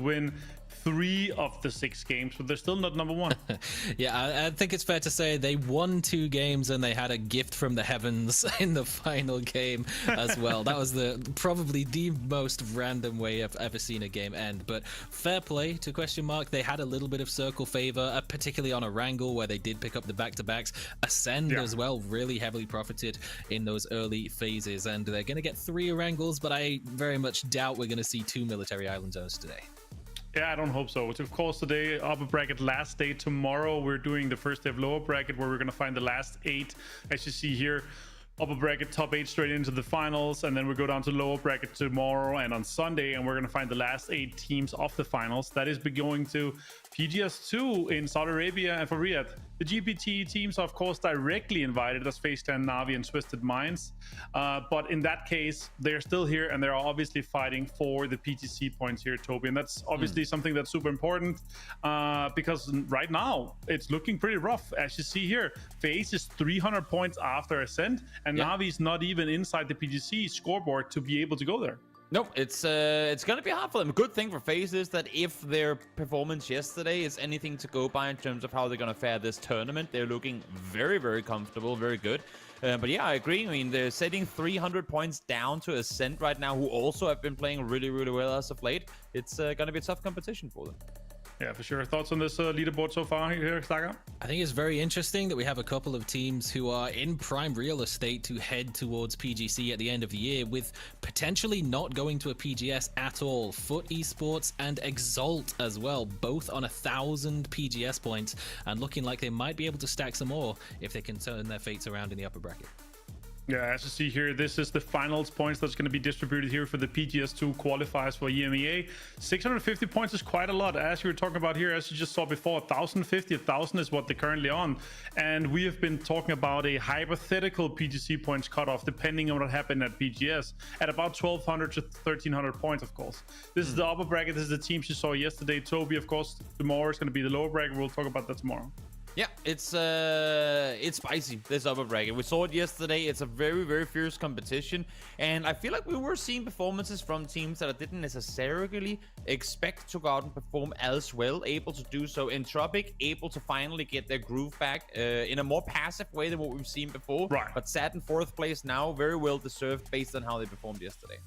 win 3 of the 6 games, but they're still not number 1. Yeah, I think it's fair to say they won 2 games and they had a gift from the heavens in the final game as well. That was probably the most random way I've ever seen a game end. But fair play to question mark. They had a little bit of circle favor, particularly on a wrangle where they did pick up the back-to-backs. Ascend as well really heavily profited in those early phases, and they're going to get 3 wrangles, but I very much doubt we're going to see 2 military island zones today. Yeah, I don't hope so. It's of course today upper bracket last day. Tomorrow we're doing the first day of lower bracket where we're going to find the last 8, as you see here. Upper bracket top 8 straight into the finals, and then we go down to lower bracket tomorrow and on Sunday, and we're going to find the last 8 teams of the finals. That is going to PGS2 in Saudi Arabia and for Riyadh. The GPT teams are of course directly invited as FaceTime, Navi and Twisted Minds, but in that case they're still here and they're obviously fighting for the PTC points here, Toby, and that's obviously something that's super important because right now it's looking pretty rough. As you see here, FaZe is 300 points after Ascent, and Navi's not even inside the PTC scoreboard to be able to go there. Nope, it's gonna be hard for them. Good thing for FaZe is that if their performance yesterday is anything to go by in terms of how they're gonna fare this tournament, they're looking very, very comfortable, very good. But yeah, I agree. I mean, they're setting 300 points down to Ascent right now, who also have been playing really, really well as of late. It's gonna be a tough competition for them. Yeah, for sure. Thoughts on this leaderboard so far here, Saga? I think it's very interesting that we have a couple of teams who are in prime real estate to head towards PGC at the end of the year, with potentially not going to a PGS at all. Foot Esports and Exalt as well, both on 1,000 PGS points, and looking like they might be able to stack some more if they can turn their fates around in the upper bracket. Yeah, as you see here, this is the finals points that's going to be distributed here for the PGS2 qualifiers for EMEA. 650 points is quite a lot, as you were talking about here, as you just saw before. 1,050, 1,000 is what they're currently on. And we have been talking about a hypothetical PGC points cutoff, depending on what happened at PGS, at about 1,200 to 1,300 points, of course. This is the upper bracket. This is the teams you saw yesterday. Toby, of course, tomorrow is going to be the lower bracket. We'll talk about that tomorrow. Yeah, it's spicy, this upper bracket. We saw it yesterday. It's a very, very fierce competition, and I feel like we were seeing performances from teams that I didn't necessarily expect to go out and perform as well, able to do so. Entropic able to finally get their groove back in a more passive way than what we've seen before, right? But sat in 4th place now, very well deserved based on how they performed yesterday.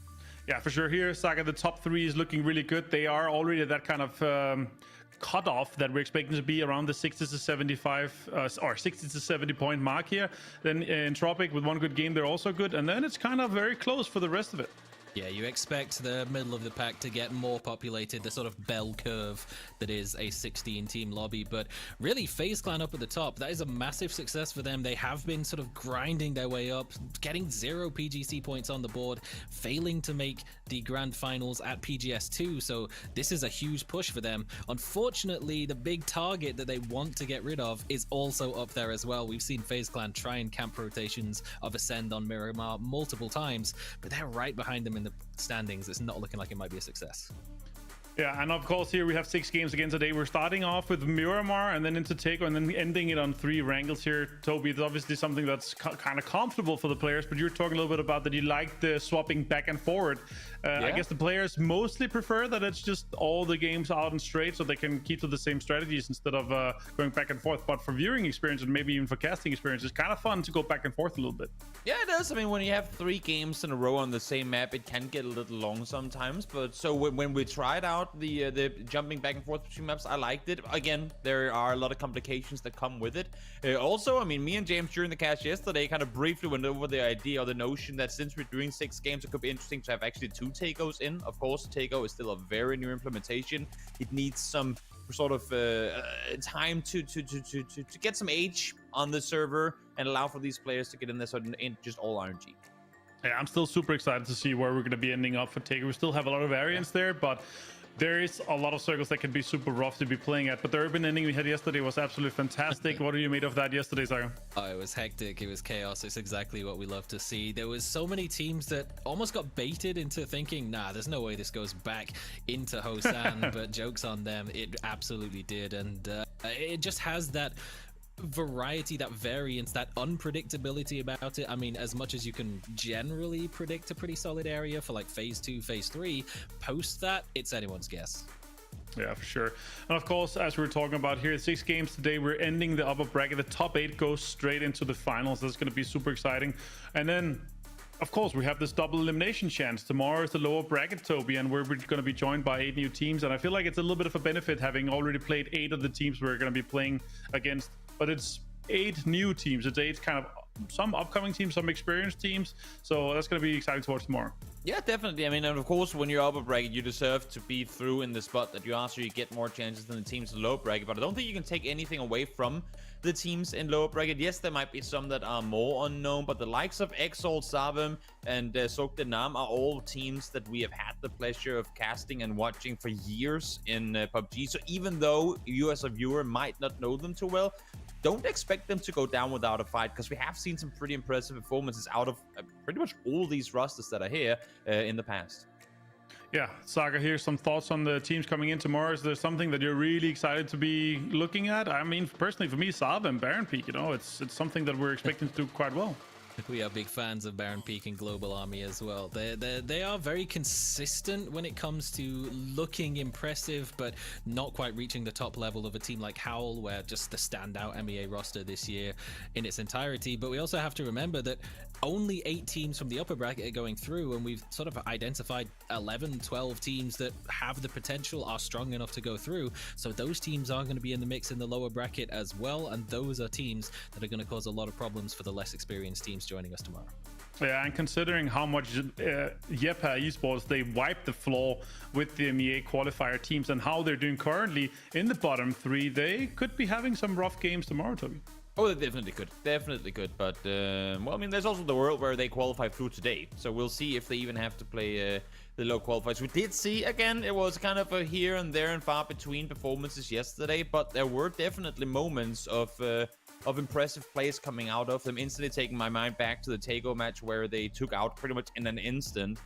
Yeah, for sure. Here, Saga, the top 3 is looking really good. They are already at that kind of cutoff that we're expecting to be around the 60 to 75 or 60 to 70 point mark here. Then Entropic with one good game, they're also good, and then it's kind of very close for the rest of it. Yeah, you expect the middle of the pack to get more populated, the sort of bell curve that is a 16-team lobby. But really, FaZe Clan up at the top, that is a massive success for them. They have been sort of grinding their way up, getting 0 PGC points on the board, failing to make the grand finals at PGS2. So this is a huge push for them. Unfortunately, the big target that they want to get rid of is also up there as well. We've seen FaZe Clan try and camp rotations of Ascend on Miramar multiple times, but they're right behind them in the standings. It's not looking like it might be a success. Yeah, and of course here we have 6 games again today. We're starting off with Miramar and then into Takeover and then ending it on 3 wrangles here. Toby, it's obviously something that's kind of comfortable for the players, but you're talking a little bit about that you like the swapping back and forward. I guess the players mostly prefer that it's just all the games out and straight so they can keep to the same strategies instead of going back and forth. But for viewing experience and maybe even for casting experience, it's kind of fun to go back and forth a little bit. Yeah, it is. I mean, when you have 3 games in a row on the same map, it can get a little long sometimes. But so when we tried out the jumping back and forth between maps, I liked it. Again, there are a lot of complications that come with it. Also, I mean, me and James during the cast yesterday kind of briefly went over the idea or the notion that since we're doing 6 games, it could be interesting to have actually 2 Takos in. Of course, Tako is still a very new implementation. It needs some sort of time to get some age on the server and allow for these players to get in there, so it ain't just all RNG. Yeah, I'm still super excited to see where we're going to be ending up for Taker. We still have a lot of variance there, but there is a lot of circles that can be super rough to be playing at. But the urban ending we had yesterday was absolutely fantastic. What are you made of that yesterday, Saga? Oh, it was hectic. It was chaos. It's exactly what we love to see. There was so many teams that almost got baited into thinking, nah, there's no way this goes back into Hosan. But joke's on them. It absolutely did. And it just has that variety, that variance, that unpredictability about it. I mean, as much as you can generally predict a pretty solid area for like phase 2, phase 3, post that, it's anyone's guess. Yeah, for sure. And of course, as we were talking about here, 6 games today, we're ending the upper bracket. The top 8 goes straight into the finals. That's going to be super exciting. And then, of course, we have this double elimination chance. Tomorrow is the lower bracket, Toby, and we're going to be joined by 8 new teams. And I feel like it's a little bit of a benefit having already played 8 of the teams we're going to be playing against. But it's 8 new teams. It's 8 kind of some upcoming teams, some experienced teams. So that's going to be exciting to watch tomorrow. Yeah, definitely. I mean, and of course, when you're upper bracket, you deserve to be through in the spot that you are, so you get more chances than the teams in lower bracket. But I don't think you can take anything away from the teams in lower bracket. Yes, there might be some that are more unknown, but the likes of Exalt, Savim, and Sokdenam are all teams that we have had the pleasure of casting and watching for years in PUBG. So even though you as a viewer might not know them too well, don't expect them to go down without a fight, because we have seen some pretty impressive performances out of pretty much all these rosters that are here in the past. Yeah, Saga, here's some thoughts on the teams coming in tomorrow. Is there something that you're really excited to be looking at? I mean, personally, for me, Saba and Baron Peak, you know, it's something that we're expecting to do quite well. We are big fans of Baron Peak and Global Army as well. They are very consistent when it comes to looking impressive, but not quite reaching the top level of a team like Howl, where just the standout MEA roster this year in its entirety. But we also have to remember that only 8 teams from the upper bracket are going through, and we've sort of identified 11, 12 teams that have the potential, are strong enough to go through. So those teams are going to be in the mix in the lower bracket as well, and those are teams that are going to cause a lot of problems for the less experienced teams joining us tomorrow. Yeah, and considering how much Yepa Esports, they wiped the floor with the MEA qualifier teams and how they're doing currently in the bottom 3, they could be having some rough games tomorrow, Toby. Oh, they definitely could. But well, I mean, there's also the world where they qualify through today, so we'll see if they even have to play the low qualifiers. We did see, again, it was kind of a here and there and far between performances yesterday, but there were definitely moments of impressive plays coming out of them, instantly taking my mind back to the Takeover match where they took out pretty much in an instant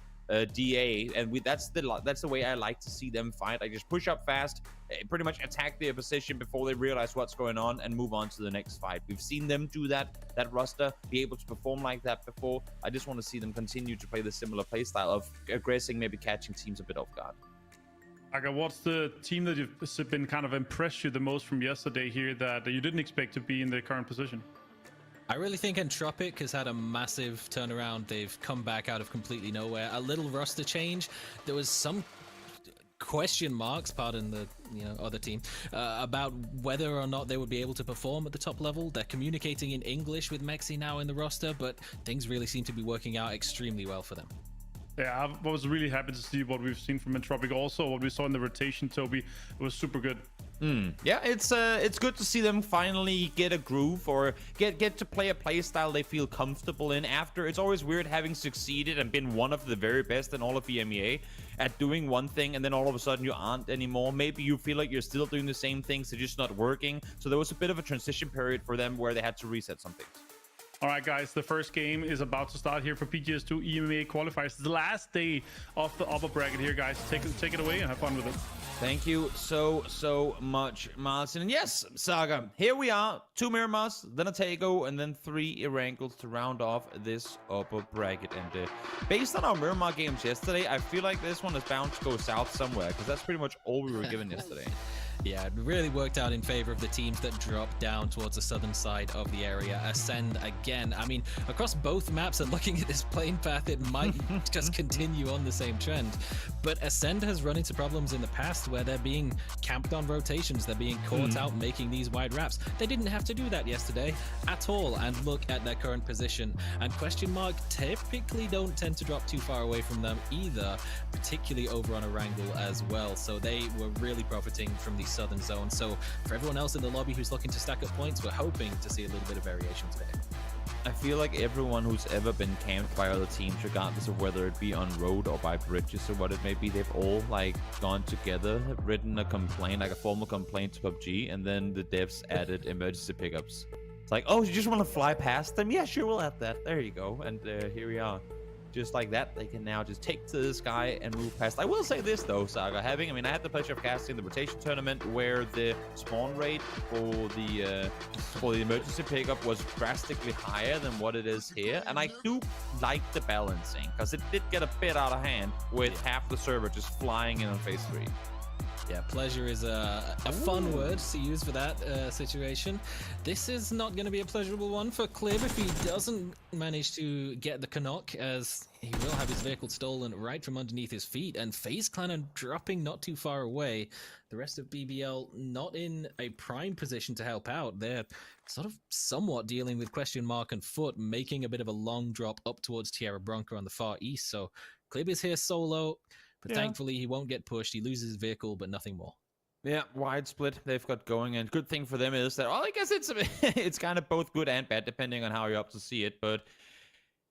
DA, and that's the way I like to see them fight. I just push up fast, pretty much attack their position before they realize what's going on, and move on to the next fight. We've seen them do that roster, be able to perform like that before. I just want to see them continue to play the similar play style of aggressing, maybe catching teams a bit off guard. Aga, what's the team that you've been kind of impressed you the most from yesterday here that you didn't expect to be in their current position? I really think Entropic has had a massive turnaround. They've come back out of completely nowhere. A little roster change. There was some question marks, pardon the other team, about whether or not they would be able to perform at the top level. They're communicating in English with Mexi now in the roster, but things really seem to be working out extremely well for them. Yeah, I was really happy to see what we've seen from Entropic. Also, what we saw in the rotation, Toby, it was super good. Yeah, it's good to see them finally get a groove, or get to play a play style they feel comfortable in. After, it's always weird having succeeded and been one of the very best in all of EMEA at doing one thing, and then all of a sudden you aren't anymore. Maybe you feel like you're still doing the same things, they're just not working. So there was a bit of a transition period for them where they had to reset some things. All right, guys, the first game is about to start here for PGS2 EMEA qualifiers. It's the last day of the upper bracket here, guys. Take it away and have fun with it. Thank you so much, Martin. And yes, Saga, here we are. 2 Miramars, then a Tego, and then 3 Irangles to round off this upper bracket. And based on our Miramar games yesterday, I feel like this one is bound to go south somewhere, because that's pretty much all we were given yesterday. Yeah, it really worked out in favor of the teams that dropped down towards the southern side of the area. Ascend again. I mean, across both maps, and looking at this playing path, it might just continue on the same trend. But Ascend has run into problems in the past where they're being camped on rotations. They're being caught out making these wide wraps. They didn't have to do that yesterday at all. And look at their current position. And question mark typically don't tend to drop too far away from them either, particularly over on Erangel as well. So they were really profiting from the southern zone. So for everyone else in the lobby who's looking to stack up points, we're hoping to see a little bit of variation today. I feel like everyone who's ever been camped by other teams, regardless of whether it be on road or by bridges or what it may be, they've all like gone together, written a complaint, like a formal complaint to PUBG, and then the devs added emergency pickups. It's like, oh, you just want to fly past them? Yeah, sure, we'll add that. There you go. And here we are. Just like that, they can now just take to the sky and move past. I will say this though, Saga, I had the pleasure of casting the rotation tournament where the spawn rate for the emergency pickup was drastically higher than what it is here, and I do like the balancing, because it did get a bit out of hand with half the server just flying in on phase 3. Yeah, pleasure is a fun word to use for that situation. This is not going to be a pleasurable one for Clib if he doesn't manage to get the knock, as he will have his vehicle stolen right from underneath his feet, and FaZe Clan are dropping not too far away. The rest of BBL not in a prime position to help out. They're sort of somewhat dealing with question mark and foot, making a bit of a long drop up towards Tierra Bronca on the far east. So Clib is here solo. But thankfully, he won't get pushed. He loses his vehicle, but nothing more. Yeah, wide split they've got going, and good thing for them is that, well, I guess it's kind of both good and bad, depending on how you're up to see it. But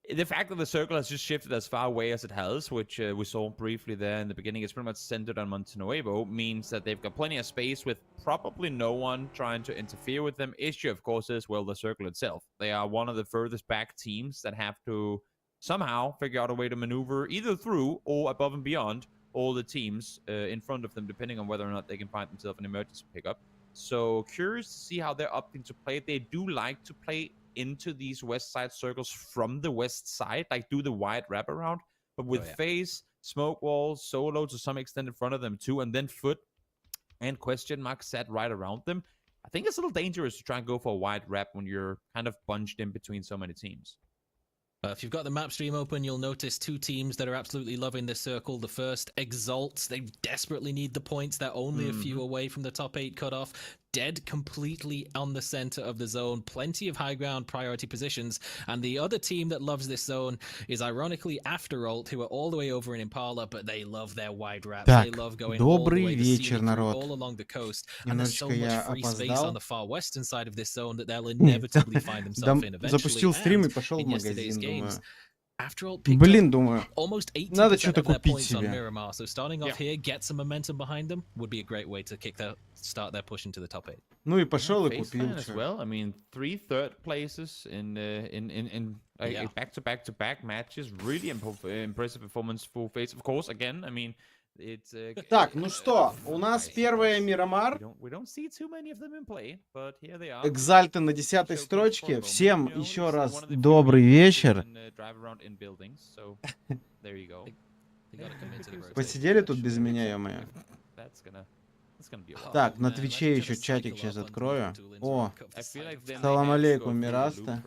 the fact that the circle has just shifted as far away as it has, which we saw briefly there in the beginning, it's pretty much centered on Montenuevo, means that they've got plenty of space with probably no one trying to interfere with them. Issue, of course, is, well, the circle itself. They are one of the furthest back teams that have to somehow figure out a way to maneuver either through or above and beyond all the teams in front of them, depending on whether or not they can find themselves an emergency pickup. So curious to see how they're opting to play. They do like to play into these west side circles from the west side, like do the wide wraparound. But with FaZe, Smoke Wall, Solo to some extent in front of them too, and then Foot and question mark set right around them, I think it's a little dangerous to try and go for a wide wrap when you're kind of bunched in between so many teams. If you've got the map stream open, you'll notice two teams that are absolutely loving this circle. The first, Exalt. They desperately need the points. They're only a few away from the top 8 cutoff. Dead completely on the center of the zone. Plenty of high ground priority positions. And the other team that loves this zone is ironically Afteralt, who are all the way over in Impala, but they love their wide wraps. They love going all the way all along the coast. And there's so much free space on the far western side of this zone that they'll inevitably find themselves in eventually. Запустил стрим и пошел в магазин, думаю. Блин, думаю, надо что-то купить себе. So starting off here, get some momentum behind them would be a great way to start their push into the top 8. Ну и пошел и купил. As well. I mean, 3 third places in back-to-back matches. Really impressive performance for FaZe. Of course, again, I mean, it's Так, ну что, у нас первая Мирамар. Экзальта на 10-й строчке. Всем еще раз добрый вечер. Посидели тут без меня, ё-моё. Так, на Твиче еще чатик сейчас открою. О, салам алейкум, Мираста.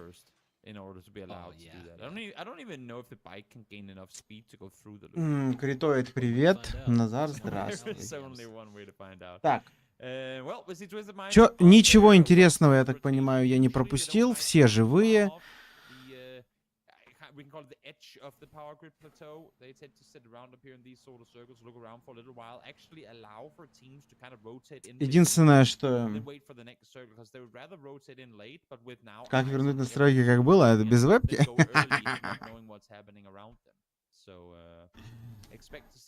In order to be allowed to do that. I don't even know if the bike can gain enough speed to go through the loop. Критоид, привет. Назар, здравствуй. Так. Чё, ничего интересного, я так понимаю, я не пропустил. Все живые. We can call it the edge of the power grid plateau. They tend to sit around up here in these sort of circles, look around for a little while, actually allow for teams to kind of rotate in. Единственное, что... Как вернуть настройки, как было, это без вебки?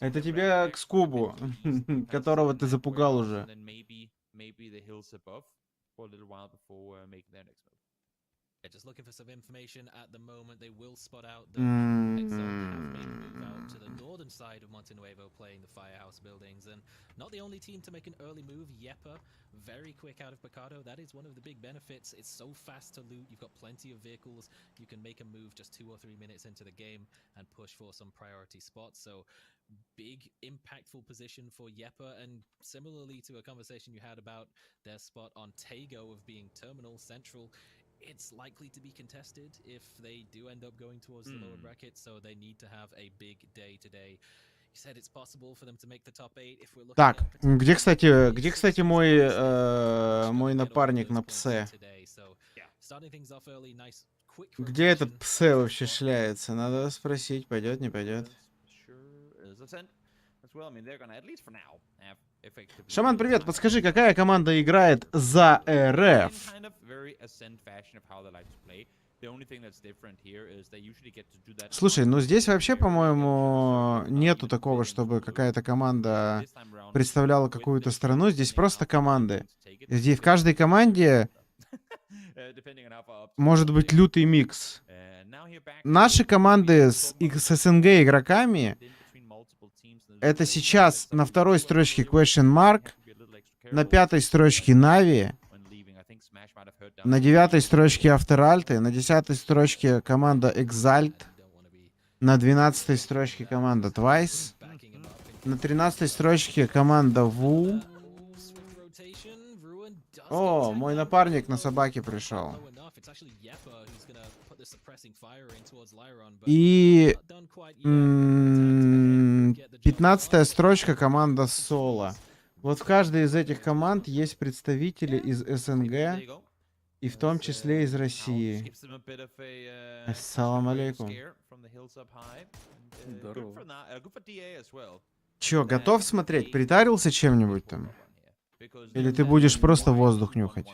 Это тебе к Скубу, которого ты запугал уже. Just looking for some information at the moment. They will spot out the have made a move out to the northern side of Montenuevo, playing the Firehouse buildings, and not the only team to make an early move. Yepa, very quick out of Picado. That is one of the big benefits. It's so fast to loot. You've got plenty of vehicles. You can make a move just 2 or 3 minutes into the game and push for some priority spots. So big impactful position for Yepa, and similarly to a conversation you had about their spot on Tego of being terminal central, it's likely to be contested if they do end up going towards the lower bracket, so they need to have a big day today. He said it's possible for them to make the top 8 if we're looking. Так, где, кстати, мой напарник на псе? Где этот псе вообще шляется? Надо спросить, пойдет, не пойдет. Шаман, привет, подскажи, какая команда играет за РФ? Слушай, ну здесь вообще, по-моему, нету такого, чтобы какая-то команда представляла какую-то страну. Здесь просто команды. Здесь в каждой команде может быть лютый микс. Наши команды с СНГ игроками — это сейчас на 2-й строчке Question Mark, на 5-й строчке Нави, на 9-й строчке Afteralt, на 10-й строчке команда Exalt, на 12-й строчке команда Twice, На 13-й строчке команда Ву. О, мой напарник на собаке пришел. И 15-я строчка команда Соло. Вот в каждой из этих команд есть представители из СНГ, и в том числе из России. Ассалам алейкум. Здорово. Чё, готов смотреть? Притарился чем-нибудь там? Или ты будешь просто воздух нюхать?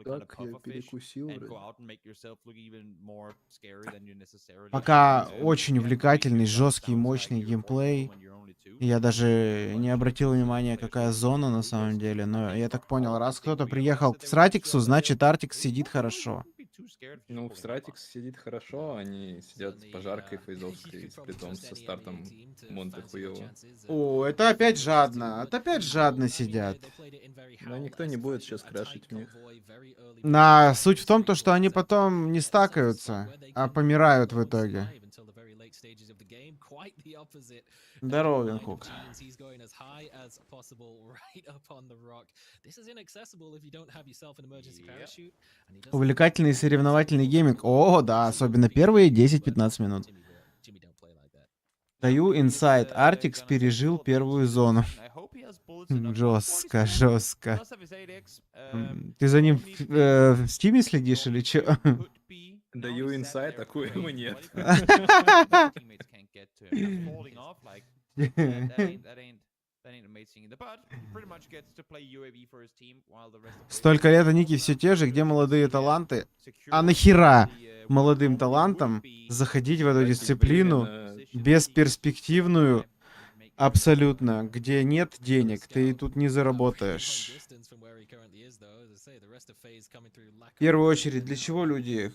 Так, я перекусил вроде. Пока очень увлекательный, жесткий, мощный геймплей. Я даже не обратил внимания, какая зона на самом деле. Но я так понял, раз кто-то приехал к Стратиксу, значит Артикс сидит хорошо. Ну, в Стратикс сидит хорошо, они сидят с пожаркой фейзовской, притом со стартом Монте хуёво. О, это опять жадно. Это опять жадно сидят. Но никто не будет сейчас крашить в них. Суть в том, что они потом не стакаются, а помирают в итоге. Здорово, Винхук. Увлекательный соревновательный гейминг. О, да, особенно первые 10-15 минут. Даю инсайт. Артикс пережил первую зону. Жестко, жестко. Ты за ним в Стиме следишь или что? Даю инсайт, такой ему нет. Столько лет, а ники все те же, где молодые таланты. А нахера молодым талантам заходить в эту дисциплину бесперспективную, абсолютно, где нет денег, ты тут не заработаешь. В первую очередь, для чего люди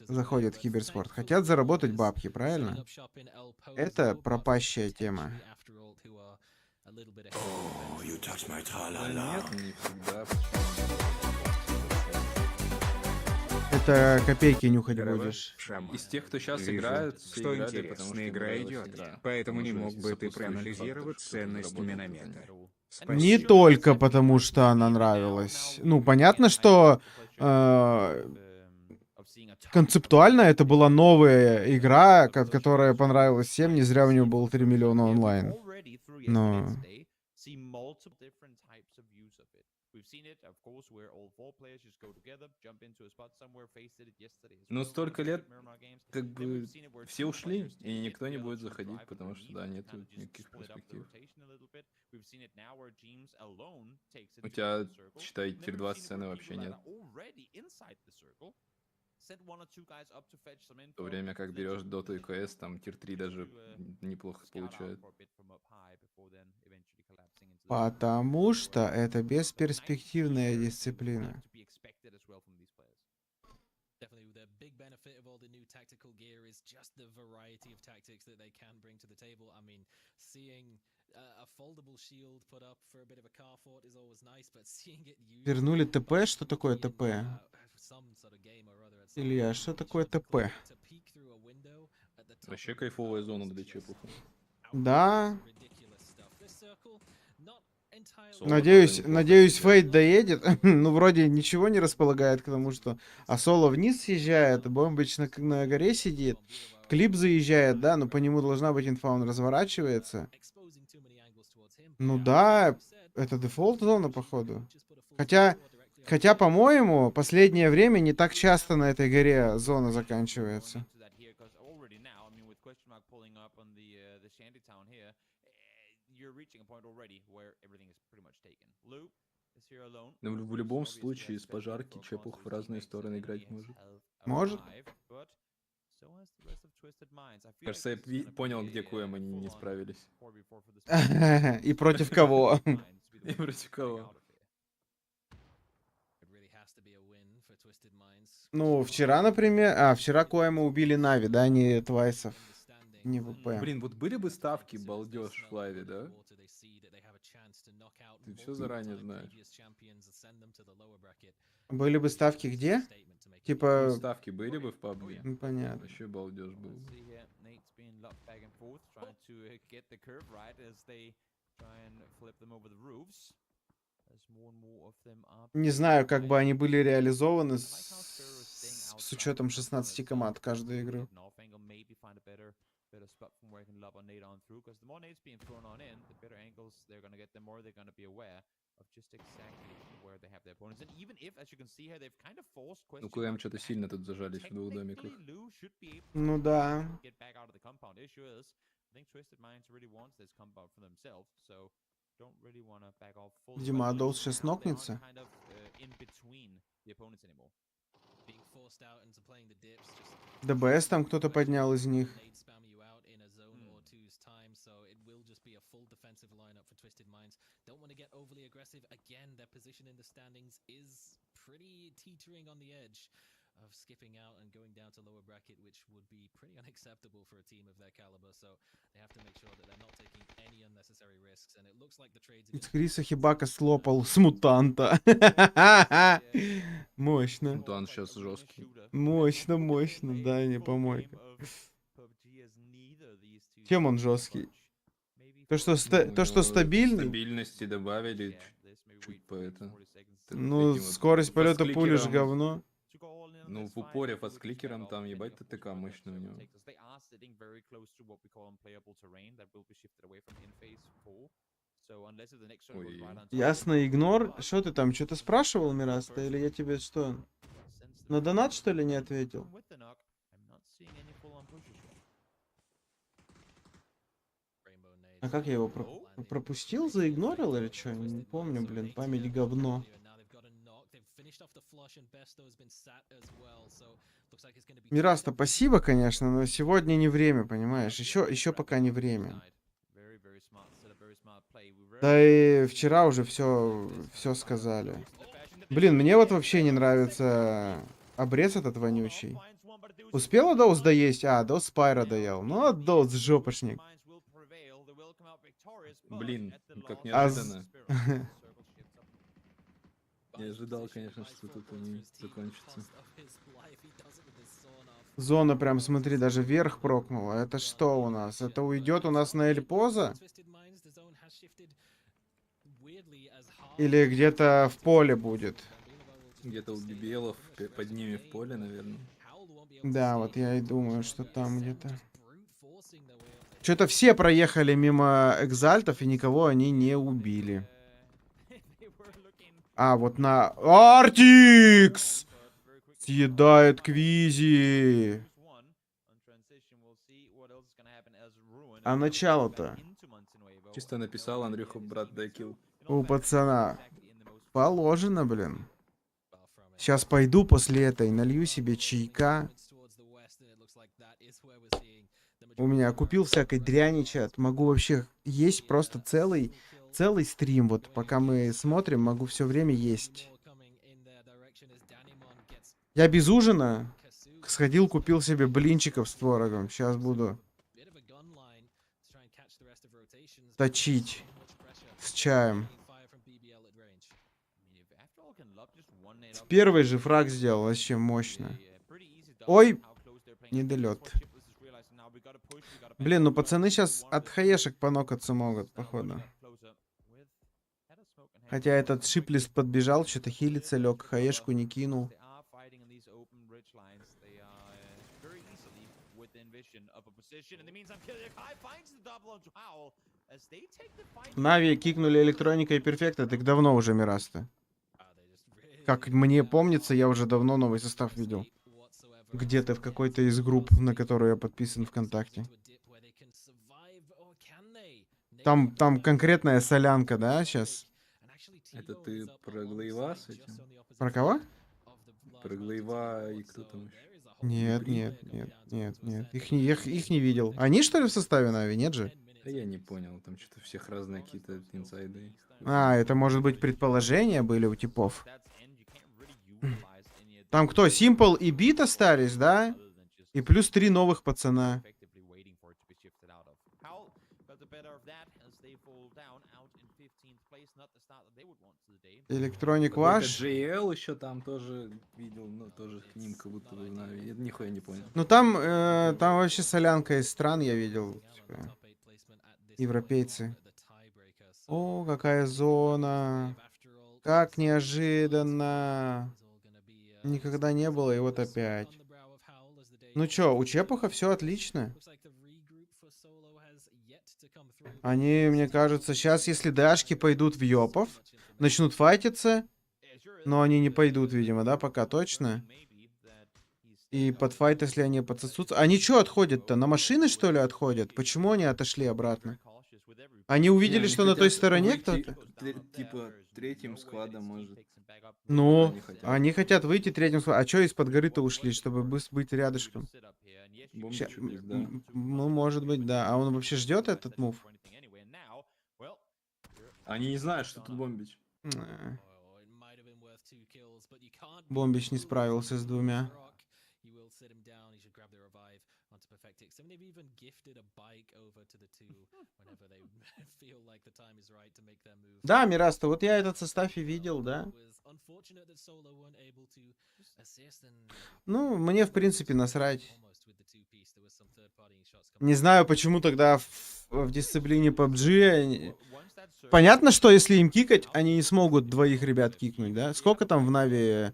заходят в киберспорт? Хотят заработать бабки, правильно? Это пропащая тема. Нет, не всегда. Это копейки нюхать будешь. Из тех, кто сейчас Вижу, играют, все что играли, интересно, потому что игра им нравилась идет, игра. поэтому не Потому мог что бы ты сопутствующий проанализировать фактор, ценность чтобы работать миномета. Не только потому, что она нравилась. Ну, понятно, что концептуально это была новая игра, которая понравилась всем. Не зря у нее было 3 миллиона онлайн. Но... Но столько лет, как бы, все ушли, и никто не будет заходить, потому что, да, нет никаких перспектив. У тебя, считай, тир-2 сцены вообще нет. В то время как берешь Доту и КС, там тир-3 даже неплохо получает. Потому что это бесперспективная дисциплина. Вернули ТП? Что такое ТП? Илья, что такое ТП? Вообще кайфовая зона для чепов. Да. Соло Надеюсь, тоже надеюсь, неплохо Фейт доедет. Ну, вроде ничего не располагает к тому, что... А Соло вниз съезжает, Бомбич на горе сидит. Клип заезжает, да, но по нему должна быть инфа, он разворачивается. Ну да, это дефолт зона, походу. Хотя, по-моему, последнее время не так часто на этой горе зона заканчивается. Но в любом случае, с пожарки чепух в разные стороны играть может. Может? Кажется, я понял, где Куэм они не справились. И против кого? И против кого? Ну, вчера, например... вчера Коэма убили Нави, да, не Твайсов. Не ВП. Блин, вот были бы ставки, балдеж в лайве, да? Ты все заранее знаешь. Были бы ставки где? Ну, Типа... ставки были бы в пабг. Ну, понятно. Вообще балдеж был. Не знаю, как бы они были реализованы с учетом 16 команд каждой игры. Ну, КМ что-то сильно тут зажались в двух домиках. Ну да. Дима, Адоус сейчас нокнется? ДБС там кто-то поднял из них. Of skipping out and going down to lower bracket, which would be pretty unacceptable for a team of their caliber. So they have to make sure that they're not taking any unnecessary risks. And it looks like the trades. Из Криса Хибака слопал с мутанта. Мощно. Мутант сейчас жесткий. Мощно, мощно, да, не помойка. Чем он жесткий? То, что стабильный? Стабильности добавили чуть по это. Ну, скорость полета пули ж говно. Ну, в упоре с кликером там, ебать, ТТК мощно у него. Ой. Ясно, игнор. Что ты там, что-то спрашивал, Мираста, или я тебе что? На донат, что ли, не ответил? А как я его пропустил, заигнорил или что? Не помню, блин, память говно. Мираста, спасибо, конечно, но сегодня не время, понимаешь? Еще пока не время. Да и вчера уже все сказали. Блин, мне вот вообще не нравится обрез этот вонючий. Успела Доус доесть? А, Доус Спайра доел. Ну, Доус жопошник. Блин, как неожиданно. Не ожидал, конечно, что тут они закончатся. Зона прям, смотри, даже вверх прокнула. Это что у нас? Это уйдет у нас на Эльпоза? Или где-то в поле будет? Где-то у Бибелов под ними в поле, наверное. Да, вот я и думаю, что там где-то. Что-то все проехали мимо экзальтов, и никого они не убили. А, вот на... Артикс! Съедает Квизи. А начало-то? Чисто написал Андрюха, брат, дай килл. У пацана. Положено, блин. Сейчас пойду после этой, налью себе чайка. У меня купил всякой дряни, чат. Могу вообще есть просто целый стрим. Вот пока мы смотрим, могу все время есть. Я без ужина сходил, купил себе блинчиков с творогом. Сейчас буду точить с чаем. Первый же фраг сделал, вообще мощно. Ой, недолет. Блин, ну пацаны сейчас от хаешек понокаться могут, походу. Хотя этот шиплист подбежал, что-то хилиться лег, хаешку не кинул. Нави кикнули электроника и перфекта, так давно уже, Мираста. Как мне помнится, я уже давно новый состав видел. Где-то в какой-то из групп, на которую я подписан ВКонтакте. Там конкретная солянка, да, сейчас? Это ты про Глейва с этим? Про кого? Про Глейва и кто там еще? Нет. Их не видел. Они, что ли, в составе Нави? Нет же? Да я не понял, там что-то всех разные какие-то инсайды. А, это может быть предположения были у типов. Там кто? Симпл и Бит остались, да? И плюс 3 новых пацана. Электроник ваш. GL еще там тоже видел, но тоже к ним как будто бы в Нави. Я нихуя не понял. Ну там вообще солянка из стран я видел. Типа, европейцы. О, какая зона. Как неожиданно. Никогда не было, и вот опять. Ну чё, у Чепуха все отлично. Они, мне кажется, сейчас, если дашки пойдут в ёпов, начнут файтиться, но они не пойдут, видимо, да, пока точно. И под файт, если они подсосутся. Они чё отходят-то? На машины, что ли, отходят? Почему они отошли обратно? Они увидели, Не, что они на той хотят стороне выйти, кто-то? типа третьим складом, может. Ну, хотят. они хотят выйти третьим складом. А чё из-под горы-то ушли, чтобы быть рядышком? Ща- Бомбич есть, да. Ну, может быть, да. А он вообще ждет этот мув? Они не знают, что тут бомбич. Бомбич не справился с двумя. Да, Мираста, вот я этот состав и видел, да. Ну, мне в принципе насрать. Не знаю, почему тогда в дисциплине PUBG... Понятно, что если им кикать, они не смогут двоих ребят кикнуть, да? Сколько там в Нави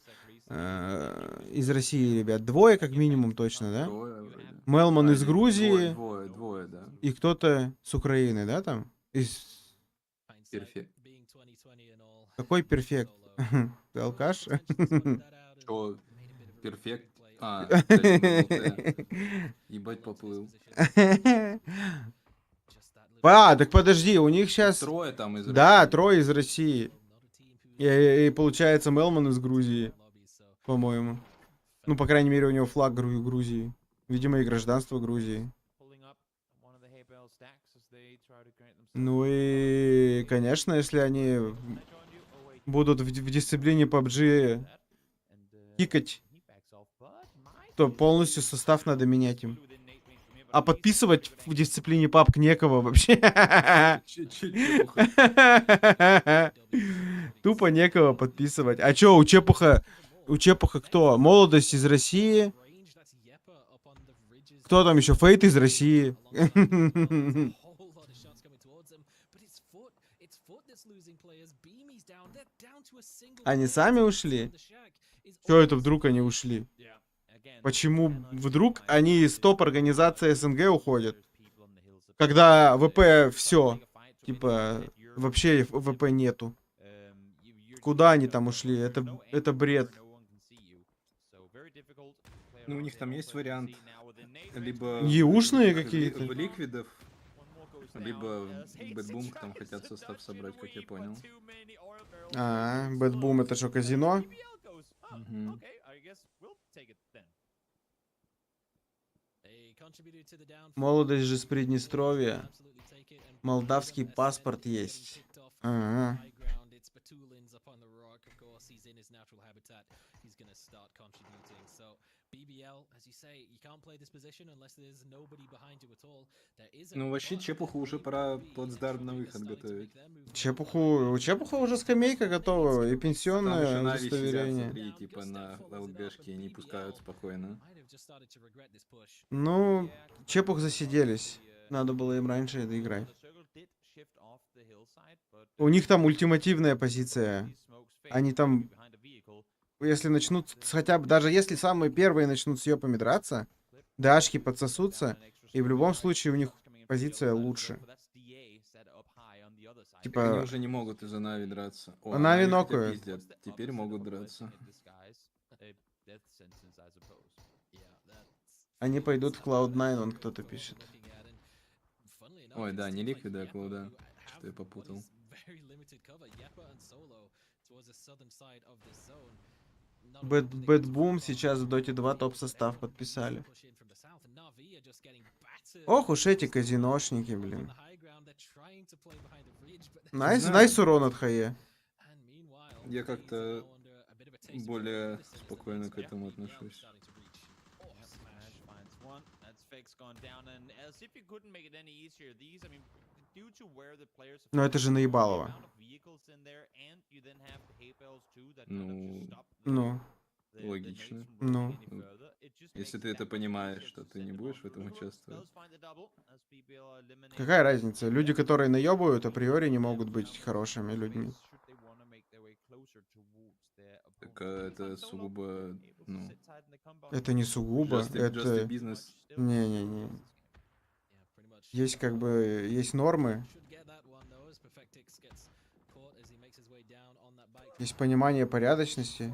из России ребят? Двое как минимум точно, да? Трое вроде. Мелман из Или Грузии Двое, да. и кто-то с Украины, да, там? Перфект. Какой перфект? Ты алкаш? Чё? Перфект. А, кстати, ебать поплыл. А, так подожди, у них сейчас... Трое там из Да, России. трое из России. И получается Мелман из Грузии, по-моему. Ну, по крайней мере, у него флаг Грузии. Видимо, и гражданство Грузии. Ну и, конечно, если они будут в дисциплине PUBG кикать, то полностью состав надо менять им. А подписывать в дисциплине пабг некого вообще. Тупо некого подписывать. А чё, у Чепуха кто? Молодость из России. Кто там еще? Фейт из России. Они сами ушли? Чё это вдруг они ушли? Почему вдруг они из топ-организации СНГ уходят? Когда ВП все, типа, вообще ВП нету. Куда они там ушли? Это бред. Ну, у них там есть вариант. Либо... Еушные какие-то? В ликвидов. Либо в Бэтбум там хотят состав собрать, как я понял. А, Бэтбум это что, казино? Мгм. Молодость же с Приднестровья. Молдавский паспорт есть. А-а. Ну, вообще, Чепуху уже пора плацдарм на выход готовить. У Чепуха уже скамейка готова и Там пенсионное еще Нави сидят, удостоверение. смотри, типа на ЛГшке, не пускают спокойно. Ну, Чепух засиделись. Надо было им раньше это играть. У них там ультимативная позиция. Они там, если начнут, хотя бы, даже если самые первые начнут с ёпами драться, дашки подсосутся, и в любом случае у них позиция лучше. Они Типа, уже не могут из-за Нави драться. О, Нави Нави хотя нокают. пиздят. Теперь могут драться. они пойдут в Cloud9, он кто-то пишет. Ой, да, не ликвида, а клоуда. Что я попутал. Бэтбум сейчас в Доте 2 топ-состав подписали. Ох уж эти казиношники, блин. Найс урон от Хае. Я как-то более спокойно к этому отношусь. Но это же наебалово. Ну, Логично. ну. Если ты это понимаешь, что ты не будешь в этом участвовать. Какая разница? Люди, которые наебывают, априори не могут быть хорошими людьми. Так это сугубо, ну, Это не сугубо, just это... бизнес. Не-не-не. Есть как бы, есть нормы, есть понимание порядочности.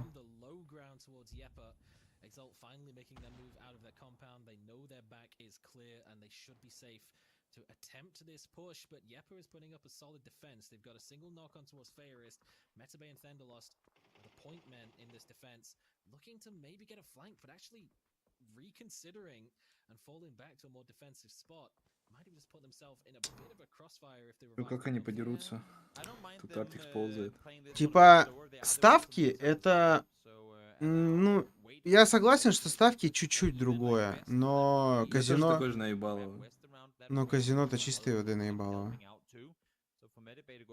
Finally making their move out of their compound. They know their back is clear and they should be safe to attempt this push, but Yepa is putting up a solid defense. They've got a single knock on towards Fairist. Metabay and Thunderlost are the point men in this defense, looking to maybe get a flank, but actually reconsidering and falling back to a more defensive spot. Might even just put themselves in a bit of a crossfire if they were. Ну как они подерутся? Тут Артикс ползает. Типа, ставки это... Ну, я согласен, что ставки чуть-чуть другое, но Я тоже казино... такой же наебалово. Но казино-то чистой воды наебалово.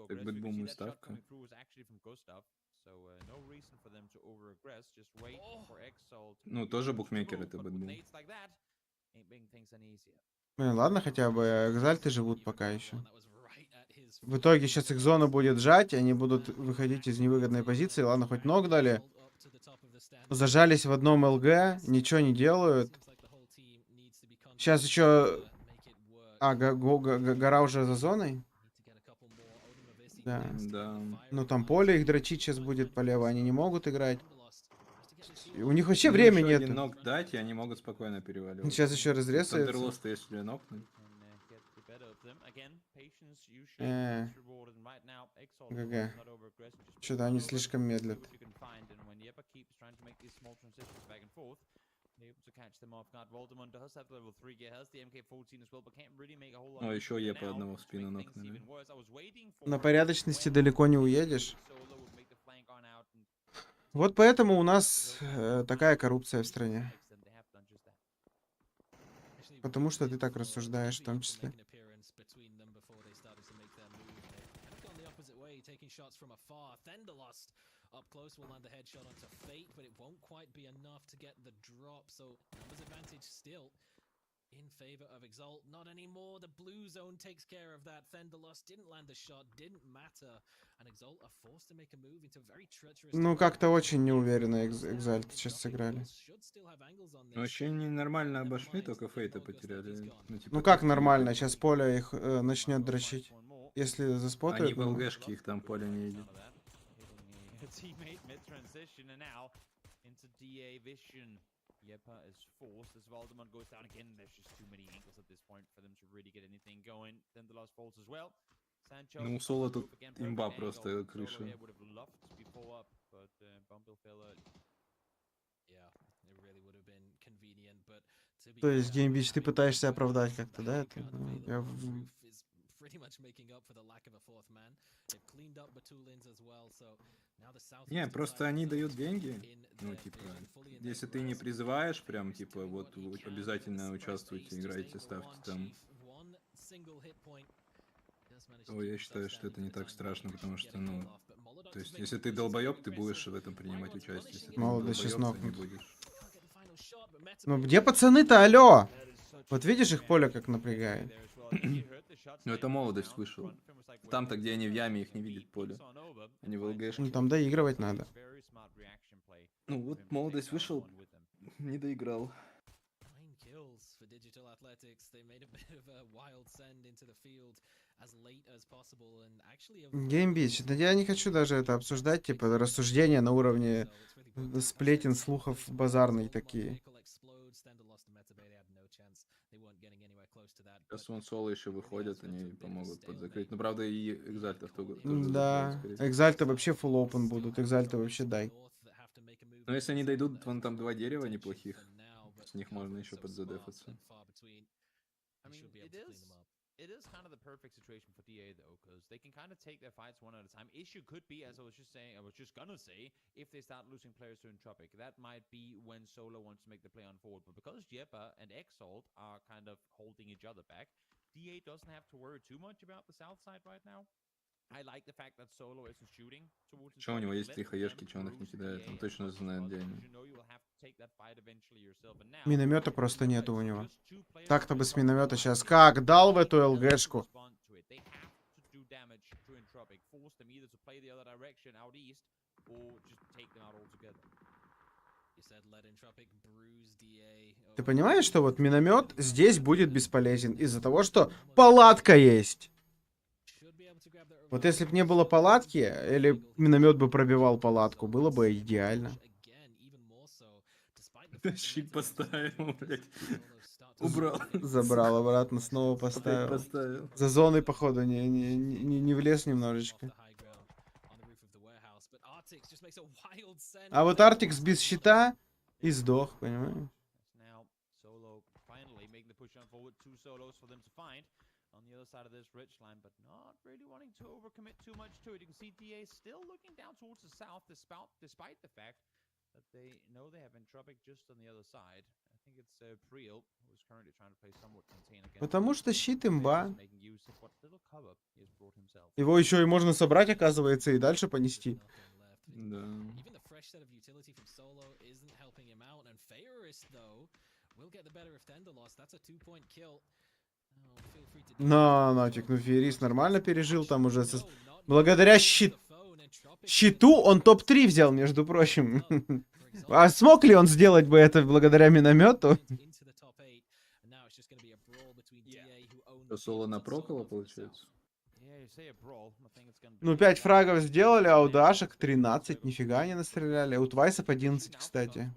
Так бэтбум и ставка. Ну, тоже букмекер это бэтбум. Блин, ладно, хотя бы экзальты живут пока еще. В итоге сейчас их зона будет сжать, они будут выходить из невыгодной позиции. Ладно, хоть ног дали. Зажались в одном ЛГ, ничего не делают. Сейчас еще... А, гора уже за зоной? Да. Да. Ну там поле их дрочить сейчас будет полево, они не могут играть. У них вообще Им времени еще нет. один ног дать, и они могут спокойно переваливать. Сейчас еще разрезается. Тандерлоста, если нокнуть. ГГ. Что-то они слишком медлят. О, еще Е по одного в спину нокнули. На порядочности далеко не уедешь. Вот поэтому у нас такая коррупция в стране. Потому что ты так рассуждаешь в том числе. Up close will land the headshot onto Fate, but it won't quite be enough to get the drop, so numbers advantage still in favor of Exalt. Not anymore, the blue zone takes care of that. Thunderlost didn't land the shot, didn't matter, and Exalt are forced to make a move into very treacherous... Ну, как-то очень неуверенно Exalt сейчас сыграли. Вообще они нормально обошли, только Фейта потеряли. Ну как нормально, сейчас поле их начнет дрочить. Если заспотают... Они в ЛГшке, их там поле не видят. Teammate mid transition and now into DA vision. Yepa is forced as Valdemar goes down again. There's just too many angles at this point for them to really get anything going. Then the last falls as well. Sancho. Ну, у Соло тут имба просто крыша. То есть, Геймбич, ты пытаешься оправдать как-то, да? Это, Не, просто они дают деньги. Ну, типа, если ты не призываешь, прям, типа, вот обязательно участвуйте, играйте, ставьте там. То я считаю, что это не так страшно, потому что, ну, то есть, если ты долбоеб, ты будешь в этом принимать участие. Если ты Мало, да сейчас долбоеб, ты не нокнут. будешь. Ну где пацаны-то, алло? Вот видишь, их поле как напрягает. Ну это молодость вышел. Там-то, где они в яме, их не видит поле. Они в ЛГшке. Ну там доигрывать надо. Ну вот молодость вышел, не доиграл. Геймбич, да я не хочу даже это обсуждать, типа рассуждения на уровне сплетен, слухов, базарные такие. Сейчас вон Соло еще выходят, они помогут подзакрыть. Ну правда и Экзальтов тоже. Да, Экзальты вообще full open будут, Экзальты вообще дай. Но если они дойдут, вон там два дерева неплохих. С них можно еще подзадефаться. It is kind of the perfect situation for DA though, because they can kind of take their fights one at a time. Issue could be, as I was just gonna say, if they start losing players to Entropic, that might be when Solo wants to make the play on forward. But because Yepa and Exalt are kind of holding each other back, Че у него есть 3 хаешки, че он их не кидает? Он точно знает, где они. Миномета просто нету у него. Так-то бы с миномета сейчас как дал в эту ЛГшку. Ты понимаешь, что вот миномет здесь будет бесполезен из-за того, что палатка есть. Вот если бы не было палатки, или миномет бы пробивал палатку, было бы идеально. Щит поставил, блядь. Убрал. Забрал обратно, снова Опять поставил. поставил. За зоной, походу, не влез немножечко. А вот Артикс без щита и сдох, понимаешь? On the other side of this ridge line, but not really wanting to overcommit too much to it. You can see DA still looking down towards the south, despite the fact that they know they have Entropic just on the other side. I think it's Preel, who is currently trying to play somewhat contain again. Потому что щит имба. Его еще и можно собрать, оказывается, и дальше понести. Да. На, нафиг, ну Ферис нормально пережил там уже. Благодаря щиту он топ-3 взял, между прочим. А смог ли он сделать бы это благодаря миномету? Соло напрокало, получается? Ну, 5 фрагов сделали, а у Дашек 13, нифига не настреляли. У Твайсов 11, кстати.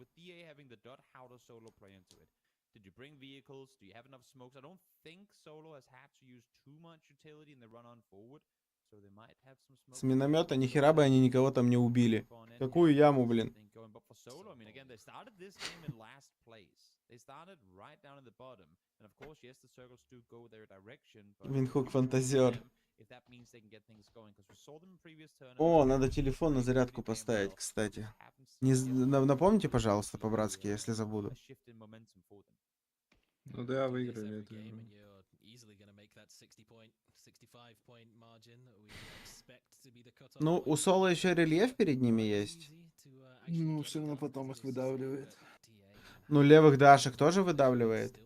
Did you bring vehicles? Do you have enough smokes? I don't think Solo has had to use too much utility in the run on forward. So they might have some smokes. С миномета ни хера бы они никого там не убили. Какую яму, блин. Винхук фантазер. О, надо телефон на зарядку поставить, кстати. Напомните, пожалуйста, по-братски, если забуду. Ну да, выиграли это. Ну, у Соло еще рельеф перед ними есть. Ну, все равно потом их выдавливает. Ну, левых Дашек тоже выдавливает.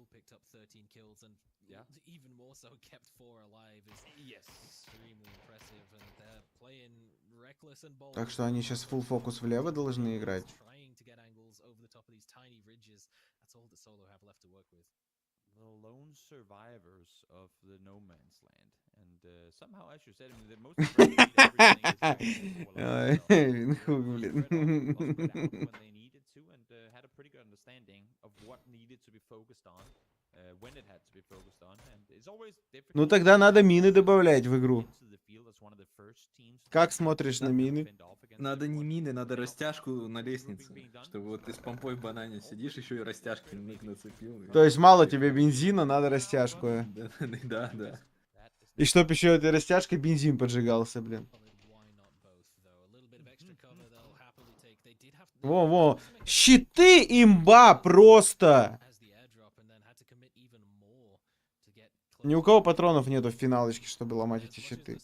Так что они сейчас full фокус влево должны играть. Винхук, блин. Ну тогда надо мины добавлять в игру. Как смотришь на мины? Надо не мины, надо растяжку на лестнице. Чтобы вот ты с помпой в банане сидишь, еще и растяжки нацепил. То есть мало тебе бензина, надо растяжку. Да, да. И чтоб еще этой растяжкой бензин поджигался, блин. Во-во. Щиты имба просто! Ни у кого патронов нету в финалочке, чтобы ломать эти щиты.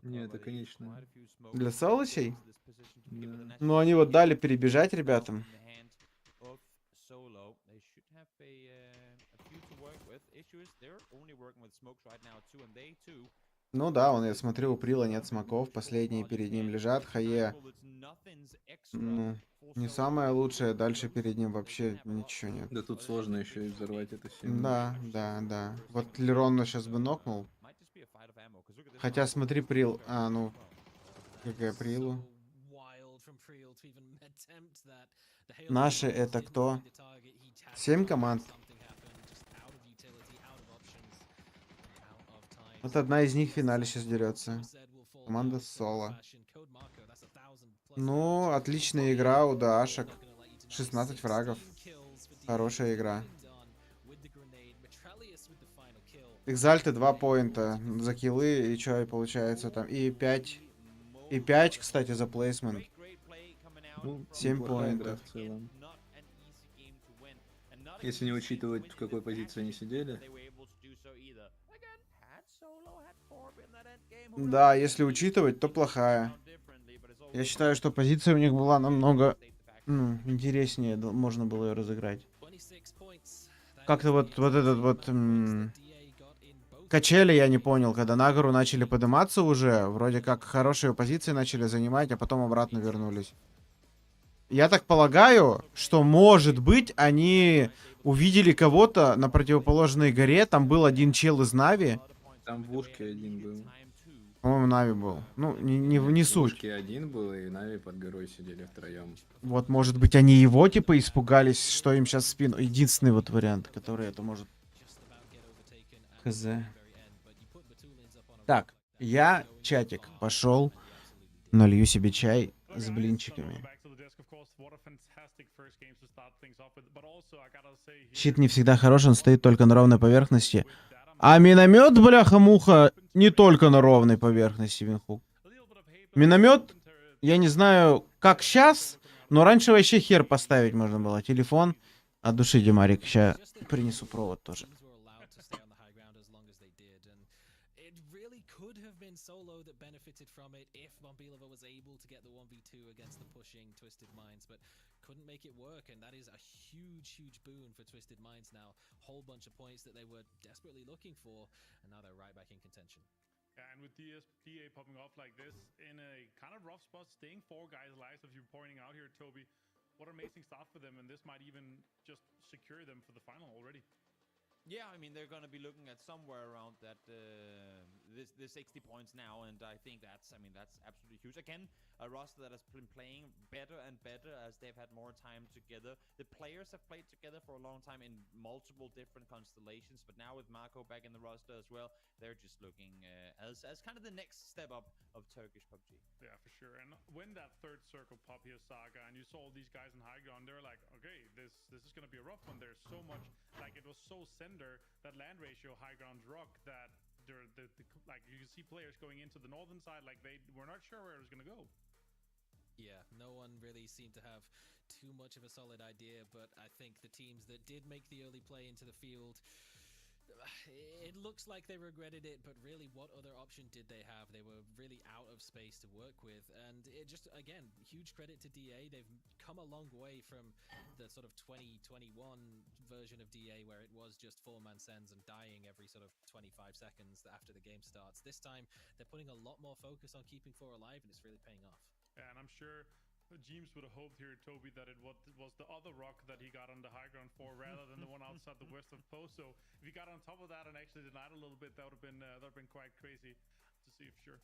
Не, это конечно. Для солочей? Да. Ну, они вот дали перебежать ребятам. Ну да, я смотрю, у Прила нет смоков, последние перед ним лежат, Хае. Ну, не самое лучшее, дальше перед ним вообще ничего нет. Да тут сложно еще и взорвать это все. Да. Вот Леронну сейчас бы нокнул. Хотя смотри, Прил... А, ну... Какая Прилу? Наши это кто? 7 команд. Вот одна из них в финале сейчас дерется. Команда соло. Ну, отличная игра у Дашек. 16 фрагов. Хорошая игра. Экзальты 2 поинта за киллы, и что, и получается там. И 5. И 5, кстати, за плейсмент. Ну, 7 неплохая игра поинтов. в целом. Если не учитывать, в какой позиции они сидели. Да, если учитывать, то плохая. Я считаю, что позиция у них была намного интереснее, можно было ее разыграть. Как-то вот этот вот качели я не понял, когда на гору начали подниматься уже, вроде как хорошие позиции начали занимать, а потом обратно вернулись. Я так полагаю, что, может быть, они увидели кого-то на противоположной горе, там был один чел из Нави. Там в ушке один был. По-моему, Нави был. Ну, не В суть. ушке один был, и Нави под горой сидели втроем. Вот, может быть, они его, типа, испугались, что им сейчас в спину. Единственный вот вариант, который это может... Хз. Так, я, чатик, пошел, налью себе чай с блинчиками. Щит не всегда хорош, он стоит только на ровной поверхности. А миномет, бляха-муха, не только на ровной поверхности, Винхук. Миномет, я не знаю, как сейчас, но раньше вообще хер поставить можно было. Телефон от души, Димарик. Сейчас принесу провод тоже. Solo that benefited from it if Bombilova was able to get the 1v2 against the pushing Twisted Minds, but couldn't make it work, and that is a huge boon for Twisted Minds now. Whole bunch of points that they were desperately looking for, and now they're right back in contention. Yeah, and with DA popping off like this in a kind of rough spot, staying 4 guys alive, as you're pointing out here, Toby, what an amazing start for them, and this might even just secure them for the final already. Yeah, I mean, they're going to be looking at somewhere around that this 60 points now, and I think that's absolutely huge. Again, a roster that has been playing better and better as they've had more time together. The players have played together for a long time in multiple different constellations, but now with Marco back in the roster as well, they're just looking as kind of the next step up of Turkish PUBG. Yeah, for sure. And when that third circle pop here, Saga, and you saw these guys in high ground, they're like, okay, this is going to be a rough one. There's so much, like, it was so sender, that land ratio high ground rock, that like you can see players going into the northern side, like they were not sure where it was going to go. Yeah, no one really seemed to have too much of a solid idea, but I think the teams that did make the early play into the field, it looks like they regretted it, but really what other option did they have? They were really out of space to work with, and it just, again, huge credit to DA. They've come a long way from the sort of 2021 version of DA where it was just 4-man sends and dying every sort of 25 seconds after the game starts. This time, they're putting a lot more focus on keeping 4 alive, and it's really paying off. Yeah, and I'm sure James would have hoped here, Toby, that it was the other rock that he got on the high ground for rather than the one outside the west of post. So if he got on top of that and actually denied a little bit, that would have been quite crazy to see for sure.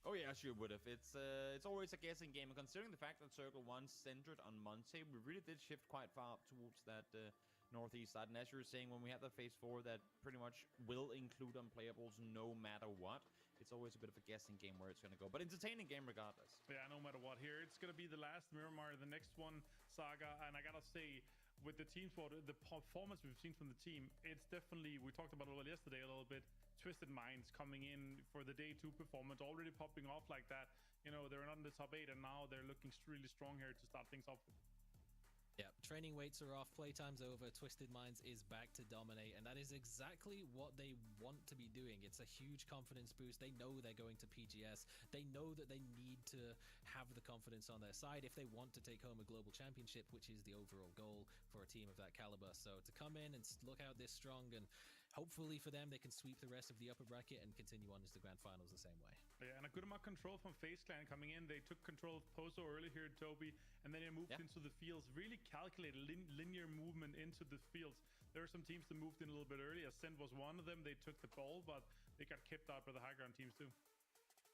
Oh yeah, sure would have. It's always a guessing game, and considering the fact that Circle 1 centered on Monte, we really did shift quite far up towards that northeast side. And as you were saying, when we have the phase 4 that pretty much will include unplayables no matter what, it's always a bit of a guessing game where it's going to go, but entertaining game regardless. Yeah, no matter what. Here, it's going to be the last Miramar, the next one, Saga, and I gotta say, with the team sport, the performance we've seen from the team, it's definitely, we talked about it yesterday a little bit, Twisted Minds coming in for the day 2 performance, already popping off like that. You know, they're not in the top 8, and now they're looking really strong here to start things off. Yeah, training weights are off, playtime's over, Twisted Minds is back to dominate, and that is exactly what they want to be doing. It's a huge confidence boost. They know they're going to PGS. They know that they need to have the confidence on their side if they want to take home a global championship, which is the overall goal for a team of that caliber. So to come in and look out this strong, and hopefully for them, they can sweep the rest of the upper bracket and continue on into the grand finals the same way. Yeah, and a good amount of control from FaZe Clan coming in. They took control of Pozo early here, Toby, and then they moved into the fields. Really calculated linear movement into the fields. There were some teams that moved in a little bit early. Ascent was one of them. They took the ball, but they got kept out by the high ground teams too.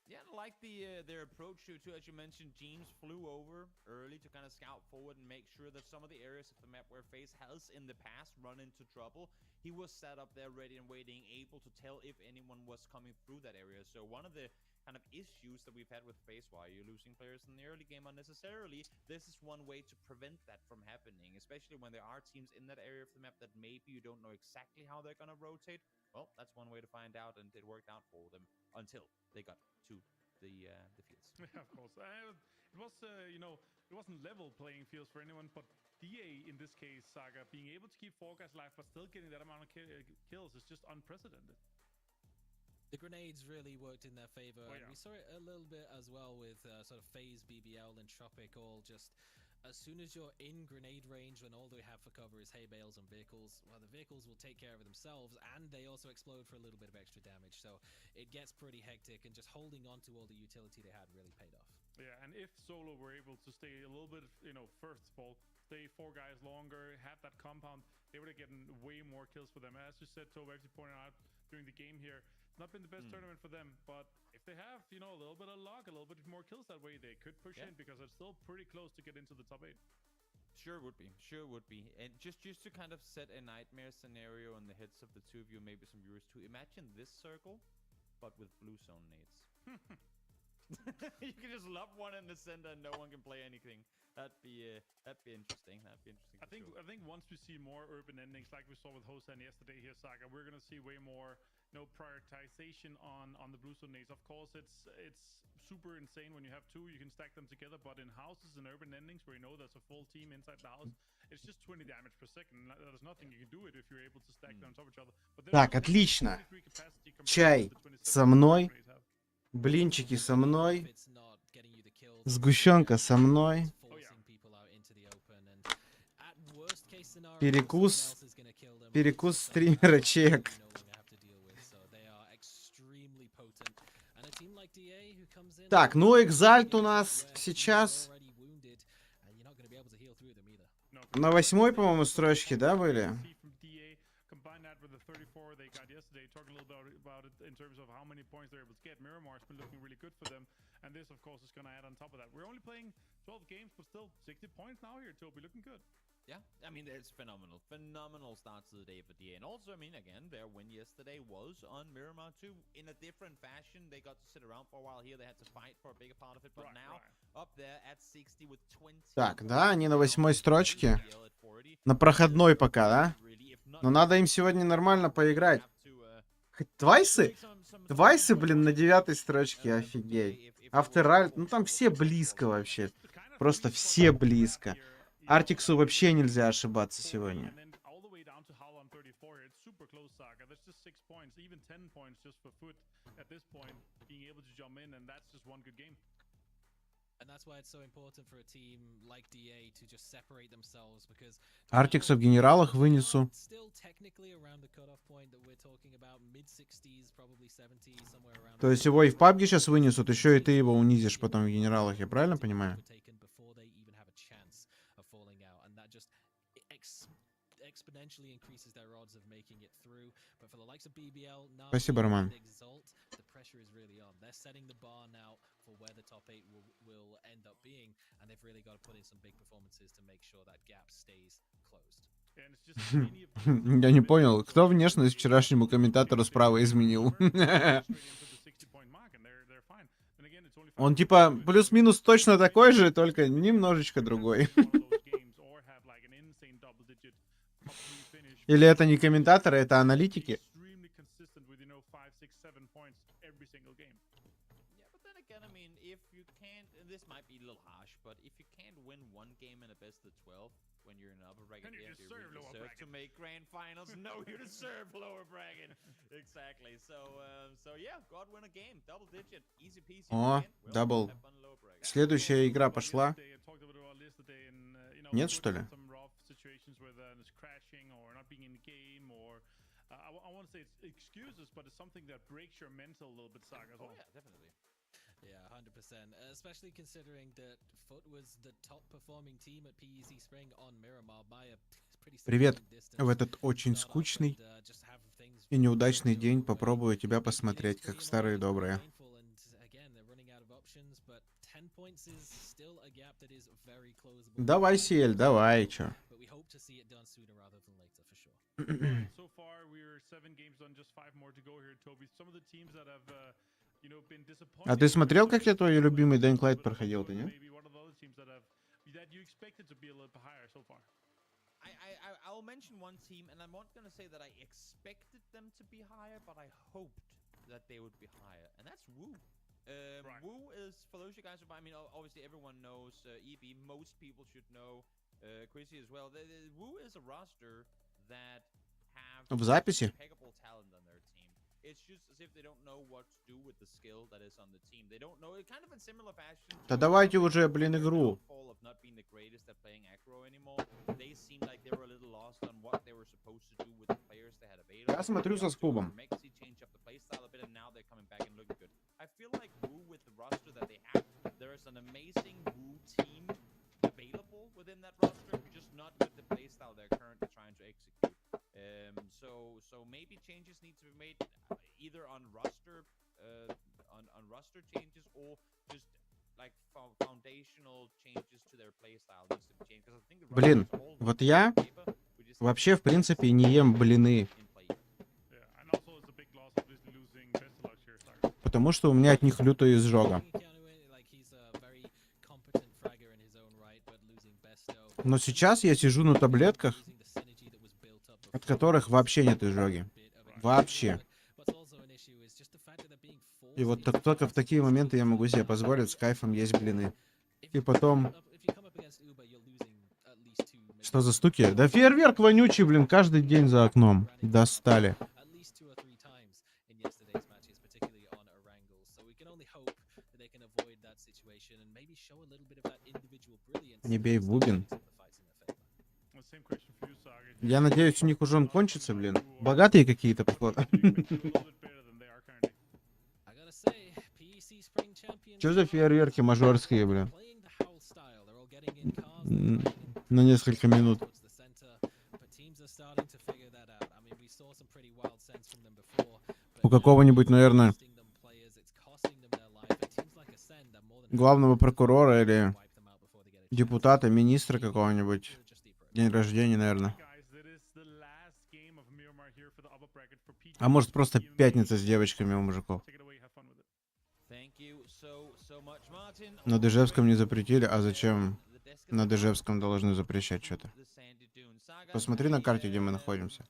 Yeah, I like their approach to as you mentioned, James flew over early to kind of scout forward and make sure that some of the areas of the map where FaZe has in the past run into trouble, he was set up there ready and waiting, able to tell if anyone was coming through that area. So one of the kind of issues that we've had with FaZe, why you're losing players in the early game unnecessarily. This is one way to prevent that from happening, especially when there are teams in that area of the map that maybe you don't know exactly how they're gonna rotate. Well, that's one way to find out, and it worked out for them until they got to the fields. Yeah, of course. It was, you know, it wasn't level playing fields for anyone, but DA in this case, Saga, being able to keep 4 guys alive but still getting that amount of kills is just unprecedented. The grenades really worked in their favor. Oh, yeah. We saw it a little bit as well with sort of FaZe, BBL, and Tropic all just... As soon as you're in grenade range, when all they have for cover is hay bales and vehicles, well, the vehicles will take care of themselves, and they also explode for a little bit of extra damage. So it gets pretty hectic, and just holding on to all the utility they had really paid off. Yeah, and if Solo were able to stay a little bit, you know, first of all, stay 4 guys longer, have that compound, they would have gotten way more kills for them. As you said, Toby actually pointed out during the game here, not been the best tournament for them, but if they have, you know, a little bit of luck, a little bit more kills that way, they could push in, because it's still pretty close to get into the top 8. Sure would be. Sure would be. And just to kind of set a nightmare scenario in the heads of the two of you, maybe some viewers too. Imagine this circle, but with blue zone nades. You can just lob one in the center and no one can play anything. That'd be interesting. That'd be interesting. I think once we see more urban endings like we saw with Hosan yesterday here, Saga, we're gonna see way more prioritization on the blue zone nades. Of course, it's super insane when you have 2, you can stack them together, but in houses and urban endings where you know there's a full team inside the house, it's just 20 damage per second. There's nothing you can do it if you're able to stack them on top of each other. But Так, отлично. Чай со мной, блинчики со мной, сгущенка со мной, перекус стримера чек. Так, ну Экзальт у нас сейчас на 8-й, по-моему, строчке, да, были? And this, of course, is going to add on top of that. We're only playing 12 games, but still 60 points now here, Toby. Looking good. Yeah, I mean, it's phenomenal. Phenomenal start to the day for DA. And also, I mean, again, their win yesterday was on Miramar 2 in a different fashion. They got to sit around for a while here. They had to fight for a bigger part of it. But now, up there at 60 with 20... Так, да, они на 8-й строчке. На проходной пока, да? Но надо им сегодня нормально поиграть. Хоть Твайсы? Твайсы, блин, на 9-й строчке, офигеть. Авторальт, ну там все близко вообще. Просто все близко. Артиксу вообще нельзя ошибаться сегодня. Артикса в генералах вынесу. То есть его и в пабге сейчас вынесут, еще и ты его унизишь потом в генералах, я правильно понимаю? Спасибо, Роман. Я не понял, кто внешность вчерашнему комментатору справа изменил? Он типа плюс-минус точно такой же, только немножечко другой. Или это не комментаторы, это аналитики? When you're in upper bracket, you deserve to make grand finals. No, you deserve lower bracket. Exactly. So yeah, God win a game, double digit, easy peasy. О, дабл. Следующая игра пошла. Нет, что ли? I want to say it's excuses, but it's something that breaks your mental a little bit, Saga. Oh yeah, definitely. Yeah, 100%. Especially considering that Foot was the top performing team at PEC Spring on Miramar by a pretty Привет. В этот очень скучный и неудачный день попробую тебя посмотреть, как старые добрые. Давай, Сиэль, давай, чё. So far, we're 7 games done, just 5 more to go here, Toby. Some of the teams that have, А ты смотрел, как я твой любимый Dying Light проходил, ты не? I'll mention one team, and I'm not gonna say that I expected them to be higher, but I hoped that they would be higher, and that's Woo. Woo is, for those you guys who, I mean, obviously everyone knows EB. Most people should know Chrissy as well. Woo is a roster that have В записи? impeccable talent on their team. It's just as if they don't know what to do with the skill that is on the team. They don't know it, kind of in similar fashion. Да давайте уже, блин, игру. Of not being the greatest at playing aggro anymore. They seemed like they were a little lost on what they were supposed to do with the players they had available. Я смотрю со скубом. Mexi changed up the playstyle a bit, and now they're coming back and looking good. I feel like Woo, with the roster that they have, there is an amazing Woo team available within that roster, just not with the playstyle they're currently trying to execute. So maybe changes need to be made either on roster roster changes, or just like foundational changes to their playstyle needs to be changed. Because I think the Блин, вот я вообще в принципе не ем блины, потому что у меня от них лютая изжога. Но сейчас я сижу на таблетках, от которых вообще нет изжоги. Вообще. И вот только в такие моменты я могу себе позволить с кайфом есть блины. И потом... Что за стуки? Да фейерверк вонючий, блин, каждый день за окном. Достали. Не бей в бубен. Я надеюсь, у них уже он кончится, блин. Богатые какие-то, походу. Что за фейерверки мажорские, блин? На несколько минут. У какого-нибудь, наверное, главного прокурора или депутата, министра какого-нибудь. День рождения, наверное. А может, просто пятница с девочками у мужиков. На Ижевском не запретили, а зачем на Ижевском должны запрещать что-то? Посмотри на карте, где мы находимся.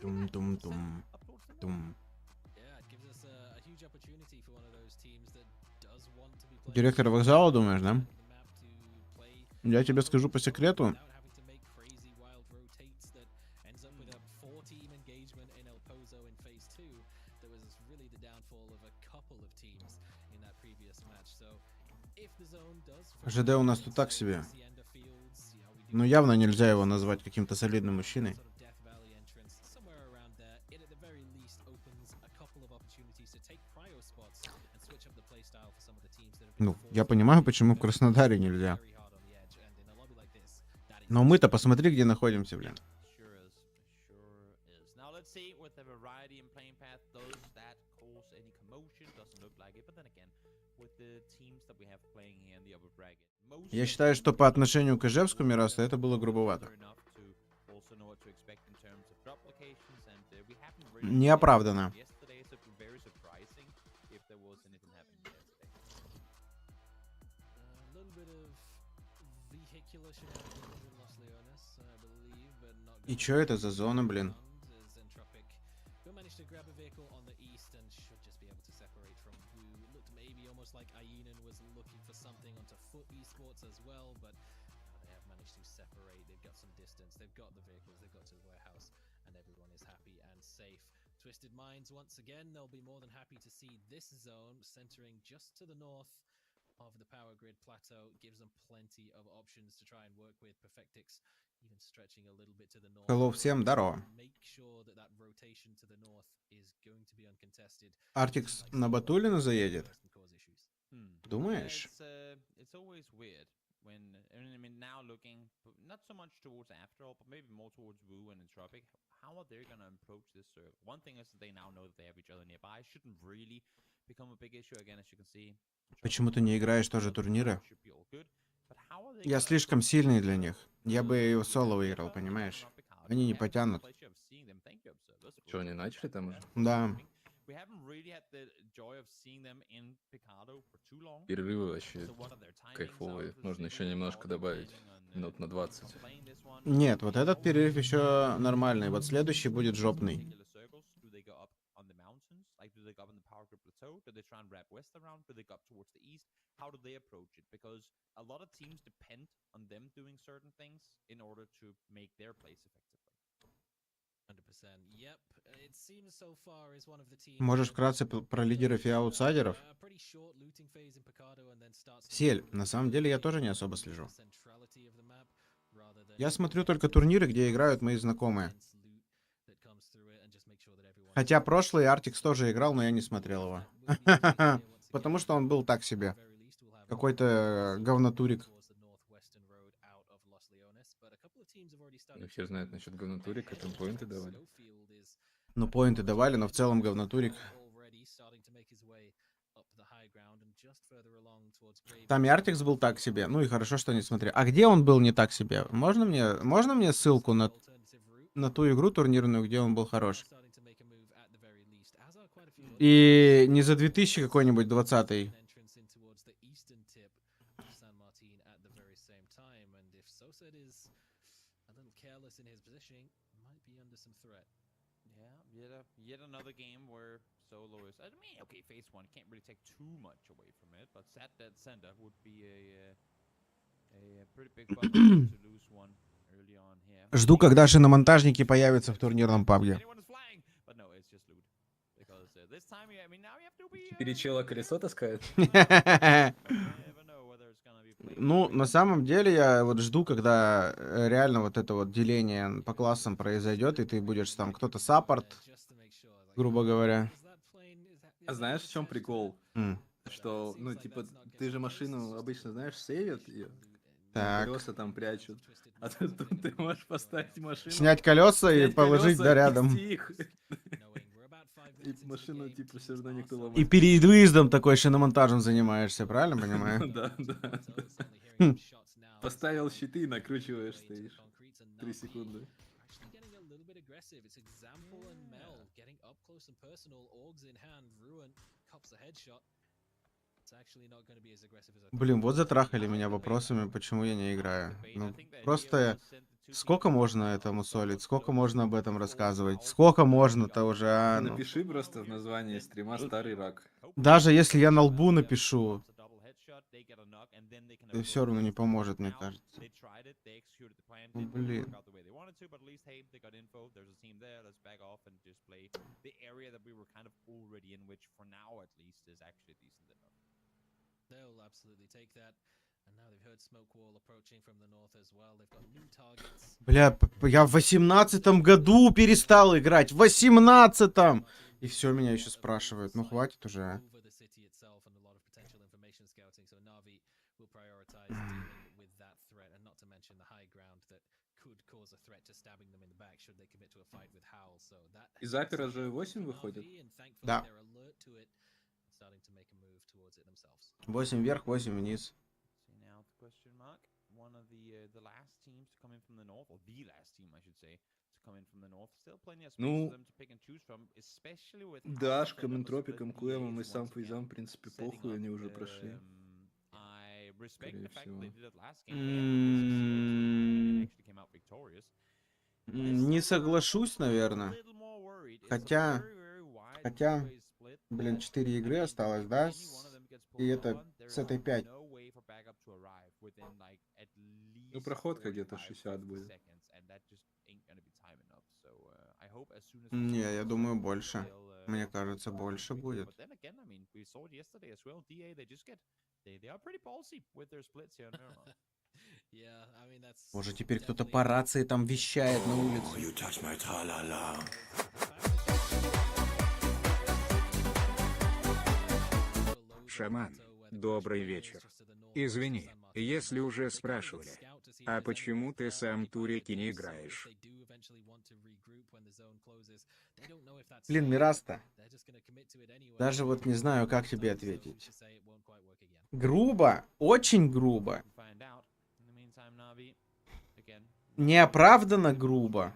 Тум-тум-тум-тум. Директор вокзала, думаешь, да? Я тебе скажу по секрету. ЖД у нас тут так себе. Но явно нельзя его назвать каким-то солидным мужчиной. Ну, я понимаю, почему в Краснодаре нельзя. Но мы-то посмотри, где находимся, блин. Я считаю, что по отношению к Ижевску Мираса это было грубовато. Неоправданно. И чё это за зона, блин? Twisted minds once again, they'll be more than happy to see this zone centering just to the north of the power grid plateau. Gives them plenty of options to try and work with. Perfectix even stretching a little bit to the north. Hello, всем здорово. Make sure that that rotation to the north is going to be uncontested. Артикс на Батулина заедет? Думаешь? It's always weird. I mean, now looking not so much towards After All, but maybe more towards Wu and Entropic, how are they gonna approach this circle? One thing is that they now know that they have each other nearby. Shouldn't really become a big issue again, as you can see. Почему ты не играешь тоже турниры? Should be all good. But how are they Я gonna слишком approach сильный this для circle? них. Я бы его соло выиграл, понимаешь? Они не потянут. Что, они начали там уже? Да. Перерывы вообще кайфовые. Можно еще немножко добавить. Минут на 20. Нет, вот этот перерыв еще нормальный. Вот следующий будет жопный. How do they approach it? Because a lot of teams depend on them doing certain things in order to make their plays effectively. 100%. Yep. It seems so far is one of the teams. Можешь вкратце про лидеров и аутсайдеров? Сель, на самом деле я тоже не особо слежу. Я смотрю только турниры, где играют мои знакомые. Хотя прошлый Артикс тоже играл, но я не смотрел его. Потому что он был так себе. Какой-то говнотурик. Ну, все знают насчет говнотурика, там поинты давали. Ну, поинты давали, но в целом говнотурик. Там и Артикс был так себе. Ну и хорошо, что не смотрел. А где он был не так себе? Можно мне ссылку на ту игру турнирную, где он был хорош? И не за 2000 какой-нибудь 20-й. Yet another game where solo is. I mean, okay, phase one can't really take too much away from it, but sat dead center would be a pretty big bummer to lose one early on here. Жду, когда шиномонтажники появятся в турнирном пабге. Перечела колесо таскает? Ну, на самом деле, я вот жду, когда реально вот это вот деление по классам произойдет, и ты будешь там кто-то саппорт, грубо говоря. А знаешь, в чем прикол? Что, ну, типа, ты же машину обычно, знаешь, сейвят ее, Так. колеса там прячут. А тут ты можешь поставить машину, Снять колеса и снять положить колеса, да рядом. нести их. И машину, типа, все равно никто ломать. И перед выездом такой шиномонтажем занимаешься, правильно понимаю? Да. Поставил щиты и накручиваешь, стоишь. 3 секунды. Блин, вот затрахали меня вопросами, почему я не играю. Ну, просто сколько можно этому солить, сколько можно об этом рассказывать, сколько можно-то уже, а? Ну. Напиши просто в названии стрима «Старый рак». Даже если я на лбу напишу, это все равно не поможет, мне кажется. Ну, блин. Бля, я в 18-м году перестал играть, в 18-м! И все, меня еще спрашивают, ну хватит уже, а. Из Апера же 8 выходит? Да. 8 вверх, 8 вниз. Ну, Дашкам, Энтропикам, Клэмом и сам Фейзам, в принципе, похуй, они уже прошли. Скорее всего. Не соглашусь, наверное. Хотя, блин, 4 игры осталось, да? И это с этой 5. Ну, проходка где-то 60 будет. Не, я думаю, больше. Мне кажется, больше будет. Боже, теперь кто-то по рации там вещает на улице. Шаман, добрый вечер. Извини, Если уже спрашивали, а почему ты сам турики не играешь? Блин, Мираста. Даже вот не знаю, как тебе ответить. Грубо, очень грубо. Неоправданно грубо.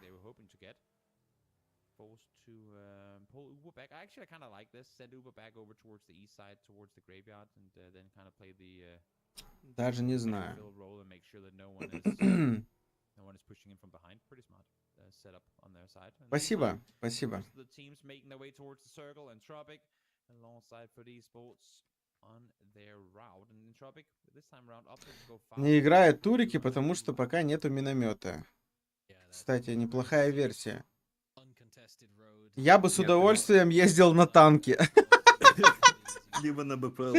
Даже не знаю. Спасибо, спасибо. Не играют турики, потому что пока нету миномета. Кстати, неплохая версия. Я бы с удовольствием ездил на танке. Либо на БПЛА.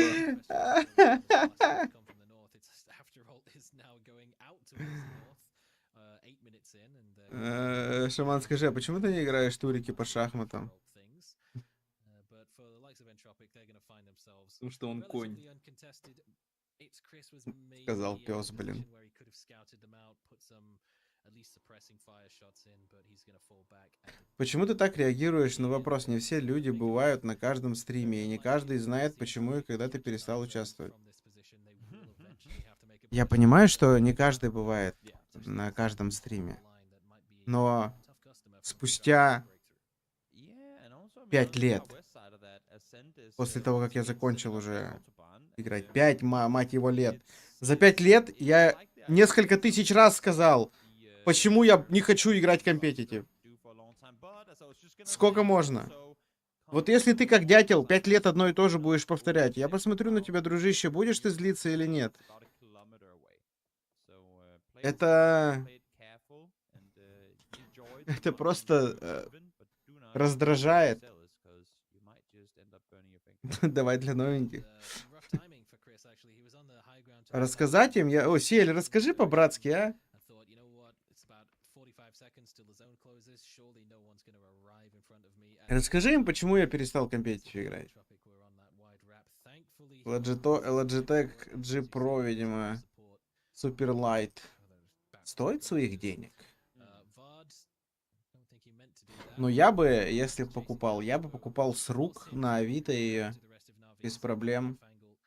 Шаман, скажи, а почему ты не играешь турики по шахматам? Потому что он конь. Сказал пес, блин. Почему ты так реагируешь на вопрос? Не все люди бывают на каждом стриме, и не каждый знает, почему и когда ты перестал участвовать. Я понимаю, что не каждый бывает на каждом стриме, но спустя 5 лет, после того, как я закончил уже играть, 5, мать его, лет, за 5 лет я несколько тысяч раз сказал, почему я не хочу играть компетитив. Сколько можно? Вот если ты как дятел 5 лет одно и то же будешь повторять, я посмотрю на тебя, дружище, будешь ты злиться или нет. Это просто раздражает. Давай для новеньких. Рассказать им? О, Сель, расскажи по-братски, а? Расскажи им, почему я перестал компетитив играть. Logitech G Pro, видимо. Супер лайт. Стоит своих денег? Но я бы, если покупал, я бы покупал с рук на Авито ее. Без проблем.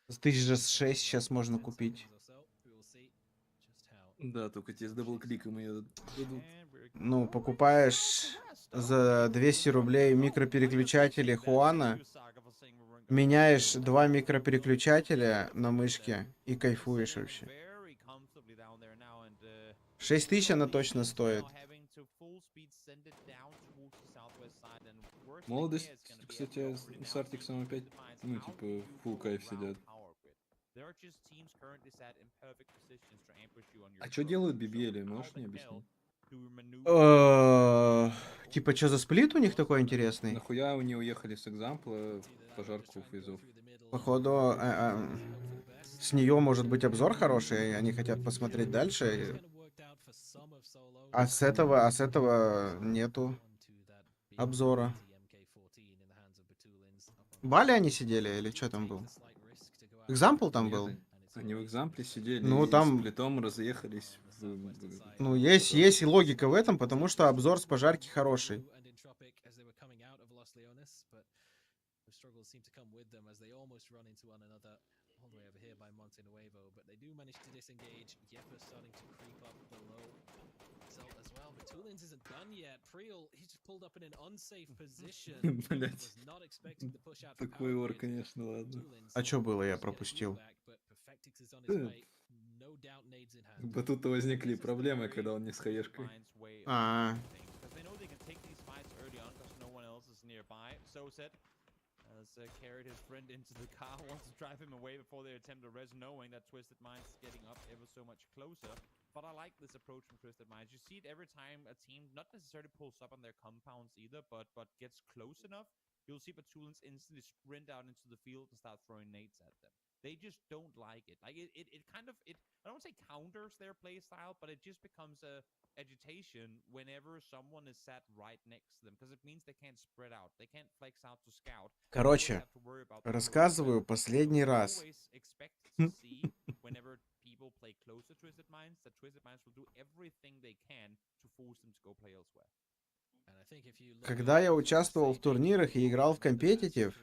С 1006 сейчас можно купить. Да, только тебе с даблкликом ее дадут. Ну, покупаешь за 200 рублей микропереключатели Хуана, меняешь 2 микропереключателя на мышке и кайфуешь вообще. 6000 она точно стоит. Молодость, кстати, с Артиксом опять, ну, типа, full кайф сидят. А что делают BBL? Можешь мне объяснить? Типа, что за сплит у них такой интересный? Нахуя они уехали с экзампла в пожарку фейзов? Походу, с нее может быть обзор хороший, и они хотят посмотреть дальше. А с этого нету обзора. В Бали они сидели или что там был? Экзампл там был? Они в экзампле сидели, Ну, и там- с сплитом разъехались. Ну, есть и логика в этом, потому что обзор с пожарки хороший. Блять. Такой ор, конечно, ладно. А что было, я пропустил? Тут возникли проблемы, когда он не с хаешкой. А, Carried his friend into the car, wants to drive him away before they attempt a res, knowing that Twisted Minds is getting up ever so much closer. But I like this approach from Twisted Minds. You see it every time a team not necessarily pulls up on their compounds either, but gets close enough. You'll see Batulins instantly sprint out into the field and start throwing nades at them. They just don't like it. Like it kind of I don't want to say counters their play style, but it just becomes a agitation whenever someone is sat right next to them, because it means they can't spread out, they can't flex out to scout. короче, рассказываю последний раз. Когда я участвовал в турнирах и играл в компетитив,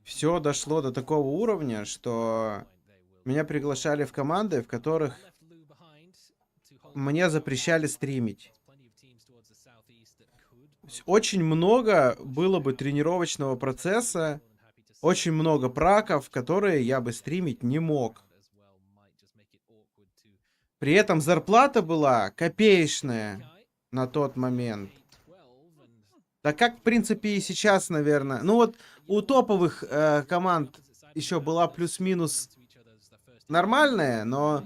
все дошло до такого уровня, что меня приглашали в команды, в которых мне запрещали стримить. Очень много было бы тренировочного процесса, очень много праков, которые я бы стримить не мог. При этом зарплата была копеечная на тот момент. Да как, в принципе, и сейчас, наверное. Ну вот у топовых команд еще была плюс-минус нормальная, но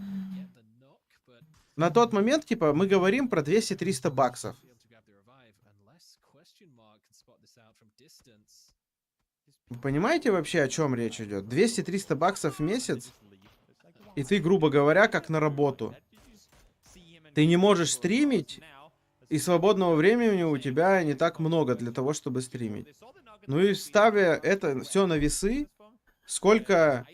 на тот момент, типа, мы говорим про 200-300 баксов. Вы понимаете вообще, о чем речь идет? 200-300 баксов в месяц, и ты, грубо говоря, как на работу. Ты не можешь стримить, и свободного времени у тебя не так много для того, чтобы стримить. Ну и ставя это все на весы, сколько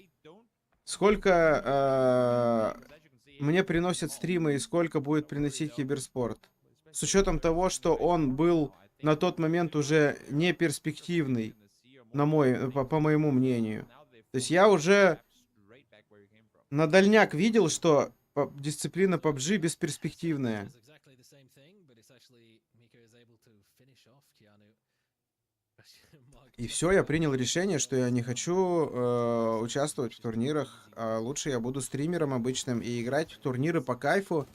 мне приносят стримы и сколько будет приносить киберспорт. С учетом того, что он был на тот момент уже не перспективный, по моему мнению. То есть я уже на дальняк видел, что дисциплина PUBG бесперспективная. И все, я принял решение, что я не хочу участвовать в турнирах. А лучше я буду стримером обычным и играть в турниры по кайфу.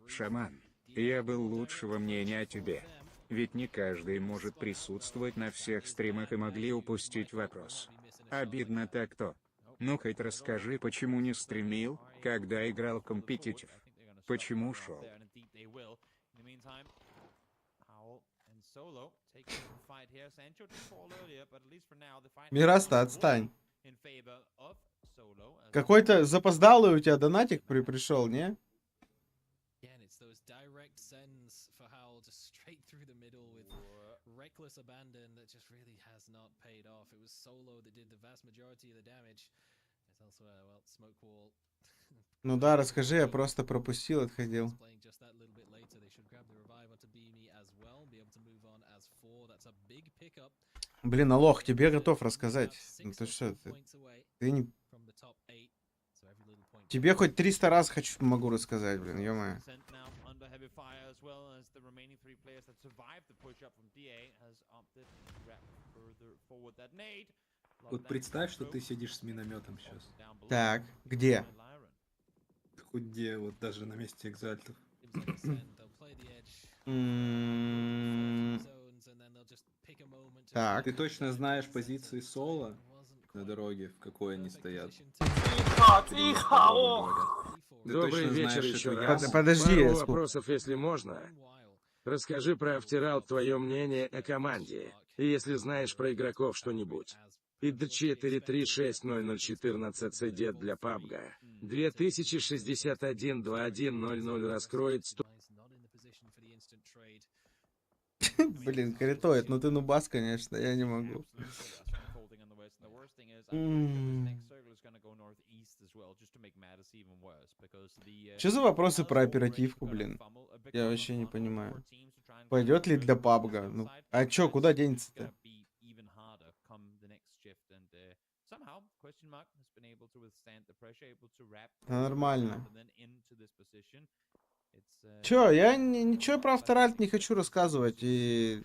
Шаман, я был лучшего мнения о тебе. Ведь не каждый может присутствовать на всех стримах и могли упустить вопрос. Обидно так-то. Ну хоть расскажи, почему не стримил, когда играл в компетитив? Почему шел? Мираста, отстань. Какой-то запоздалый у тебя донатик пришел, не? Reckless abandon that just really has not paid off. It was Solo that did the vast majority of the damage. There's also a, well, smoke wall. Ну да, расскажи, я просто пропустил, отходил. Блин, Алох, тебе готов рассказать. Ну ты что, ты не... Тебе хоть 300 раз могу рассказать, блин, ё-моё. Вот представь, что ты сидишь с минометом сейчас. Так, где? Хоть где, вот даже на месте экзальтов. Так. Ты точно знаешь позиции соло на дороге, в какой они стоят? Добрый вечер еще раз. Подожди. Пару вопросов, если можно. Расскажи про After твое мнение о команде. И если знаешь про игроков что-нибудь. ID4360014 CD для пабг. 2061-2100 раскроет 100... Блин, корректует, ну ты нубас, конечно, я не могу. Что за вопросы про оперативку, блин? Я вообще не понимаю. Пойдет ли для пабга? Ну, а чё, куда денется-то? Нормально. Чё, я ничего про After не хочу рассказывать. И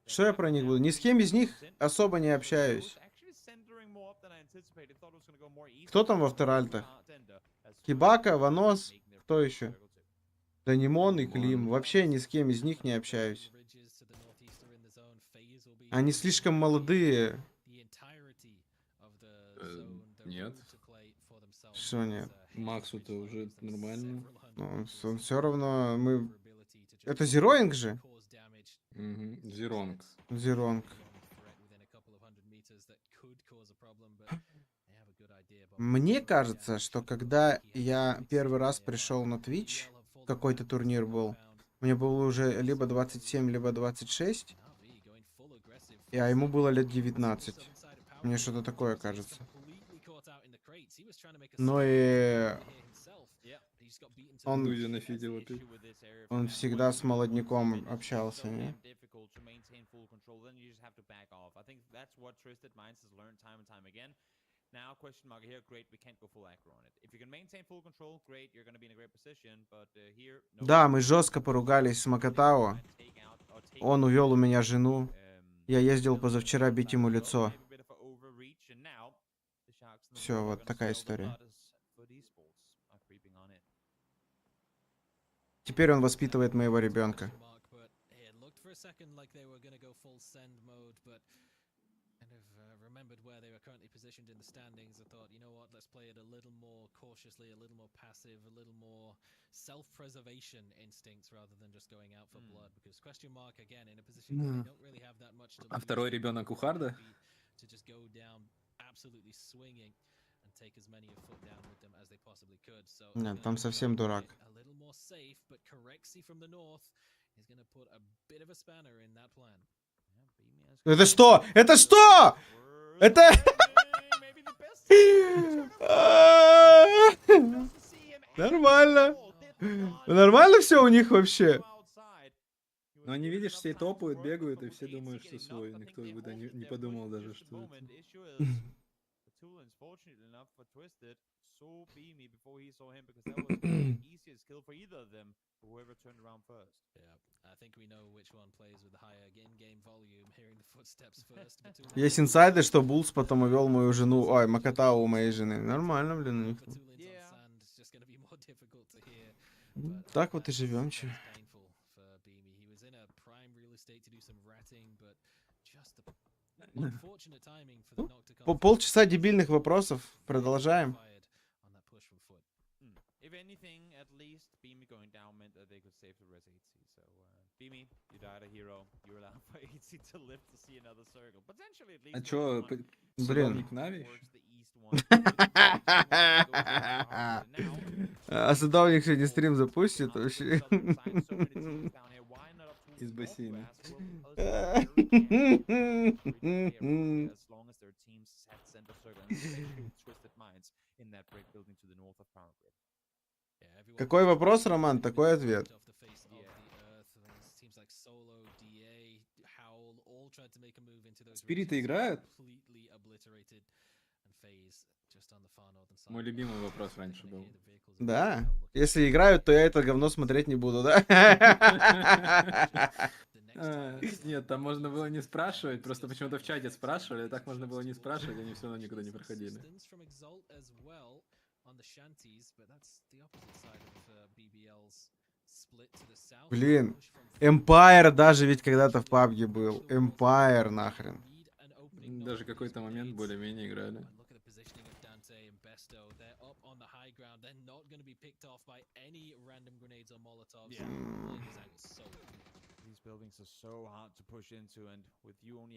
что я про них буду? Ни с кем из них особо не общаюсь. Кто там в After? Кибака, Ванос, кто еще? Данимон и Клим. Вообще ни с кем из них не общаюсь. Они слишком молодые. Нет. Что нет? Максу-то уже нормально. Ну, он все равно... мы... Это Зероинг же? Угу. Зеронг. Зеронг. Мне кажется, что когда я первый раз пришел на Twitch, какой-то турнир был, Мне было уже либо 27, либо 26. А ему было лет 19. Мне что-то такое кажется. Но и он Дузя нафидел опять. Он всегда с молодняком общался, не? Да, мы жестко поругались с Макатао. Он увел у меня жену. Я ездил позавчера бить ему лицо. Все, вот такая история. Теперь он воспитывает моего ребенка. Remembered where they were currently positioned in the standings. I thought, you know what, let's play it a little more cautiously, a little more passive, a little more self-preservation instincts rather than just going out for blood. Because question mark again in a position where they don't really have that much to lose. А второй ребенок у Харда? To just go down absolutely swinging and take as many a foot down with them as they possibly could. So Нет, там совсем дурак. a little more safe, but Corexy from the north is going to put a bit of a spanner in that plan. Это что? Это что? Это... Нормально. Нормально все у них вообще? Но они, видишь, все топают, бегают, и все думают, что свой. Никто не подумал даже, что это. Есть инсайды, что Булс потом увел мою жену. Ой, Макатао у моей жены. Нормально, блин, у них. Так вот и живем, че. Полчаса дебильных вопросов. Продолжаем. А чё, блин. Нави? А садовник сегодня стрим запустит вообще. Из бассейна. Какой вопрос, Роман, такой ответ. Спириты играют? Мой любимый вопрос раньше был. Да. Если играют, то я это говно смотреть не буду, да? Нет, там можно было не спрашивать, просто почему-то в чате спрашивали, а так можно было не спрашивать, они все равно никуда не проходили. Блин, Empire даже ведь когда-то в PUBG был. Empire нахрен. Даже какой-то момент более-менее играли.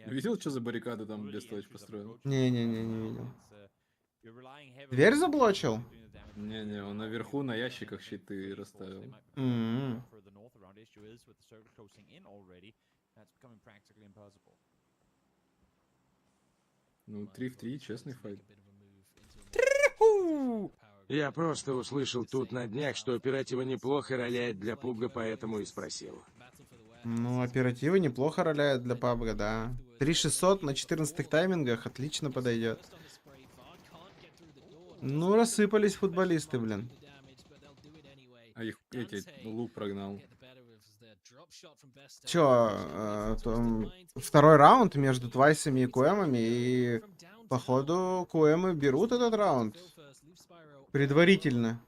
Видел, что за баррикады там Бестович построил? Не-не-не, не видел. Дверь заблочил? Не-не, он наверху на ящиках щиты расставил. Ну, 3 в 3, честный файт. Я просто услышал тут на днях, что оператива неплохо роляет для пубга, поэтому и спросил. Ну, оперативы неплохо роляют для пабга, да. 3600 на 14 таймингах отлично подойдет. Ну, рассыпались футболисты, блин. А их лук прогнал. Чё, второй раунд между Твайсами и Куэмами, и походу Куэмы берут этот раунд. Предварительно.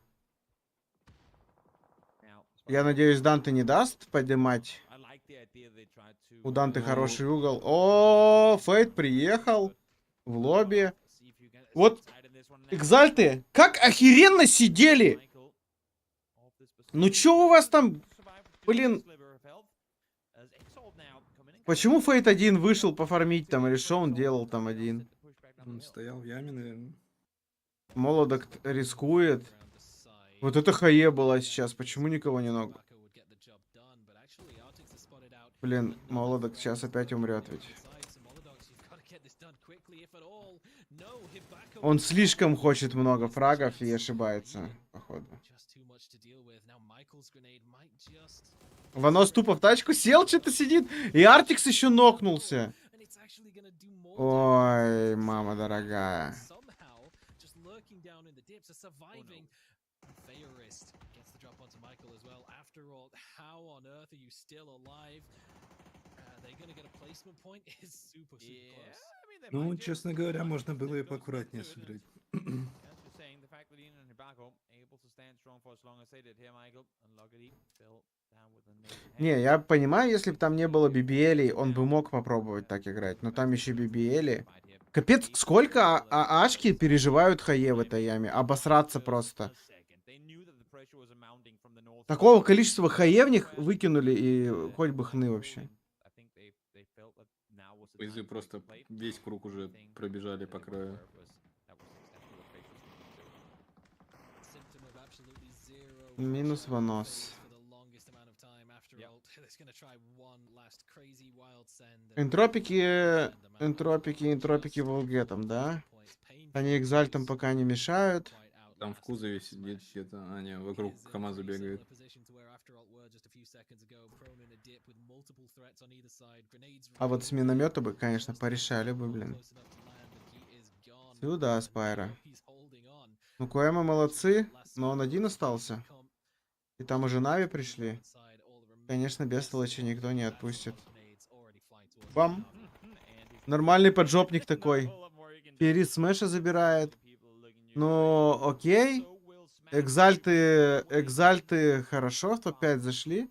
Я надеюсь, Данте не даст поднимать. У Данте хороший угол. О, Фейт приехал в лобби. Вот, Экзальты, как охеренно сидели. Ну чё у вас там, блин... Почему Фейт один вышел пофармить там, или что он делал там один? Он стоял в яме, наверное. Молодок рискует. Вот это хае была сейчас, почему никого не ног? Блин, молодок сейчас опять умрет ведь. Он слишком хочет много фрагов и ошибается, походу. Ванос тупо в тачку сел, что-то сидит. И Артикс еще нокнулся. Ой, мама дорогая. Ну, честно говоря, можно было и поаккуратнее сыграть. Не, я понимаю, если бы там не было BBL, он бы мог попробовать так играть. Но там еще BBL. Капец, сколько ашки переживают хае в этой яме. Обосраться просто. Такого количества хае в них выкинули, и хоть бы хны вообще. Фейзы просто весь круг уже пробежали по краю. Минус Ванос. Энтропики Волгетом, да? Они экзальтом пока не мешают. Там в кузове сидит где-то, а не, вокруг КамАЗа бегает. А вот с миномета бы, конечно, порешали бы, блин. Сюда, Спайра. Ну, Коэма молодцы, но он один остался. И там уже Нави пришли. Конечно, без толочи никто не отпустит. Бам! Нормальный поджопник такой. Перед смеша забирает. Ну, окей. Экзальты хорошо, в топ-5 зашли.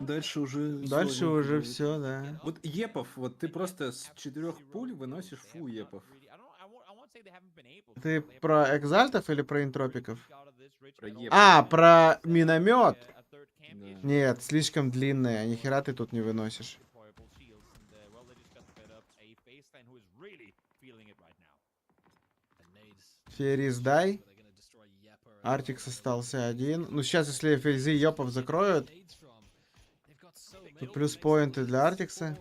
Дальше уже... Дальше уже все, да. Вот епов, вот ты просто с 4 пуль выносишь фул епов. Ты про экзальтов или про интропиков? Про епов. А, про миномет. Да. Нет, слишком длинная, ни хера ты тут не выносишь. Ферис дай. Артикс остался один. Ну сейчас, если фейзы Йопов закроют, то плюс поинты для Артикса.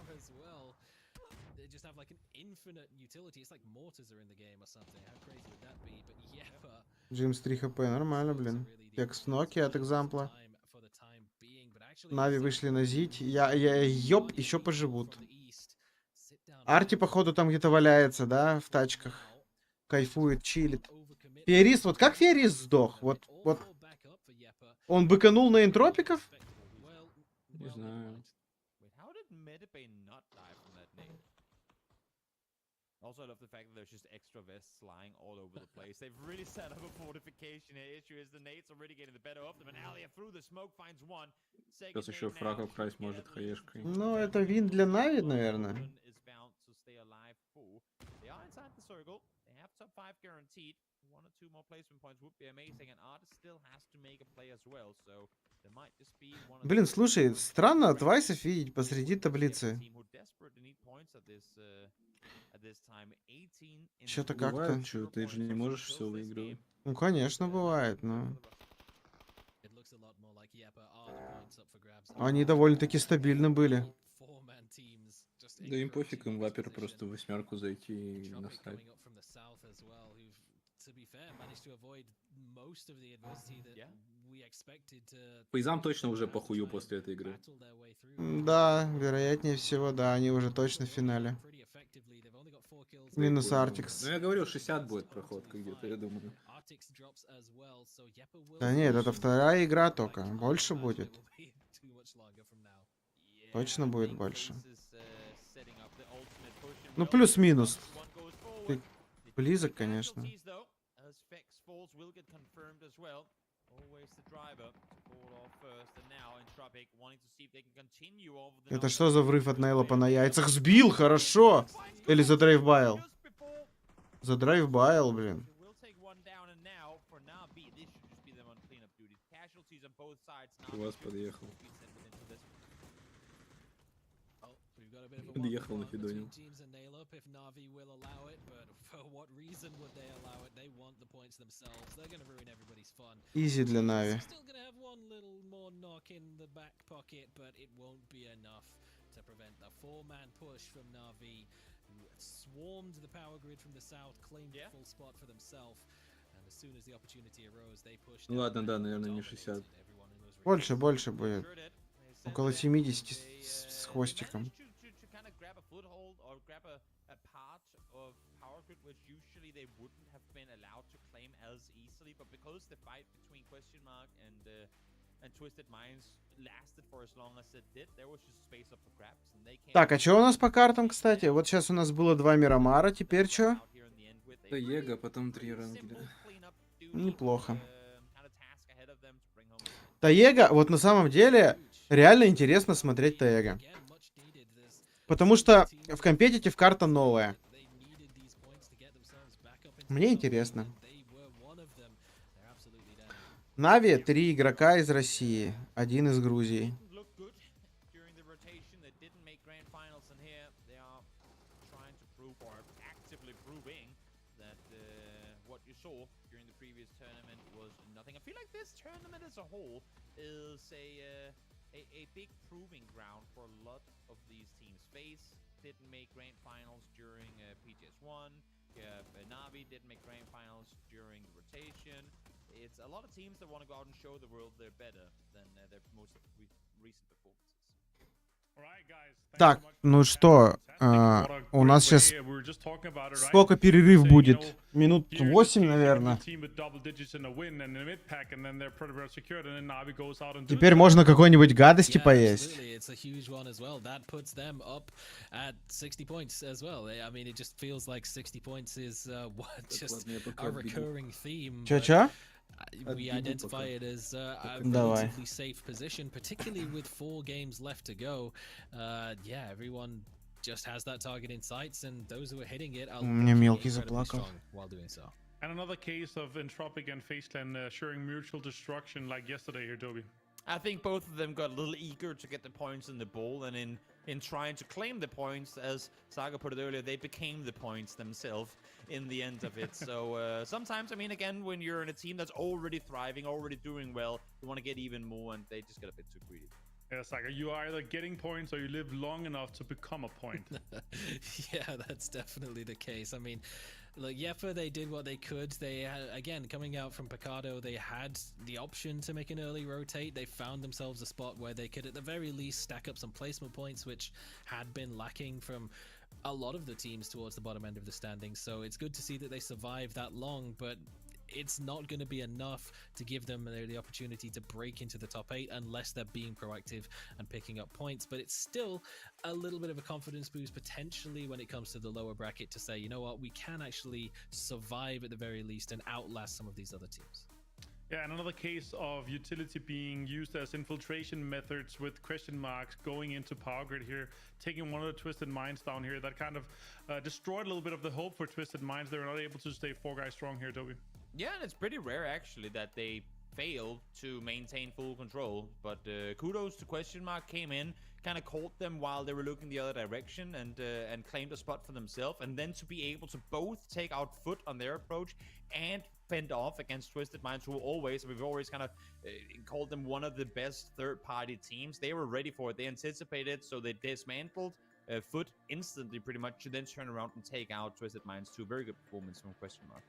Джимс 3 хп, нормально, блин. Текст Ноки от экзампла. Нави вышли на зить. Йоп, еще поживут. Арти, походу, там где-то валяется, да, в тачках. Кайфует, чилит. Феорис, вот как Феорис сдох? Вот. Он быканул на энтропиков? Не знаю. Also, I love the fact that there's just extra vests lying all over the place. They've really set up a fortification here. Issue is the nades already getting the better of them, and Alia through the smoke finds one. Сейчас еще фраг украсть может хаешкой. Ну, это вин для Нави, наверное. Блин, слушай, странно от Вайсов видеть посреди таблицы. Что-то как-то... Чё, ты же не можешь все выигрывать. Ну, конечно, бывает, но... Они довольно-таки стабильны были. Да им пофиг, им вапер просто в 8 зайти и насрать. Фейзам точно уже похую после этой игры. Да, вероятнее всего, да, они уже точно в финале. Минус Артикс. Ну я говорил, 60 будет проходка где-то, я думаю. Да нет, это вторая игра только. Больше будет. Точно будет больше. Ну, плюс-минус. Ты близок, конечно. Это что за врыв от Нейлопа на яйцах? Сбил, хорошо! Или задрайвбайл? Задрайвбайл, блин. У вас подъехал. Подъехал на фидоне. if Na'Vi will allow it, but for what reason would they allow it? They want the points themselves. They're going to ruin everybody's fun. Easy для Нави. Still going to have one little more knock in the back pocket, but it won't be enough to prevent the 4-man push from Na'Vi, who swarmed the power grid from the south, claimed the full spot for themselves, and as soon as the opportunity arose, they pushed. Ну ладно, да, наверное, не 60. Больше будет. Около 70 с хвостиком. To kind of grab a foothold or grab a part of power grid which usually they wouldn't have been allowed to claim as easily, but because the fight between Question Mark and Twisted Minds lasted for as long as it did, there was just space up for grabs, and they came. Так, а что у нас по картам, кстати? Вот сейчас у нас было 2 Мирамара, теперь что? Это Его, потом 3 рангеля. Неплохо. Таега, вот на самом деле, реально интересно смотреть Таега. Потому что в компетитив карта новая. Мне интересно. Нави 3 игрока из России, 1 из Грузии. A big proving ground for a lot of these teams. Face didn't make grand finals during PGS1. Navi didn't make grand finals during the rotation. It's a lot of teams that want to go out and show the world they're better than their most recent performances. Так, ну что, у нас сейчас... Сколько перерыв будет? Минут 8, наверное. Теперь можно какой-нибудь гадости поесть. Чё-чё? We identify it as a Давай. relatively safe position, particularly with 4 games left to go. Yeah, everyone just has that target in sights, and those who are hitting it are меня мелкий заплакал. while doing so. And another case of Entropic and FaceClan sharing mutual destruction like yesterday here, Toby. I think both of them got a little eager to get the points in the bowl, and in trying to claim the points, as Saga put it earlier, they became the points themselves in the end of it. So sometimes, I mean, again, when you're in a team that's already thriving, already doing well, you want to get even more, and they just got a bit too greedy. Yeah, Saga, you are either getting points or you live long enough to become a point. Yeah, that's definitely the case. I mean, look, Yefa, they did what they could. They had, again, coming out from Picado, they had the option to make an early rotate. They found themselves a spot where they could, at the very least, stack up some placement points, which had been lacking from a lot of the teams towards the bottom end of the standings. So it's good to see that they survived that long, but it's not going to be enough to give them the opportunity to break into the top 8 unless they're being proactive and picking up points. But it's still a little bit of a confidence boost potentially when it comes to the lower bracket to say, you know what, we can actually survive at the very least and outlast some of these other teams. Yeah, and another case of utility being used as infiltration methods with question marks going into power grid here, taking one of the Twisted Minds down here. That kind of destroyed a little bit of the hope for Twisted Minds. They were not able to stay 4 guys strong here, Toby. Yeah, and it's pretty rare actually that they failed to maintain full control, but kudos to Question Mark, came in, kind of caught them while they were looking the other direction, and claimed a spot for themselves, and then to be able to both take out foot on their approach and fend off against Twisted Minds, who we've always kind of called them one of the best third-party teams. They were ready for it, they anticipated, so they dismantled foot instantly pretty much to then turn around and take out Twisted Minds. 2 very good performance from Question Mark.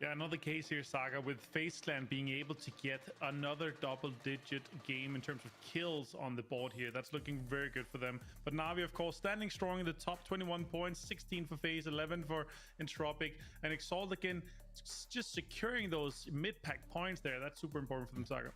Yeah, another case here, Saga, with FaceClan being able to get another double-digit game in terms of kills on the board here. That's looking very good for them. But Navi, of course, standing strong in the top, 21 points, 16 for FaZe, 11 for Entropic, and Exalt again, just securing those mid-pack points there. That's super important for them, Saga.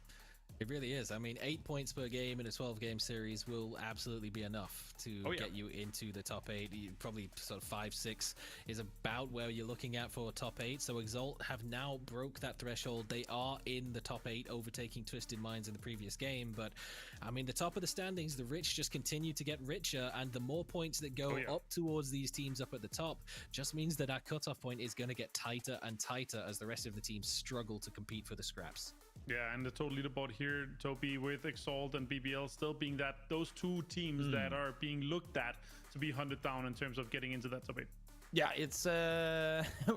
It really is. I mean, 8 points per game in a 12-game series will absolutely be enough to get you into the top 8. Probably sort of 5-6 is about where you're looking at for top 8. So Exalt have now broke that threshold. They are in the top 8, overtaking Twisted Minds in the previous game. But, I mean, the top of the standings, the rich just continue to get richer. And the more points that go up towards these teams up at the top just means that our cutoff point is going to get tighter and tighter as the rest of the teams struggle to compete for the scraps. Yeah, and the total leaderboard here, Toby, with Exalt and BBL still being those 2 teams that are being looked at to be hunted down in terms of getting into that top 8. Yeah, it's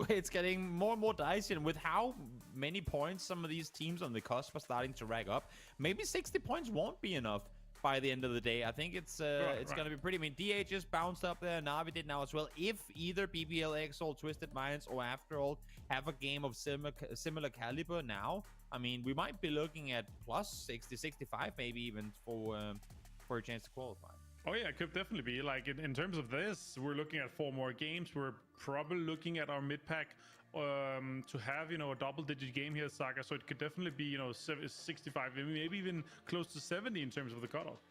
it's getting more and more dicey, and with how many points some of these teams on the cusp are starting to rack up, maybe 60 points won't be enough by the end of the day. I think it's gonna be pretty. I mean, DH just bounced up there. Navi did now as well. If either BBL, Exalt, Twisted Minds, or After All have a game of similar caliber now, I mean, we might be looking at plus 60, 65, maybe even for a chance to qualify. Oh yeah, it could definitely be. Like in terms of this, we're looking at 4 more games. We're probably looking at our mid pack to have, you know, a double-digit game here, Saga. So it could definitely be, you know, 65, maybe even close to 70 in terms of the cutoff.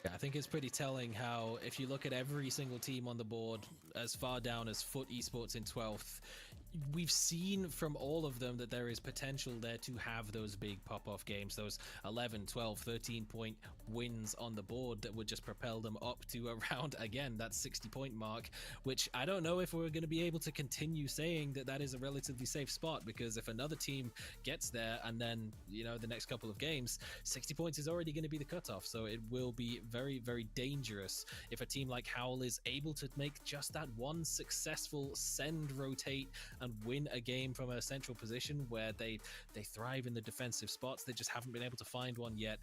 Yeah, I think it's pretty telling how, if you look at every single team on the board, as far down as Foot Esports in 12th, we've seen from all of them that there is potential there to have those big pop-off games, those 11, 12, 13-point wins on the board that would just propel them up to around, again, that 60-point mark, which I don't know if we're going to be able to continue saying that that is a relatively safe spot, because if another team gets there and then, you know, the next couple of games, 60 points is already going to be the cutoff, so it will be very, very dangerous if a team like Howl is able to make just that one successful send, rotate, and win a game from a central position where they thrive in the defensive spots. They just haven't been able to find one yet.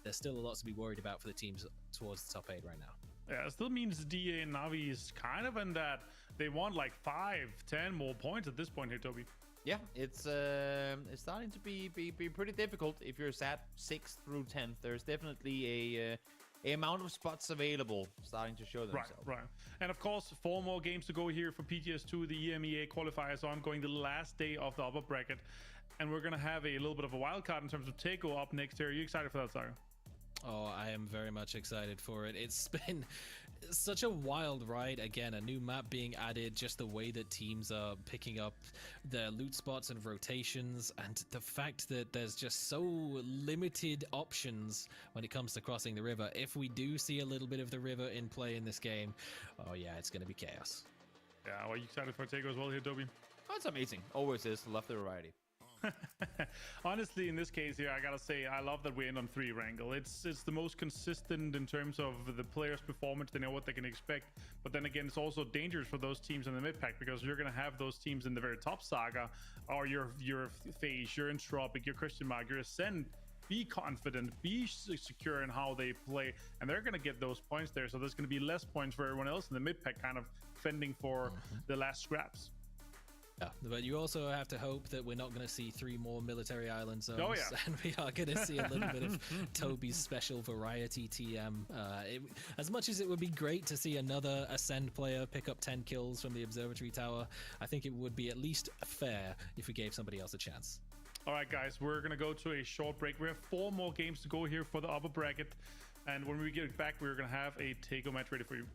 There's still a lot to be worried about for the teams towards the top 8 right now. Yeah, it still means DA and Navi is kind of in that they want like 5-10 more points at this point here, Toby. Yeah, it's starting to be pretty difficult if you're sat 6th through 10th. There's definitely a amount of spots available starting to show themselves. Right. And of course, 4 more games to go here for PGS2. The EMEA qualifiers are ongoing the last day of the upper bracket. And we're going to have a little bit of a wild card in terms of Takeo up next here. Are you excited for that, Saga? Oh, I am very much excited for it. It's been such a wild ride. Again, a new map being added, just the way that teams are picking up their loot spots and rotations, and the fact that there's just so limited options when it comes to crossing the river. If we do see a little bit of the river in play in this game, oh yeah, it's going to be chaos. Yeah, well, are you excited for Takeo as well here, Toby? Oh, it's amazing. Always is. Love the variety. Honestly, in this case here, I gotta say I love that we end on 3 wrangle. It's the most consistent in terms of the players' performance. They know what they can expect, but then again, it's also dangerous for those teams in the mid pack, because you're gonna have those teams in the very top, Saga, or your FaZe, your Entropic, your Christian Mark, your Ascend. Be confident, be secure in how they play, and they're gonna get those points there. So there's gonna be less points for everyone else in the mid pack, kind of fending for the last scraps. Yeah, but you also have to hope that we're not going to see 3 more military island zones. Oh, yeah. And we are going to see a little bit of Toby's special variety TM. As much as it would be great to see another Ascend player pick up 10 kills from the observatory tower, I think it would be at least fair if we gave somebody else a chance. All right, guys, we're going to go to a short break. We have 4 more games to go here for the upper bracket. And when we get back, we're going to have a Takeo match ready for you.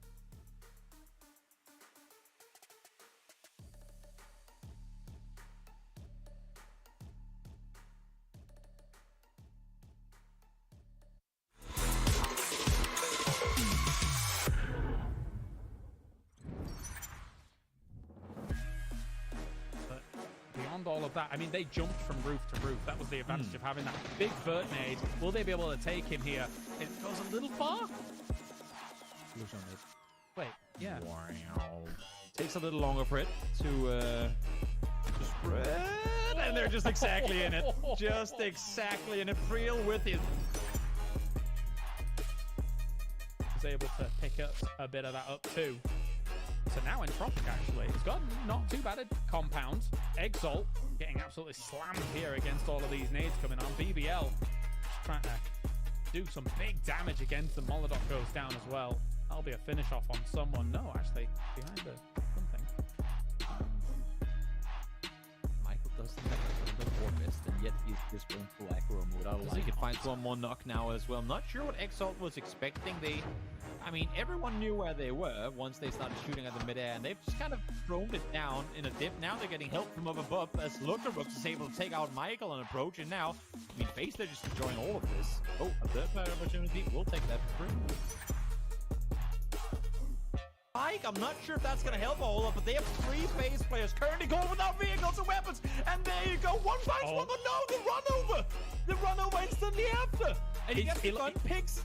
All of that, I mean, they jumped from roof to roof. That was the advantage of having that big vert nade. Will they be able to take him here? It goes a little far. Wait, yeah. Wow. Takes a little longer for it to spread, and they're just exactly in it. Just exactly in it. Real with it. Was able to pick up a bit of that up too. So now Entropic actually, it's got not too bad at compounds. Exalt getting absolutely slammed here against all of these nades coming on. BBL just trying to do some big damage against the Molotov goes down as well. That'll be a finish off on someone. No, actually, behind something. Michael doesn't have the Warfist, and yet he's just going full aggro mode. I like it. Finds one more knock now as well. Not sure what Exalt was expecting. I mean, everyone knew where they were once they started shooting at the midair, and they've just kind of thrown it down in a dip. Now they're getting help from up above as Lookerbox is able to take out Michael on approach, and now, I mean, FaZe, they're just enjoying all of this. Oh, a third player opportunity. We'll take that for free. Mike, I'm not sure if that's going to help a whole lot, but they have 3 FaZe players currently going without vehicles and weapons, and there you go. One finds one, but no, the run over. The run over instantly after. And he gets the gun picks.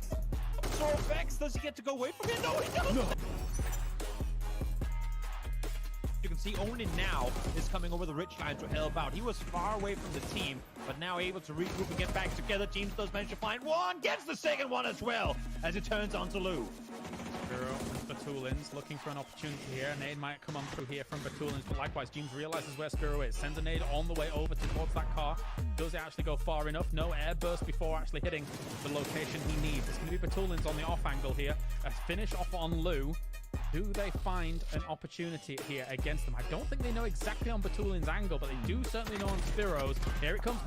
So Vex, does he get to go away from it? No, he doesn't! No. see only now is coming over the rich line to help out. He was far away from the team, but now able to regroup and get back together. Teams does manage to find one, gets the second one as well, as it turns on to Lou. Batulins looking for an opportunity here. Nade might come on through here from Batulins, but likewise, James realizes where Spiro is. Sends a nade on the way over towards that car. Does it actually go far enough? No air burst before actually hitting the location he needs. It's going to be Batulins on the off angle here. A finish off on Lou. Do they find an opportunity here against them? I don't think they know exactly on Batulin's angle, but they do certainly know on Spiro's. Here it comes.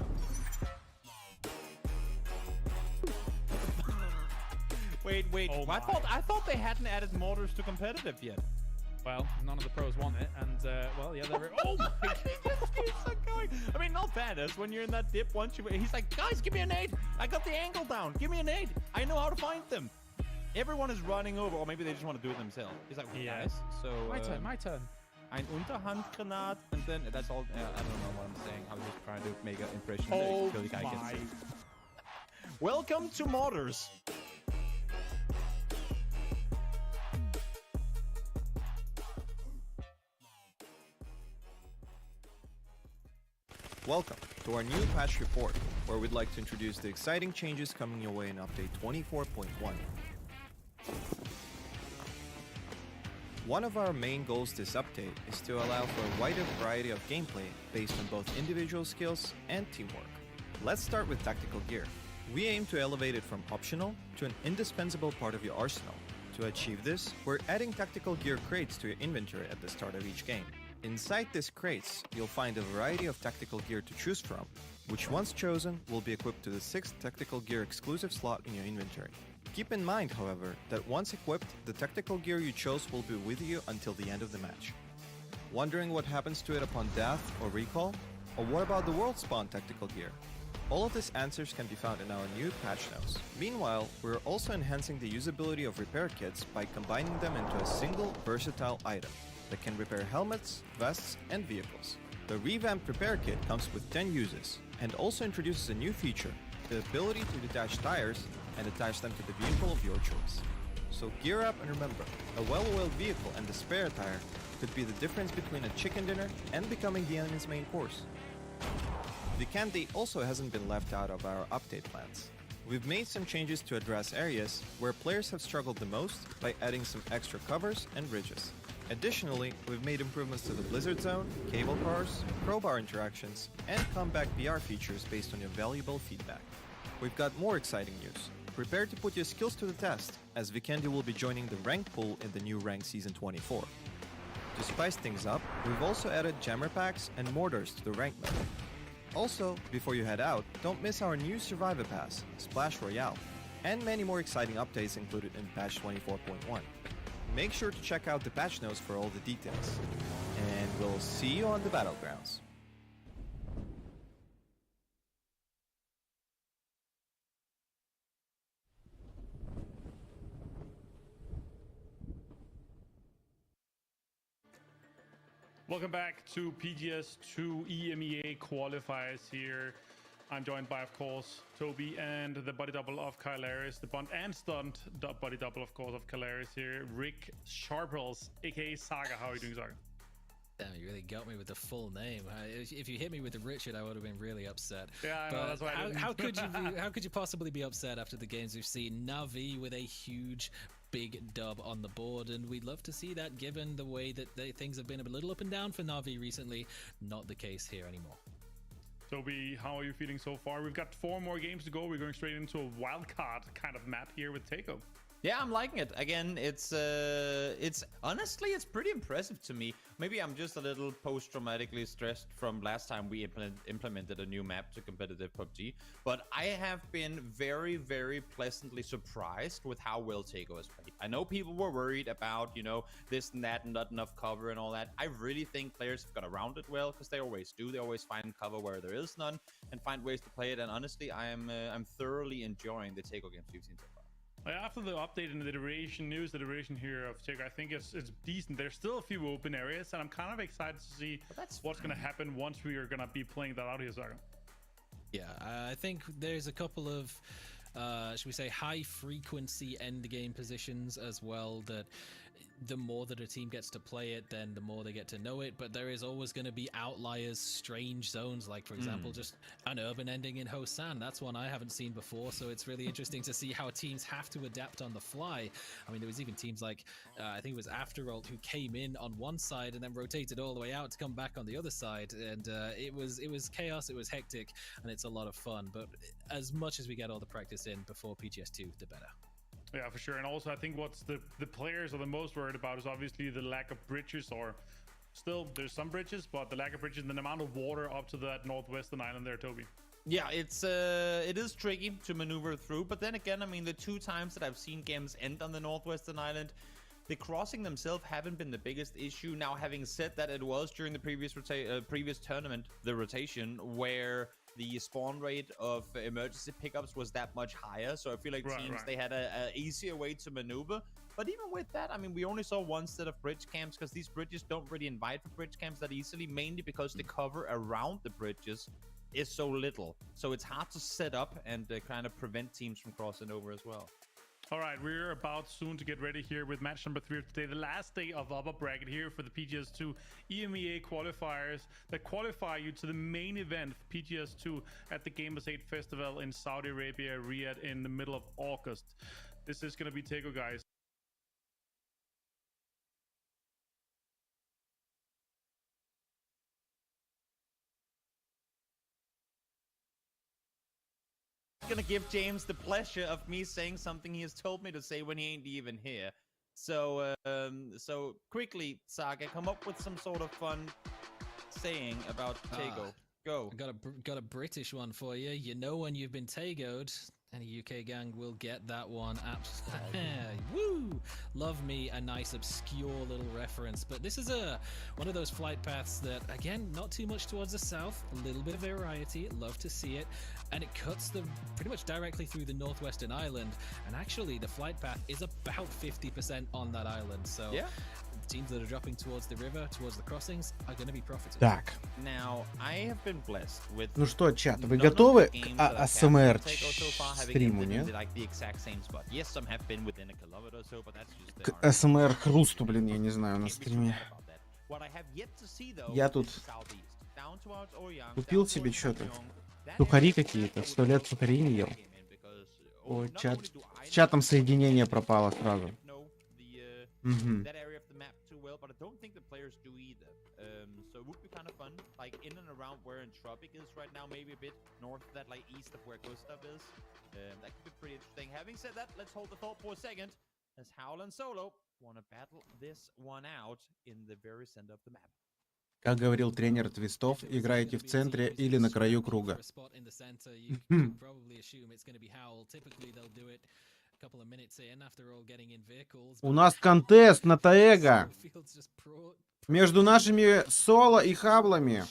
Wait. Oh I thought they hadn't added mortars to competitive yet. Well, none of the pros want it, and well, yeah, they're. Oh my God! He just keeps on going. I mean, not bad. As when you're in that dip, he's like, guys, give me a nade. I got the angle down. Give me a nade. I know how to find them. Everyone is running over, or maybe they just want to do it themselves. He's like, yes. So My turn. Ein Unterhandgranat, and then that's all. I don't know what I'm saying. I was just trying to make an impression. Oh that the guy my! gets. Welcome to Mortars. Welcome to our new patch report, where we'd like to introduce the exciting changes coming your way in update 24.1. One of our main goals this update is to allow for a wider variety of gameplay based on both individual skills and teamwork. Let's start with tactical gear. We aim to elevate it from optional to an indispensable part of your arsenal. To achieve this, we're adding tactical gear crates to your inventory at the start of each game. Inside these crates, you'll find a variety of tactical gear to choose from, which once chosen will be equipped to the 6th tactical gear exclusive slot in your inventory. Keep in mind, however, that once equipped, the tactical gear you chose will be with you until the end of the match. Wondering what happens to it upon death or recall? Or what about the world spawn tactical gear? All of these answers can be found in our new patch notes. Meanwhile, we're also enhancing the usability of repair kits by combining them into a single versatile item that can repair helmets, vests, and vehicles. The revamped repair kit comes with 10 uses and also introduces a new feature, the ability to detach tires and attach them to the vehicle of your choice. So gear up and remember, a well-oiled vehicle and a spare tire could be the difference between a chicken dinner and becoming the enemy's main course. Vikendi also hasn't been left out of our update plans. We've made some changes to address areas where players have struggled the most by adding some extra covers and ridges. Additionally, we've made improvements to the Blizzard Zone, cable cars, crowbar interactions, and comeback BR features based on your valuable feedback. We've got more exciting news. Prepare to put your skills to the test, as Vikendi will be joining the rank pool in the new rank season 24. To spice things up, we've also added jammer packs and mortars to the rank mode. Also, before you head out, don't miss our new Survivor Pass, Splash Royale, and many more exciting updates included in patch 24.1. Make sure to check out the patch notes for all the details. And we'll see you on the battlegrounds. Welcome back to PGS2 EMEA qualifiers here. I'm joined by, of course, Toby and the body double of Kylaris, the bunt and stunt body double, of course, of Kylaris here, Rick Sharples, aka Saga. How are you doing, Saga? Damn, you really got me with the full name. If you hit me with Richard, I would have been really upset. Yeah, I know, that's why I didn't. How could you possibly be upset after the games we've seen? Navi with a huge, big dub on the board, and we'd love to see that given the way that things have been a little up and down for Navi recently. Not the case here anymore. Toby, how are you feeling so far? We've got 4 more games to go. We're going straight into a wildcard kind of map here with Takeo. Yeah, I'm liking it. Again, it's honestly, it's pretty impressive to me. Maybe I'm just a little post-traumatically stressed from last time we implemented a new map to competitive PUBG. But I have been very, very pleasantly surprised with how well Takeo has played. I know people were worried about, you know, this and that and not enough cover and all that. I really think players have got around it well, because they always do. They always find cover where there is none and find ways to play it. And honestly, I'm thoroughly enjoying the Takeo games we've seen so far. After the update and the iteration here of Takeo, I think it's decent. There's still a few open areas, and I'm kind of excited to see what's going to happen once we are going to be playing that out here, Saga. Yeah, I think there's a couple of should we say high frequency end game positions as well that the more that a team gets to play it, then the more they get to know it. But there is always going to be outliers, strange zones, like, for example, just an urban ending in Hosan. That's one I haven't seen before, so it's really interesting to see how teams have to adapt on the fly. I mean, there was even teams like, I think it was Afteralt, who came in on one side and then rotated all the way out to come back on the other side. And it was chaos, it was hectic, and it's a lot of fun. But as much as we get all the practice in before PGS2, the better. Yeah, for sure. And also, I think what's the players are the most worried about is obviously the lack of bridges, or still there's some bridges, but the lack of bridges and the amount of water up to that northwestern island there, Toby. Yeah, it is tricky to maneuver through, but then again, I mean, the 2 times that I've seen games end on the northwestern island, the crossing themselves haven't been the biggest issue. Now, having said that, it was during the previous tournament, the rotation, where the spawn rate of emergency pickups was that much higher. So I feel like teams, they had a easier way to maneuver. But even with that, I mean, we only saw one set of bridge camps because these bridges don't really invite for bridge camps that easily, mainly because the cover around the bridges is so little. So it's hard to set up and kind of prevent teams from crossing over as well. All right, we're about soon to get ready here with match number 3 of today, the last day of upper bracket here for the PGS2 EMEA qualifiers that qualify you to the main event for PGS2 at the Gamers 8 Festival in Saudi Arabia, Riyadh, in the middle of August. This is going to be Tego, guys. Gonna give James the pleasure of me saying something he has told me to say when he ain't even here. So so quickly, Saga, come up with some sort of fun saying about Tego. Go. I got a British one for you. You know when you've been Tego'd, any UK gang will get that one. Woo! Love me a nice obscure little reference. But this is one of those flight paths that, again, not too much towards the south. A little bit of variety. Love to see it. And it cuts them pretty much directly through the northwestern island. And actually, the flight path is about 50% on that island. So yeah, teams that are dropping towards the river, towards the crossings, are going to be profiting. Так. Now, I have been blessed with Ну что, чат, вы готовы к АСМР стриму, нет? К АСМР хрусту, блин, я не знаю, на стриме. Я тут купил себе что-то. Сухари какие-то. 100 лет сухари не ел. Ой, чат. С чатом соединение пропало сразу. But I don't think the players do either. So it would be kind of fun, like in and around where Entropic is right now, maybe a bit north of that, like east of where Gustav is. That could be pretty interesting. Having said that, let's hold the thought for a second, as Howl and Solo want to battle this one out in the very center of the map. Как говорил тренер Твистов, играете в центре или на краю круга. У нас контест на Таэго между нашими соло и хаблами.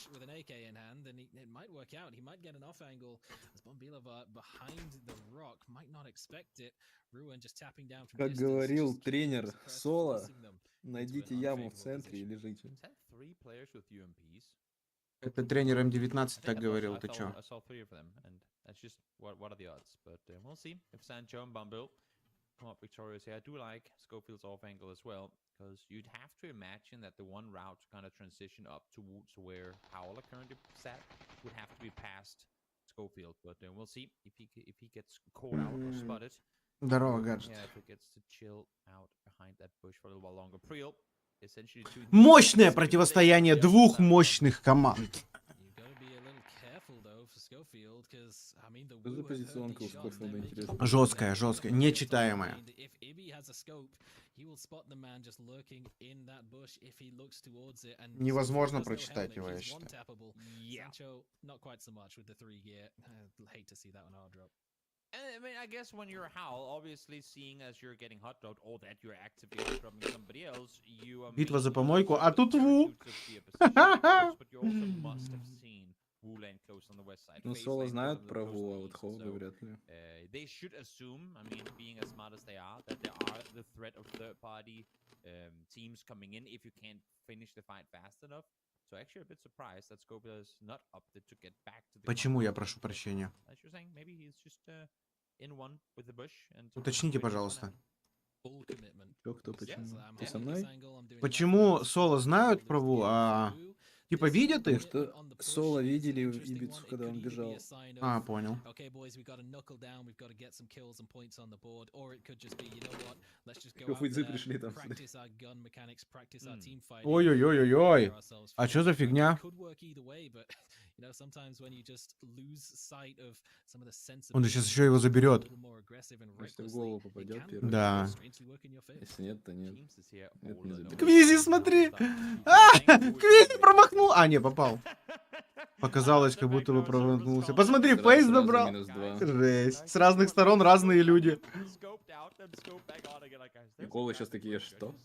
Как говорил тренер соло, найдите яму в центре и лежите. Это тренер М19 так говорил, ты чё? That's just what are the odds, but we'll see if Sancho and Bumble come up victorious here. I do like Schofield's off angle as well, because you'd have to imagine that the one route to kind of transition up towards where Howler currently sat would have to be past Schofield, but we'll see if he gets caught out or spotted. Здорово, гаджет. Yeah, if he gets to chill out behind that bush for a little while longer. Priel, essentially Мощное противостояние двух мощных команд. Что за позиционка у Скофилда, интересно? Жесткая, нечитаемая. Невозможно прочитать его, я считаю. I mean, I guess when you're Howl, obviously seeing as you're getting hot dropped or that you're actively hot dropping somebody else, you are... Битва за помойку, а тут Ву! Ну, соло знают про Ву, а вот Хоуга вряд ли. They should assume, I mean, being as smart as they are, that there are the threat of third-party teams coming in if you can't finish the fight fast enough. So actually a bit surprised that Scope is not opted to get back to the... Почему, я прошу прощения? As you're saying, maybe he's just in one with the bush and... Уточните, пожалуйста. Full commitment. Кто, почему? Yes, I'm Ты со holding мной? this angle, I'm doing Почему that. соло знают All про those Ву, skills а through. типа This видят их? Что on the push Соло is an видели interesting Ибицу, one. It когда could он either be бежал. a sign А, of, понял. okay, boys, we've got to knuckle down, we've got to get some kills and points on the board, or it could just be, you know what, let's just go out Хуйцы there, пришли там. practice our gun mechanics, practice our team fighting. Ой-ой-ой-ой-ой. prepare ourselves А for чё it. за It фигня? could work either way, but you know, sometimes when you just lose sight of some of the Он же сейчас sensibilities, еще его a заберет. little more aggressive and Если в recklessly, голову it попадет can первый. Да. strangely work in your favor. Если нет, то нет. Нет, не заберет. Квизи, смотри! А, Квизи промахнул! А, не, попал. Показалось, как будто бы промахнулся. Посмотри, фейс забрал. -2. Жесть. С разных сторон разные люди. Приколы сейчас такие, что?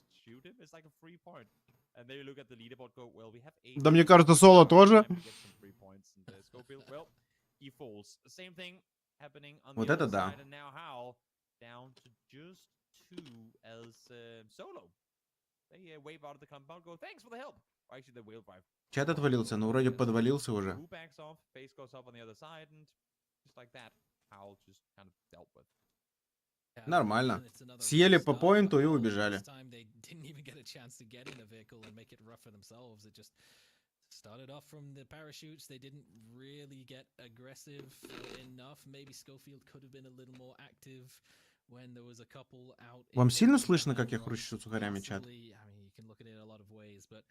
Да мне кажется, соло тоже. Вот это да. Чат отвалился, но вроде подвалился уже. Нормально. Съели по поинту и убежали. Started off from the parachutes, they didn't really get aggressive enough. Maybe Schofield could have been a little more active when there was a couple out. Вам сильно слышно, как я хрущу сухарями, чат? I mean, you can look at it a lot of ways, but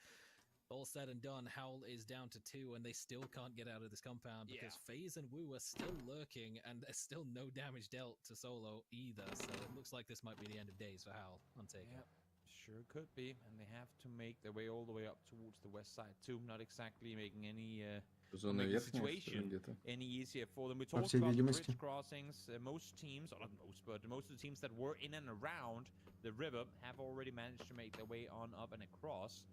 all said and done, Howl is down to 2, and they still can't get out of this compound because FaZe and Wu are still lurking, and there's still no damage dealt to Solo either. So it looks like this might be the end of days for Howl on Taker. Sure could be, and they have to make their way all the way up towards the west side too, not exactly making any Зона making the верхняя, что ли, situation где-то? any easier for them. We По talked всей about the видимости. bridge crossings. Most teams, or not most, but most of the teams that were in and around the river have already managed to make their way on up and across.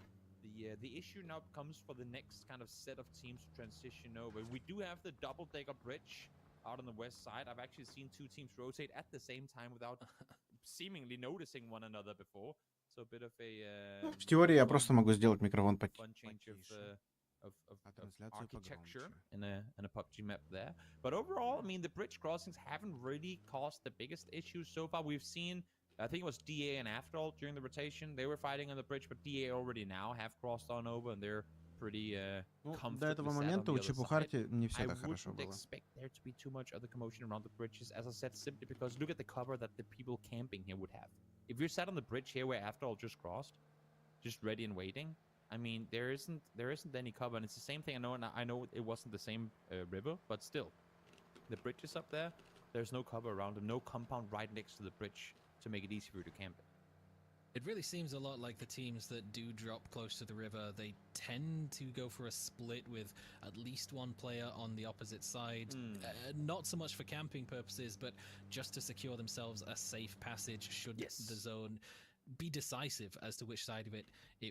The issue now comes for the next kind of set of teams to transition over. We do have the double-decker bridge out on the west side. I've actually seen two teams rotate at the same time without seemingly noticing one another before. So a bit of a В теории я просто могу сделать микрофон fun change of architecture in a PUBG map there. But overall, I mean, the bridge crossings haven't really caused the biggest issues so far. We've seen, I think it was DA and After All during the rotation. They were fighting on the bridge, but DA already now have crossed on over, and they're pretty До этого момента у Чепухарти не все так хорошо было. I wouldn't expect there to be too much other commotion around the bridges, as I said, simply because look at the cover that the people camping here would have. If you're sat on the bridge here where After All just crossed, just ready and waiting, I mean, there isn't any cover, and it's the same thing. I know it wasn't the same river, but still, the bridge is up there. There's no cover around them, no compound right next to the bridge to make it easy for you to camp it. It really seems a lot like the teams that do drop close to the river. They tend to go for a split with at least one player on the opposite side. Not so much for camping purposes, but just to secure themselves a safe passage should the zone be decisive as to which side of it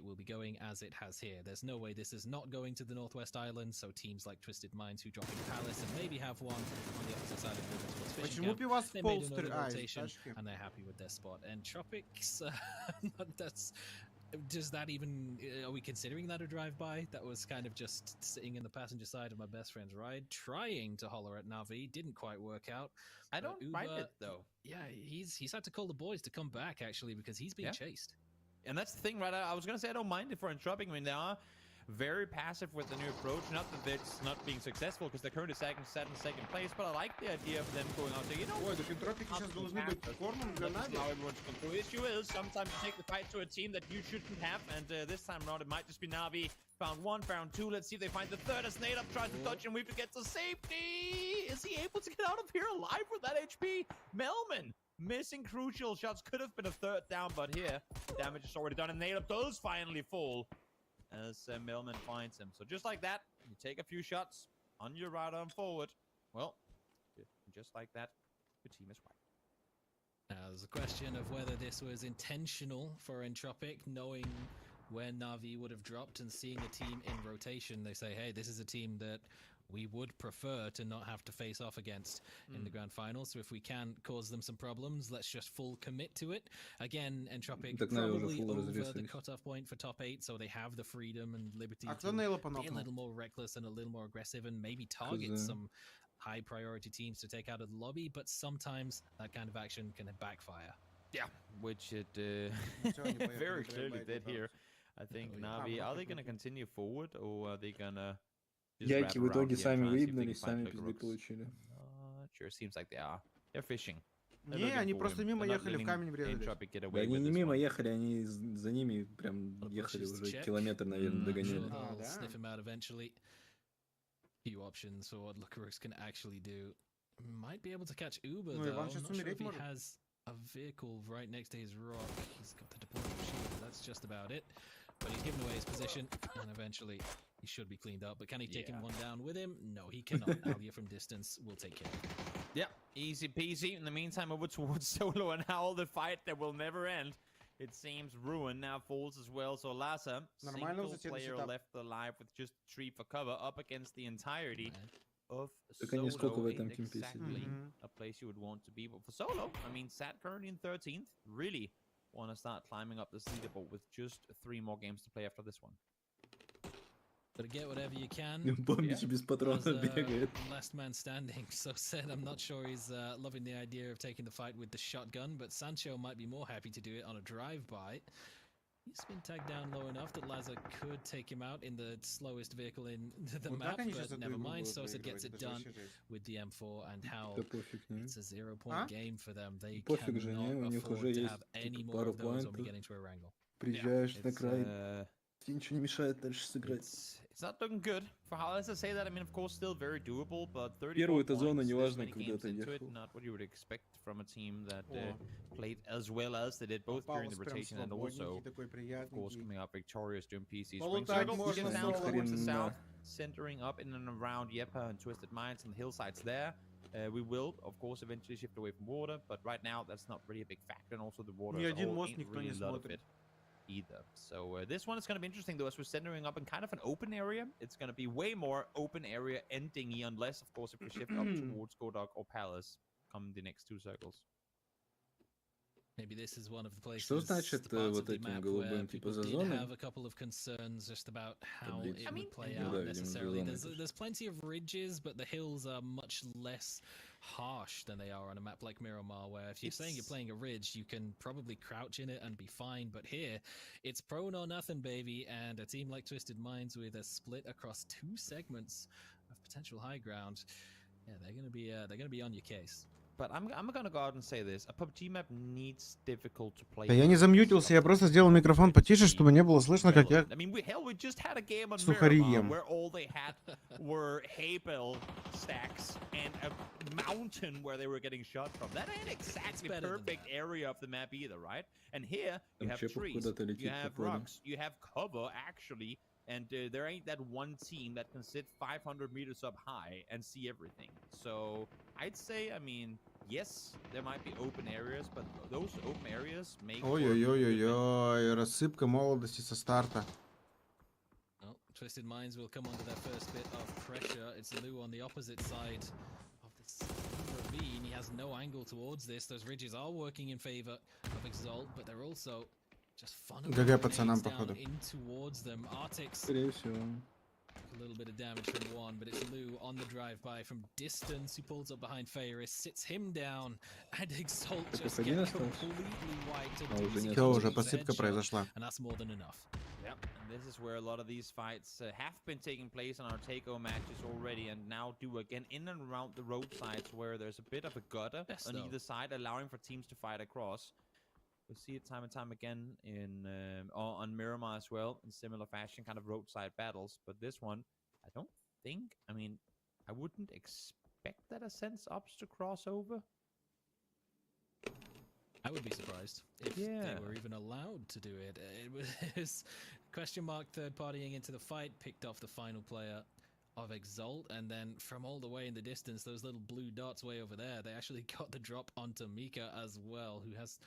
will be going, as it has here. There's no way this is not going to the Northwest Island, so teams like Twisted Minds who drop in Palace and maybe have one on the opposite side of the river towards Fishing Почему Camp, пивас в they made полстер? another А, из rotation тачки. and they're happy with their spot. And Tropics, does that even, are we considering that a drive-by? That was kind of just sitting in the passenger side of my best friend's ride, trying to holler at Navi, didn't quite work out. I don't mind it though. Yeah, he's had to call the boys to come back actually because he's being chased. And that's the thing, right? I was gonna say I don't mind it for Entropic. I mean, they are very passive with the new approach. Not that it's not being successful, because they're currently set in second place, but I like the idea of them going out there. You know, Ой, так Энтропики сейчас должны быть кормом для Нави. how everyone's going through. The issue is sometimes you take the fight to a team that you shouldn't have, and this time around it might just be Navi. Found one, found two. Let's see if they find the third. As Nate up tries to touch, and we get to safety. Is he able to get out of here alive with that HP? Melman missing crucial shots. Could have been a third down, but here damage is already done, and Nate up does finally fall as Melman finds him. So just like that, you take a few shots on your right arm forward. Well, just like that, your team is wiped. Now, there's a question of whether this was intentional for Entropic, knowing where Navi would have dropped and seeing a team in rotation. They say, hey, this is a team that we would prefer to not have to face off against in the grand final. So if we can cause them some problems, let's just full commit to it. Again, Entropic probably over the cutoff point for top 8, so they have the freedom and liberty to be a little more reckless and a little more aggressive and maybe target some high priority teams to take out of the lobby, but sometimes that kind of action can backfire. Yeah, which it very clearly did here. I think Navi, are they gonna continue forward or are they gonna just wrap Яйки в around итоге here, сами try and see if they can выебнулись, find сами like пизды rooks? получили. Sure, seems like they are. They're fishing. They're Не, looking они for просто him. мимо They're not ехали, в letting камень врезались. Entropic get Да away они with не this мимо one. ехали, они за ними прям ехали Just уже check. километр, наверное, I'm догоняли. sure Ah, they'll да. sniff him out eventually. Few options for what Lucarix can actually do. Might be able to catch Uber Ну, though. Иван I'm сейчас not sure if умереть he может. has a vehicle right next to his rock. He's got the deployment shield. That's just about it. But he's given away his position, and eventually he should be cleaned up. But can he take him one down with him? No, he cannot. Alia from distance will take care of him. Yeah, easy peasy. In the meantime, over towards Solo and Howl, the fight that will never end. It seems Ruin now falls as well. So Lhasa, Нормально single затянуть player сетап. left alive with just 3 for cover up against the entirety of Так они сколько в Solo. этом Ain't кемпе exactly сидели? a place you would want to be. But for Solo, I mean, sat currently in 13th. Really want to start climbing up this leaderboard with just 3 more games to play after this one. But get whatever you can. Бомбич без патронов As, бегает. last man standing. So said, I'm not sure he's loving the idea of taking the fight with the shotgun, but Sancho might be more happy to do it on a drive-by. He's been tagged down low enough that Laza could take him out in the slowest vehicle in the Вот map, так они сейчас but эту never игру mind. будут So it выигрывать, gets это it же done вообще жесть. with the M4 and how Да пофиг, не? it's a 0-point А? game for them. They Пофиг же, не? У cannot них уже afford to есть have any типа more пару of those when we поинтов. get into a wrangle. Приезжаешь на It's, край, тебе ничего не мешает дальше сыграть. It's not looking good for how as I say that. I mean, of course, still very doable, but 34 Первую-то зону points, this неважно, many когда games ты into it, ехал. not what you would expect from a team that О. played as well as they did both during the Паулус прям rotation and also, свободненький, такой of course, приятненький. coming out victorious during PC. Spring Полутать Circle можно pushes down соло. towards the Ни хрена. south, centering up in and around Yepa and Twisted Minds and the hillsides there. We will, of course, eventually shift away from water, but right now that's not really a big factor, and also the water Ни as a один whole мост ain't никто really не a lot of смотрит. it either. So this one is going to be interesting though, as we're centering up in kind of an open area. It's going to be way more open area ending here, unless of course if we shift up towards Godok or Palace come the next 2 circles. Maybe this is one of the places, Что значит the parts вот of the этим map голубым, where типа people за did зоной? have a couple of concerns just about how Таблица. it would play Ну out да, видимо, за necessarily. зоной There's, тоже. there's plenty of ridges, but the hills are much less harsh than they are on a map like Miramar, where if you're saying you're It's- playing a ridge, you can probably crouch in it and be fine. But here, it's prone or nothing, baby. And a team like Twisted Minds with a split across 2 segments of potential high ground, yeah, they're gonna be on your case. But I'm gonna go out and say this: a PUBG map needs difficult to play. Да я не замьютился, я просто сделал микрофон потише, чтобы не было слышно, как я I mean, we just had a game on сухари Miramar ем. where all they had were hay bale stacks and a mountain where they were getting shot from. That ain't exactly better than perfect area of the map either, right? And here you Там have Чепов trees, куда-то you летит, have походу. rocks, you have cover actually, and there ain't that one team that can sit 500 meters up high and see everything. So I'd say, I mean, yes, there might be open areas, but those open areas make for a good defense. Ой-ой-ой-ой, рассыпка молодости со старта. Well, Twisted Minds will come under their first bit of pressure. It's Lou on the opposite side of this ravine. He has no angle towards this. Those ridges are working in favor of Exalt, but they're also just funneling ГГ пацанам, grenades down походу. in towards them. Artix, Скорее всего. a little bit of damage from one, but it's Lou on the drive-by from distance. He pulls up behind Fairis, sits him down, and Exalt just один get остался? completely wiped. А, уже нет. Все, уже посыпка произошла. And that's more than enough. Yep, and this is where a lot of these fights have been taking place on our takeover matches already, and now do again in and around the roadsides where there's a bit of a gutter Yes, on though. either side, allowing for teams to fight across. We see it time and time again in on Miramar as well, in similar fashion, kind of roadside battles. But this one, I don't think. I mean, I wouldn't expect that Ascent's ups to cross over. I would be surprised if Yeah. they were even allowed to do it. It was question mark third partying into the fight, picked off the final player of Exalt, and then from all the way in the distance, those little blue dots way over there, they actually got the drop onto Mika as well, who has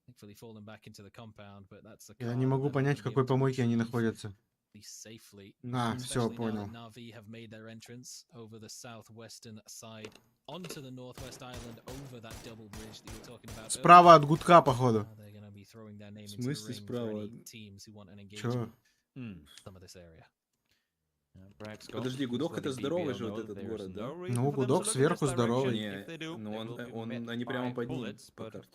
thankfully fallen back into the compound, but that's a Я не могу понять, в какой помойке они находятся. Safely. А, все, Especially now понял. that Na'Vi have made their entrance over the southwestern side onto the northwest island over that double bridge that you were talking about. Справа от гудка, походу. They're going to be throwing their name В into the смысле ring for any справа? teams who want an Чё? engagement in some of this area. Подожди, Гудок это здоровый же вот этот город, да? Ну, Гудок сверху здоровый. Не, ну они прямо под ним по карте.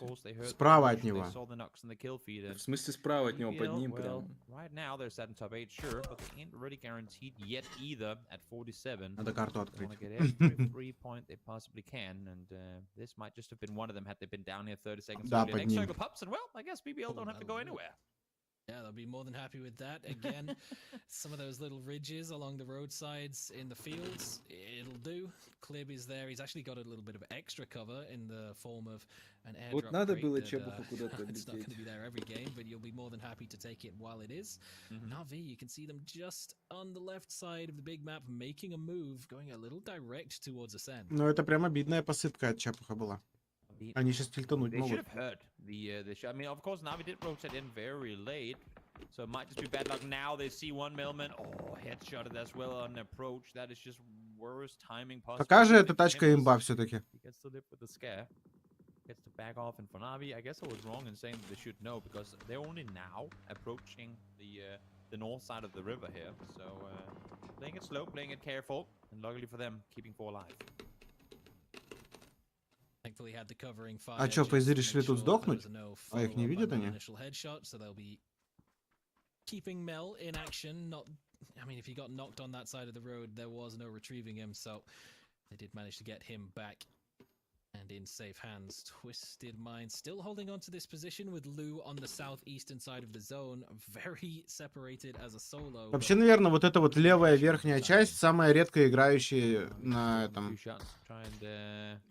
Справа от него. В смысле справа от него под ним прямо. Надо карту открыть. Да, под ним. Yeah, they'll be more than happy with that. Again, some of those little ridges along the roadsides in the fields, it'll do. Klib is there. He's actually got a little bit of extra cover in the form of an airdrop. Вот надо crate было that, Чебуху куда-то it's not going to лететь. be there every game, but you'll be more than happy to take it while it is. Navi, you can see them just on the left side of the big map, making a move, going a little direct towards Ascend. Ну, это прям обидная посыпка от Чепуха была. Они сейчас тильтануть They should могут. have heard the shot. I mean, of course, Navi did rotate in very late, so it might just be bad luck. Now they see one Millman. Oh, headshotted as well on approach. That is just worst timing possible. Какая же эта тачка имба все-таки? He gets to live with the scare. Gets to back off, and for Navi, I guess I was wrong in saying that they should know because they're only now approaching the north side of the river here. So playing it slow, playing it careful, and luckily for them, keeping 4 alive. А чё, фейзы решили тут сдохнуть? А их не видят они? Keeping Mel in action, not, I mean, if he got knocked on that side of the road, there was no retrieving him, so they did manage to get him back and in safe hands. Twisted Mind still holding on to this position with Lou on the southeastern side of the zone, very separated as a solo. Вообще, наверное, вот эта вот левая верхняя часть самая редко играющая на этом,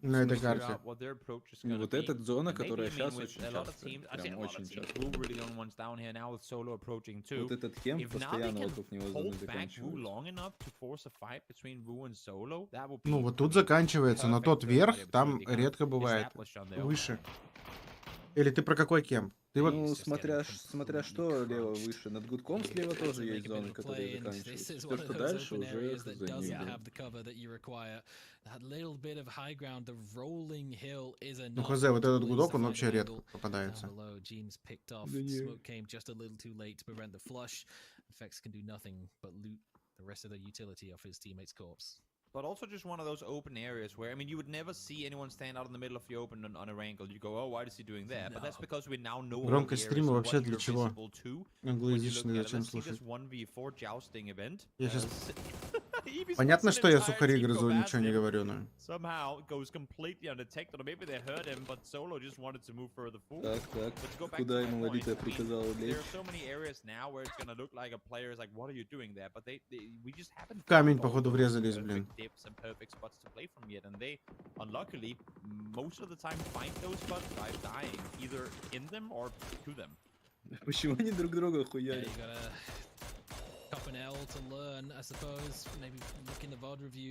на этой карте. Вот эта зона, которая сейчас очень часто, прям очень часто. Вот этот кемп постоянно вокруг него зоны заканчивается. Ну, вот тут заканчивается, но тот верх, там редко бывает выше. Или ты про какой кемп? Ты вот... Ну, смотря что лево выше. Над гудком слева тоже есть зоны, которые заканчиваются. Все, что дальше, уже за Ну, хз, вот этот гудок, он вообще редко попадается. But also just one of those open areas where, I mean, you would never see anyone stand out in the middle of the open on a angle. You go, oh, why is he doing that? But that's because we now know Громкость стрима вообще для чего? Англоязычный зачем слушать? Я сейчас... Понятно, что я сухари грызу, ничего не говорю, но... Так, куда ему Лолита приказала лезть? Камень, походу, врезались, блин. Почему они друг друга хуярят?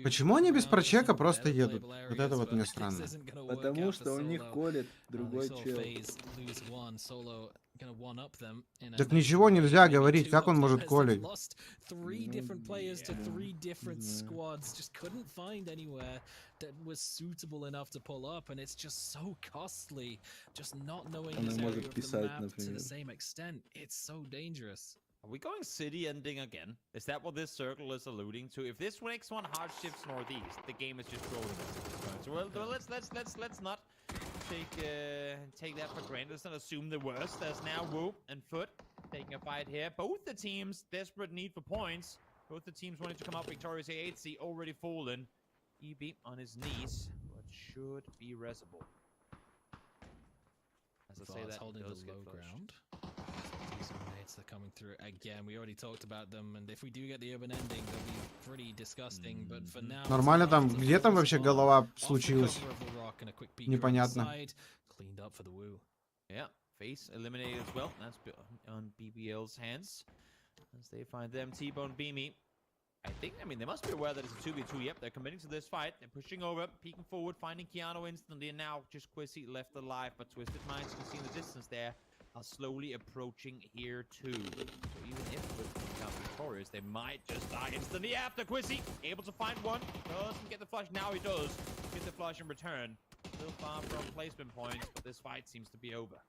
Почему они без прочека просто едут? Вот это вот мне странно. Потому что у них колет другой чел. Так ничего нельзя говорить, как он может колить? Он может писать, например. Are we going city ending again? Is that what this circle is alluding to? If this next one hard shifts northeast, the game is just rolling. So well, let's not take that for granted. Let's not assume the worst. There's now Whoop and Foot taking a fight here. Both the teams desperate need for points. Both the teams wanting to come out victorious. A8C already fallen. EB on his knees, but should be resable. As I say that, holding the low ground. They're coming through again. We already talked about them, and if we do get the urban ending, they'll be pretty disgusting. But for now, нормально там, где там вообще голова случилась? Непонятно. Cleaned up for the Woo. Yeah, face eliminated as well. That's on BBL's hands as they find them. T-Bone Beamy. I mean, they must be aware that it's a 2v2. Yep, they're committing to this fight. They're pushing over, peeking forward, finding Keanu instantly, and now just Quizzy left alive. But Twisted Minds can see in the distance there. Are slowly approaching here too. So even if they become victorious, they might just die instantly after Quizzy. Able to find one. Doesn't get the flush. Now he does get the flush in return. Still far from placement points, but this fight seems to be over.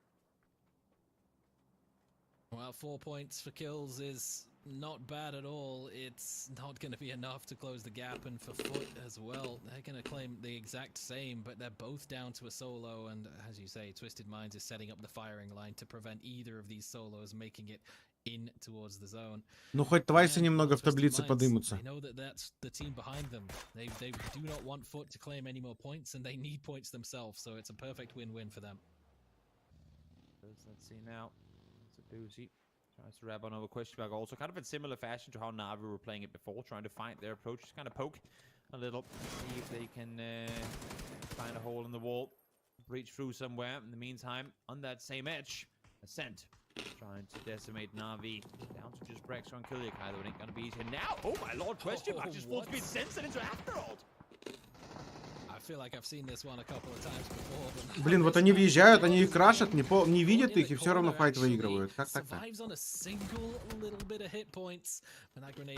Well, 4 points for kills is not bad at all. It's not going to be enough to close the gap, and for Foot as well, they're going to claim the exact same, but they're both down to a solo, and as you say, Twisted Minds is setting up the firing line to prevent either of these solos making it in towards the zone. Ну, хоть Твайсы немного в таблице подымутся. They know that that's the team behind them. They do not want Foot to claim any more points, and they need points themselves, so it's a perfect win-win for them. Let's see now. It's a doozy. Tries to wrap on over question mark, also kind of in similar fashion to how Navi were playing it before, trying to find their approach, just kind of poke a little, see if they can find a hole in the wall, breach through somewhere. In the meantime, on that same edge, Ascent trying to decimate Navi down to just Brex on Killiak. Either it ain't gonna be easy now. Oh my lord, question mark just full speed sends it into afterhold. I feel like I've seen this one a couple of times before. Блин, вот они въезжают, они их крашат, не видят их и все равно файт выигрывают. Как так-то?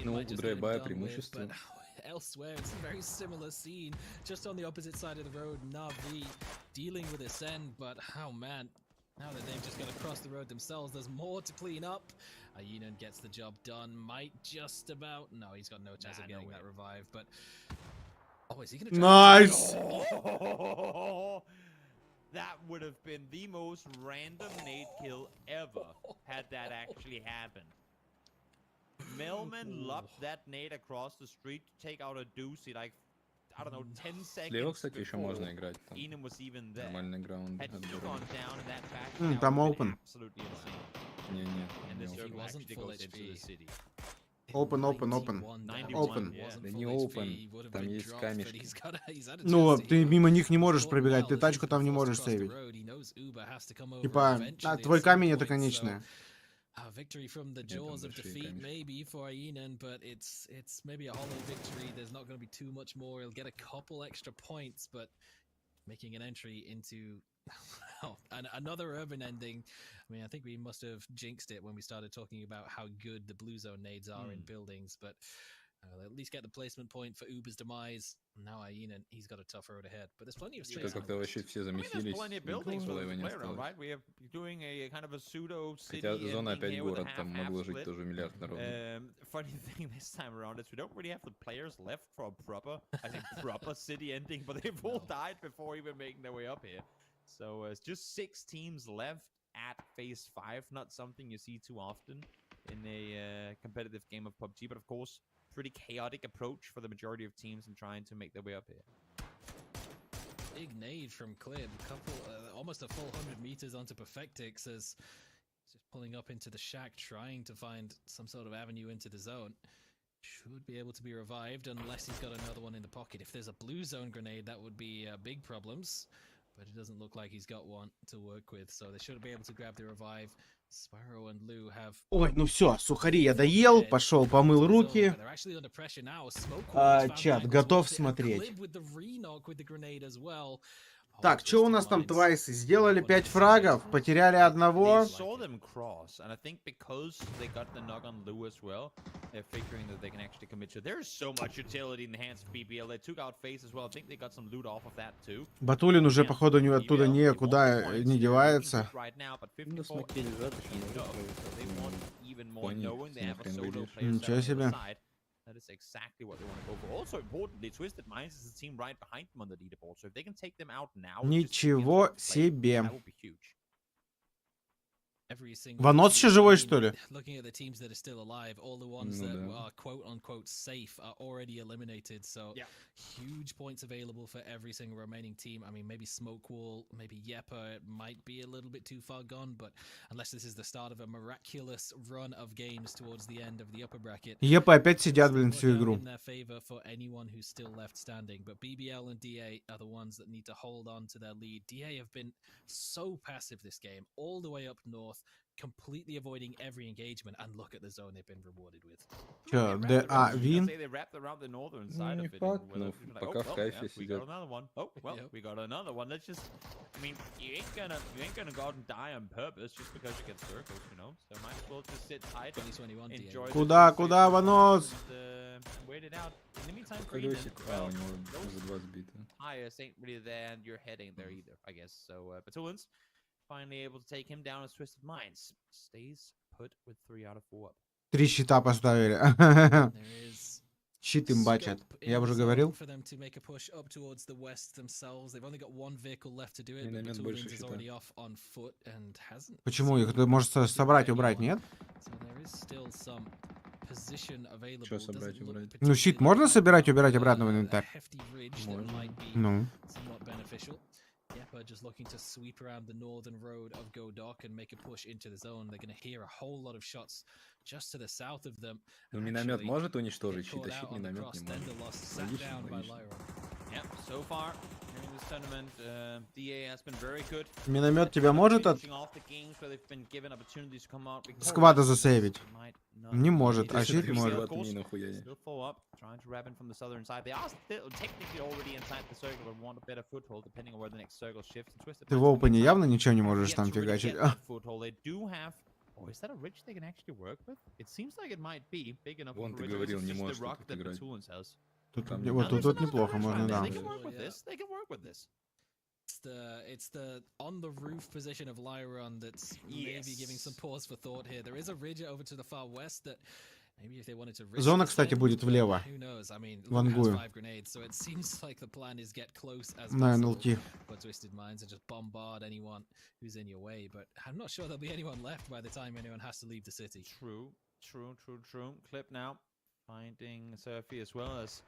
Ну, грейбая преимущество. Elsewhere, it's a very similar scene, just on the opposite side of the road. Navi dealing with Ascend, but oh man, now that they've just got to cross the road themselves, there's more to clean up. Ayunan gets the job done, might just about. No, he's got no chance of getting that revive, but. Oh, is he gonna Nice! Oh, that would have been the most random nade kill ever had that actually happened. Melman lobbed that nade across the street to take out a doozy, like, I don't know, 10 seconds. Слева, кстати, еще можно играть. Там Enum was even there. нормальный граунд. Had he gone down in that back, Там open. absolutely insane. Не-не. And this He circle wasn't actually full goes into the HP. city. Open. 91 Open. Да не open, там есть камешки. Ну, ты мимо них не можешь пробегать, ты тачку там не можешь сейвить. Типа, твой камень это конечное. Victory from the jaws of defeat, maybe for Aenan, but it's maybe a hollow victory. There's not going to be too much more. He'll get a couple extra points, but making an entry into another urban ending. I mean, I think we must have jinxed it when we started talking about how good the blue zone nades are in buildings, but at least get the placement point for Uber's demise. Now Aenan, he's got a tough road ahead, but there's plenty of straight. Как-то вообще все замесились. Right? We are doing a kind of a pseudo city. Хотя зона опять город, там могло жить тоже миллиард народу. Funny thing this time around is we don't really have the players left for a proper, I think proper city ending, but they've all died before even making their way up here. So it's just 6 teams left at phase 5. Not something you see too often in a competitive game of PUBG, but of course, pretty chaotic approach for the majority of teams in trying to make their way up here. Big nade from Clib, almost a full 100 meters onto Perfectix as he's just pulling up into the shack, trying to find some sort of avenue into the zone. Should be able to be revived unless he's got another one in the pocket. If there's a blue zone grenade, that would be big problems. But it doesn't look like he's got one to work with, so they should be able to grab the revive. Sparrow and Lou have... Ой, ну все, сухари я доел, пошел, помыл руки. Чат, готов смотреть. Так, что у нас там Твайсы? Сделали 5 фрагов, потеряли одного. Батулин уже, походу, оттуда никуда не девается. Ничего себе. That is exactly what they want to go for. Also importantly, Twisted Minds is the team right behind them on the leaderboard. So if they can take them out now, ничего себе. that would be huge. Ванос еще живой, что ли? Looking at the teams that are still alive, all the ones that are quote unquote safe are already eliminated. So huge points available for every single remaining team. I mean, maybe Smokewall, maybe Yepa, it might be a little bit too far gone, but unless this is the start of a miraculous run of games towards the end of the upper bracket. Епа опять сидят, блин, всю игру. In their favor for anyone who's still left standing, but BBL and DA are the ones that need to hold on to their lead. DA have been so passive this game, all the way up north, completely avoiding every engagement, and look at the zone they've been rewarded with. Win? They wrapped around the northern side of it. Пока в кайфе we got сидят. another one. Oh, well, we got another one. Let's just, I mean, you ain't gonna go out and die on purpose just because you get circles, you know. So might as well just sit tight. 2021 Enjoy. Куда, Ванос? Wait it out. In the meantime, Колесик, у него уже 2 сбито. Tires ain't really there, and you're heading there either, I guess. So, Batulins finally able to take him down as Twisted Minds. Stays put with 3 out of 4 up. 3 щита поставили. Щит им бачат. Я уже говорил. Миномет больше щита. Почему их ты можешь собрать, убрать, нет? Что собрать, убрать? Ну, щит можно собирать, убирать обратно в инвентарь? Можно. Ну. Yeppa just looking to sweep around the northern road of Godok and make a push into the zone. They're going to hear a whole lot of shots just to the south of them. Ну, миномет может уничтожить щит, а щит миномет не может. Логично. Yep, so far in this tournament, DA has been very good. Миномет тебя может от сквада засейвить? Не может, а щит может. Ты в опене явно ничего не можешь там фигачить. Oh, is that a ridge they can actually work with? It seems like it might be big enough. Вон ты говорил, не можешь тут играть. Тут, вот тут вот неплохо можно, да. They can work with this. They can work with this. It's the on the roof position of Lyron that's maybe giving some pause for thought here. There is a ridge over to the far west that maybe if they wanted to. Зона, кстати, будет влево. Who knows? I mean, Вангую. 5 grenades, so it seems like the plan is get close as На possible. НЛТ. But twisted minds and just bombard anyone who's in your way. But I'm not sure there'll be anyone left by the time anyone has to leave the city. True. Clip now. Finding Surfy as well as,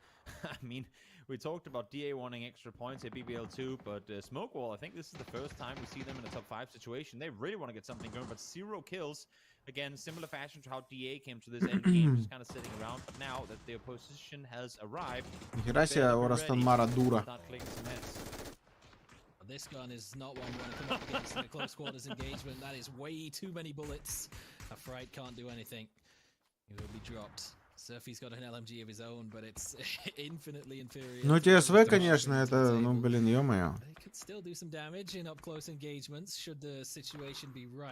I mean, we talked about DA wanting extra points at BBL2, but Smokewall, I think this is the first time we see them in a top 5 situation. They really want to get something going, but 0 kills. Again, similar fashion to how DA came to this end game, just kind of sitting around. But now that the opposition has arrived, Нихера себе, Орастон Мара дура. This gun is not one you want to come up against in a close quarters engagement. That is way too many bullets. A Fright can't do anything. He will be dropped. Surfy's got an LMG of his own, but it's infinitely inferior. Ну, ТСВ, конечно, это, ну, блин, ё-моё.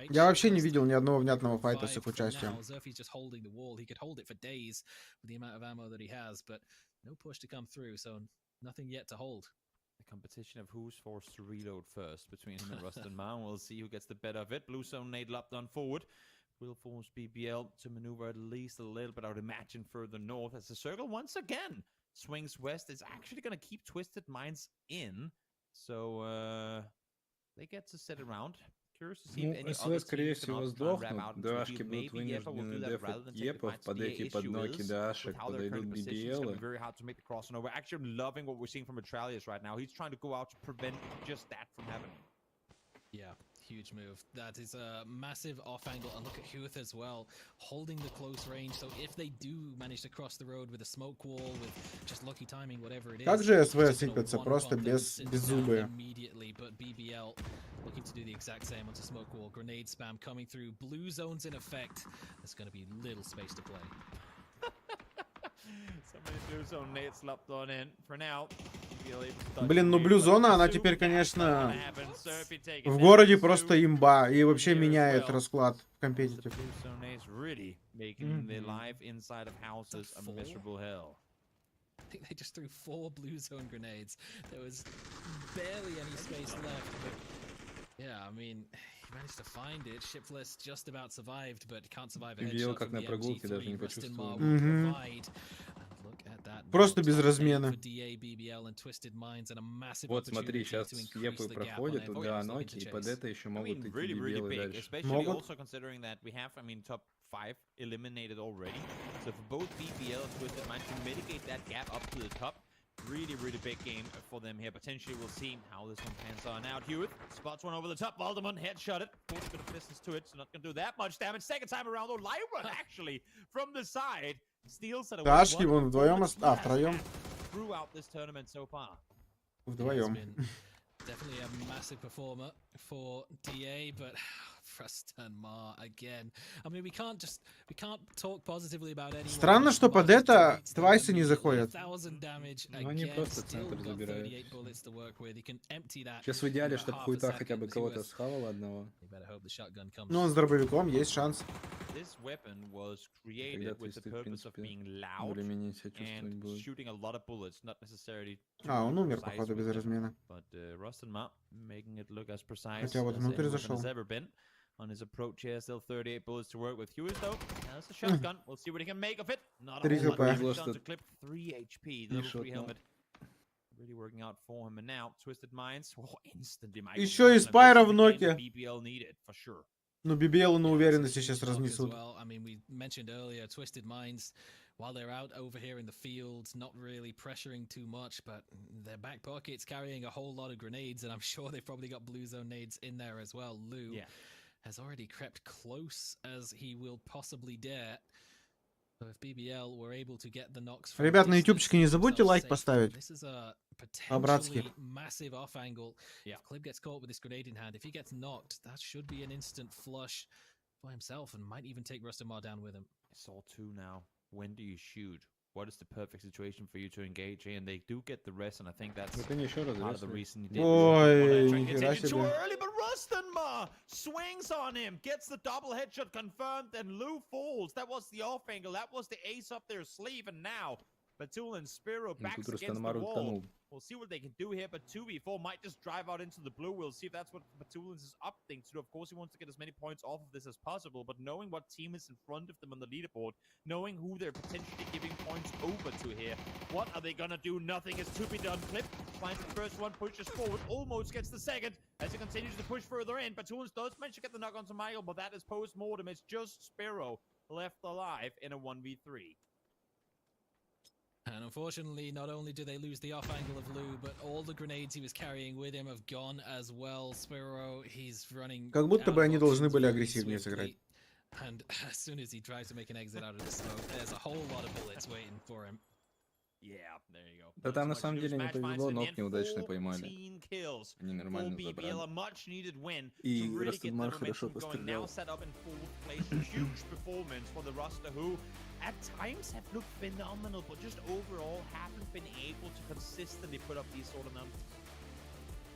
Я вообще не видел ни одного внятного файта с их участием. Surfy's just holding the wall. He could hold it for days with the amount of ammo that he has, but no push to come through, so nothing yet to hold. The competition of who's forced to reload first between him and Rustin Ma. We'll see who gets the better of it. Blue zone nade lopped on forward. Will force BBL to maneuver at least a little bit, I would imagine, further north as the circle once again swings west. It's actually going to keep Twisted Minds in, so they get to sit around. Curious to see if any other скорее teams всего, сдохнут. ДАшки будут вынуждены дефать Епов, под эти подноки ДАшек подойдут BBL. Very hard to make the crossover. We're actually loving what we're seeing from Atralius right now. He's trying to go out to prevent just that from happening. Yeah. Huge move. That is a massive off angle, and look at Huth as well, holding the close range. So if they do manage to cross the road with a smoke wall, with just lucky timing, whatever it is. Как же СВ сыпется, просто беззубые. Immediately, but BBL looking to do the exact same onto smoke wall. Grenade spam coming through. Blue zones in effect. There's going to be little space to play. Somebody blue zone nade slapped on in for now. Блин, ну блю-зона, она теперь, конечно, в городе просто имба и вообще меняет расклад в компетитив. I think they just threw 4 blue zone grenades. There was barely any space left, but yeah, I mean, he managed to find it. Shiftless just about survived, but can't survive a headshot from the MG3. Rustin Ma will provide. Просто без размена. Вот смотри, сейчас Епы проходят туда Аноки, и под это еще могут идти BBL дальше. Могут. Top 5 eliminated already. So for both BBL and Twisted Minds to mitigate that gap up to the top, really big game for them here. Potentially we'll see how this one pans on out. Hewitt spots one over the top. Voldemort headshot it. Forced a bit of distance to it, so not gonna do that much damage. Second time around, though, Lyra actually from the side steals it away. Дашки вон вдвоем, втроем. Throughout this tournament so far. Вдвоем. Definitely a massive performer for DA, but Rustin Ma again. I mean, we can't talk positively about anyone. Странно, что под это твайсы не заходят. Ну, они просто центр забирают. Сейчас в идеале, чтобы хуйта хотя бы кого-то схавала одного. Ну, он с дробовиком, есть шанс. This weapon was created with the purpose of being loud and shooting a lot of bullets, not necessarily. А, он умер, походу, без размена. But Rustin Ma making it look as precise Хотя вот внутрь зашел. as ever been. on his approach here. Still 38 bullets to work with. Hughes though, that's a shotgun. We'll see what he can make of it. Not a 3 whole lot HP. of damage done to clip. 3 HP. The level 3 shot, helmet. Really working out for him. And now, Twisted Minds. Oh, instantly. Еще и Спайра в ноке. BBL needed, for sure. Ну, BBL на уверенности сейчас разнесут. Well, I mean, we mentioned earlier, Twisted Minds, while they're out over here in the fields, not really pressuring too much, but their back pockets carrying a whole lot of grenades, and I'm sure they've probably got blue zone nades in there as well. Lou has already crept close as he will possibly dare. So if BBL were able to get the knocks from Ребят, на distance, ютубчике не забудьте лайк поставить. This is a По-братски. potentially massive off angle. If Clip gets caught with this grenade in hand, if he gets knocked, that should be an instant flush for himself and might even take Rustamar down with him. It's all 2 now. When do you shoot? What is the perfect situation for you to engage in? They do get the rest, and I think that's part of the reason you did. Ой, Try and нифига continue too себе. early, but Rustamar swings on him, gets the double headshot confirmed, and Lou falls. That was the off angle. That was the ace up their sleeve, and now Batul and Spiro backs against the wall. We'll see what they can do here, but 2v4 might just drive out into the blue. We'll see if that's what Batulins is opting to do. Of course, he wants to get as many points off of this as possible, but knowing what team is in front of them on the leaderboard, knowing who they're potentially giving points over to here, what are they gonna do? Nothing is to be done. Clip finds the first one, pushes forward, almost gets the second as he continues to push further in. Batulins does manage to get the knock onto Michael, but that is post-mortem. It's just Spiro left alive in a 1v3. And unfortunately, not only do they lose the off angle of Lou, but all the grenades he was carrying with him have gone as well. Spiro, he's running. Как будто бы они должны были агрессивнее сыграть. And as soon as he tries to make an exit out of the smoke, there's a whole lot of bullets waiting for him. Yeah, there you go. Да там на самом деле не повезло, ног неудачно поймали. Они нормально забрали. И Растамар хорошо пострелял. Huge performance for the roster who at times have looked phenomenal, but just overall haven't been able to consistently put up these sort of numbers.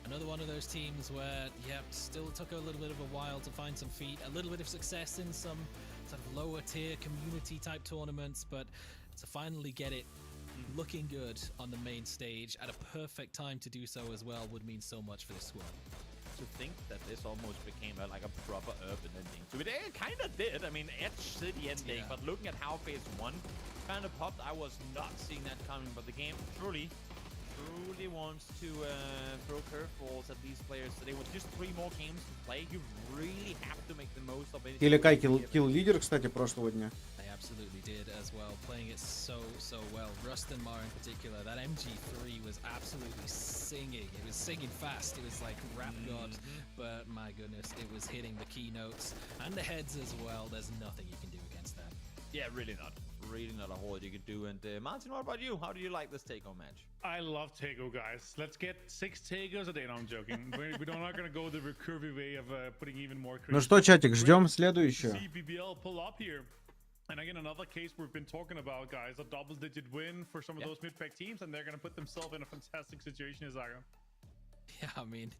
Another one of those teams where, still took a little bit of a while to find some feet, a little bit of success in some sort of lower tier community type tournaments, but to finally get it looking good on the main stage at a perfect time to do so as well would mean so much for this squad. To think that this almost became like a proper urban ending. So it kind of did. I mean, Edge City ending, but looking at how phase 1 kind of popped, I was not seeing that coming. But the game truly wants to throw curveballs at these players today. With just 3 more games to play, you really have to make the most of it. Или Кай килл-лидер, кстати, прошлого дня. They absolutely did as well, playing it so well. Rustamar in particular, that MG3 was absolutely singing. It was singing fast. It was like rap god, but my goodness, it was hitting the keynotes and the heads as well. There's nothing you can do against that. Yeah, really not. Really not a whole lot you can do. And Martin, what about you? How do you like this take-home match? I love Tego, guys. Let's get 6 Tegos a day. No, I'm joking. We're not going to go the recursive way of putting even more. Ну что, чатик, ждем следующую. See BBL pull up here. And again, another case we've been talking about, guys, a double-digit win for some of those mid-pack teams, and they're going to put themselves in a fantastic situation, Isaga. Yeah, I mean,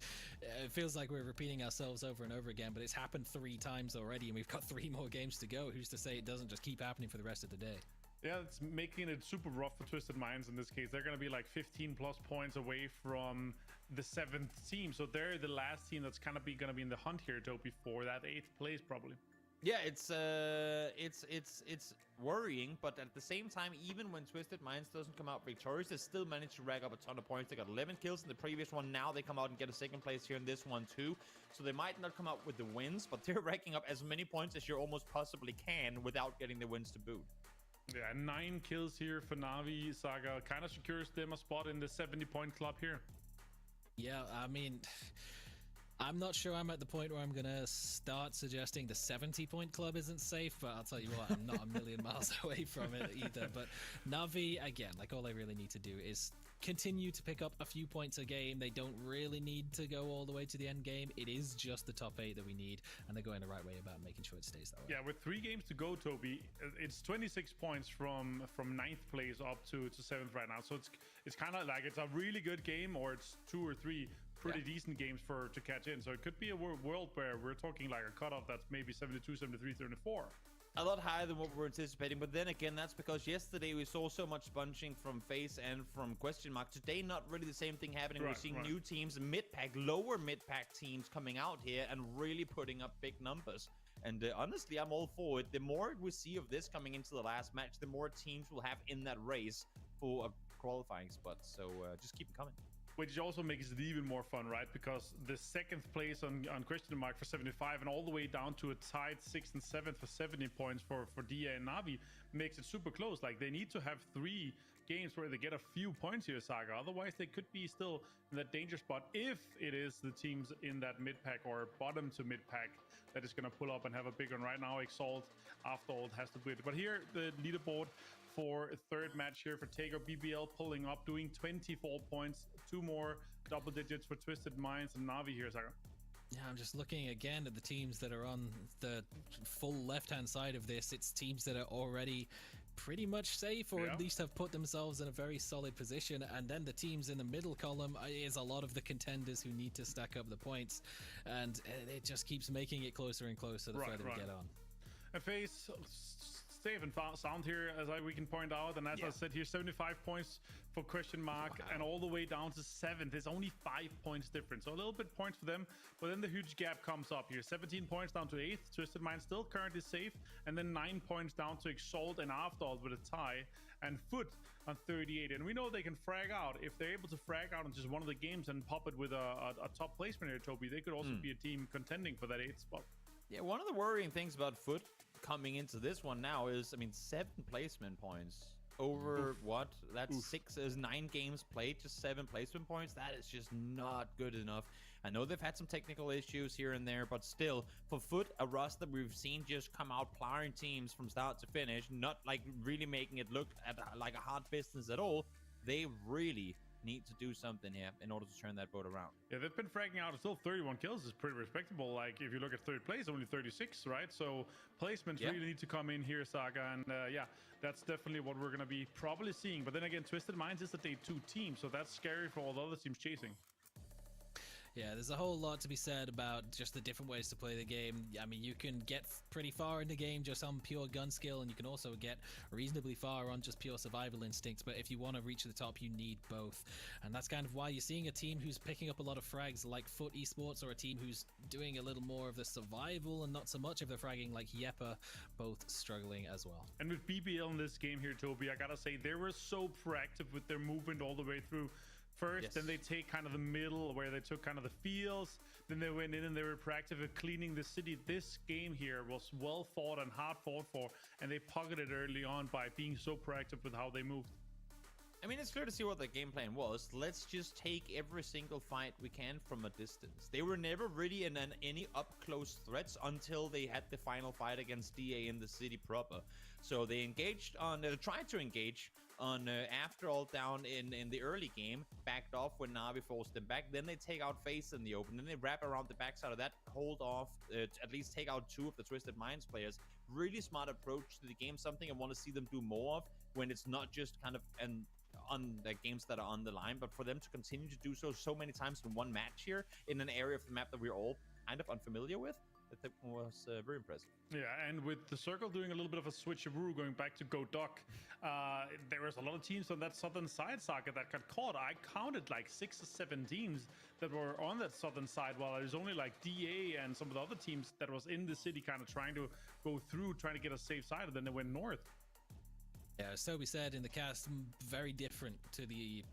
it feels like we're repeating ourselves over and over again, but it's happened 3 times already, and we've got 3 more games to go. Who's to say it doesn't just keep happening for the rest of the day? Yeah, it's making it super rough for Twisted Minds in this case. They're going to be like 15 plus points away from the 7th team, so they're the last team that's kind of going to be in the hunt here, Toby, for that 8th place probably. Yeah, it's worrying, but at the same time, even when Twisted Minds doesn't come out victorious, they still manage to rack up a ton of points. They got 11 kills in the previous one. Now they come out and get a 2nd place here in this one too. So they might not come out with the wins, but they're racking up as many points as you almost possibly can without getting the wins to boot. Yeah, 9 kills here for Navi. Saga kind of secures them a spot in the 70-point club here. Yeah, I mean, I'm not sure I'm at the point where I'm going to start suggesting the 70-point club isn't safe, but I'll tell you what, I'm not a million miles away from it either. But Navi, again, like all they really need to do is continue to pick up a few points a game. They don't really need to go all the way to the end game. It is just the top 8 that we need, and they're going the right way about making sure it stays that way. Yeah, with 3 games to go, Toby, it's 26 points from 9th place up to 7th right now. So it's kind of like it's a really good game, or it's 2 or 3 pretty decent games to catch in. So it could be a world where we're talking like a cutoff that's maybe 72, 73, 74. a lot higher than what we were anticipating, but then again, that's because yesterday we saw so much bunching from FaZe and from Question Mark. Today, not really the same thing happening. We're seeing new teams, mid-pack, lower mid-pack teams coming out here and really putting up big numbers. And honestly, I'm all for it. The more we see of this coming into the last match, the more teams we'll have in that race for a qualifying spot. So just keep it coming. Which also makes it even more fun, right? Because the second place on Question Mark for 75 and all the way down to a tied 6th and 7th for 70 points for DA and Navi makes it super close. Like, they need to have 3 games where they get a few points here, Saga. Otherwise, they could be still in that danger spot if it is the teams in that mid-pack or bottom to mid-pack that is going to pull up and have a big one. Right now, Exalt, after all, has to beat it. But here, the leaderboard for a third match here for Taker. BBL pulling up, doing 24 points, 2 more double digits for Twisted Minds and Navi here, Saga. Yeah, I'm just looking again at the teams that are on the full left-hand side of this. It's teams that are already pretty much safe, or at least have put themselves in a very solid position. And then the teams in the middle column is a lot of the contenders who need to stack up the points. And it just keeps making it closer and closer the further we get on. And FaZe safe and sound here, as we can point out, and as I said here, 75 points for Question Mark, and all the way down to 7th. There's only 5 points difference, so a little bit points for them, but then the huge gap comes up here. 17 points down to 8th. Twisted Mind still currently safe, and then 9 points down to Exalt and Afterall with a tie, and Foot on 38. And we know they can frag out. If they're able to frag out in just one of the games and pop it with a top placement here, Toby, they could also be a team contending for that 8th spot. Yeah, one of the worrying things about Foot coming into this one now is, I mean, 7 placement points over what? That's 9 games played, just 7 placement points. That is just not good enough. I know they've had some technical issues here and there, but still, for Foot, a Rust that we've seen just come out plowing teams from start to finish, not like really making it look like a hard business at all. They really need to do something here in order to turn that boat around. Yeah, they've been fragging out. Still 31 kills is pretty respectable. Like, if you look at third place, only 36, right? So placements really need to come in here, Saga. And yeah, that's definitely what we're going to be probably seeing. But then again, Twisted Minds is a day 2 team, so that's scary for all the other teams chasing. Yeah, there's a whole lot to be said about just the different ways to play the game. I mean, you can get pretty far in the game just on pure gun skill, and you can also get reasonably far on just pure survival instincts. But if you want to reach the top, you need both. And that's kind of why you're seeing a team who's picking up a lot of frags like Foot Esports, or a team who's doing a little more of the survival and not so much of the fragging like Yepa, both struggling as well. And with BBL in this game here, Toby, I gotta say, they were so proactive with their movement all the way through. First, then they take kind of the middle where they took kind of the fields. Then they went in and they were proactive at cleaning the city. This game here was well fought and hard fought for, and they pocketed early on by being so proactive with how they moved. I mean, it's clear to see what the game plan was. Let's just take every single fight we can from a distance. They were never really in any up-close threats until they had the final fight against DA in the city proper. So they engaged on, tried to engage on after all down in the early game, backed off when Navi forced them back. Then they take out FaZe in the open, then they wrap around the backside of that, hold off, at least take out 2 of the Twisted Minds players. Really smart approach to the game, something I want to see them do more of when it's not just kind of on the games that are on the line, but for them to continue to do so many times in one match here in an area of the map that we're all kind of unfamiliar with. That was very impressive. Yeah, and with the circle doing a little bit of a switcheroo, going back to Go Duck, there was a lot of teams on that southern side, Saga, that got caught. I counted like 6 or 7 teams that were on that southern side, while there's only like DA and some of the other teams that was in the city kind of trying to go through, trying to get a safe side, and then they went north. Yeah, as Toby said in the cast, very different to the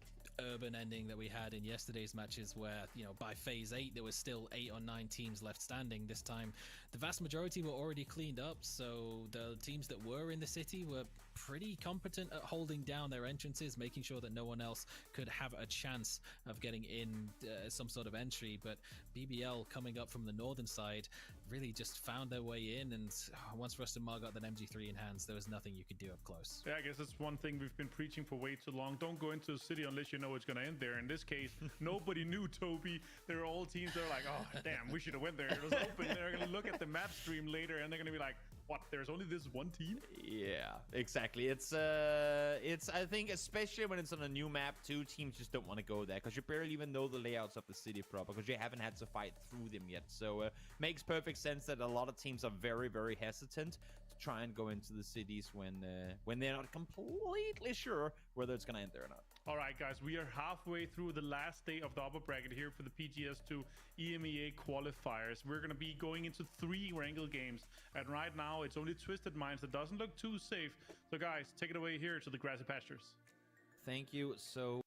urban ending that we had in yesterday's matches, where, you know, by phase 8 there was still 8 or 9 teams left standing. This time the vast majority were already cleaned up, so the teams that were in the city were pretty competent at holding down their entrances, making sure that no one else could have a chance of getting in some sort of entry. But BBL coming up from the northern side really just found their way in, and once Rust and Mar got that MG3 in hands, there was nothing you could do up close. Yeah, I guess that's one thing we've been preaching for way too long. Don't go into the city unless you know it's going to end there. In this case, nobody knew, Toby. They were all teams that were like, oh, damn, we should have went there. It was open. They're going to look at the map stream later and they're going to be like, What? There's only this one team? Yeah, exactly. It's I think especially when it's on a new map too, teams just don't want to go there because you barely even know the layouts of the city proper because you haven't had to fight through them yet. So makes perfect sense that a lot of teams are very, very hesitant to try and go into the cities when they're not completely sure whether it's gonna end there or not. All right, guys, we are halfway through the last day of the upper bracket here for the PGS2 EMEA qualifiers. We're going to be going into 3 Wrangle games, and right now it's only Twisted Minds that doesn't look too safe. So, guys, take it away here to the grassy pastures. Thank you. So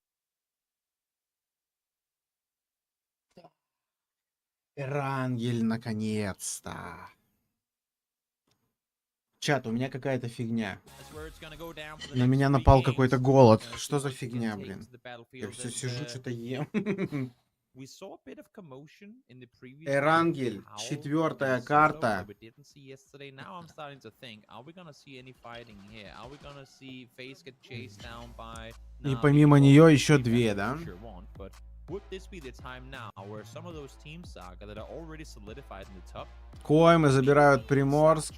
Эрангель, наконец-то. Чат, у меня какая-то фигня. На меня напал какой-то голод. Что за фигня, блин? Я все сижу, что-то ем. Эрангель, 4-я карта. И помимо нее еще 2, да? Коймы забирают Приморск.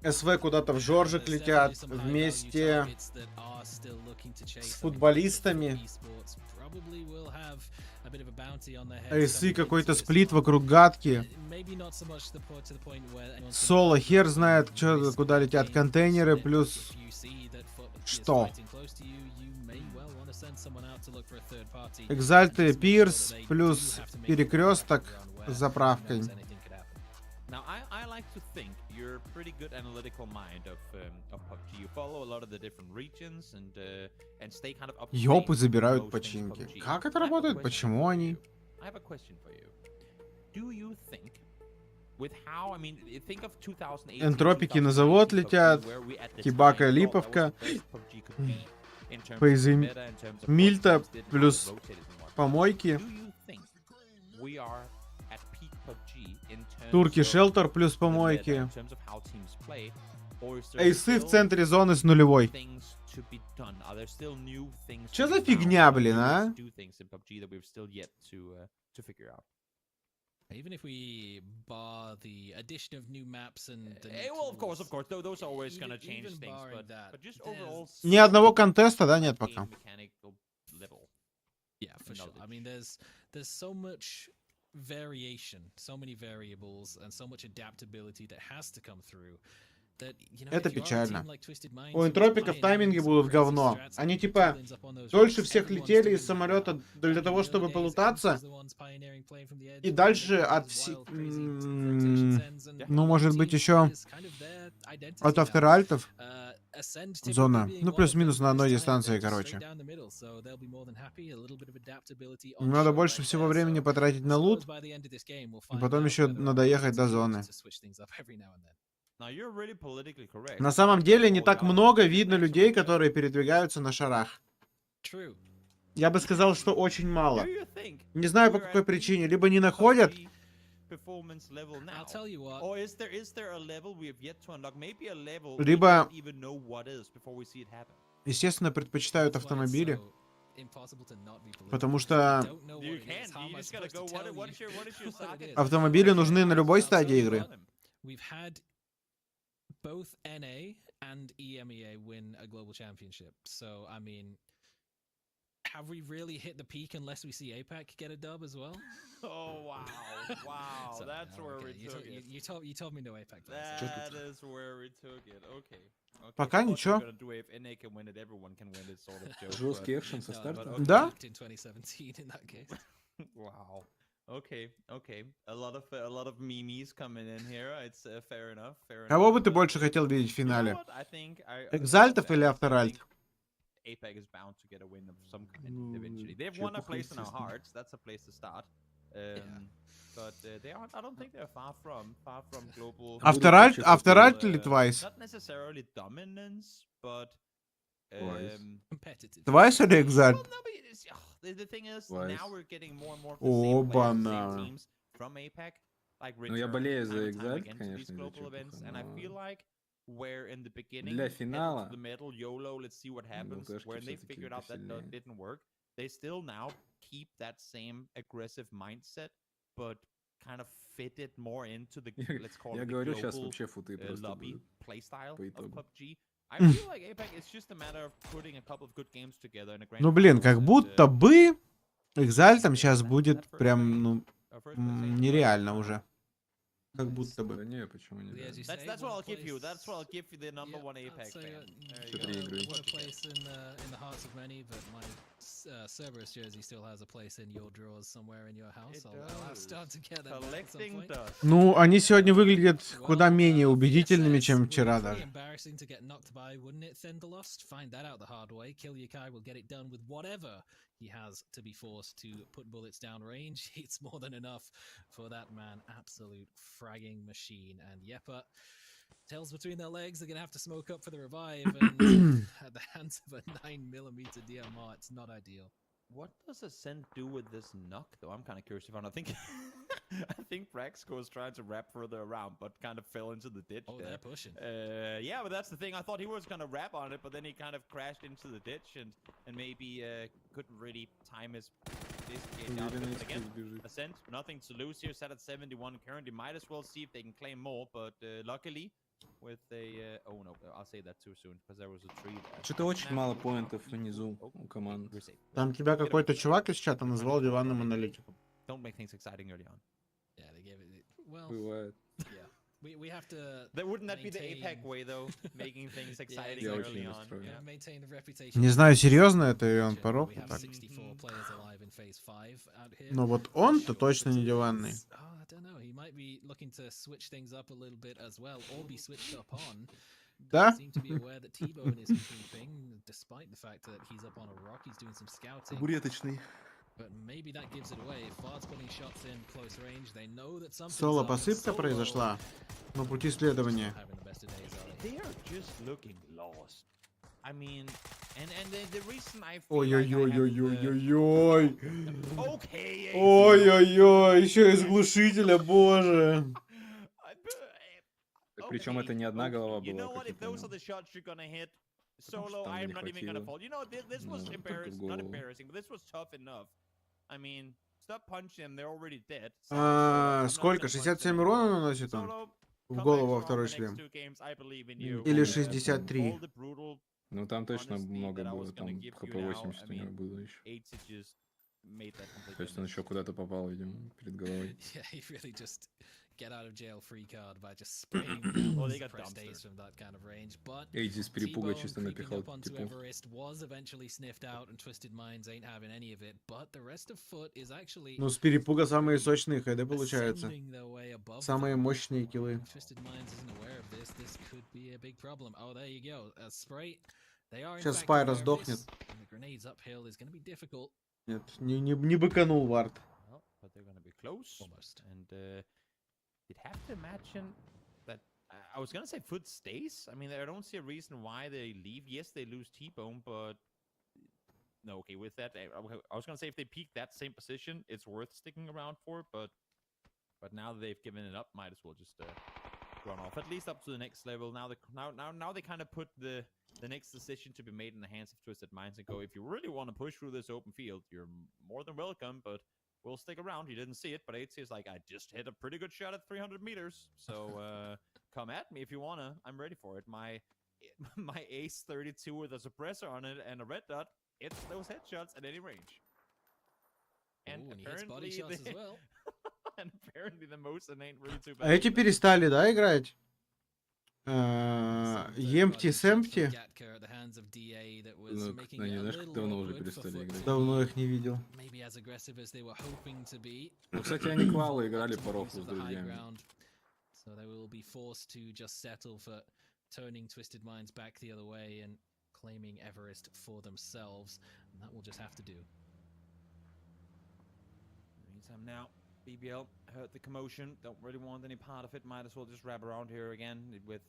СВ куда-то в Жоржик летят вместе с футболистами. Эйсы какой-то сплит вокруг гадки. Соло хер знает, куда летят контейнеры, плюс что? Экзальты, Пирс, плюс перекресток с заправкой. Ёпы забирают починки. Как это работает? Почему они? Энтропики на завод летят. Кибака, Липовка. Фейзы Мильта плюс помойки. Турки Шелтер плюс помойки. Эйсы в центре зоны с нулевой. Что за фигня, блин, а? Even if we bar the addition of new maps and well, of course, those are always gonna change things, but just overall. Ни одного контеста, да, нет пока. Yeah, for sure. I mean, there's so much variation, so many variables, and so much adaptability that has to come through. Это печально. У энтропиков тайминги будут говно. Они типа дольше всех летели из самолета для того, чтобы полутаться. И дальше от всех... Ну, может быть, еще от авторальтов зона. Ну, плюс-минус на одной дистанции, короче. Надо больше всего времени потратить на лут. И потом еще надо ехать до зоны. На самом деле не так много видно людей, которые передвигаются на шарах. Я бы сказал, что очень мало. Не знаю по какой причине. Либо не находят, либо, естественно, предпочитают автомобили. Потому что автомобили нужны на любой стадии игры. Both NA and EMEA win a global championship. So, I mean, have we really hit the peak unless we see APAC get a dub as well? Oh, wow. Wow. So, that's where we took it. You told me no APAC. That is where we took it. Okay. Пока ничего. Жесткий экшен со старта. Да? Wow. Okay. A lot of memes coming in here. It's fair enough. Кого бы ты больше хотел видеть в финале? Экзальтов или авторальт? APAC is bound to get a win of some kind eventually. They've won a place in our hearts. That's a place to start. But they aren't. I don't think they're far from global. Авторальт или Твайс? Not necessarily dominance, but competitive. Твайс или Экзальт? The thing is, now we're getting more and more teams from APAC. Like, ну, я болею за Экзальт, конечно, global events, and I feel like where in the beginning, для финала, the middle, YOLO, let's see what happens, when they figured out that didn't work, they still now keep that same aggressive mindset, but kind of fit it more into the, let's call Я it, the говорю, сейчас global вообще футы просто lobby будут. playstyle по of итогу. PUBG. I feel like Apex, it's just a matter of putting a couple of good games together in a grand Ну, блин, finals как and, будто бы Экзаль там yeah, сейчас that будет first прям, place, ну, first place ain't the нереально first. уже. Как будто бы. Да не, почему не? Yeah, as you That's say, what one I'll give you. place- That's what I'll give you, the number Yeah, one I'd Apex say, fan. There you Четыре go. игры. What a place in the hearts of many, but my Cerberus jersey still has a place in your drawers somewhere in your house. It I'll does. start to get that back at some Collecting point. dust. Ну, они сегодня выглядят куда Well, менее for убедительными, SS, чем would be вчера pretty даже. embarrassing to get knocked by, wouldn't it, Thunderlost? Find that out the hard way. Kill Yakai will get it done with whatever he has to be forced to put bullets down range. It's more than enough for that man. Absolute fragging machine. And Yepa, tails between their legs, they're going to have to smoke up for the revive. And at the hands of a 9mm DMR, it's not ideal. What does Ascent do with this knock, though? I'm kind of curious to find out. I think I think Braxco was trying to wrap further around, but kind of fell into the ditch. Oh, there. they're pushing. Yeah, but that's the thing. I thought he was going to wrap on it, but then he kind of crashed into the ditch and maybe couldn't really time his gauge out. But again, Ascent, nothing to lose here. Set at 71 currently. Might as well see if they can claim more, but luckily with a oh no, I'll say that too soon because there was a tree there. Что-то очень мало поинтов внизу у команд. We're safe. Там тебя какой-то чувак из чата назвал диванным аналитиком. Don't make things exciting early on. Yeah, they gave it. Well, Бывает. yeah. We have to. Wouldn't that be the maintain- APEC way, though? Making things exciting Я early очень on. расстроен. Yeah. Maintain the reputation. Не знаю, серьезно это и он We порог. have Так. 64 players alive in phase 5 out here. Но вот он-то точно не диванный. Oh, I don't know. He might be looking to switch things up a little bit as well, or be switched up on. Да? Doesn't seem to be aware that T-Bone is creeping, despite the fact that he's up on a rock. He's doing some scouting. Табуреточный. But maybe that gives it away. If Fard's putting shots in close range, they know that something's Соло up. посыпка Solo произошла на пути следования. having the best of days, are they? They are just looking lost. I mean, and the reason I feel like I have Ой-ой-ой-ой-ой-ой. Okay. Ой-ой-ой, еще из глушителя, боже. Причем это не одна голова You know была, what? как я If those are понял. the shots you're gonna hit, Потому что solo, там I'm не not even gonna хватило. fall. You know, this was Ну, только в embarrassing, not голову. embarrassing, but this was tough enough. I mean, stop punching them, they're already dead. Сколько? 67 урона наносит он? В голову во второй шлем. Или 63. Ну там точно много было, там хп 80 у него было еще. То есть он еще куда-то попал, видимо, перед головой. Yeah, he really just get out of jail free card by just spraying Oh, they got press dumpster. days from that kind of range. But Эйди с перепуга T-Bone чисто creeping напихал up onto типов. Everest was eventually sniffed out, and Twisted Minds ain't having any of it. But the rest of Foot is actually Ну, с перепуга самые сочные хд получаются. ascending their way above Самые them. мощные киллы. Twisted Minds isn't aware of this. This could be a big problem. Oh, there you go. A spray. They are in Сейчас fact Спай aware of раздохнет. this, and the grenades uphill is going to be difficult. Нет, не быканул Вард. Well, but they're gonna be close. Almost. And you'd have to imagine that I was gonna say Foot stays. I mean, I don't see a reason why they leave. Yes, they lose T-Bone, but no. Okay, with that, I was gonna say if they peak that same position, it's worth sticking around for. But now that they've given it up, might as well just run off at least up to the next level. Now they kind of put the next decision to be made in the hands of Twisted Minds and go, if you really want to push through this open field, you're more than welcome, but we'll stick around. You didn't see it, but 8C is like, I just hit a pretty good shot at 300 meters. So come at me if you wanna. I'm ready for it. My Ace 32 with a suppressor on it and a red dot, it's those headshots at any range. And Ooh, and he hits body apparently shots as well. and apparently the Mosin ain't really too А bad. эти перестали, да, играть? Емпти с Эмпти? Ну, они, знаешь, как давно уже перестали играть. Давно их не видел. Ну, кстати, они квалы играли по рофлу с друзьями. So they will be forced to just settle for turning Twisted Minds back the other way and claiming Everest for themselves, and that will just have to do. Meantime now, BBL heard the commotion, don't really want any part of it, might as well just wrap around here again with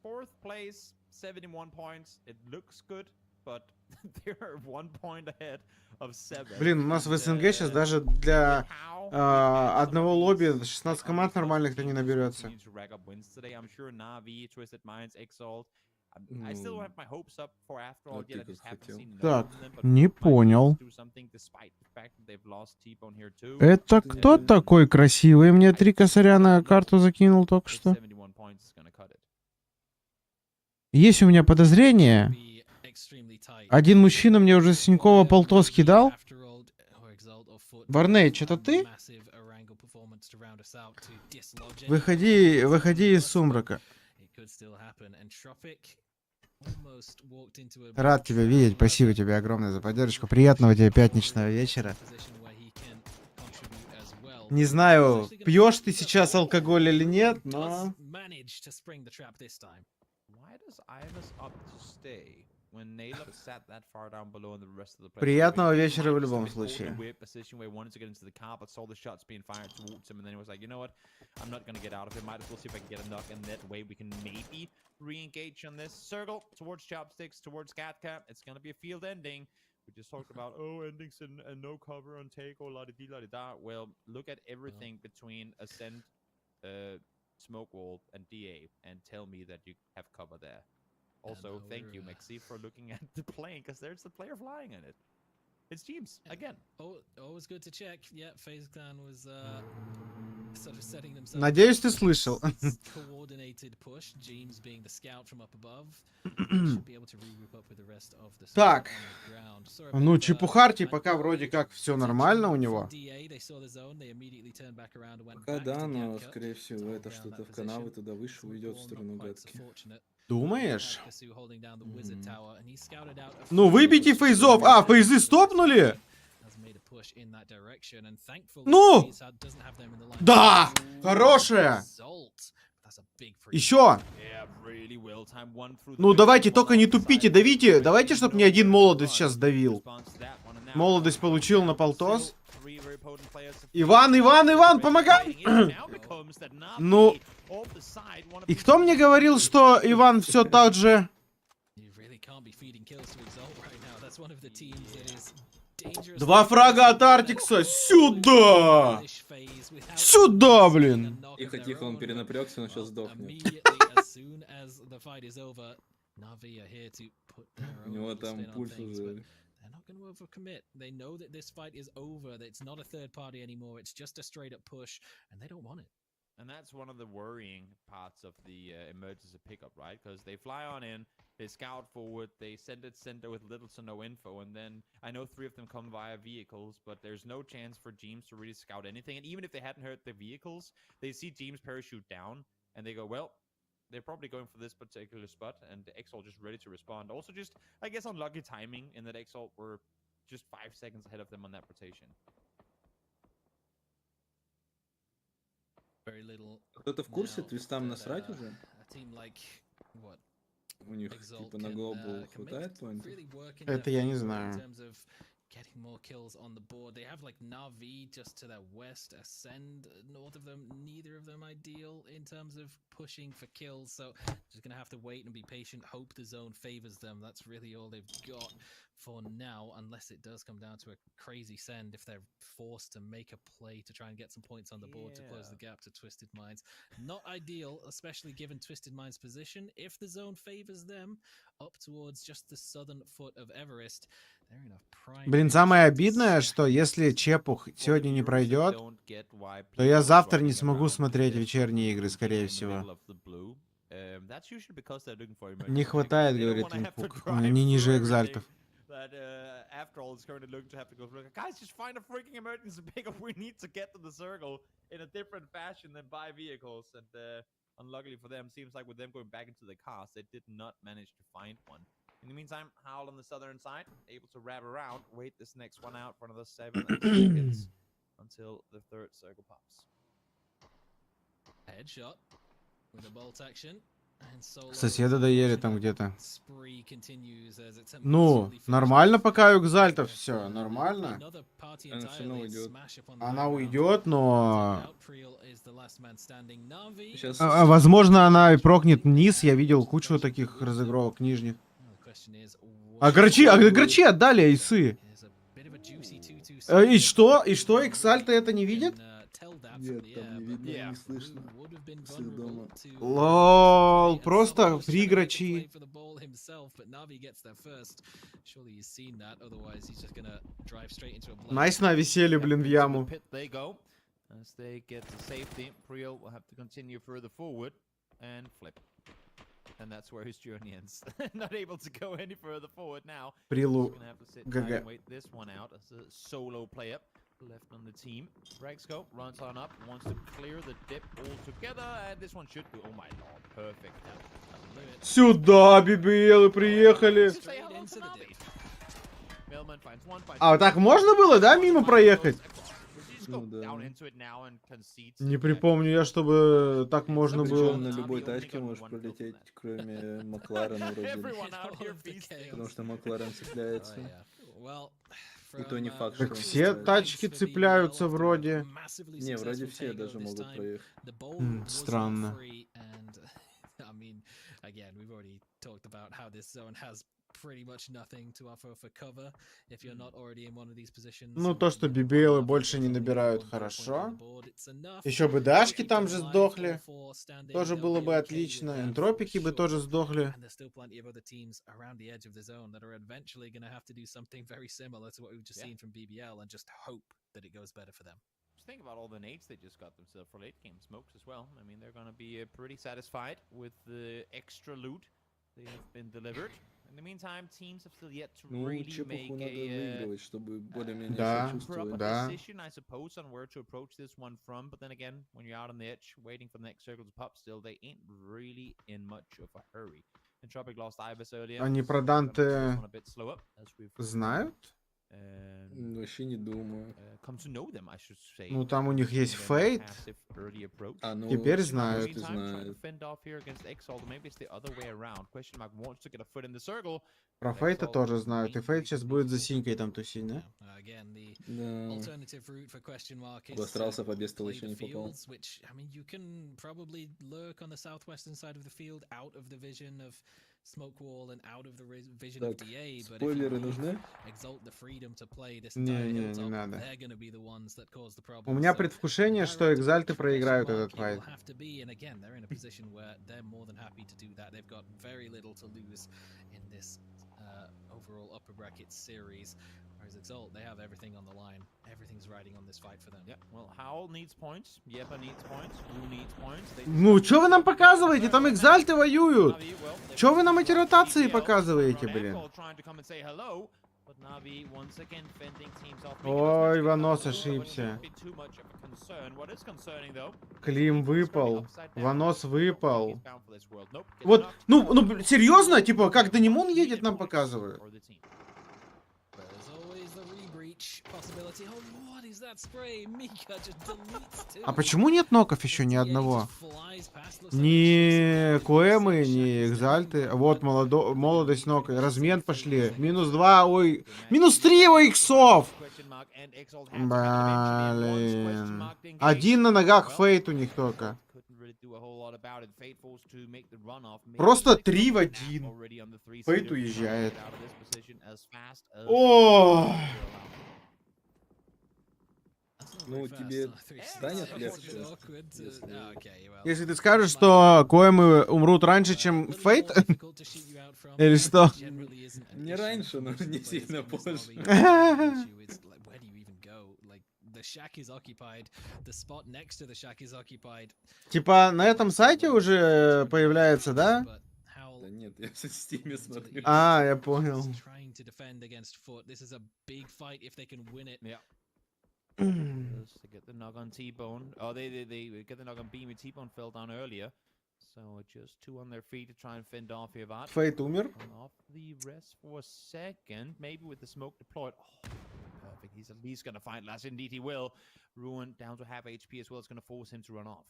fourth place, 71 points. It looks good, but they're 1 point ahead of 7. Блин, у нас в СНГ сейчас даже для одного лобби 16 команд нормальных-то не наберется. I still have my hopes up for after all, yet I just haven't seen enough Так, from them, but не might понял. do something despite the fact that they've lost T-Bone here too. Это кто такой красивый? Мне 3 косаря на карту закинул только что. 71 points is gonna cut it. Есть у меня подозрение. Один мужчина мне уже с Тинькова полтос кидал. Варнейч, это ты? Выходи из сумрака. Рад тебя видеть. Спасибо тебе огромное за поддержку. Приятного тебе пятничного вечера. Не знаю, пьешь ты сейчас алкоголь или нет, но... Приятного вечера в любом случае. Re-engage on this circle towards chopsticks, towards catcap. It's gonna be a field ending. We just talked about endings and no cover on take or la-di-da. Well, look at everything between Ascent, Smoke Wall, and DA, and tell me that you have cover there. Also, thank you, Mexi, for looking at the plane, because there's the player flying in it. It's Teams again. Always good to check. Yeah, FaZe Clan was sort of setting themselves. Надеюсь, ты слышал. Coordinated push. James being the scout from up above should be able to regroup up with the rest of the. Так, ну Чепухарти пока вроде как все нормально у него. Пока да, но скорее всего это что-то в каналы туда вышел, идет в сторону гадки. Думаешь? Ну выбейте фейзов. А, фейзы стопнули? Ну! Да! Хорошая! Еще! Ну давайте, только не тупите, давите. Давайте, чтоб мне один молодость сейчас давил. Молодость получил на полтос. Иван, помогай! Ну... И кто мне говорил, что Иван все так же... 2 фрага от Артикса. Сюда! Сюда, блин! Тихо, он перенапрягся, он сейчас сдохнет. У него там пульс уже... They're not going to overcommit. They know that this fight is over. That it's not a third party anymore. It's just a straight up push, and they don't want it. And that's one of the worrying parts of the emergency pickup, right? Because they fly on in, they scout forward, they send it center with little to no info, and then I know 3 of them come via vehicles, but there's no chance for James to really scout anything. And even if they hadn't heard the vehicles, they see James parachute down, and they go, well, they're probably going for this particular spot, and the Exalt just ready to respond. Also just, I guess, unlucky timing in that Exalt were just 5 seconds ahead of them on that rotation. Кто-то в курсе, твистам насрать уже? У них типа на глобал хватает поинтов? Это я не знаю. Getting more kills on the board. They have like Navi just to their west, Ascend north of them. Neither of them ideal in terms of pushing for kills. So just gonna have to wait and be patient. Hope the zone favors them. That's really all they've got for now, unless it does come down to a crazy send if they're forced to make a play to try and get some points on the board to close the gap to Twisted Minds. Not ideal, especially given Twisted Minds' position. If the zone favors them up towards just the southern foot of Everest, they're in a prime. Блин, самое обидное, что если Чепух сегодня не пройдет, то я завтра не смогу смотреть вечерние игры, скорее всего. Не хватает, говорит Инпук. Они ниже экзальтов. That after all is currently looking to have to go through. Guys, just find a freaking emergency pickup. We need to get to the circle in a different fashion than buy vehicles. And unluckily for them, seems like with them going back into the cars, they did not manage to find one. In the meantime, Howl on the southern side, able to wrap around, wait this next one out for another 7 seconds until the 3rd circle pops. Headshot with a bolt action. Соседа доели там где-то. Ну, нормально пока у экзальтов все, нормально. Она все равно уйдет. Она уйдет, но... Сейчас... возможно, она и прокнет вниз. Я видел кучу таких разыгровок нижних. А грачи отдали айсы. И что? И что, эксальты это не видят? Нет, там не видно, не слышно. Все дома. Лол, просто приграчи. Найс на веселье, блин, в яму. As they get to safety, Priel will have to continue further forward and flip. And that's where his journey ends. Not able to go any further forward now. Прилу. He's gonna have to sit back and wait this one out as a solo player left on the team. Rexco runs on up, wants to clear the dip altogether, and this one should be. Oh my lord, perfect. Сюда, BBL, приехали. А вот так можно было, да, мимо проехать? Ну да. Не припомню я, чтобы так можно Причем было. на любой тачке можешь пролететь, кроме Макларена вроде. Потому что Макларен цепляется. И то не факт, что Так он все цепляется. тачки цепляются вроде. Не, вроде все даже могут проехать. Странно. Ну, то, что BBL больше не набирают, хорошо. Еще бы дашки там же сдохли. Тоже было бы отлично. Энтропики бы тоже сдохли. Think about all the nades they just got themselves for late game smokes as well. I mean, they're gonna be pretty satisfied with the extra loot they have been delivered. In the meantime, teams have still yet to Ну, really Чепуху make надо выигрывать, чтобы более-менее Да, сочувствовать. да. decision, I suppose, on where to approach this one from. But then again, when you're out on the edge, waiting for the next circle to pop, still they ain't really in much of a hurry. Entropic lost Ibis earlier. Они про Данте знают? Вообще не думаю. Ну, там у них есть Фейт. А, ну, Теперь знают. Про Фейта тоже знают. И Фейт сейчас будет за синькой там тусить, да? Да. Обосрался, по бестолу еще не попал. Так, спойлеры нужны? Не надо. У меня предвкушение, что экзальты проиграют этот файт. Ну, что вы нам показываете? Там экзальты воюют. Что вы нам эти ротации показываете, блин? Ой, Ванос ошибся. Клим выпал. Ванос выпал. Вот, ну, серьезно? Типа, как Данимон едет, нам показывают? А почему нет ноков еще ни одного? Ни Коэмы, ни Экзальты. Вот молодость нок. Размен пошли. -2, ой. -3 у иксов. Блин. Один на ногах Фейт у них только. Просто 3 в 1. Фейт уезжает. О! Ну, тебе станет легче, если ты скажешь, что Коэмы умрут раньше, чем Фейт? Или что? Не раньше, но не сильно позже. Типа на этом сайте уже появляется, да? Да нет, я в Стиме смотрю. А, я понял. To get the knock on T-Bone. Oh, they get the knock on Beam and T-Bone fell down earlier. So just 2 on their feet to try and fend off here. Фейт умер. Off the rest for a second, maybe with the smoke deployed. Oh, perfect. He's at least gonna find last. Indeed, he will. Ruin down to half HP as well. It's gonna force him to run off.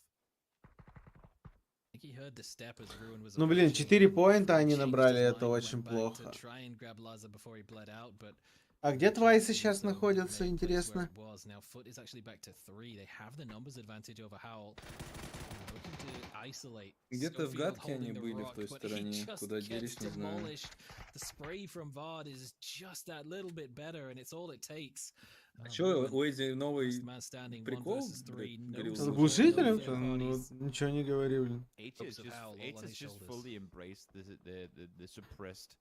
Ну, блин, 4 поинта они набрали, это очень плохо. А где твайсы сейчас находятся, интересно? Где-то в гадке они были в той стороне, куда делись, не знаю. А чё, у Эдди новый прикол? Говорил, С глушителем-то? Ну, ничего не говори, блин. H has just fully embraced the suppressed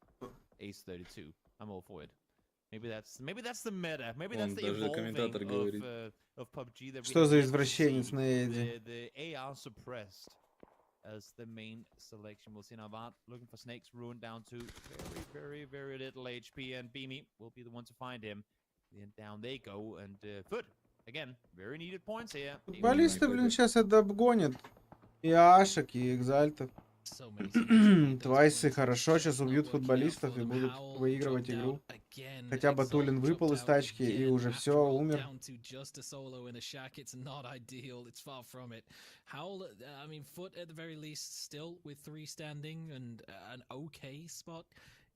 Ace 32. I'm all for it. Maybe that's the meta. Maybe that's the evolving of PUBG that we Что за have yet to извращенец see. на Эдди? The AR suppressed as the main selection. We'll see Navat looking for Snakes ruined down to very little HP, and Beamy will be the one to find him. And down they go, and Foot again, very needed points here. Футболисты, блин, сейчас это обгонят. И Ашек, и Экзальтов. Твайсы хорошо сейчас убьют футболистов и будут выигрывать игру. Хотя Батулин выпал из тачки и уже все, умер.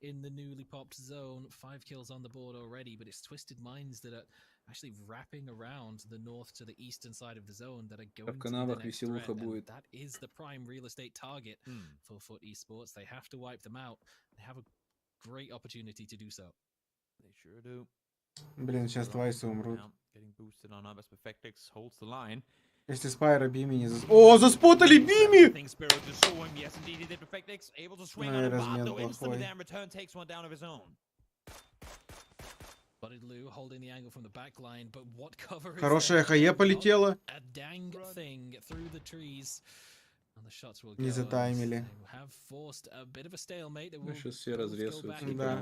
In the newly popped zone, 5 kills on the board already, but it's Twisted Minds that are actually wrapping around the north to the eastern side of the zone that are going to be the next threat, and that is the prime real estate target for Foot Esports. They have to wipe them out. They have a great opportunity to do so. They sure do. Блин, сейчас Твайсы умрут. Getting boosted on Abbas Perfectix holds the line. Если Спайра Бими не зас... О, заспотали Бими! Ну и размен плохой. Хорошая хае полетела. Не затаймили. Ну, сейчас все разрезаются. Да.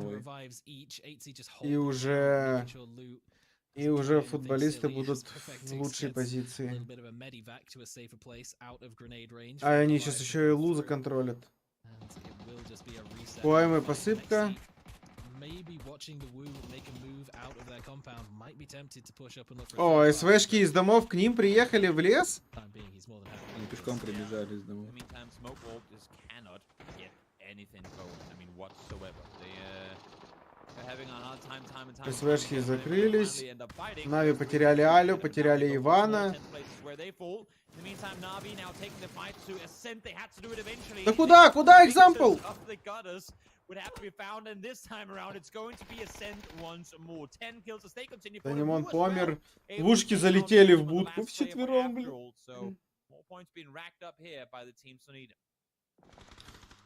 И уже футболисты будут в лучшей позиции. А они сейчас еще и лузы контролят. ОМ и посыпка. О, СВшки из домов к ним приехали в лес? Они пешком прибежали из домов. СВшки закрылись. Нави потеряли Алю, потеряли Ивана. Да куда? Куда экзампл? Танимон помер. Лужки залетели в будку вчетвером, блин.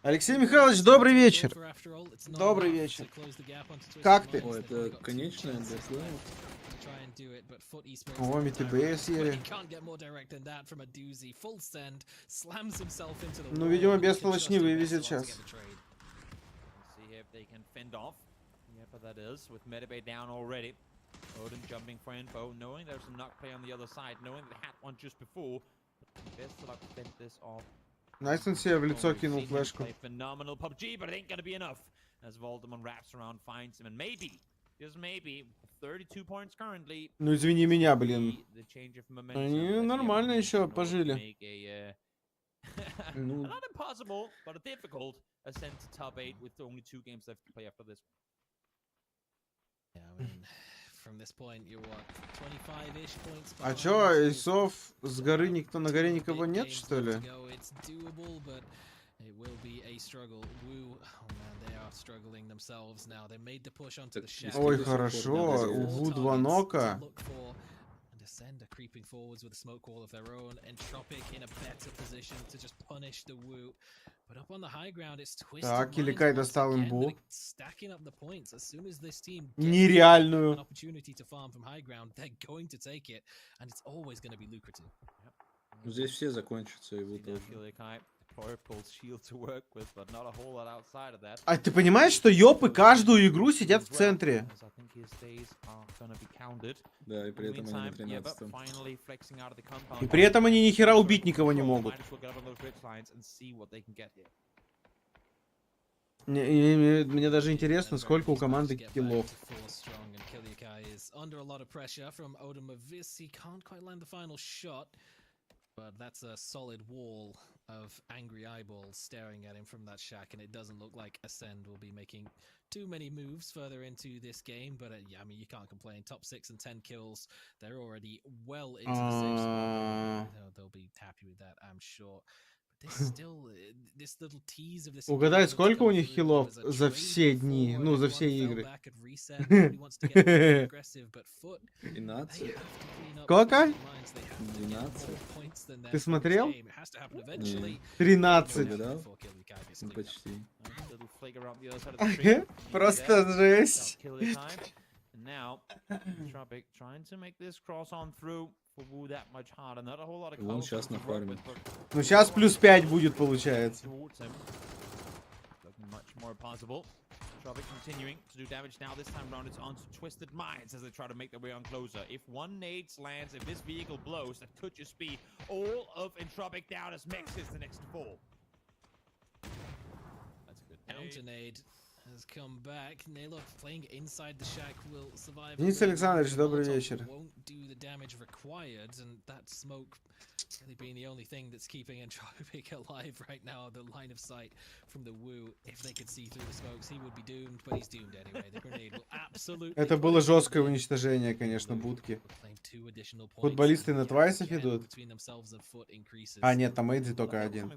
Алексей Михайлович, добрый вечер. Добрый вечер. Как ты? О, это конечная, да, О, МТБ съели. Ну, видимо, бестолочь не вывезет сейчас. Найсон себе в лицо кинул флешку. Ну извини меня, блин. Они нормально еще пожили. Ну. А чё, Эйсов с горы никто, на горе никого нет, что ли? Ой, хорошо, у Ву 2 нока. Так, Киликай достал имбу. Нереальную. Здесь все закончатся, и вы тоже. А ты понимаешь, что ёпы каждую игру сидят в центре? Да, и при этом они на 13-м. И при этом они ни хера убить никого не могут. Мне даже интересно, сколько у команды киллов. But that's a solid wall of angry eyeballs staring at him from that shack, and it doesn't look like Ascend will be making too many moves further into this game. But yeah, I mean, you can't complain. Top 6 and 10 kills. They're already well into the safe spot. They'll be happy with that, I'm sure. Угадай, сколько у них хилов за все дни, ну, за все игры? 13. Сколько? 12. Ты смотрел? Не. 13. Угадал? Ну, почти. Просто жесть. Вон сейчас на фарме. Ну, сейчас плюс 5 будет, получается. Tropic continuing to do damage now. This time round, it's onto Twisted Minds as they try to make their way on closer. If one nade lands, if this vehicle blows, that could just be all of Entropic down as Mex is the next to fall. That's a good Counter nade has come back. Naylock playing inside the shack will survive. Денис Александрович, добрый вечер. Won't do the damage required, and that smoke really being the only thing that's keeping Entropic alive right now. The line of sight from the Woo, if they could see through the smokes, he would be doomed, but he's doomed anyway. The grenade will absolutely. Это было жесткое уничтожение, конечно, будки. Футболисты на твайсов идут. А, нет, там Эйдзи только один.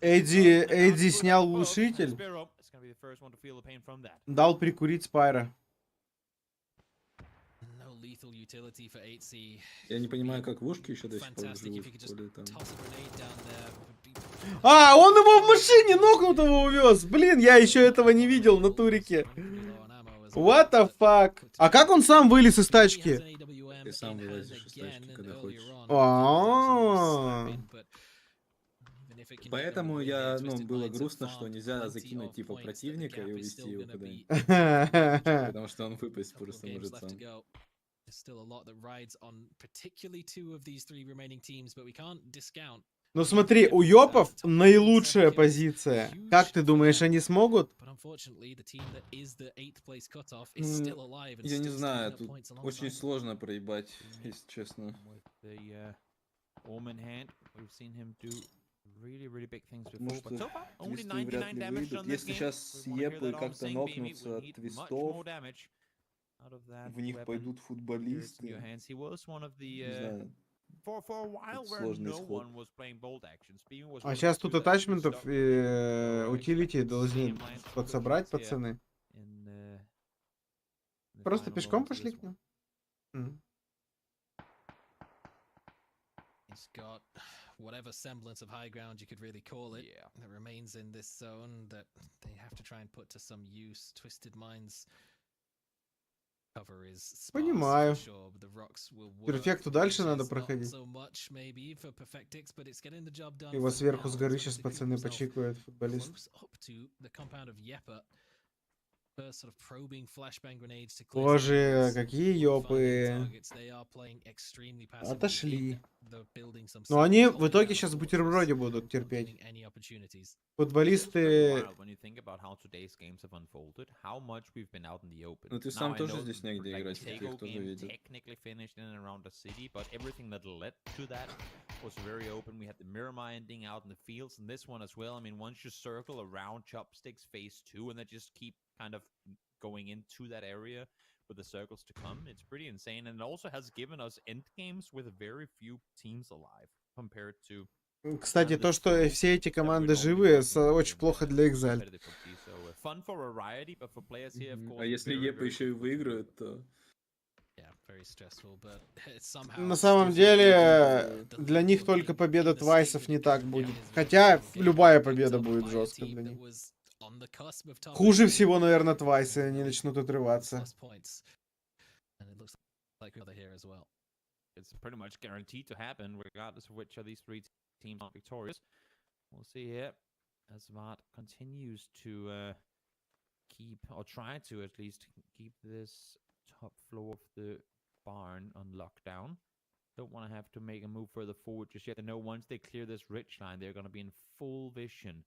Эйдзи снял глушитель. Дал прикурить Спайра. Я не понимаю, как вушки еще до сих пор живут. А, он его в машине нокнутого увез. Блин, я еще этого не видел на турике. What the fuck? А как он сам вылез из тачки? Ты сам вылазишь из тачки, когда хочешь. Поэтому я, было грустно, что нельзя закинуть типа противника и увести его куда-нибудь. Потому что он выпасть просто может сам. Ну смотри, у Йопов наилучшая позиция. Как ты думаешь, они смогут? Я не знаю, тут очень сложно проебать, если честно. Может, твисты вряд ли выйдут. Если сейчас Епы как-то нокнутся от твистов, в них пойдут футболисты. Не знаю. Сложный исход. А сейчас тут атачментов и утилити должны подсобрать, пацаны. Просто пешком пошли к ним? Whatever semblance of high ground you could really call it that remains in this zone that they have to try and put to some use. Twisted Minds cover is sparse, Понимаю. for sure, but the rocks will work. Перфекту дальше надо Not проходить. so much maybe for Perfectix, but it's getting the job done Его for сверху now. с горы It's сейчас really пацаны putting himself почикают, футболист. close up to the compound of Yepa. First sort of probing flashbang grenades to clear Боже, targets, какие finding ёпы. targets. They are playing extremely passively Отошли. in the building some Но они size, в итоге holding сейчас в down бутерброде forces, будут not терпеть. getting any opportunities. Футболисты... Ну ты сам тоже здесь негде играть, в тех тоже видел. Was very open. We had the Miramar ending out in the fields, and this one as well. I mean, once you circle around Chopsticks phase 2, and then just keep kind of going into that area with the circles to come, it's pretty insane. And it also has given us end games with very few teams alive compared to. Кстати, то, что все эти команды живые, очень плохо для Exalt. А если Епы еще и выиграют, то... На самом деле, для них только победа твайсов не так будет. Хотя, любая победа будет жестко для них. Хуже всего, наверное, твайсы, они начнут отрываться. It's pretty much guaranteed to happen, regardless of which of these three teams are victorious. We'll see here as Vart continues to keep, or try to at least keep this top floor of the barn on lockdown. Don't want to have to make a move further forward just yet. They know once they clear this ridge line, they're going to be in full vision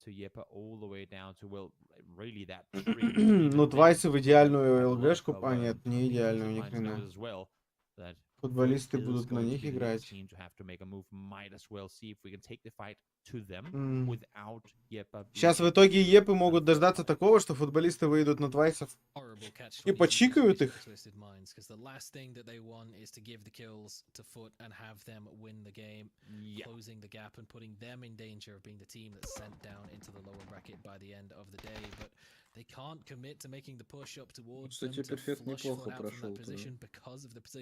to Yepa all the way down to, well, really that tree. Ну, твайсы в идеальную ЛГшку, а нет, не идеальную, ни хрена. Футболисты будут на них играть. to them without Yepa. Сейчас в итоге епы могут дождаться такого, что футболисты выйдут на твайсов и почикают их. Кстати, перфект неплохо прошел.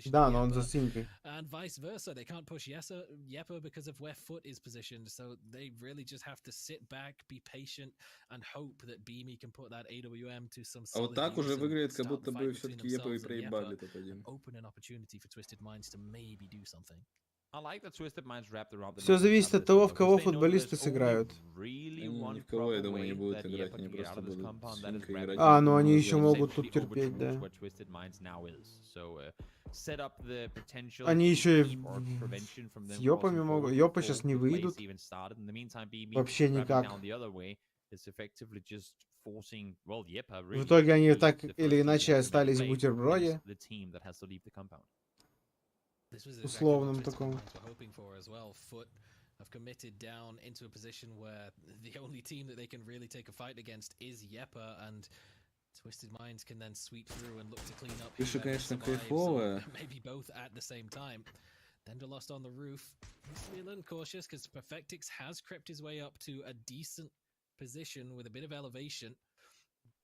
Да, но он за синькой. And vice versa, they can't push Yepa because of where Foot is positioned, so they really just have to sit back, be patient, and hope that Beamy can put that AWM to some А вот solid так use уже and выглядит, как start будто the бы fight все-таки between Епы и themselves and проебали Yepa, топ-1. open an opportunity for Twisted Minds to maybe do something. I like that Twisted Minds wrapped around the Все зависит от того, в кого футболисты сыграют. Они ни в кого, я думаю, не будут играть, они просто будут синько играть. А, ну они еще могут тут терпеть, да. Они еще и с ёпами могут. Ёпы сейчас не выйдут. Вообще никак. В итоге они так или иначе остались в бутерброде. Условном таком. Have committed down into a position where the only team that they can really take a fight against is Yepa, and Twisted Minds can then sweep through and look to clean up. Пишу, конечно, кайфовая. Maybe both at the same time. Dender lost on the roof. Needs to be a little cautious because Perfectix has crept his way up to a decent position with a bit of elevation.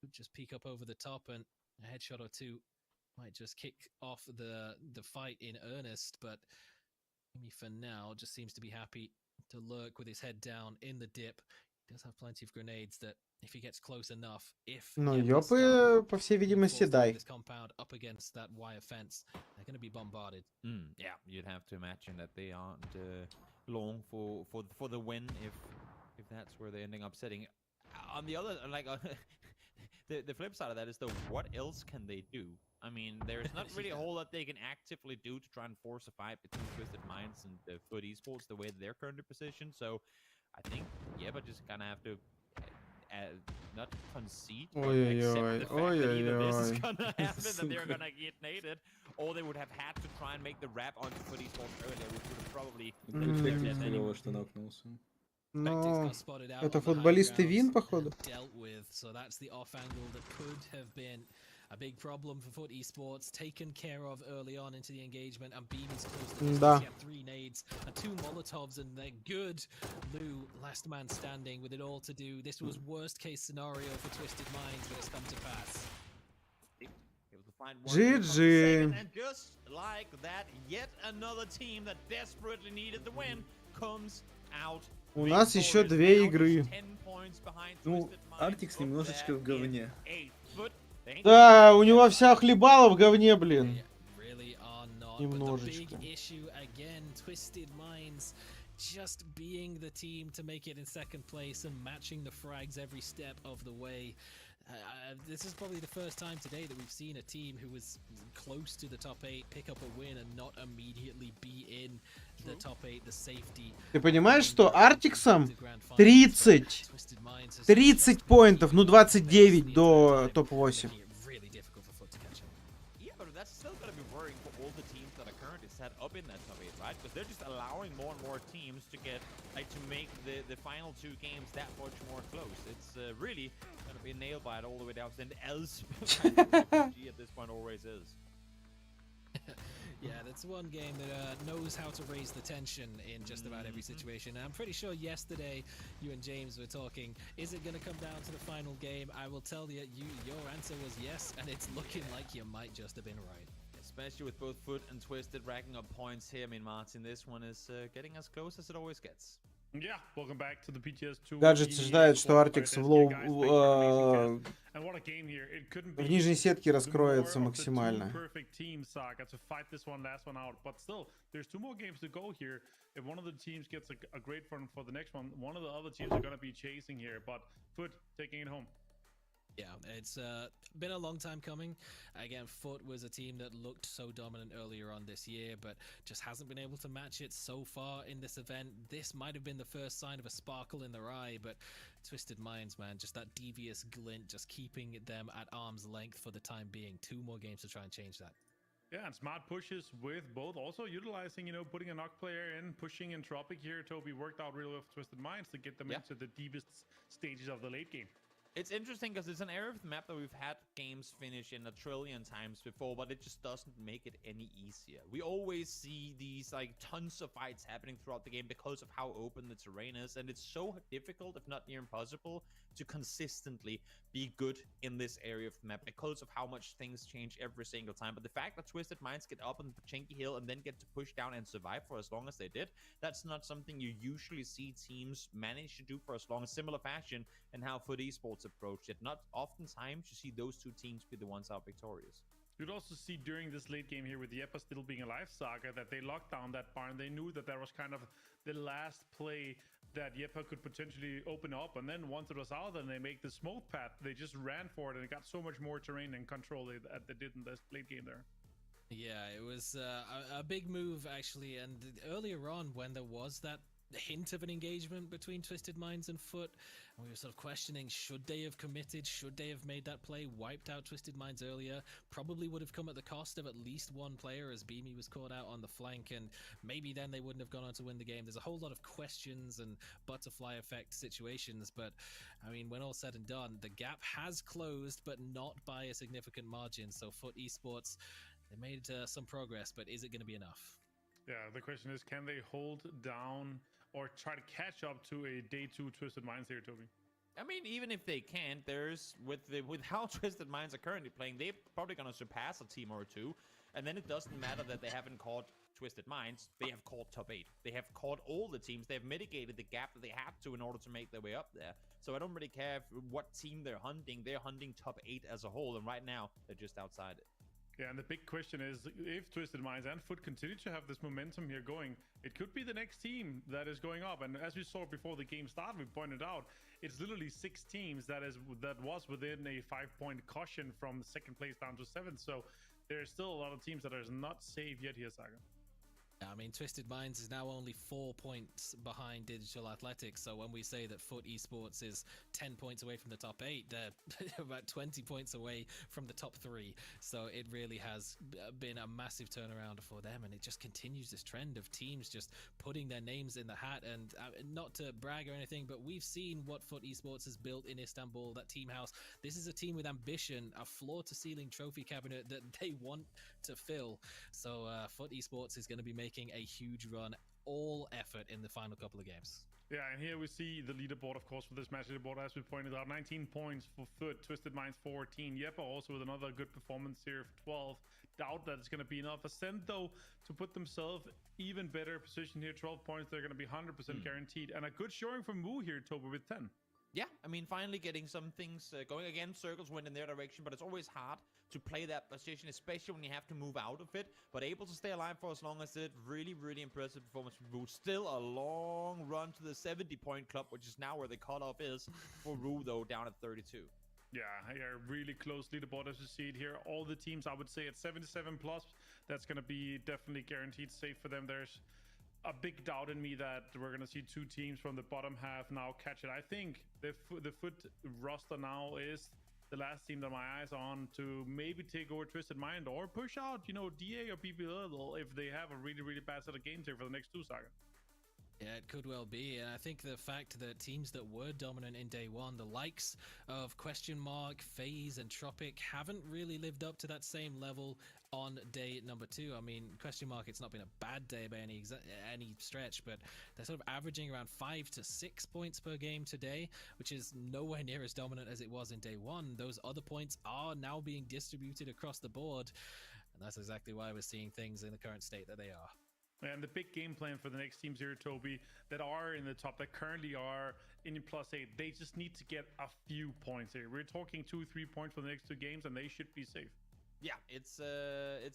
Could just peek up over the top, and a headshot or two might just kick off the fight in earnest, but Amy for now just seems to be happy to lurk with his head down in the dip. He does have plenty of grenades that if he gets close enough, if Ну, ёпы, по всей видимости, дай. this compound up against that wire fence, they're going to be bombarded. Yeah, you'd have to imagine that they aren't long for the win if that's where they're ending up sitting. On the other, like the flip side of that is though, what else can they do? I mean, there's not really a whole lot they can actively do to try and force a fight between Twisted Minds and Foot Esports the way they're currently positioned. So I think Yepa just kind of have to not concede, but accept the fact that either this is gonna happen, that they're gonna get naded, or they would have had to try and make the wrap onto Foot Esports earlier, which would have probably Ну, это футболисты Вин, походу. So that's the off angle that could have been a big problem for Foot Esports, taken care of early on into the engagement, and Beam is close to Да. he had 3 nades and 2 Molotovs, and they're good. Lou, last man standing with it all to do. This was worst case scenario for Twisted Minds, but it's come to pass. GG. And just like that, yet another team that desperately needed the win comes out. У нас еще 2 игры. Ну, Артикс немножечко в говне. Да, у него вся хлебала в говне, блин. Немножечко. Just being the team to make it in second place and matching the frags every step of the way. This is probably the first time today that we've seen a team who was close to the top 8 pick up a win and not immediately be in the top 8, the safety. Ты понимаешь, что Артиксом 30 поинтов, ну 29 до топ-8. Set up in that top 8, right? Because they're just allowing more and more teams to get to make the final 2 games that much more close. It's really gonna be a nail bite all the way down to the else PUBG at this point always is. Yeah, that's one game that knows how to raise the tension in just about every situation. And I'm pretty sure yesterday you and James were talking, is it going to come down to the final game? I will tell you, your answer was yes, and it's looking like you might just have been right. Especially with both Foot and Twisted racking up points here. I mean, Martin, this one is getting as close as it always gets. Yeah, welcome back to the PGS2. Гаджет ожидает, что Артикс в лоу... в нижней сетке раскроется максимально. There's 2 more games to go here. If one of the teams gets a great run for the next one, one of the other teams are going to be chasing here, but Foot taking it home. Yeah, it's been a long time coming. Again, Foot was a team that looked so dominant earlier on this year, but just hasn't been able to match it so far in this event. This might have been the first sign of a sparkle in their eye, but Twisted Minds, man, just that devious glint, just keeping them at arm's length for the time being. 2 more games to try and change that. Yeah, and smart pushes with both also utilizing, you know, putting a knock player in, pushing in Tropic here. Toby worked out really well for Twisted Minds to get them into the deepest stages of the late game. It's interesting because it's an area of the map that we've had games finish in a trillion times before, but it just doesn't make it any easier. We always see these like tons of fights happening throughout the game because of how open the terrain is, and it's so difficult, if not near impossible, to consistently be good in this area of the map because of how much things change every single time. But the fact that Twisted Minds get up on the Pachinki Hill and then get to push down and survive for as long as they did, that's not something you usually see teams manage to do for as long. Similar fashion and how Foot Esports approach it. Not oftentimes you see those two teams be the ones out victorious. You'd also see during this late game here with Yepa still being alive saga that they locked down that barn. They knew that was kind of the last play that Yepa could potentially open up, and then once it was out and they make the smoke path, they just ran for it and it got so much more terrain and control they did in this late game there. Yeah, it was a big move actually, and earlier on when there was that hint of an engagement between Twisted Minds and Foot, and we were sort of questioning, should they have committed, should they have made that play, wiped out Twisted Minds earlier? Probably would have come at the cost of at least one player, as Beamy was caught out on the flank, and maybe then they wouldn't have gone on to win the game. There's a whole lot of questions and butterfly effect situations, but I mean, when all said and done, the gap has closed, but not by a significant margin. So Foot Esports, they made some progress, but is it going to be enough? Yeah, the question is, can they hold down or try to catch up to a day 2 Twisted Minds here, Toby? I mean, even if they can't, there's with how Twisted Minds are currently playing, they're probably going to surpass a team or two. And then it doesn't matter that they haven't caught Twisted Minds. They have caught top 8. They have caught all the teams. They've mitigated the gap that they had to in order to make their way up there. So I don't really care what team they're hunting. They're hunting top 8 as a whole. And right now, they're just outside it. Yeah, and the big question is, if Twisted Minds and Foot continue to have this momentum here going, it could be the next team that is going up. And as we saw before the game started, we pointed out, it's literally 6 teams that was within a 5-point caution from second place down to 7th. So there's still a lot of teams that are not safe yet here, Saga. I mean, Twisted Minds is now only 4 points behind Digital Athletics. So when we say that Foot Esports is 10 points away from the top 8, they're about 20 points away from the top 3. So it really has been a massive turnaround for them. And it just continues this trend of teams just putting their names in the hat. And not to brag or anything, but we've seen what Foot Esports has built in Istanbul, that team house. This is a team with ambition, a floor-to-ceiling trophy cabinet that they want to fill. So Foot Esports is going to be making a huge run, all effort in the final couple of games. Yeah, and here we see the leaderboard, of course, for this match leaderboard, as we pointed out, 19 points for Foot, Twisted Minds 14. Yepa also with another good performance here of 12. Doubt that it's going to be enough. Ascent, though, to put themselves even better position here, 12 points. They're going to be 100% guaranteed. And a good showing from Wu here, Toby, with 10. Yeah, I mean, finally getting some things going again. Circles went in their direction, but it's always hard to play that position, especially when you have to move out of it. But able to stay alive for as long as it. Really, really impressive performance from Rue. Still a long run to the 70-point club, which is now where the cutoff is for Rue, though, down at 32. Yeah, really close leaderboard as you see it here. All the teams, I would say, at 77 plus. That's going to be definitely guaranteed safe for them. There's a big doubt in me that we're going to see 2 teams from the bottom half now catch it. I think the Foot roster now is the last team that my eyes are on to maybe take over Twisted Mind or push out, you know, DA or PPL if they have a really, really bad set of games here for the next 2, Saga. Yeah, it could well be. And I think the fact that teams that were dominant in day 1, the likes of Question Mark, FaZe, and Tropic, haven't really lived up to that same level on day number 2. I mean, Question Mark, it's not been a bad day by any stretch, but they're sort of averaging around 5 to 6 points per game today, which is nowhere near as dominant as it was in day 1. Those other points are now being distributed across the board, and that's exactly why we're seeing things in the current state that they are. And the big game plan for the next teams here, Toby, that are in the top, that currently are in +8, they just need to get a few points here. We're talking 2-3 points for the next 2 games, and they should be safe. Yeah, it's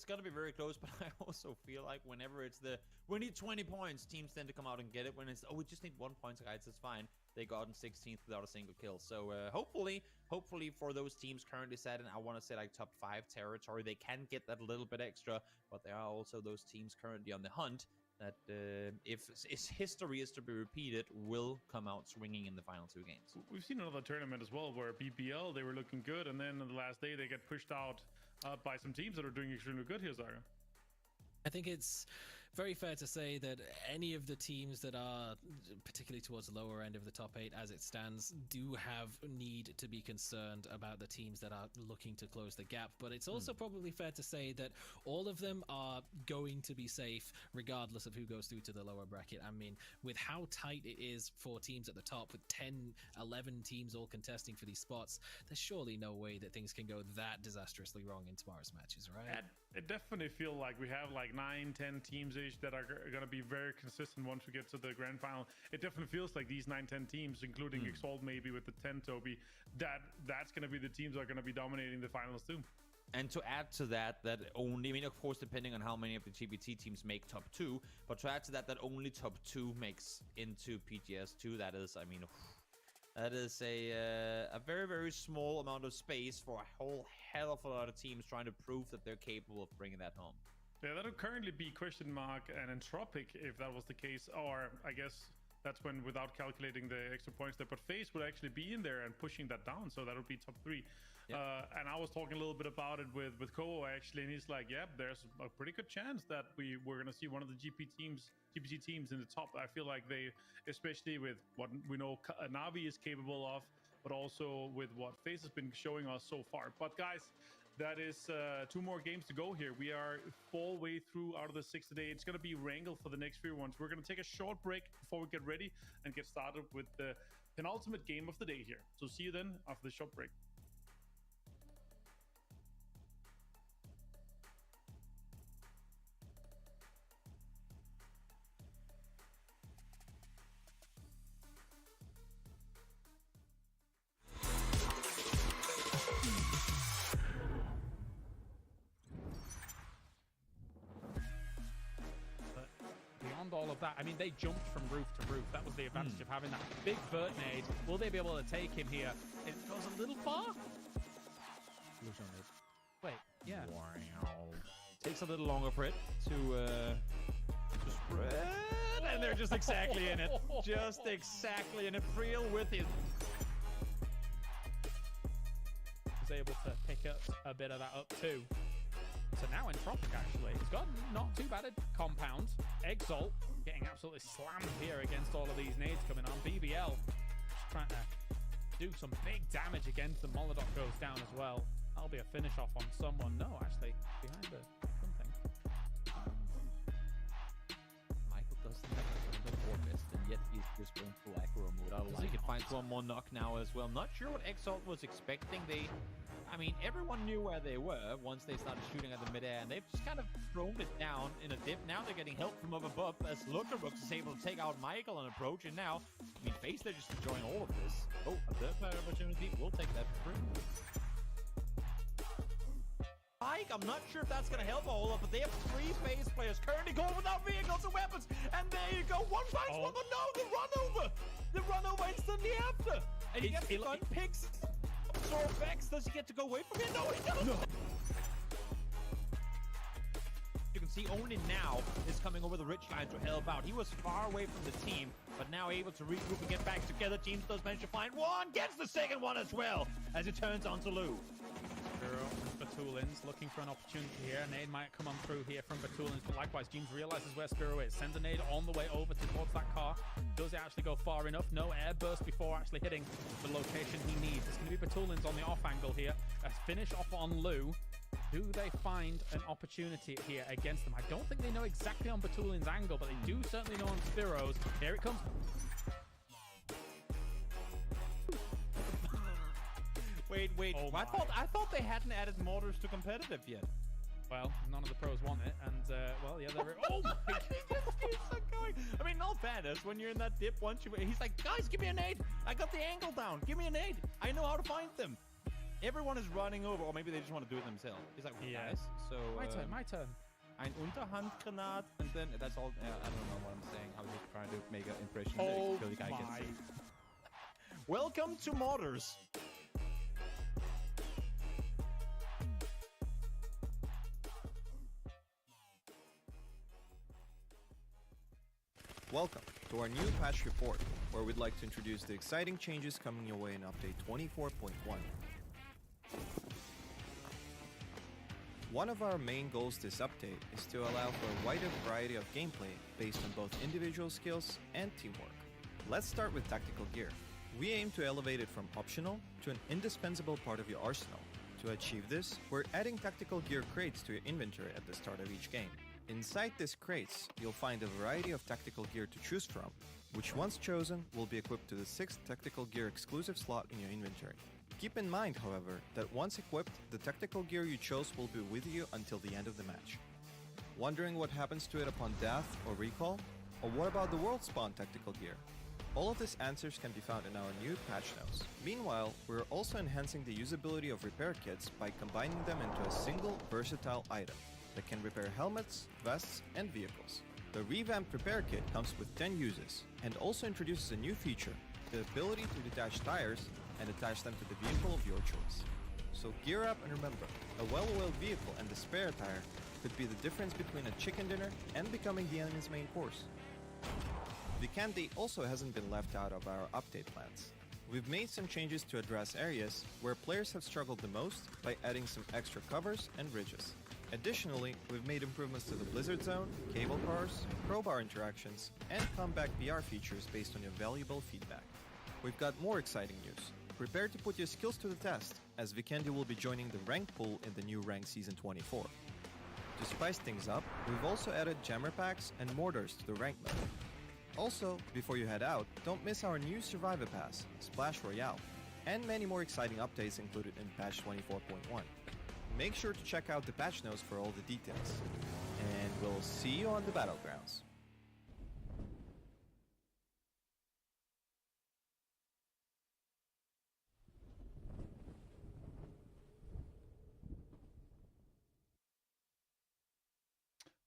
gonna be very close, but I also feel like whenever it's we need 20 points, teams tend to come out and get it. When it's, we just need 1 point, guys, it's fine. They got in 16th without a single kill. So hopefully for those teams currently set in, I want to say like top 5 territory, they can get that a little bit extra, but there are also those teams currently on the hunt that if history is to be repeated, will come out swinging in the final 2 games. We've seen another tournament as well where BBL, they were looking good, and then on the last day they get pushed out by some teams that are doing extremely good here, Zaga. I think it's very fair to say that any of the teams that are particularly towards the lower end of the top 8 as it stands do have need to be concerned about the teams that are looking to close the gap. But it's also probably fair to say that all of them are going to be safe regardless of who goes through to the lower bracket. I mean, with how tight it is for teams at the top, with 10, 11 teams all contesting for these spots, there's surely no way that things can go that disastrously wrong in tomorrow's matches, right? It definitely feels like we have like 9-10 teams-ish that are going to be very consistent once we get to the grand final. It definitely feels like these 9-10 teams, including Exalt maybe with the 10 Toby, that's going to be the teams that are going to be dominating the finals too. And to add to that, that only, I mean, of course, depending on how many of the GBT teams make top 2, but to add to that, that only top 2 makes into PGS2, that is, I mean, that is a very, very small amount of space for a whole hell of a lot of teams trying to prove that they're capable of bringing that home. Yeah, that would currently be question mark and Entropic if that was the case, or I guess that's when without calculating the extra points there, but FaZe would actually be in there and pushing that down, so that would be top 3. Yep. And I was talking a little bit about it with Koho actually, and he's like, yeah, there's a pretty good chance that we're going to see one of the GPT teams in the top. I feel like they, especially with what we know Navi is capable of, but also with what FaZe has been showing us so far. But guys, that is 2 more games to go here. We are full way through out of the 6 today. It's going to be Wrangle for the next few ones. We're going to take a short break before we get ready and get started with the penultimate game of the day here. So see you then after the short break. All of that, I mean, they jumped from roof to roof. That was the advantage of having that big vert nade. Will they be able to take him here? It goes a little far. Wait, yeah. Wow. Takes a little longer for it to spread, and they're just exactly in it. Just exactly in it. Real with it. Was able to pick up a bit of that up too. So now Entropic actually, it's got not too bad a compound. Exalt getting absolutely slammed here against all of these nades coming on. BBL just trying to do some big damage against the Molotov goes down as well. That'll be a finish off on someone. No, actually, behind the something. Michael doesn't have the Orbist, and yet he's just going full aggro mode. I like it. Finds one more knock now as well. Not sure what Exalt was expecting. I mean, everyone knew where they were once they started shooting at the mid-air, and they've just kind of thrown it down in a dip. Now they're getting help from up above as Lookerbrooks is able to take out Michael on approach, and now, I mean, FaZe, they're just enjoying all of this. Oh, a third player opportunity. We'll take that for free. Mike, I'm not sure if that's going to help a whole lot, but they have 3 FaZe players currently going without vehicles and weapons, and there you go. One finds one, but no, the run over. The run over instantly after. And he gets the gun picks. So Vex, does he get to go away from it? No, he doesn't! No. You can see only now is coming over the Rich guy to help out. He was far away from the team, but now able to regroup and get back together. Teams does manage to find one, gets the second one as well, as it turns on to Lou. Batulins looking for an opportunity here. A nade might come on through here from Batulins, but likewise, James realizes where Spiro is. Sends a nade on the way over towards that car. Does it actually go far enough? No air burst before actually hitting the location he needs. It's going to be Batulins on the off angle here. A finish off on Lou. Do they find an opportunity here against them? I don't think they know exactly on Batulins' angle, but they do certainly know on Spiro's. Here it comes. Wait. Oh I thought they hadn't added mortars to competitive yet. Well, none of the pros want it, and well, yeah, they're. Oh my God! He's so going. I mean, no fairness, when you're in that dip, he's like, guys, give me a nade. I got the angle down. Give me a nade. I know how to find them. Everyone is running over, or maybe they just want to do it themselves. He's like, guys, so my turn. Ein Unterhandgranat, and then that's all. I don't know what I'm saying. I was just trying to make an impression. Oh that the guy my! gets it. Welcome to Mortars. Welcome to our new patch report, where we'd like to introduce the exciting changes coming your way in update 24.1. One of our main goals this update is to allow for a wider variety of gameplay based on both individual skills and teamwork. Let's start with tactical gear. We aim to elevate it from optional to an indispensable part of your arsenal. To achieve this, we're adding tactical gear crates to your inventory at the start of each game. Inside these crates, you'll find a variety of tactical gear to choose from, which once chosen will be equipped to the 6th tactical gear exclusive slot in your inventory. Keep in mind, however, that once equipped, the tactical gear you chose will be with you until the end of the match. Wondering what happens to it upon death or recall? Or what about the world spawn tactical gear? All of these answers can be found in our new patch notes. Meanwhile, we're also enhancing the usability of repair kits by combining them into a single versatile item that can repair helmets, vests, and vehicles. The revamped repair kit comes with 10 uses and also introduces a new feature, the ability to detach tires and attach them to the vehicle of your choice. So gear up and remember, a well-oiled vehicle and the spare tire could be the difference between a chicken dinner and becoming the enemy's main course. Vikendi also hasn't been left out of our update plans. We've made some changes to address areas where players have struggled the most by adding some extra covers and ridges. Additionally, we've made improvements to the Blizzard Zone, cable cars, crowbar interactions, and comeback VR features based on your valuable feedback. We've got more exciting news. Prepare to put your skills to the test, as Vikendi will be joining the rank pool in the new rank season 24. To spice things up, we've also added jammer packs and mortars to the rank mode. Also, before you head out, don't miss our new Survivor Pass, Splash Royale, and many more exciting updates included in patch 24.1. Make sure to check out the patch notes for all the details. And we'll see you on the battlegrounds.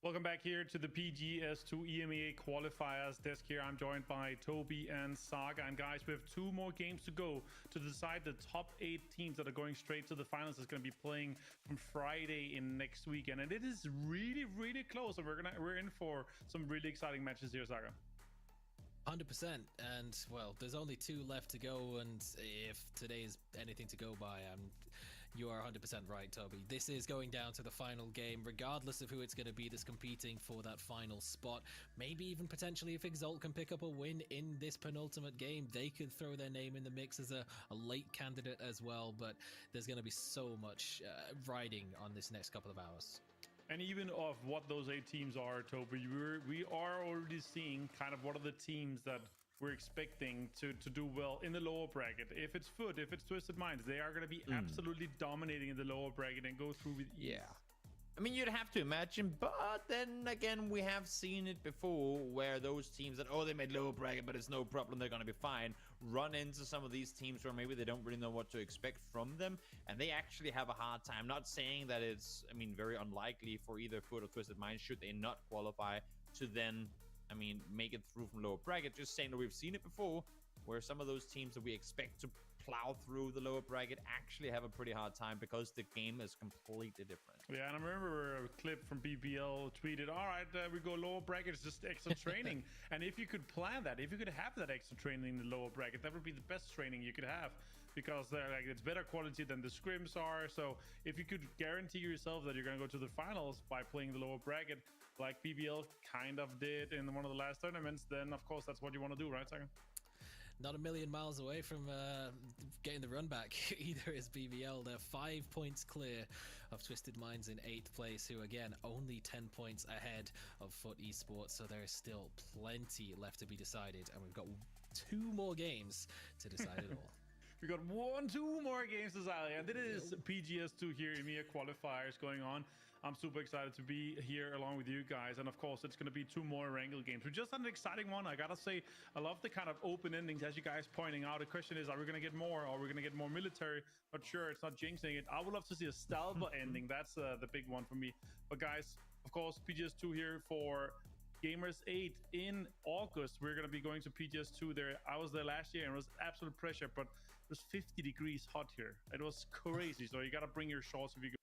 Welcome back here to the PGS2 EMEA qualifiers desk here. I'm joined by Toby and Saga. And guys, we have 2 more games to go to decide the top 8 teams that are going straight to the finals. Is going to be playing from Friday in next weekend. And it is really, really close. And we're in for some really exciting matches here, Saga. 100%, and well, there's only 2 left to go, and if today is anything to go by, you are 100% right, Toby. This is going down to the final game, regardless of who it's going to be that's competing for that final spot. Maybe even potentially if Exalt can pick up a win in this penultimate game, they could throw their name in the mix as a late candidate as well, but there's going to be so much riding on this next couple of hours. And even of what those 8 teams are, Toby, we are already seeing kind of what are the teams that we're expecting to do well in the lower bracket. If it's Foot, if it's Twisted Minds, they are going to be absolutely dominating in the lower bracket and go through with ease. Yeah. I mean, you'd have to imagine, but then again, we have seen it before where those teams that, oh, they made lower bracket, but it's no problem, they're going to be fine, run into some of these teams where maybe they don't really know what to expect from them, and they actually have a hard time. Not saying that it's, I mean, very unlikely for either Foot or Twisted Minds, should they not qualify, to then, I mean, make it through from lower bracket. Just saying that we've seen it before, where some of those teams that we expect to plow through the lower bracket actually have a pretty hard time because the game is completely different. Yeah, and I remember a clip from BBL tweeted, all right, we go lower bracket, it's just extra training. And if you could plan that, if you could have that extra training in the lower bracket, that would be the best training you could have, because like, it's better quality than the scrims are. So if you could guarantee yourself that you're going to go to the finals by playing the lower bracket, like BBL kind of did in one of the last tournaments, then of course that's what you want to do, right, Sagan? Not a million miles away from getting the run back either is BBL. They're 5 points clear of Twisted Minds in 8th place, who again only 10 points ahead of Foot Esports, so there is still plenty left to be decided, and we've got 2 more games to decide it all. We got 2 more games to decide, and it is PGS2 here, EMEA qualifiers going on. I'm super excited to be here along with you guys, and of course it's going to be 2 more Wrangle games. We just had an exciting one. I gotta say, I love the kind of open endings, as you guys pointing out. The question is, are we going to get more, or are we going to get more military? Not sure, it's not jinxing it. I would love to see a Stalba ending. That's the big one for me. But guys, of course, PGS2 here for Gamers 8 in August. We're going to be going to PGS2 there. I was there last year and it was absolute pressure, but it was 50 degrees hot here. It was crazy. So you got to bring your shorts if you go.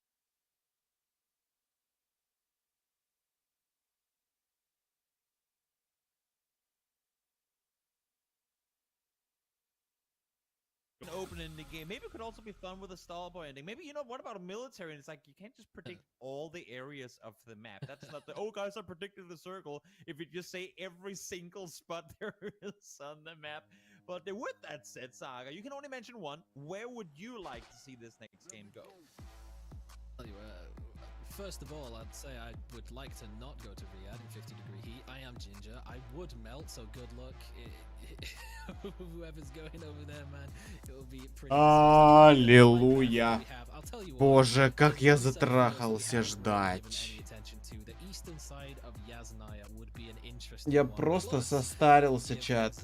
open ending game. Maybe it could also be fun with a Starboy ending. Maybe, you know, what about a military? And it's like, you can't just predict all the areas of the map. That's not the, oh, guys, I predicted the circle. If you just say every single spot there is on the map. But with that said, Saga, you can only mention one. Where would you like to see this next game go? First of all, I'd say I would like to not go to Riyadh in 50-degree heat. I am ginger. I would melt, so good luck. Whoever's going over there, man, it will be pretty. Аллилуйя. Боже, как я затрахался ждать. Я просто состарился, чат.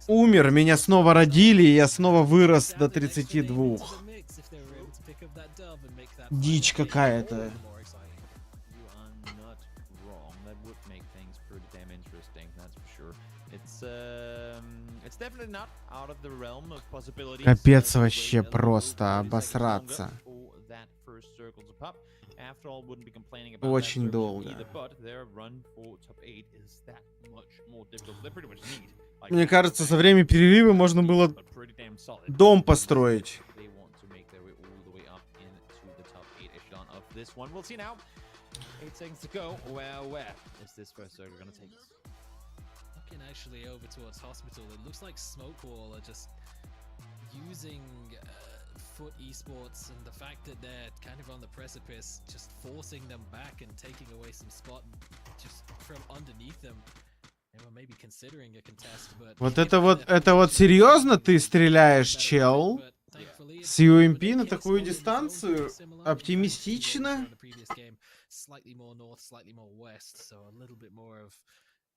Умер, меня снова родили, и я снова вырос до 32. Дичь какая-то. Капец вообще просто обосраться. Очень долго. Мне кажется, со временем перерыва можно было дом построить. Looking actually over towards hospital, it looks like Smokewall are just using Foot Esports and the fact that they're kind of on the precipice, just forcing them back and taking away some spot just from underneath them. They were maybe considering a contest, but Вот это вот серьезно ты стреляешь, чел? С UMP на такую дистанцию? Оптимистично?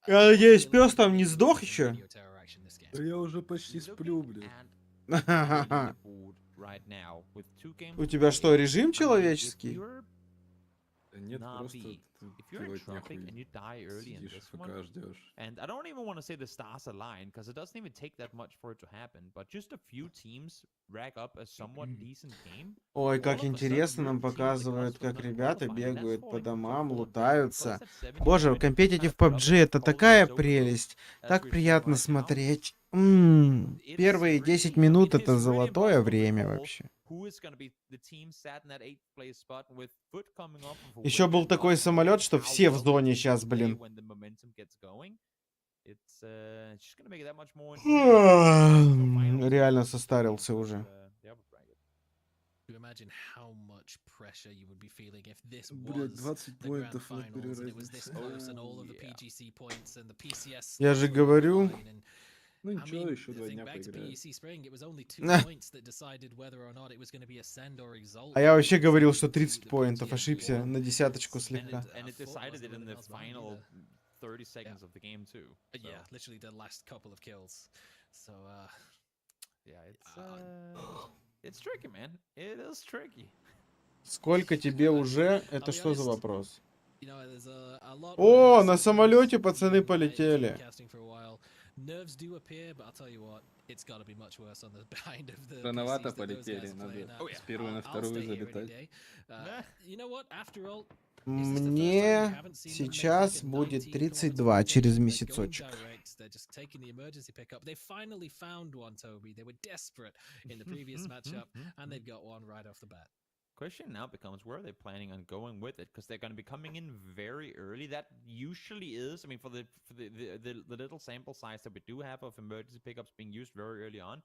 Я надеюсь, пес там не сдох еще? Я уже почти сплю, блин. У тебя что, режим человеческий? Нет, просто ты вот нахуй сидишь, пока ждешь. And I don't even want to say the stars align, because it doesn't even take that much for it to happen. But just a few teams rack up a somewhat decent game. Ой, как интересно нам показывают, как ребята бегают по домам, лутаются. Боже, компетитив PUBG это такая прелесть. Так приятно смотреть. Первые 10 минут это золотое время вообще. Еще был такой самолет, что все в зоне сейчас, блин. Реально состарился уже. Блять, 20 поинтов на перерыве. Я же говорю. Ну ничего, еще 2 дня поиграю. А я вообще говорил, что 30 поинтов, ошибся на десяточку слегка. Сколько тебе уже? Это что за вопрос? О, на самолете пацаны полетели. Рановато полетели, надо с первой на вторую залетать. Мне сейчас будет 32 через месяцочек. Question now becomes, where are they planning on going with it? Because they're going to be coming in very early. That usually is, I mean, for the little sample size that we do have of emergency pickups being used very early on,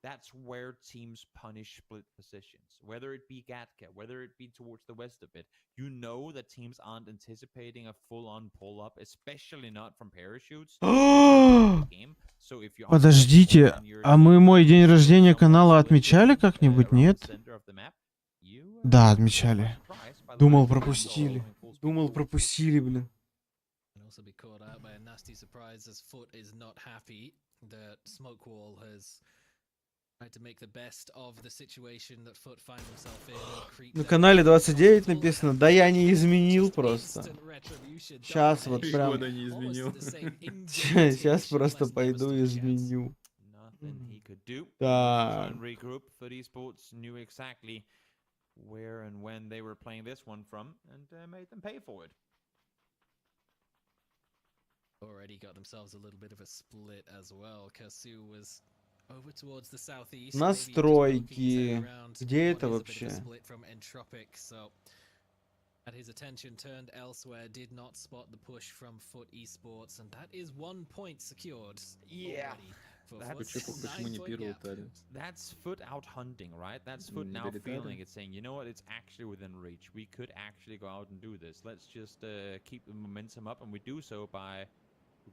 that's where teams punish split positions. Whether it be Gatka, whether it be towards the west a bit, you know that teams aren't anticipating a full-on pull-up, especially not from parachutes. Подождите, а мы мой день рождения канала отмечали как-нибудь, нет? Да, отмечали. Думал, пропустили. Думал, пропустили, блин. На канале 29 написано. Да я не изменил просто. Сейчас вот прям... Сейчас просто пойду и изменю. Так. Where and when they were playing this one from, and made them pay for it. Already got themselves a little bit of a split as well. Kasu was over towards the southeast. Настройки. Где это вообще? At his attention turned elsewhere, did not spot the push from Foot Esports, and that is 1 point secured. Yeah. Почему не первый ударил? That's Foot out hunting, right? That's Foot now feeling it, saying, you know what, it's actually within reach. We could actually go out and do this. Let's just keep the momentum up, and we do so by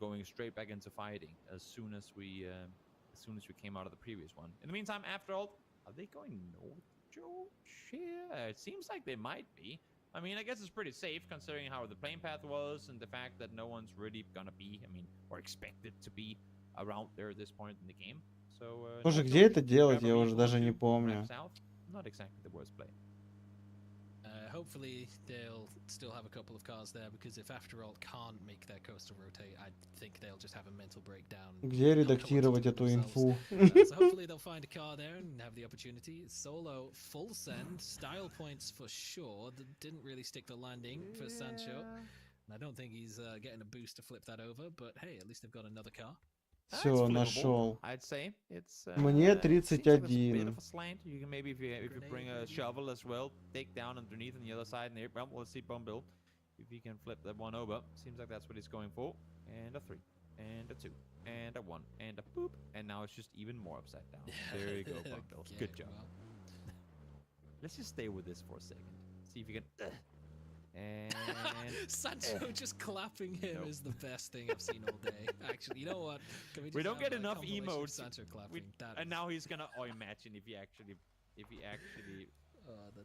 going straight back into fighting as soon as we came out of the previous one. In the meantime, after all, are they going north, Joe? Yeah, it seems like they might be. I mean, I guess it's pretty safe considering how the plane path was and the fact that no one's really gonna be, I mean, or expected to be around there at this point in the game. So, Слушай, где это делать? Я уже даже не помню. Not exactly the worst play. Hopefully they'll still have a couple of cars there, because if after all can't make their coaster rotate, I think they'll just have a mental breakdown. Где редактировать эту инфу? So hopefully they'll find a car there and have the opportunity. Solo full send, style points for sure. That didn't really stick the landing for Sancho. And I don't think he's getting a boost to flip that over, but hey, at least they've got another car. Все, нашел. I'd say it's Мне seems like it's a bit 31. of a slant. You can maybe if you bring a shovel as well, dig down underneath on the other side. And well, let's see Bumble if he can flip that one over. Seems like that's what he's going for. And a 3, and a 2, and a 1, and a boop. And now it's just even more upside down. There you go, Bumble. Okay, Good job. well. Let's just stay with this for a second. See if you can. And Sancho just clapping him is the best thing I've seen all day. Actually, you know what? We don't get enough emotes. Sancho clapping. And now he's gonna. Oh, imagine if he actually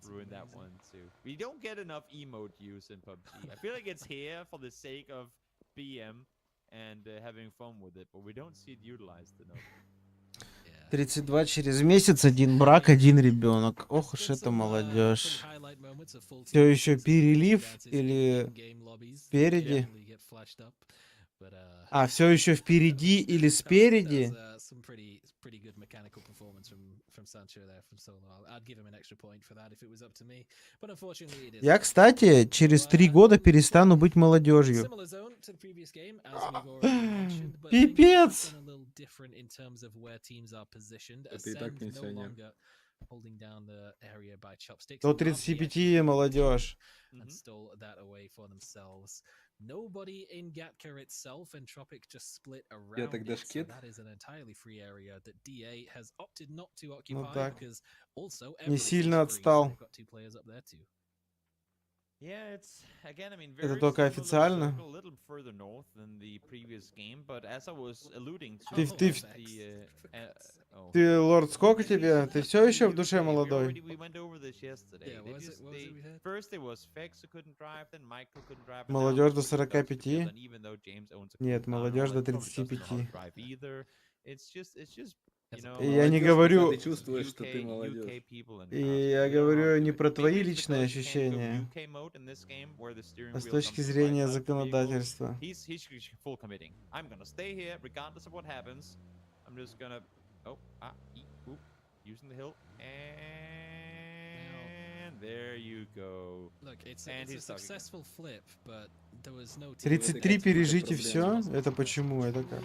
ruined that one too. We don't get enough emote use in PUBG. I feel like it's here for the sake of BM and having fun with it, but we don't see it utilized enough. 32 через месяц, 1 брак, 1 ребенок. Ох уж это молодежь. Все еще перелив или спереди? А, все еще впереди или спереди? Я, кстати, через 3 года перестану быть молодежью. Пипец! Это и так пенсионер. До 35 молодежь. Nobody in Gatka itself, and Tropic just split around Я тогда it, so шкет. that is an entirely free area that DA has opted not to occupy, так. because also Не everything сильно is free, so отстал. they've got 2 players up there too. Yeah, it's again. I mean, Это very только similar официально? circle, a little further north than the previous game, but as I was alluding to, Ты, лорд, сколько тебе? Ты все еще в душе молодой? We went over this yesterday. Yeah, what was it we had? First it was Fex who couldn't drive, then Michael couldn't drive. and Молодежь now до 45? together, and even though James owns a Нет, car, молодежь до it probably doesn't know how to 35. drive either. It's just, you know, Я не Молодежь, говорю, когда ты чувствуешь, что ты молодежь. и я говорю не про твои личные ощущения, а с точки зрения законодательства. He's full committing. I'm gonna stay here regardless of what happens. I'm just gonna using the hill, and there you go. Look, it's a successful flip, but there was no 33 пережить и все? Это почему? Это как?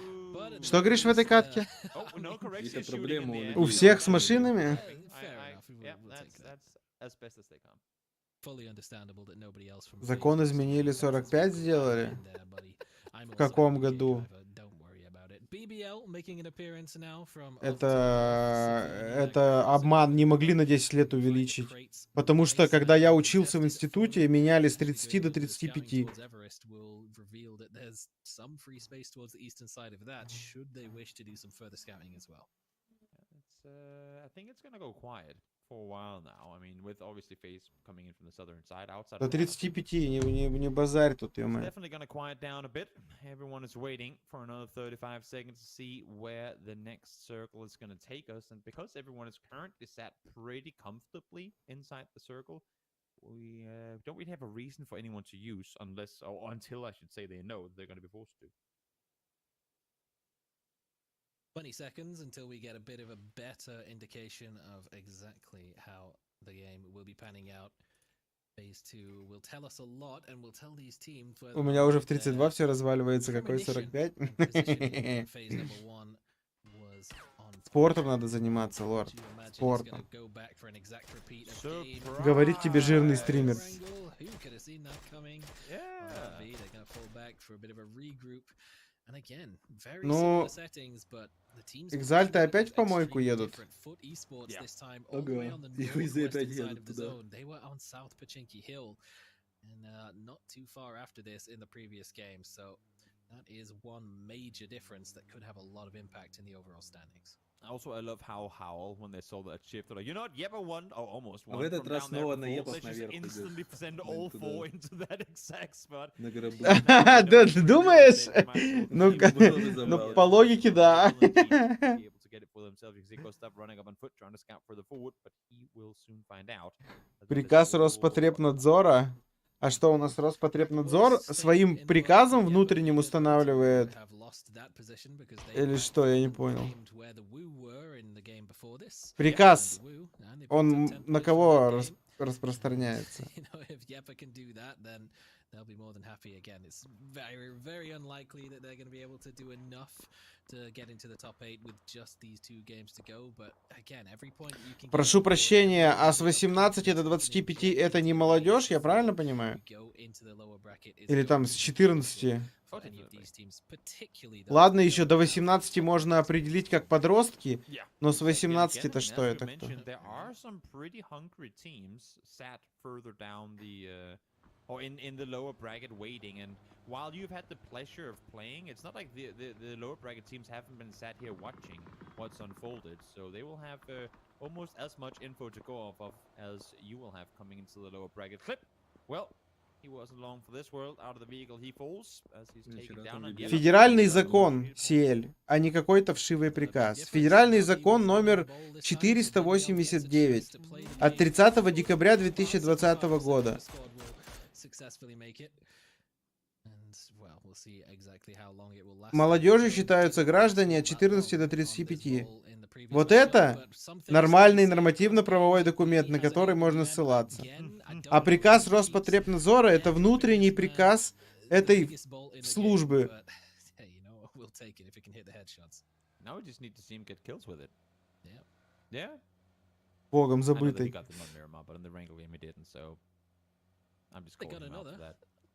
Что говоришь в этой катке? Какие-то проблемы у людей. У всех с машинами? Закон изменили, 45 сделали? В каком году? Это обман, не могли на 10 лет увеличить. Потому что, когда я учился в институте, меняли с 30 до 35. I think it's gonna go quiet for a while now. I mean, with obviously FaZe coming in from the southern side, outside. До 35, не базарь тут, It's ё-моё. definitely gonna quiet down a bit. Everyone is waiting for another 35 seconds to see where the next circle is gonna take us, and because everyone is currently sat pretty comfortably inside the circle, we don't really have a reason for anyone to use unless, or until I should say, they know they're gonna be forced to. 20 seconds until we get a bit of a better indication of exactly how the game will be panning out. Phase 2 will tell us a lot, and will tell these teams whether У меня уже в 32 все разваливается, какой 45? phase number 1 was Спортом надо заниматься, лорд. Спортом. Говорит тебе жирный стример. Ну, Экзальты опять в помойку едут. Ага, и Визы опять едут туда. That is one major difference that could have a lot of impact in the overall standings. Also, I love how Howl, when they saw that shift, they're like, you know what, Yepa won, oh, almost А won. в этот From раз down there снова на before, Епов let's just наверх instantly идет. send all four into that exact spot. На гробу. Да, ты думаешь? Ну, по логике, да. Приказ Роспотребнадзора. А что у нас Роспотребнадзор своим приказом внутренним устанавливает? Или что, я не понял. Приказ, он на кого распространяется? They'll be more than happy again. It's very, very unlikely that they're going to be able to do enough to get into the top 8 with just these 2 games to go. But again, every point you can. Прошу прощения, а с 18 до 25 это не молодежь, я правильно понимаю? Или там с 14? Ладно, еще до 18 можно определить как подростки, но с 18 это что это кто? Or in the lower bracket waiting, and while you've had the pleasure of playing, it's not like the lower bracket teams haven't been sat here watching what's unfolded, so they will have almost as much info to go off of as you will have coming into the lower bracket. Clip! Well, he wasn't long for this world. Out of the vehicle he falls as he's taken down. Федеральный закон, Сиэль, а не какой-то вшивый приказ. Федеральный закон номер 489 от 30 декабря 2020 года. Молодежью считаются граждане от 14 до 35. Вот это нормальный нормативно-правовой документ, на который можно ссылаться. А приказ Роспотребнадзора — это внутренний приказ этой службы. Богом забытый.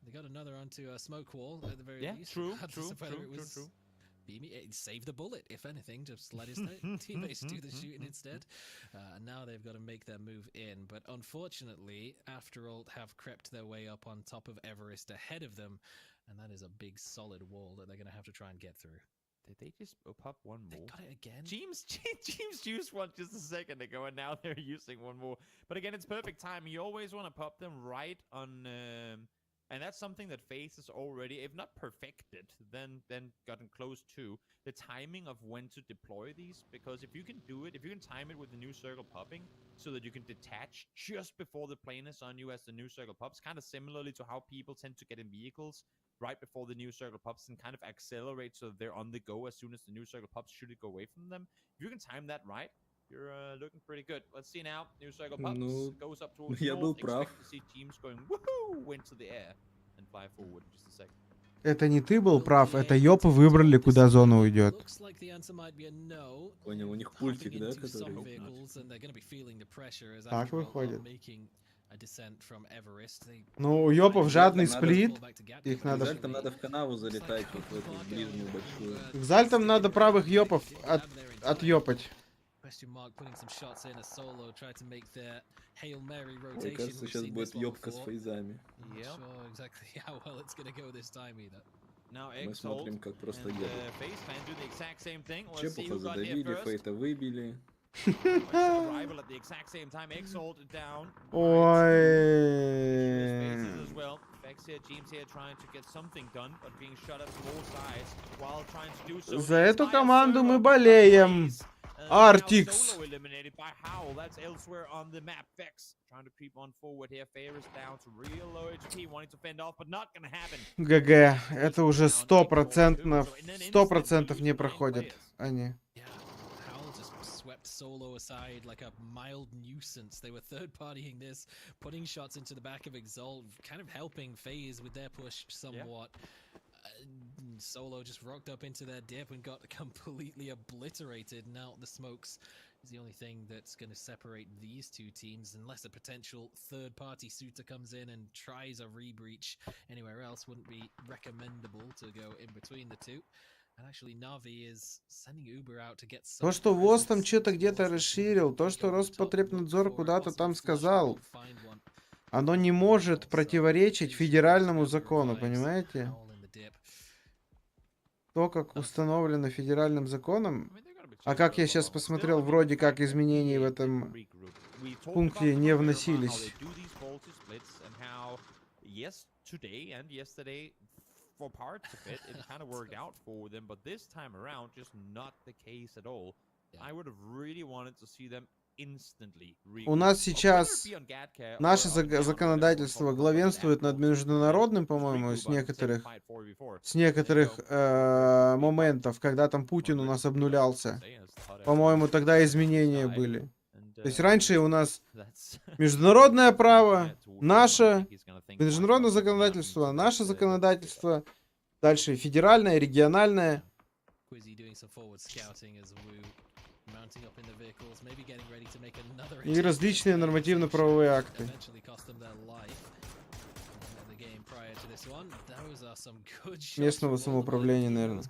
They got another onto a smoke wall at the very least. True. Save the bullet, if anything, just let his teammates do the shooting instead. And now they've got to make their move in. But unfortunately, After All have crept their way up on top of Everest ahead of them. And that is a big solid wall that they're going to have to try and get through. Did they just pop one more? They got it again. James used one just a second ago, and now they're using one more. But again, it's perfect timing. You always want to pop them right on... and that's something that FaZe has already, if not perfected, then gotten close to the timing of when to deploy these. Because if you can do it, if you can time it with the new circle popping, so that you can detach just before the plane is on you as the new circle pops, kind of similarly to how people tend to get in vehicles right before the new circle pops and kind of accelerate so that they're on the go as soon as the new circle pops, should it go away from them. If you can time that right, you're looking pretty good. Let's see now. New circle pops, goes up towards я был north. прав. Expect to see teams going woohoo into the air and fly forward in just a second. Это не ты был прав, это ёпы выбрали, куда зона уйдет. Понял, у них пультик, да, который... Так выходит. Ну, у ёпов жадный сплит, их надо... Экзальтам надо в канаву залетать, вот в эту ближнюю большую. Экзальтам надо правых ёпов отъёпать. Мне кажется, сейчас будет ёбка с фейзами. Мы смотрим, как просто едут. Чепуха задавили, фейта выбили. За эту команду мы болеем. Артикс. ГГ. Это уже 100% не проходят они. Solo aside like a mild nuisance. They were third partying this, putting shots into the back of Exalt, kind of helping FaZe with their push somewhat. Solo just rocked up into their dip and got completely obliterated. Now the smokes is the only thing that's going to separate these two teams, unless a potential third-party suitor comes in and tries a rebreach anywhere else. Wouldn't be recommendable to go in between the two. And actually Navi is sending Uber out to get То, что ВОЗ там что-то где-то расширил, то, что Роспотребнадзор куда-то там сказал, оно не может противоречить федеральному закону, понимаете? То, как установлено федеральным законом, а как я сейчас посмотрел, вроде как изменений в этом пункте не вносились. For parts of it, it kind of worked out for them, but this time around, just not the case at all. I would have really wanted to see them instantly. У нас сейчас наше законодательство главенствует над международным, по-моему, с некоторых моментов, когда там Путин у нас обнулялся. По-моему, тогда изменения были. То есть раньше у нас международное право, наше международное законодательство, наше законодательство, дальше федеральное, региональное. И различные нормативно-правовые акты. Местного самоуправления, наверное.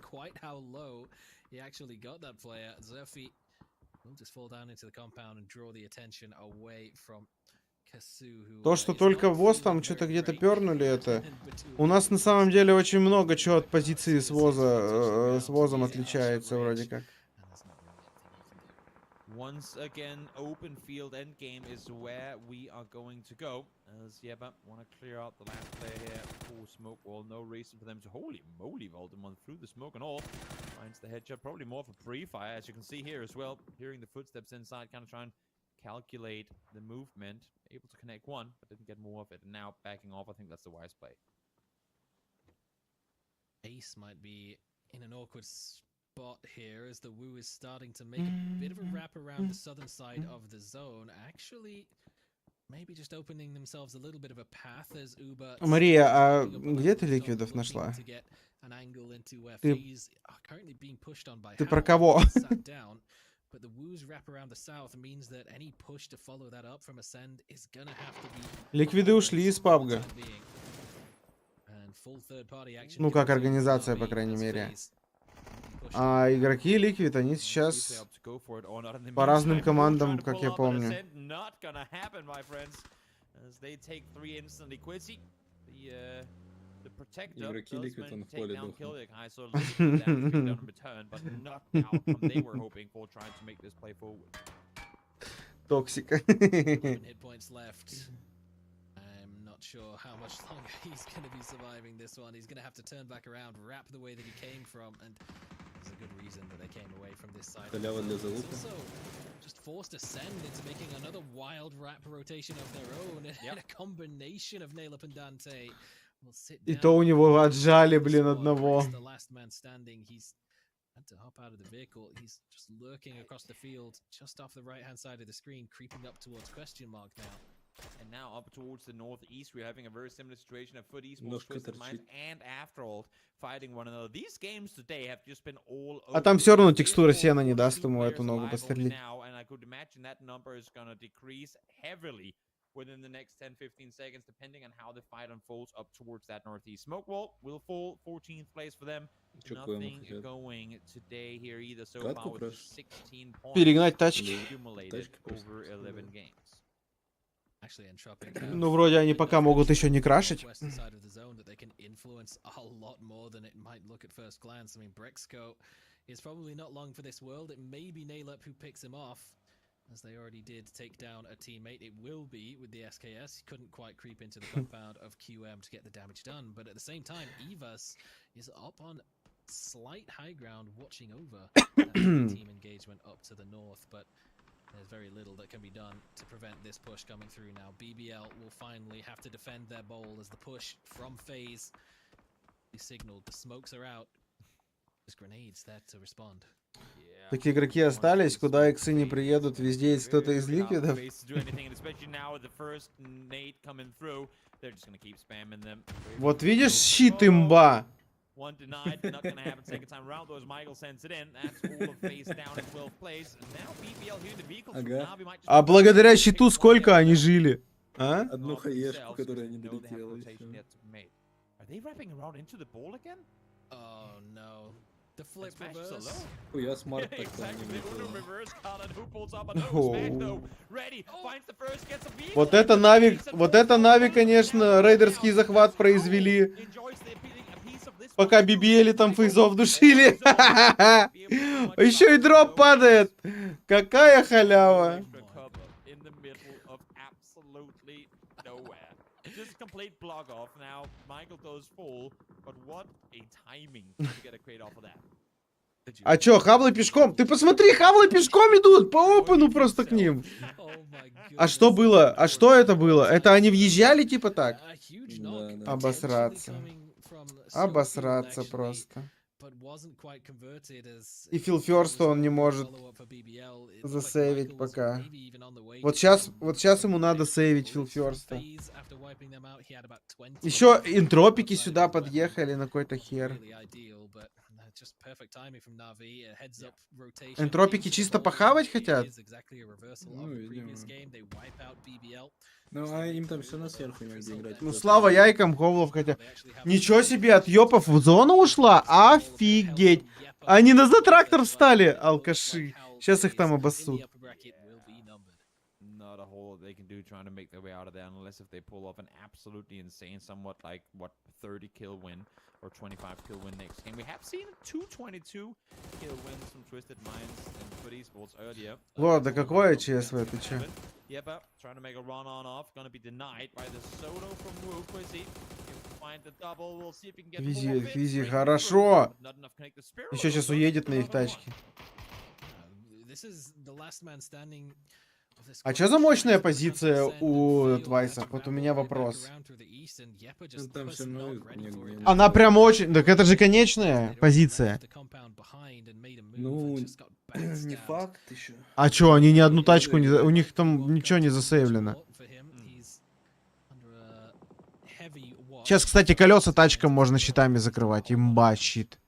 То, что только ВОЗ там что-то где-то пернули, это... У нас на самом деле очень много чего от позиции с ВОЗом отличается вроде как. Once again, open field end game is where we are going to go. As Yeba want to clear out the last player here for smoke wall. No reason for them to, holy moly, Voldemort through the smoke and all. Finds the headshot, probably more of a pre-fire, as you can see here as well. Hearing the footsteps inside, kind of trying to calculate the movement. Able to connect one, but didn't get more of it. And now backing off, I think that's the wise play. Ace might be in an awkward spot here as the Woo is starting to make a bit of a wrap around the southern side of the zone. Actually, maybe just opening themselves a little bit of a path as Uber... Мария, а где ты ликвидов нашла? Ты про кого? But the Woos wrap around the south means that any push to follow that up from Ascend is gonna have to be... Ликвиды ушли из пабга. Ну, как организация, по крайней мере. А игроки Liquid, они сейчас по разным командам, как я помню. Игроки Liquid он в поле дохнут. Токсика. Not sure how much longer he's going to be surviving this one. He's going to have to turn back around, wrap the way that he came from, and there's a good reason that they came away from this side. Also, just forced to send into making another wild wrap rotation of their own, and a combination of Nailup and Dante will sit down. И то у него отжали, блин, одного. The last man standing, he's had to hop out of the vehicle. He's just lurking across the field, just off the right-hand side of the screen, creeping up towards question mark now. And now up towards the northeast, we're having a very similar situation of Foot Esports, Twisted Minds, and Afterall fighting one another. These games today have just been all over. А там все равно текстура сена не даст ему эту ногу пострелить. And I could imagine that number is going to decrease heavily within the next 10-15 seconds, depending on how the fight unfolds up towards that northeast. Smoke wall will fall 14th place for them. Nothing going today here either so far with 16 points. Перегнать тачки. Over 11 games. Ну, вроде они пока могут еще не крашить. Is probably not long for this world. It may be Nailep who picks him off, as they already did take down a teammate. It will be with the SKS. He couldn't quite creep into the compound of QM to get the damage done, but at the same time, Evas is up on slight high ground, watching over that team engagement up to the north, but there's very little that can be done to prevent this push coming through now. BBL will finally have to defend their bowl as the push from FaZe is signaled. The smokes are out. There's grenades there to respond. Такие игроки остались, куда иксы не приедут, везде есть кто-то из ликвидов. Вот видишь, щит имба. One denied, not gonna happen second time around, though, as Michael sends it in. That's all of face down in 12th place. And now BBL here in the vehicle. А благодаря щиту сколько они жили? А? Одну хаешку, которая не долетела еще. Are they wrapping around into the ball again? Oh no. The flip reverse. Я смарт так Вот это Нави, конечно, рейдерский захват произвели. Пока BBL там фейзов душили. Еще и дроп падает. Какая халява. Just complete block off now. Michael goes full, but what a timing to get a crate off of that. А чё, хавлы пешком? Ты посмотри, хавлы пешком идут по опену просто к ним. А что было? А что это было? Это они въезжали типа так? Обосраться. Обосраться просто. И филферста он не может засейвить пока. Вот сейчас ему надо сейвить филферста. Еще интропики сюда подъехали на какой-то хер. Энтропики чисто похавать хотят? Ну, видимо. Ну, а им там все на сверху негде играть. Ну, слава яйкам, Говлов хотя. Ничего себе, от ёпов в зону ушла? Офигеть. Они на затрактор встали, алкаши. Сейчас их там обоссут. Not a whole lot they can do trying to make their way out of there unless if they pull off an absolutely insane, somewhat like, what, 30 kill win or 25 kill win next game. We have seen 222 kill wins from Twisted Minds and Foot Esports earlier. Вот, да какое ЧСВ, ты че? Yep, trying to make a run on off, gonna be denied by the solo from Wu. Quizzy, find the double, we'll see if he can get Физи, хорошо. Еще сейчас уедет на их тачке. А что за мощная позиция у Твайса? Вот у меня вопрос. Там все равно Она прям очень... Так это же конечная позиция. Ну, не факт еще. А чё, они ни одну тачку не... У них там ничего не засейвлено. Сейчас, кстати, колеса тачкам можно щитами закрывать. Имба, щит.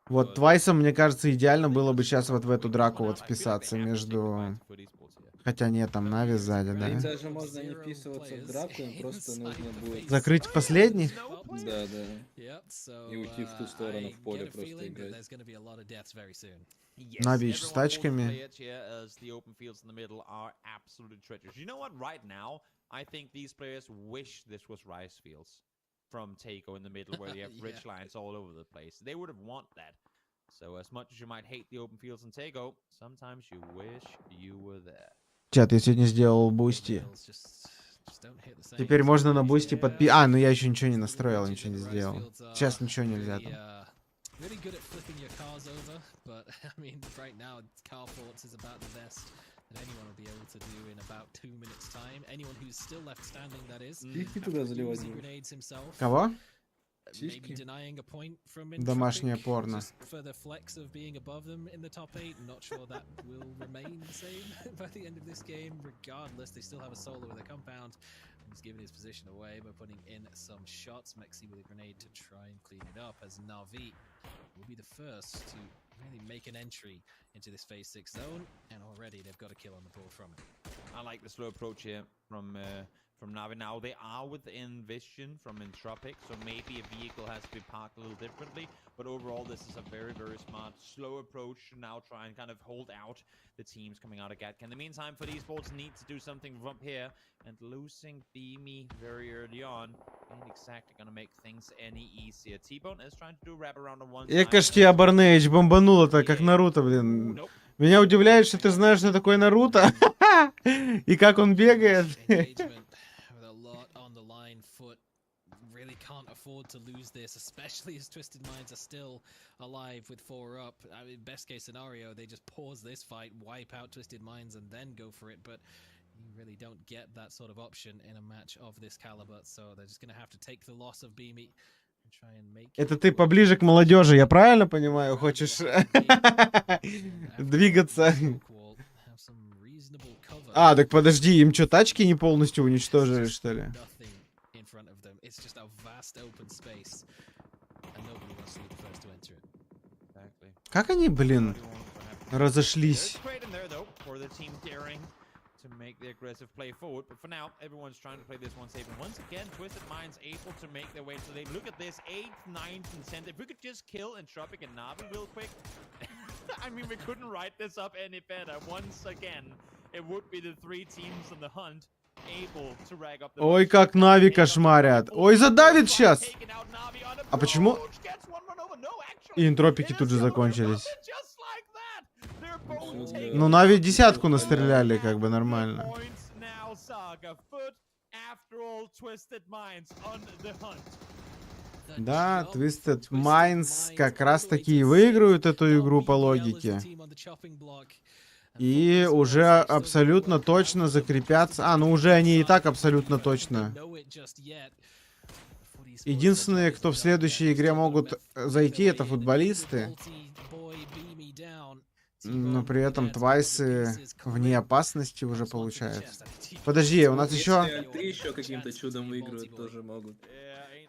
Вот Твайсом, мне кажется, идеально было бы сейчас вот в эту драку вот вписаться между... Хотя нет, там Нави сзади, да? Даже можно не вписываться в драку, им просто нужно будет... Закрыть последних? Да, да. И уйти в ту сторону в поле просто играть. Нави с тачками. I think these players wish this was rice fields from Taco in the middle where you have ridge lines all over the place. They would have want that. So as much as you might hate the open fields in Taco, sometimes you wish you were there. Чат, я сегодня сделал бусти. Теперь можно на бусти подпи... А, ну я еще ничего не настроил, ничего не сделал. Сейчас ничего нельзя там. Really good at flipping your cars over, but I mean, right now, car forts is about the best that anyone will be able to do in about 2 minutes' time. Anyone who's still left standing, that is. Grenades himself. Кого? Maybe denying a point from Домашнее порно. just for the flex of being above them in the top 8. Not sure that will remain the same by the end of this game. Regardless, they still have a solo with a compound. He's giving his position away by putting in some shots. Mexi with a grenade to try and clean it up, as Navi will be the first to really make an entry into this phase 6 zone, and already they've got a kill on the board from it. I like the slow approach here from Navi. Now they are within vision from Entropic, so maybe a vehicle has to be parked a little differently, but overall this is a very, very smart, slow approach to now try and kind of hold out the teams coming out of Gatka. In the meantime, for these bolts need to do something from up here, and losing Beamy very early on ain't exactly gonna make things any easier. T-Bone is trying to do wrap around on one side. Эка ж тебя Барнейдж бомбануло-то, как Наруто, блин. Меня удивляет, что ты знаешь, что такое Наруто. И как он бегает. Can't afford to lose this, especially as Twisted Minds are still alive with 4 up. I mean, best case scenario, they just pause this fight, wipe out Twisted Minds, and then go for it. But you really don't get that sort of option in a match of this caliber, so they're just going to have to take the loss of Beamy. Это ты поближе к молодежи, я правильно понимаю? Хочешь двигаться? А, так подожди, им что, тачки не полностью уничтожили, что ли? Как они, блин, разошлись? To make the aggressive play forward, but for now, everyone's trying to play this one safe. And once again, Twisted Minds able to make their way to the. Look at this, 8th, 9th, and 10th. If we could just kill Entropic and Navi real quick, I mean, we couldn't write this up any better. Once again, it would be the 3 teams in the hunt able to rag up the. Ой, как Нави кошмарят. Ой, задавит сейчас. А почему? И энтропики тут же закончились. Ну, Нави десятку настреляли, как бы нормально. Да, Twisted Minds как раз таки и выигрывают эту игру по логике. И уже абсолютно точно закрепятся. А, ну уже они и так абсолютно точно. Единственные, кто в следующей игре могут зайти, это футболисты. Но при этом твайсы вне опасности уже получается. Подожди, у нас еще... Ты еще каким-то чудом выигрывают, тоже могут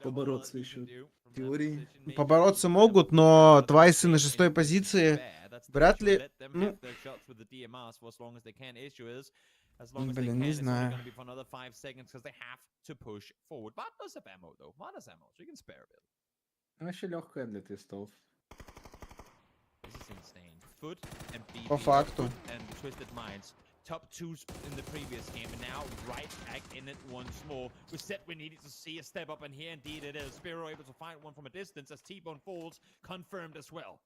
побороться еще. В теории. Побороться могут, но твайсы на 6-й позиции вряд ли... Ну... Блин, не знаю. Вообще легкая для тестов. По факту. Top 2s in the previous game, and now right back in it once more. We said we needed to see a step up, and here indeed it is. Spiro able to find one from a distance as T-Bone falls, confirmed as well.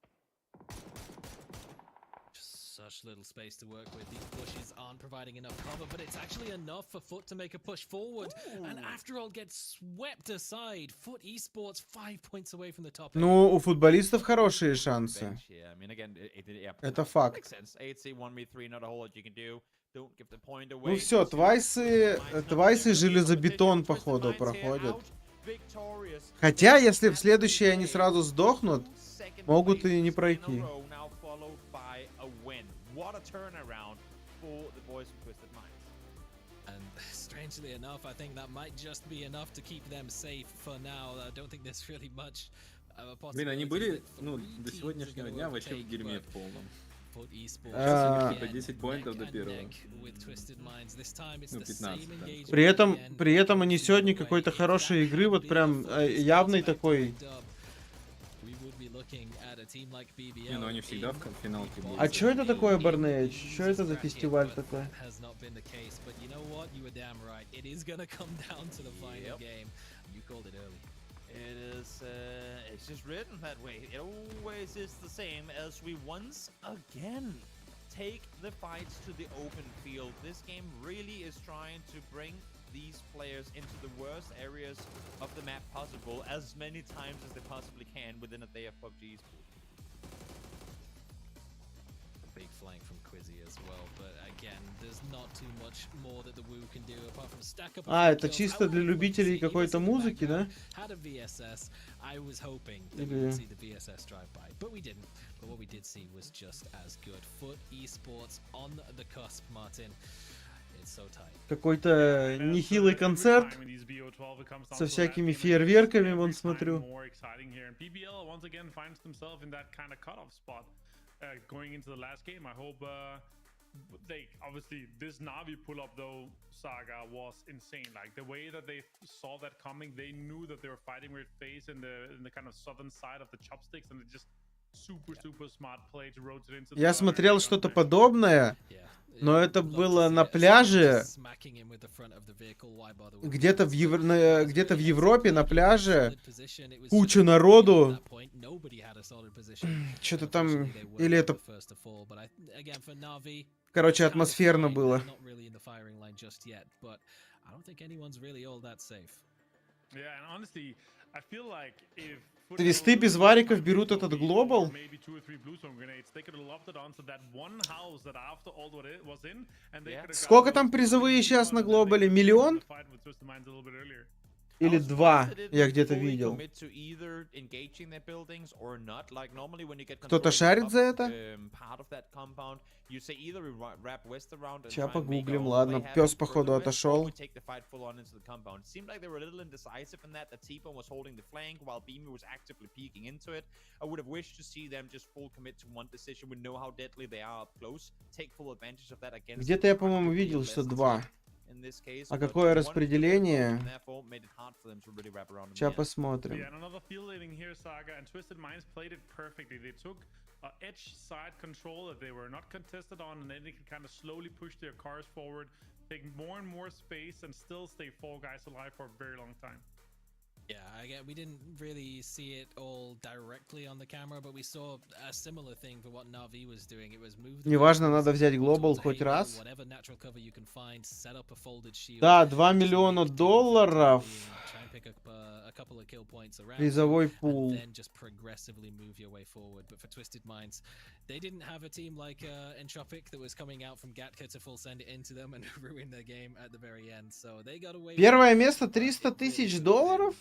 Such little space to work with. These bushes aren't providing enough cover, but it's actually enough for Foot to make a push forward. Ooh. And after all, gets swept aside. Foot Esports 5 points away from the top. Ну, у футболистов хорошие шансы. Это факт. Ну все, твайсы железобетон, походу, проходят. Хотя, если в следующей они сразу сдохнут, могут и не пройти. What a turnaround for the boys from Twisted Minds. And strangely enough, I think that might just be enough to keep them safe for now. I don't think there's really much Блин, они были, ну, до сегодняшнего дня вообще в дерьме в полном. Сейчас у них типа 10 поинтов до первого. Ну, 15, да. При этом они сегодня какой-то хорошей игры, вот прям явный такой... Не, ну они всегда в финалке будут. А что это такое, Барнейдж? Что это за фестиваль такой? It's just written that way. It always is the same as we once again take the fights to the open field. This game really is trying to bring these players into the worst areas of the map possible as many times as they possibly can within a day of PUBG. Big flank from Quizzy as well, but again, there's not too much more that the Woo can do apart from stack up. А, это чисто для любителей какой-то музыки, да? Had a VSS. I was hoping that we would see the VSS drive by, but we didn't. But what we did see was just as good. Foot Esports on the cusp, Martin. Какой-то нехилый концерт со всякими фейерверками, вон смотрю. Going into the last game, I hope they obviously this Navi pull up though saga was insane. Like the way that they saw that coming, they knew that they were fighting with FaZe in the kind of southern side of the chopsticks, and they just super smart play to rotate into. Я смотрел что-то подобное, но это было на пляже, где-то в Европе на пляже, куча народу, что-то там, или это, короче, атмосферно было. Твисты без вариков берут этот глобал. Сколько там призовые сейчас на глобале? 1 000 000? Или 2 я где-то видел. Кто-то шарит за это? Сейчас погуглим, ладно. Пес, походу, отошел. Где-то я, по-моему, видел, что 2. А какое распределение? Сейчас посмотрим. Edge side control that they were not contested on, and then they can kind of slowly push their cars forward, take more and more space, and still stay 4 guys alive for a very long time. Yeah, we didn't really see it all directly on the camera, but we saw a similar thing for what Na'Vi was doing. It was move. Неважно, надо взять глобал хоть раз. Да, $2 миллиона. Призовой пул. They didn't have a team like Entropic that was coming out from Gatka to full send it into them and ruin their game at the very end. So they got away. Первое место $300 000?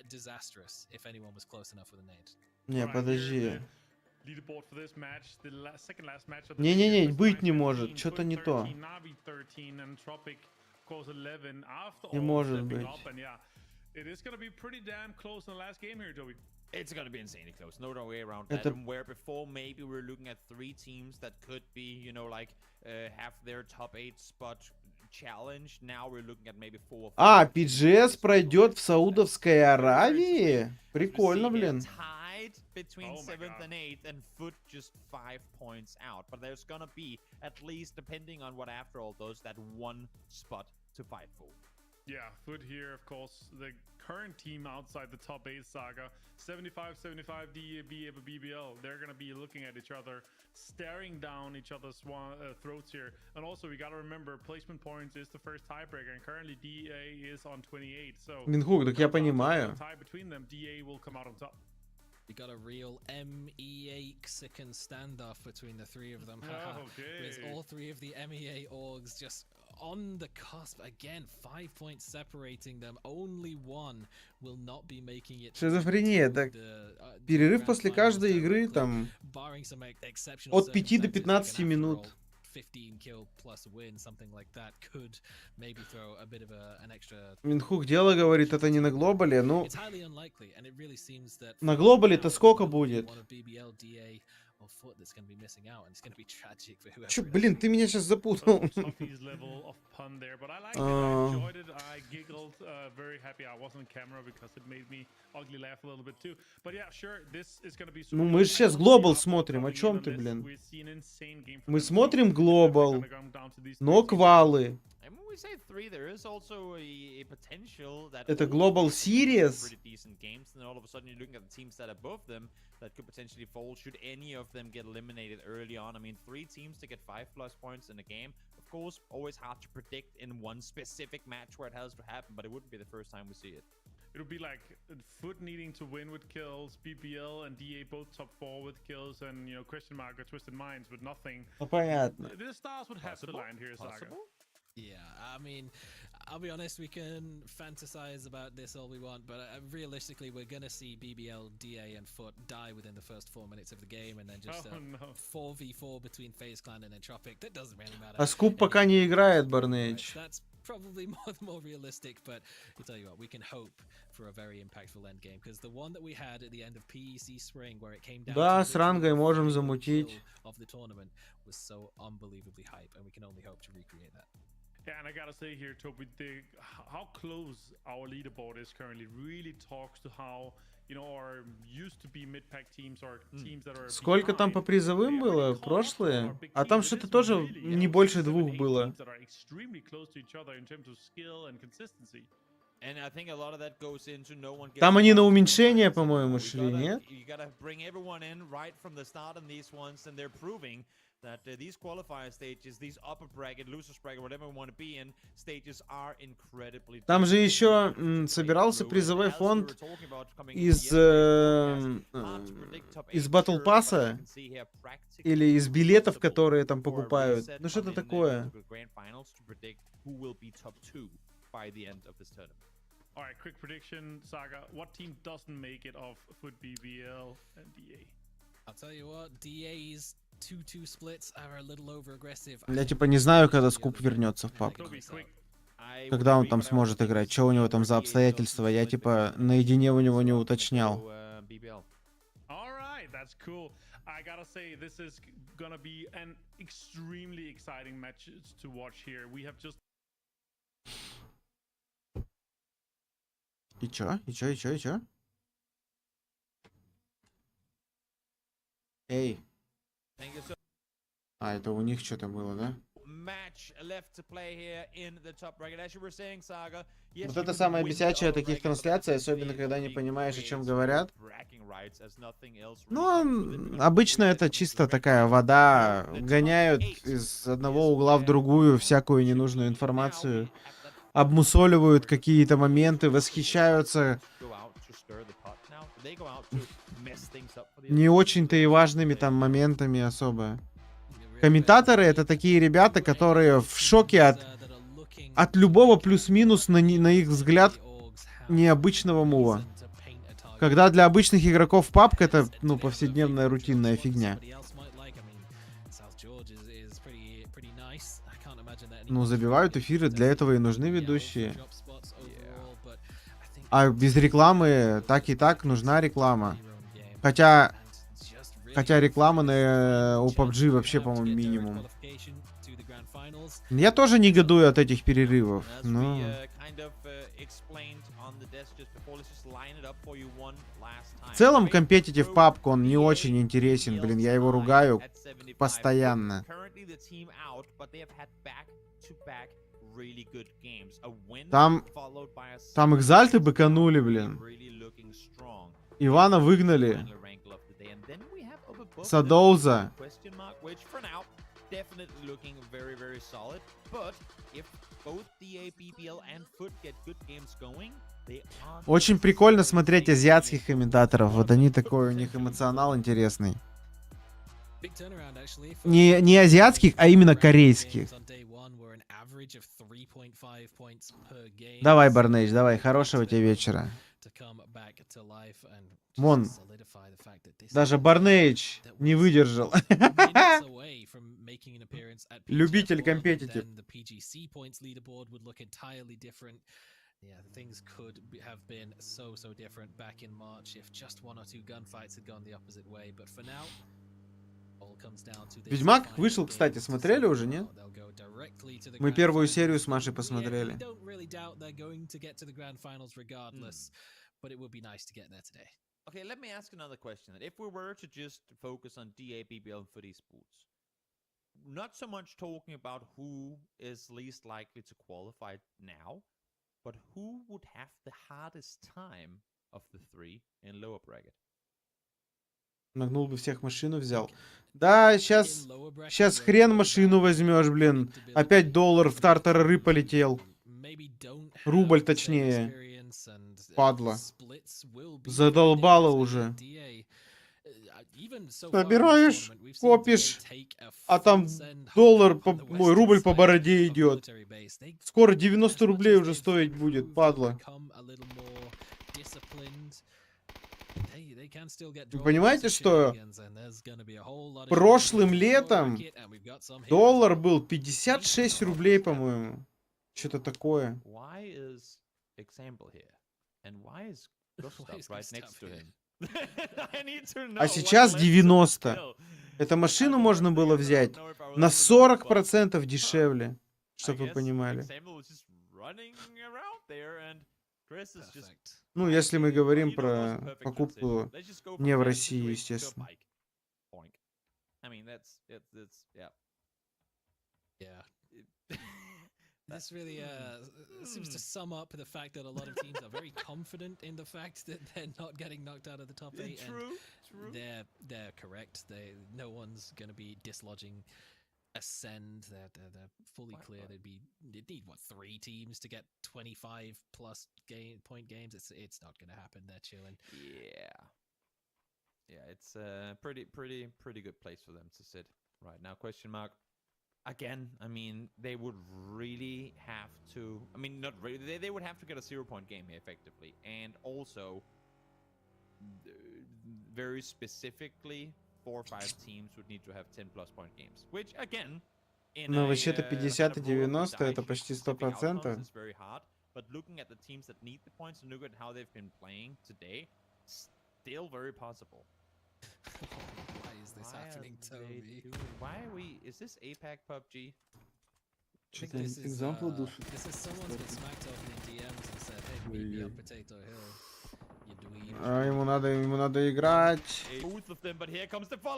Disastrous if anyone was close enough with a nade. Не, подожди. Не-не-не, быть не может. Что-то не то. Не может быть. It's gonna be insanely close. No way around that. And where before maybe we're looking at 3 teams that could be, you know, like have their top 8 spot challenge. Now we're looking at maybe 4. А, PGS пройдет в Саудовской Аравии? Прикольно, блин. Tied between 7th and 8th, and Foot just 5 points out. But there's gonna be at least, depending on what after all those, that 1 spot to fight for. Yeah, Foot here, of course, the current team outside the top 8 saga, 75-75 DAB BBL. They're going to be looking at each other, staring down each other's throats here. And also, we got to remember, placement points is the first tiebreaker, and currently DA is on 28. So, Минхук, так я понимаю. Tie between them, DA will come out on top. We got a real MEA-Mexican standoff between the 3 of them. Okay. With all 3 of the MEA orgs just on the cusp again. 5 points separating them. Only one will not be making it. Шизофрения. Так, перерыв после каждой игры там от 5 до 15 минут. 15 kill plus win, something like that, could maybe throw a bit of an extra. Минхук дело говорит, это не на глобале, ну. На глобале-то сколько будет? Чё, блин, ты меня сейчас запутал. Ну мы же сейчас глобал смотрим, о чем ты, блин? Мы смотрим глобал, но квалы. Это Global Series? That could potentially fall should any of them get eliminated early on. I mean, 3 teams to get 5+ points in a game. Of course, always hard to predict in one specific match where it has to happen, but it wouldn't be the first time we see it. It'll be like Foot needing to win with kills, BBL and DA both top 4 with kills, and, you know, Question Mark or Twisted Minds with nothing. Ну, понятно. The stars would have to land here, Saga. Yeah, I mean, I'll be honest, we can fantasize about this all we want, but realistically, we're going to see BBL, DA, and Foot die within the first 4 minutes of the game, and then just 4v4 between FaZe Clan and Entropic. That doesn't really matter. А Скуп пока не играет, Barnage. That's probably more realistic, but I tell you what, we can hope for a very impactful end game, because the one that we had at the end of PEC Spring, where it came down да, с рангой можем замутить. Of the tournament was so unbelievably hype, and we can only hope to recreate that. Yeah, and I gotta say here, Toby, how close our leaderboard is currently really talks to how, you know, our used to be mid-pack teams or teams that are. Сколько там по призовым было в прошлые? А там что-то тоже не больше 2 было. Там они на уменьшение, по-моему, шли, нет? That these qualifier stages, these upper bracket, losers bracket, whatever we want to be in, stages are incredibly. Там же еще собирался призовой фонд из Battle Pass'а или из билетов, которые там покупают. Ну что-то такое. All right, quick prediction, Saga. What team doesn't make it off Foot BBL and DA? I'll tell you what, DA's 2-2 splits are a little over aggressive. Я типа не знаю, когда Скуп вернется в паб. Toby, quick. Когда он там сможет играть? Что у него там за обстоятельства? Я типа наедине у него не уточнял. All right, that's cool. I gotta say, this is gonna be an extremely exciting match to watch here. We have just. И чё? Эй. А, это у них что-то было, да? Вот это самое бесячее таких трансляций, особенно когда не понимаешь, о чем говорят. Ну, обычно это чисто такая вода. Гоняют из одного угла в другую всякую ненужную информацию. Обмусоливают какие-то моменты, восхищаются не очень-то и важными там моментами особо. Комментаторы — это такие ребята, которые в шоке от любого плюс-минус, на их взгляд, необычного мува. Когда для обычных игроков пабг это, ну, повседневная рутинная фигня. Ну, забивают эфиры, для этого и нужны ведущие. А без рекламы так и так нужна реклама. Хотя реклама у PUBG вообще, по-моему, минимум. Я тоже негодую от этих перерывов, но... В целом, компетитив пабг, он не очень интересен, блин, я его ругаю постоянно. Там экзальты быканули, блин. Ивана выгнали. Садоуза. Очень прикольно смотреть азиатских комментаторов. Вот они такой, у них эмоционал интересный. Не азиатских, а именно корейских. Давай, Барнейдж, давай. Хорошего тебе вечера. Вон, даже Барнейдж не выдержал. Любитель компетитив. Yeah, things could have been so different back in March if just one or two gunfights had gone the opposite way, but for now, all comes down to this. Ведьмак вышел, кстати, смотрели уже, нет? Мы первую серию с Машей посмотрели. Okay, let me ask another question. If we were to just focus on DA, BBL, and Foot Esports, not so much talking about who is least likely to qualify now, but who would have the hardest time of the three in lower bracket? Нагнул бы всех, машину взял. Да, сейчас хрен машину возьмешь, блин. Опять $1 в тартарары полетел. Рубль, точнее. Падла. Задолбало уже. Набираешь, копишь, а там рубль по бороде идет. Скоро 90 рублей уже стоить будет, падла. Вы понимаете, что прошлым летом доллар был 56 рублей, по-моему. Что-то такое. А сейчас 90. Эту машину можно было взять на 40% дешевле, чтобы вы понимали. Ну, если мы говорим про покупку не в России, естественно. This really seems to sum up the fact that a lot of teams are very confident in the fact that they're not getting knocked out of the top 8. True. They're correct. No one's going to be dislodging Ascend. They're fully clear. They'd need what, 3 teams to get 25 plus point games. It's not going to happen. They're chilling. Yeah, it's a pretty good place for them to sit right now. Question mark. again, I mean, they would really have to. I mean, not really. They would have to get a 0-point game here effectively, and also very specifically, 4 or 5 teams would need to have 10+ point games, which again. Ну, вообще-то 50 и 90 это почти 100%. But looking at the teams that need the points and look at how they've been playing today, still very possible. Why is this happening, Toby? Why are we? Is this APAC PUBG? This is someone's been smacked off in DMs and said, "Hey, meet me on Potato Hill." А ему надо играть.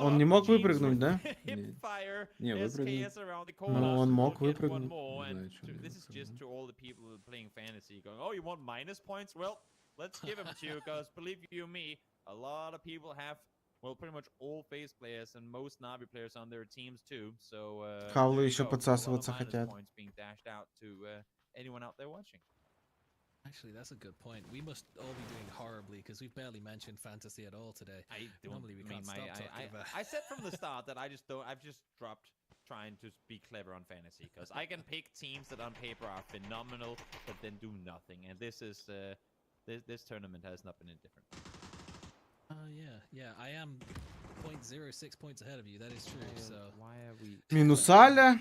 Он не мог выпрыгнуть, да? Не, выпрыгнуть. Ну, он мог выпрыгнуть. This is just to all the people playing fantasy going, oh, you want minus points? Well, let's give them to you, because believe you me, a lot of people have, well, pretty much all FaZe players and most Navi players on their teams too. So, Хавлы еще подсасываться хотят. Being dashed out to anyone out there watching. Actually, that's a good point. We must all be doing horribly because we've barely mentioned fantasy at all today. Normally we can't stop talking about. I said from the start that I just don't. I've just dropped trying to be clever on fantasy because I can pick teams that on paper are phenomenal but then do nothing. And this is this tournament has not been indifferent. Yeah. I am 0.06 points ahead of you. That is true. So why are we? Минус Аля.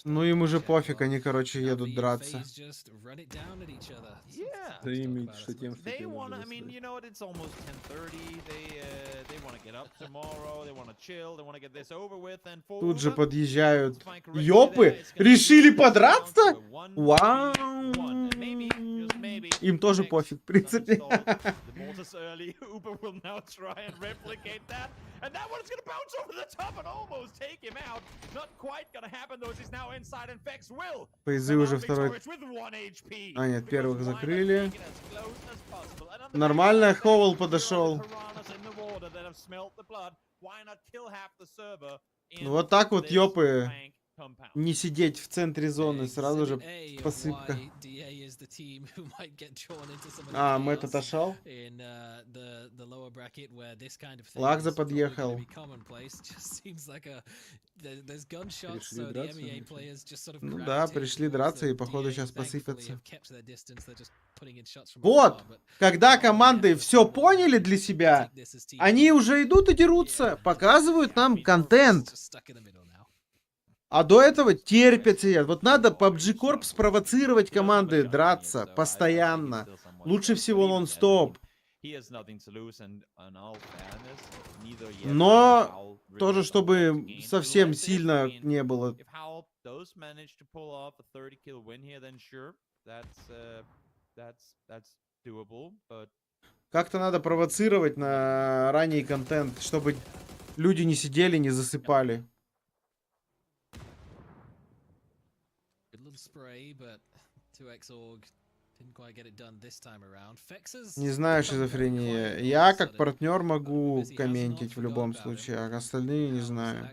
Ну им уже пофиг, они, короче, едут драться. Да им что тем, что They want. I mean, you know what? It's almost 10:30. They want to get up tomorrow. They want to chill. They want to get this over with and forward. Тут же подъезжают. Ёпы! Решили подраться? Вау! Им тоже пофиг, в принципе. Uber will now try and replicate that, and that one's gonna bounce over the top and almost take him out. Not quite gonna happen though, as he's now inside, and Vex will. Фейзы уже второй. А нет, первых закрыли. Нормально, Ховел подошел. Вот так вот, ёпы. Не сидеть в центре зоны, сразу же посыпка. А, Мэтт отошел. Лакза подъехал. Ну да, пришли драться и походу сейчас посыпятся. Вот, когда команды все поняли для себя, они уже идут и дерутся, показывают нам контент. А до этого терпят сидят. Вот надо PUBG Corp спровоцировать команды драться постоянно. Лучше всего нон-стоп. Но тоже, чтобы совсем сильно не было. Как-то надо провоцировать на ранний контент, чтобы люди не сидели, не засыпали. Не знаю, шизофрения. Я как партнер могу комментить в любом случае, а остальные не знаю.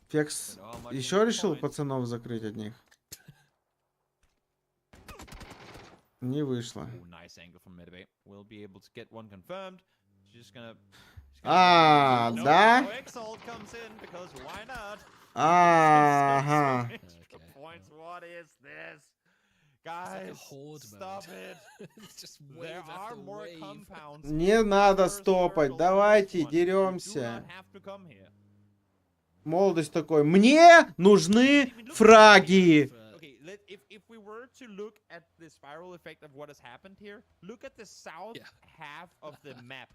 Фекс еще решил пацанов закрыть от них? Не вышло. А, да? Ага. Не надо стопать, давайте деремся. Молодость такой. Мне нужны фраги. If we were to look at the spiral effect of what has happened here, look at the south half of the map.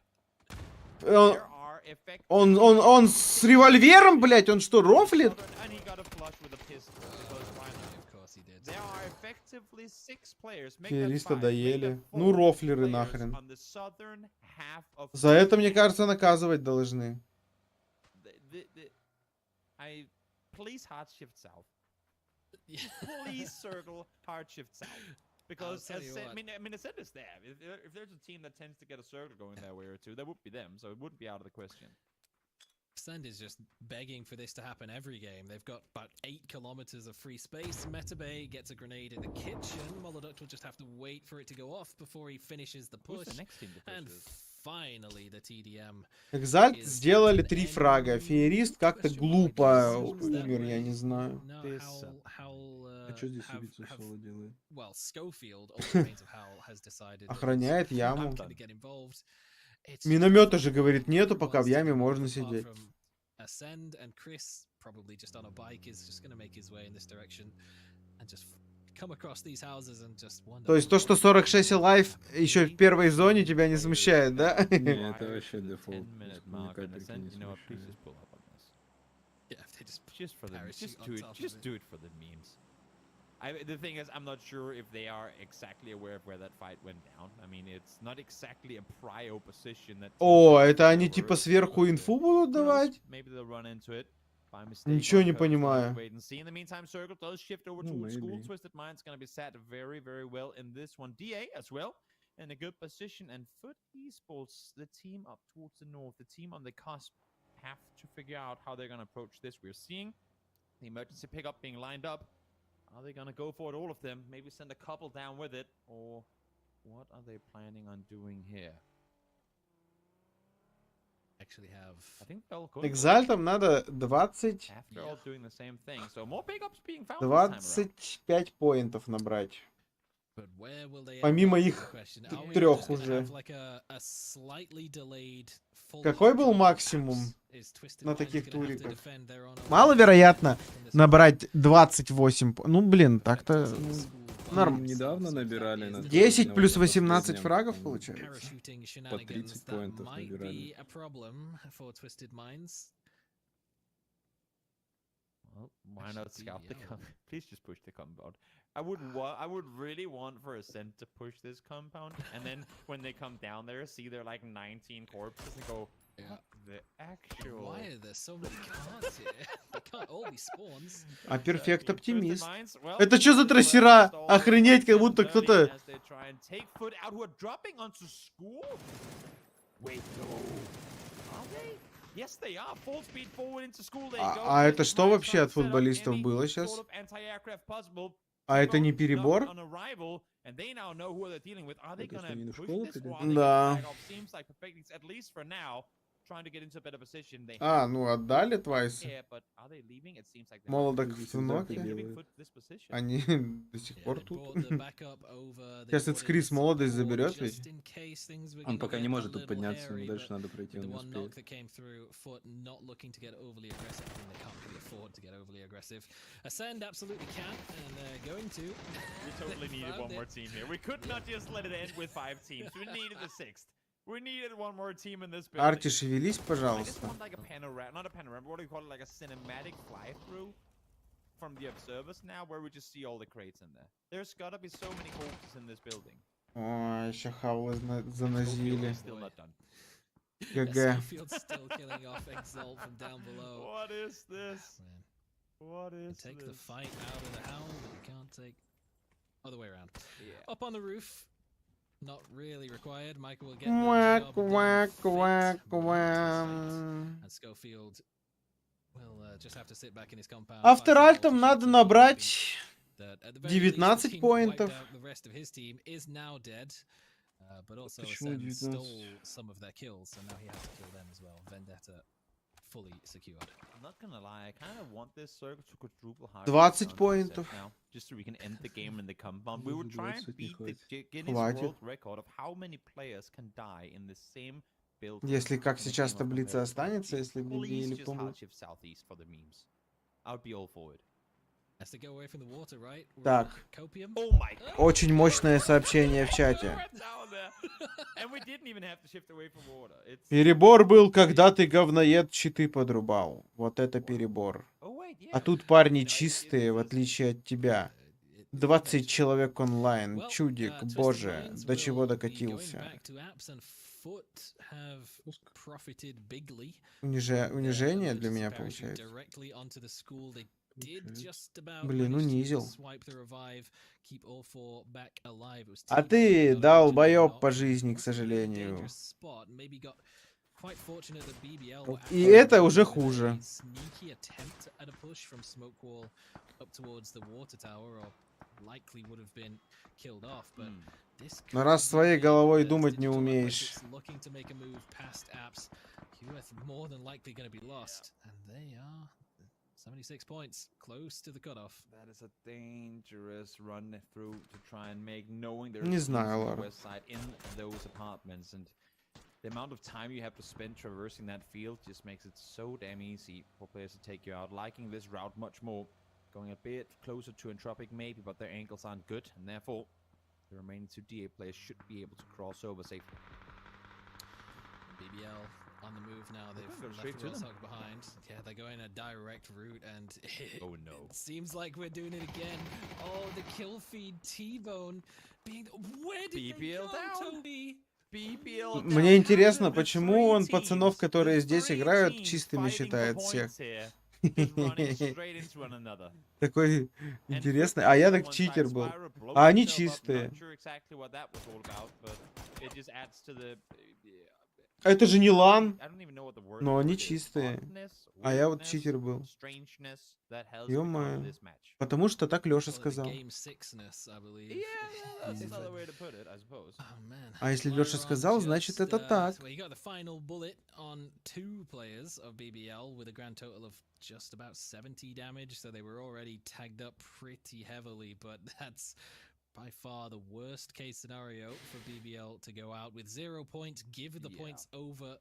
Он с револьвером, блять, он что, рофлит? Финалиста доели. Ну, рофлеры нахрен. За это, мне кажется, наказывать должны. Please circle hard shift south. Because I mean, I said this there. If there's a team that tends to get a circle going that way or two, that would be them. So it wouldn't be out of the question. Ascend is just begging for this to happen every game. They've got about 8 kilometers of free space. Metabay gets a grenade in the kitchen. Moloduk will just have to wait for it to go off before he finishes the push. And finally the TDM. Экзальт сделали 3 фрага. Феерист как-то глупо умер, я не знаю. А что здесь убийца соло делает? Well, Schofield, all remains of Hal, has decided Охраняет яму. to get involved. Миномета же говорит, нету, пока в яме можно сидеть. Ascend and Chris, probably just on a bike, is just going to make his way in this direction and just come across these houses and just wonder. То есть то, что 46 лайф еще в первой зоне, тебя не смущает, да? Не, это вообще дефолт. Yeah, they Just for the just do it for the memes. The thing is, I'm not sure if they are exactly aware of where that fight went down. I mean, it's not exactly a prio position that. О, это они типа сверху инфу будут давать? Maybe they'll run into it by mistake. Ничего не понимаю. Wait and see. In the meantime, Circle does shift over towards school. Twisted Mind's gonna be sat very, very well in this one. DA as well in a good position, and Foot Esports, the team up towards the north, the team on the cusp, have to figure out how they're gonna approach this. We're seeing the emergency pickup being lined up. Are they gonna go for it, all of them? Maybe send a couple down with it, or what are they planning on doing here? actually have. I think they'll go. Экзальтам надо 20... After all doing the same thing, so more pickups being found 25 поинтов набрать. But where will they Помимо их 3 уже. Какой был максимум на таких туриках? Маловероятно набрать 28. Ну, блин, так-то норм. Недавно набирали. 10 плюс 18 фрагов получается. По 30 поинтов набирали. Well, why not scout the compound? Please just push the compound. I would really want for Ascent to push this compound, and then when they come down there, see there like 19 corpses and go, what the actual... Why are there so many cards here? They can't all be spawns. А перфект оптимист. Это что за трассера? Охренеть, как будто кто-то... А это что вообще от футболистов было сейчас? А это не перебор? Да. А, ну отдали Твайс. Молодок в ноке. Они до сих пор тут. Сейчас этот Крис молодость заберет ведь. Он пока не может тут подняться, ему дальше надо пройти, он не успеет. Ascend absolutely can, and they're going to. We totally needed one more team here. We could not just let it end with 5 teams. We needed the 6th. We needed one more team in this building. Арти, шевелись, пожалуйста. Like a panorama, not a panorama. What do you call it? Like a cinematic fly-through from the observers now, where we just see all the crates in there. There's gotta be so many corpses in this building. Ой, еще хаулы занозили. Still not done. ГГ. What is this? What is take this? The fight out of the hound, but you can't take other way around. Yeah. Up on the roof, not really required. Michael will get Quack, quack, quack, quack. And Schofield will just have to sit back in his compound. Авторальтом надо набрать 19 поинтов. The rest of his team is now dead. But also Ascend stole some of their kills, so now he has to kill them as well. Vendetta fully secured. I'm not gonna lie, I kind of want this circle to quadruple hard. 20 поинтов. Now, just so we can end the game in the compound. We will try and beat the Guinness World Record of how many players can die in the same build. Если как сейчас таблица останется, если где или помню. I would be all for it. Так, очень мощное сообщение в чате. Перебор был, когда ты говноед читы подрубал. Вот это перебор. А тут парни чистые, в отличие от тебя. 20 человек онлайн. Чудик, боже, до чего докатился. Унижение для меня получается. Блин, унизил. А ты долбоёб по жизни, к сожалению. И это уже хуже. Но раз своей головой думать не умеешь. QS more than likely going to be lost, and they are 76 points, close to the cutoff. That is a dangerous run through to try and make, knowing there's Не знаю, on the Лара. west side in those apartments, and the amount of time you have to spend traversing that field just makes it so damn easy for players to take you out. Liking this route much more, going a bit closer to Entropic maybe, but their ankles aren't good, and therefore the remaining two DA players should be able to cross over safely. BBL on the move now. They've left the Rostock behind. Yeah, they're going a direct route, and it seems like we're doing it again. Oh, the kill feed T-Bone being. Where did BBL they go, Toby? BBL Мне интересно, почему он пацанов, которые здесь играют, чистыми считает всех. Такой интересный. А я так читер был. А они чистые. Это же не лан, но они чистые. А я вот читер был. Ё-моё. Потому что так Лёша сказал. А если Лёша сказал, значит это так. Just about 70 damage, so they were already tagged up pretty heavily, but that's by far the worst case scenario for BBL to go out with 0 points, give the points over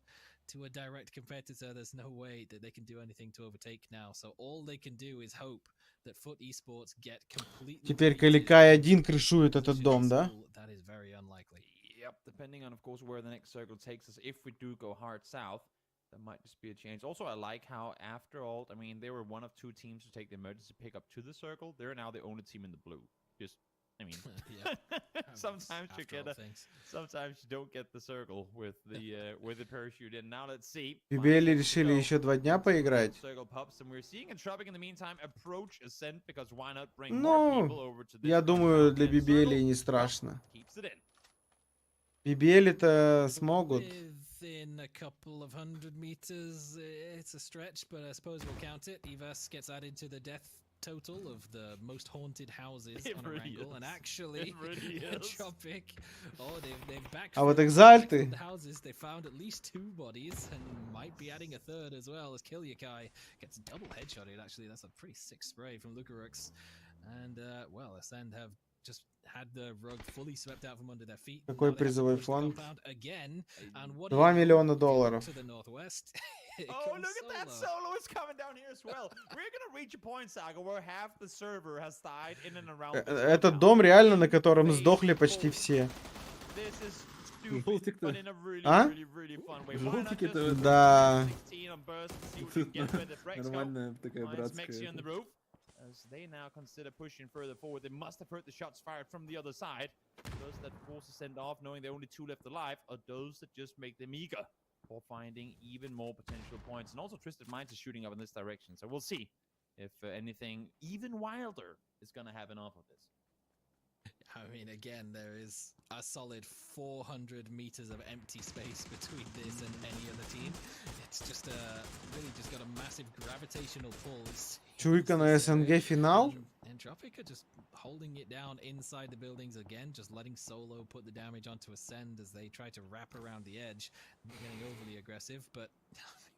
to a direct competitor. There's no way that they can do anything to overtake now, so all they can do is hope that Foot Esports get completely. Теперь Каликай один крышует этот дом, да? That is very unlikely. Yep, depending on, of course, where the next circle takes us. If we do go hard south, there might just be a change. Also, I like how after all, I mean, they were one of two teams to take the emergency pickup to the circle. They're now the only team in the blue. Just, I mean, sometimes you get sometimes you don't get the circle with the parachute. And now let's see. Бибели решили еще 2 дня поиграть. Ну, я думаю, для Бибели не страшно. Бибели-то смогут. Within a couple of 100 meters, it's a stretch, but I suppose we'll count it. Ivas gets added to the death total of the most haunted houses on Erangel, and actually, Tropic, they've backed the houses. They found at least 2 bodies, and might be adding a 3rd as well, as Kilyakai gets double headshotted. Actually, that's a pretty sick spray from Lucarux, and well, Ascend have just had the rug fully swept out from under their feet. Какой призовой фонд? $2 миллиона. To the northwest. Oh, look at that solo is coming down here as well. We're gonna reach a point, Saga, where half the server has died in and around. Этот дом реально, на котором сдохли почти все. А? Да. Нормальная такая братская. As they now consider pushing further forward, they must have heard the shots fired from the other side. Those that force to send off, knowing there are only 2 left alive, are those that just make them eager for finding even more potential points. And also Twisted Minds is shooting up in this direction, so we'll see if anything even wilder is going to happen off of this. I mean, again, there is a solid 400 meters of empty space between this and any other team. It's just really just got a massive gravitational pull. Чуйка на СНГ финал. Entropic are just holding it down inside the buildings again, just letting Solo put the damage onto Ascend as they try to wrap around the edge. Not getting overly aggressive, but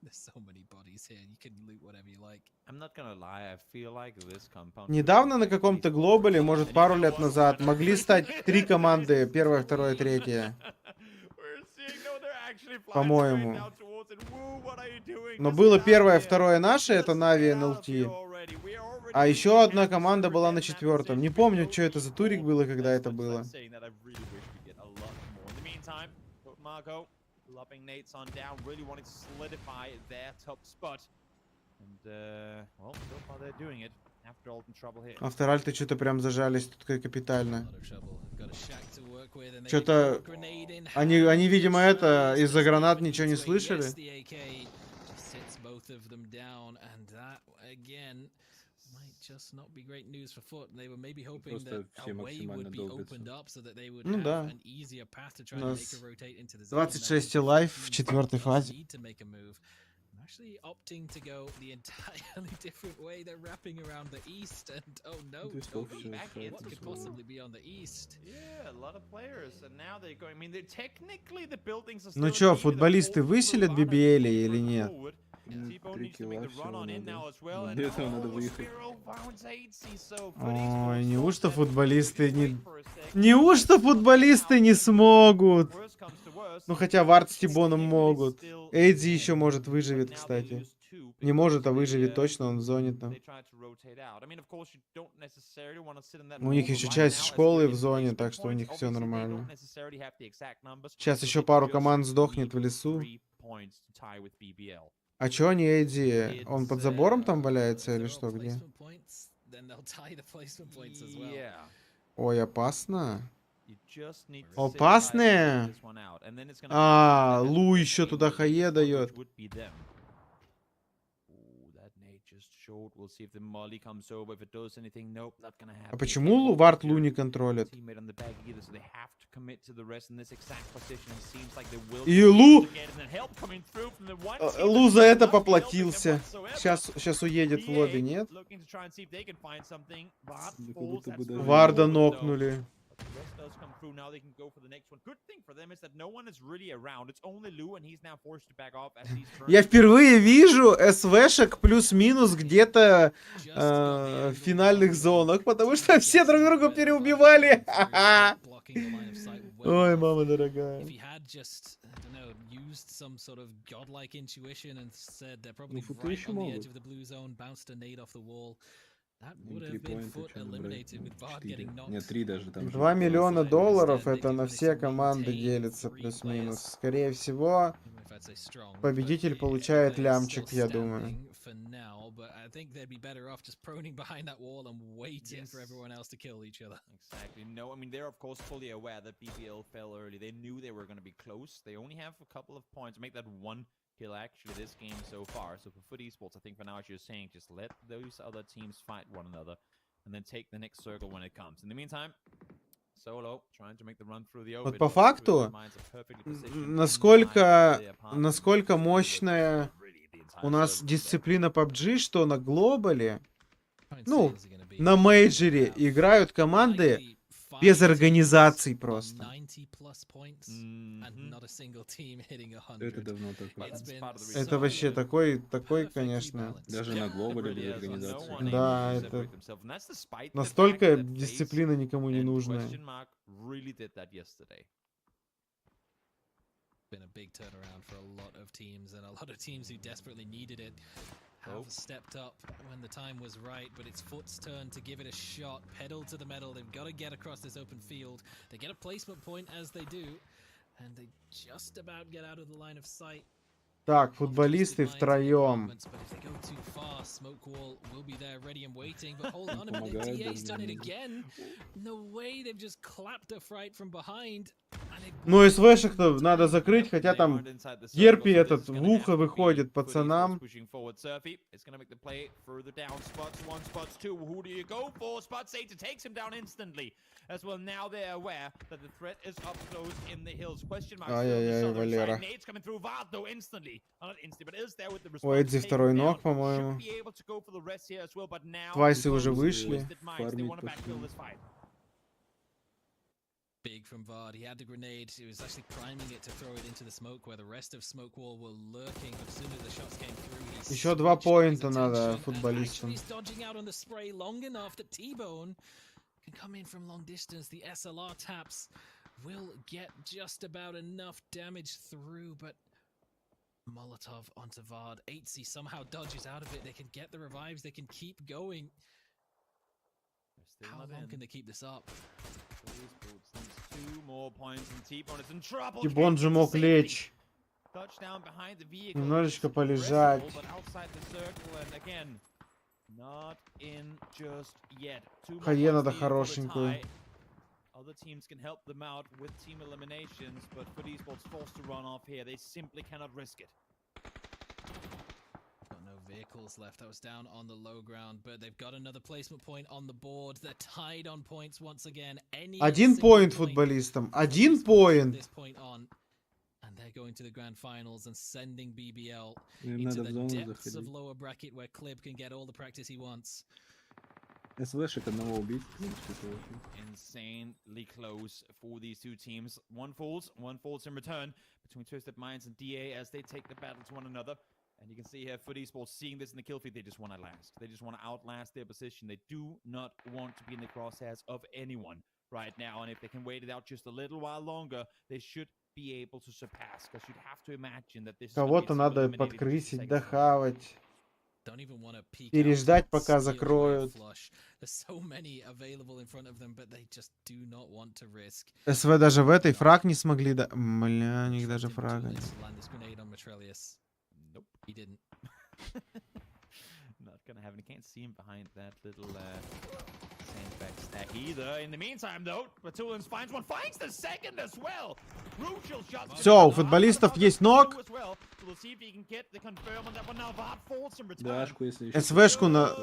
there's so many bodies here. You can loot whatever you like. I'm not gonna lie, I feel like this compound. Недавно на каком-то глобале, может пару лет назад, могли стать 3 команды, 1, 2, 3. По-моему. Но было 1, 2 наше, это Нави НЛТ. А еще одна команда была на 4. Не помню, что это за турик было, когда это было. Авторальты что-то прям зажались тут капитально. Что-то они, видимо, это из-за гранат ничего не слышали. might just not be great news for Foot. They were maybe hoping Просто that все a way максимально would be долбятся. opened up so that they would Ну have да. an easier path to try У and make нас a rotate into the zone. Now, 26 both лайв в teams четвертой just фазе. need to make a move. I'm actually opting to go the entirely different way. They're wrapping around the east, and oh no, Здесь Toby, вообще what шайка could была. possibly be on the east? Yeah, a lot of players, and now they're going. I mean, technically the buildings are still. Ну чё, футболисты выселят BBL или нет? 3 килла всего надо. Для этого надо выехать. Ой, неужто футболисты не... Неужто футболисты не смогут? Ну хотя Вард с Тибоном могут. Эйдзи еще может выживет, кстати. Не может, а выживет точно, он в зоне там. У них еще часть школы в зоне, так что у них все нормально. Сейчас еще пару команд сдохнет в лесу. А чё они, Эйдзи? Он под забором там валяется или что, где? Ой, опасно. Опасные? А, Лу еще туда хае дает. А почему Вард Лу не контролит? И Лу... Лу за это поплатился. Сейчас уедет в лобби, нет? Варда нокнули. Я впервые вижу СВшек плюс-минус где-то в финальных зонах, потому что все друг друга переубивали. Ой, мама дорогая. Ну, футы еще могут. That would have been Foot eliminated with Bard getting knocked. Нет, 3 даже там. 2 миллиона долларов это на все команды делится плюс-минус. Скорее всего, победитель получает лямчик, я думаю. But I think they'd be better off just proning behind that wall and waiting for everyone else to kill each other. Exactly. No, I mean, they're of course fully aware that BBL fell early. They knew they were going to be close. They only have a couple of points to make that one kill actually this game so far. So for Foot Esports, I think for now, as you're saying, just let those other teams fight one another and then take the next circle when it comes. In the meantime, Solo trying to make the run through the open. Вот по факту, насколько мощная у нас дисциплина PUBG, что на глобале, ну, на мейджоре играют команды без организаций просто. Это давно такое. Это вообще такой, конечно. Даже на глобале без организации. Да, это настолько дисциплина никому не нужная. Been a big turnaround for a lot of teams, and a lot of teams who desperately needed it have stepped up when the time was right, but it's Foot's turn to give it a shot. Pedal to the metal, they've got to get across this open field. They get a placement point as they do, and they just about get out of the line of sight. Так, футболисты втроем. Ну, СВшек-то надо закрыть, хотя там Герпи этот в ухо выходит пацанам. Ай-яй-яй, Валера. У Эдзи второй ног, по-моему. Твайсы уже вышли. Big from Vard. He had the grenade. He was actually priming it to throw it into the smoke where the rest of smoke wall were lurking. But as soon as the shots came through, Еще 2 поинта надо футболистам. He's dodging out on the spray long enough that T-Bone can come in from long distance. The SLR taps will get just about enough damage through, but Molotov onto Vard. 8C somehow dodges out of it. They can get the revives. They can keep going. How long can they keep this up? Тибон же мог лечь. Немножечко полежать. Хае надо хорошенькую. Other teams can help them out with team eliminations, but Foot Esports forced to run off here. They simply cannot risk it. Got no vehicle vehicles left. That was down on the low ground, but they've got another placement point on the board. They're tied on points once again. Один поинт футболистам. Один поинт. And they're going to the grand finals and sending BBL Им into надо в the зону depths of заходить. lower bracket where Clip can get all the practice he wants. СВшек одного убить. Insanely close for these two teams. One falls in return between Twisted Minds and DA as they take the battle to one another. And you can see here, Foot Esports seeing this in the kill feed, they just want to last. They just want to outlast their position. They do not want to be in the crosshairs of anyone right now. And if they can wait it out just a little while longer, they should be able to surpass. Because you'd have to imagine that this Кого-то надо подкрысить, дохавать. Переждать, пока закроют. СВ даже в этой фраг не смогли, да... Бля, у них даже фрага нет. Nope, he didn't. Not gonna have, and you can't see him behind that little sandbag stack either. In the meantime, though, Batulins finds one, finds the second as well. Crucial shot. Все, у футболистов есть ног. Дашку, если еще. СВшку на...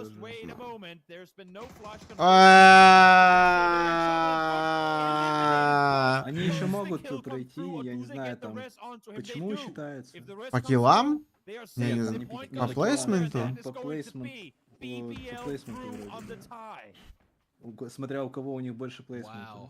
Они еще могут пройти, я не знаю, там... Почему считается? По киллам? Нет, Я не там знаю. не По плейсменту? По плейсменту вроде. Смотря у кого у них больше плейсмента.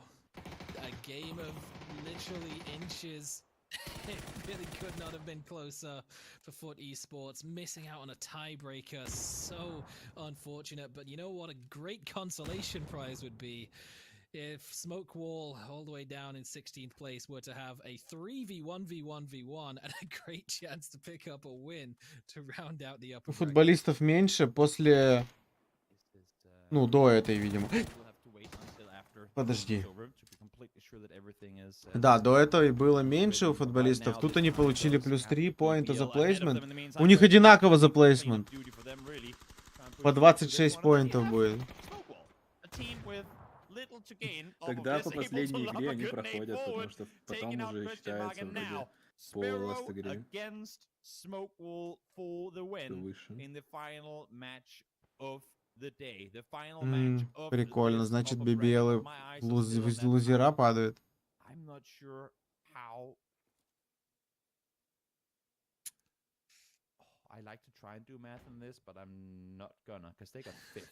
It really could not have been closer for Foot Esports, missing out on a tiebreaker. So unfortunate, but you know what a great consolation prize would be if Smoke Wall, all the way down in 16th place, were to have a 3v1v1v1 and a great chance to pick up a win to round out the upper У футболистов меньше после... Ну, до этой, видимо. Подожди. Да, до этого и было меньше у футболистов. Тут они получили плюс 3 поинта за плейсмент. У них одинаково за плейсмент. По 26 поинтов будет. Тогда по последней игре они проходят, потому что потом уже считается вроде по ласт игре. Прикольно, значит, BBL лузера падают. I like to try and do math on this, but I'm not gonna, because they got fifth.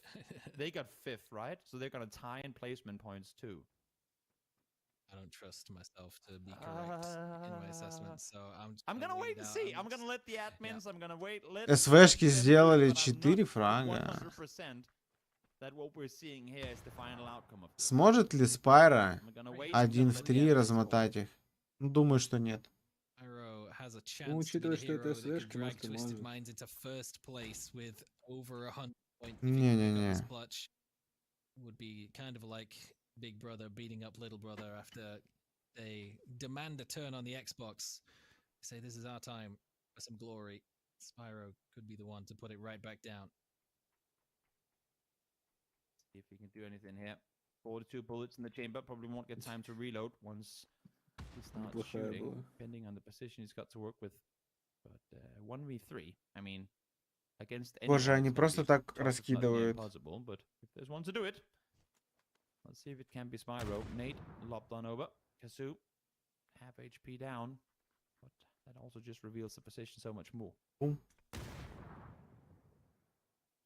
They got fifth, right? So they're gonna tie in placement points too. I don't trust myself to be correct in my assessment, so I'm gonna wait and see. I'm gonna let the admins. I'm gonna wait. СВшки сделали 4 фрага. Сможет ли Спайра 1 в 3 размотать их? Ну, думаю, что нет. Ну, учитывая, что это СВшки, может, и может. Не-не-не. Big brother beating up little brother after they demand a turn on the Xbox. Say this is our time for some glory. Spyro could be the one to put it right back down. See if he can do anything here. 42 bullets in the chamber. Probably won't get time to reload once he starts shooting, depending on the position he's got to work with. But 1v3, I mean, against anyone, Боже, они просто так раскидывают. But if there's one to do it. Let's see if it can be Spyro. Nate lopped on over. Kazu, half HP down. But that also just reveals the position so much more.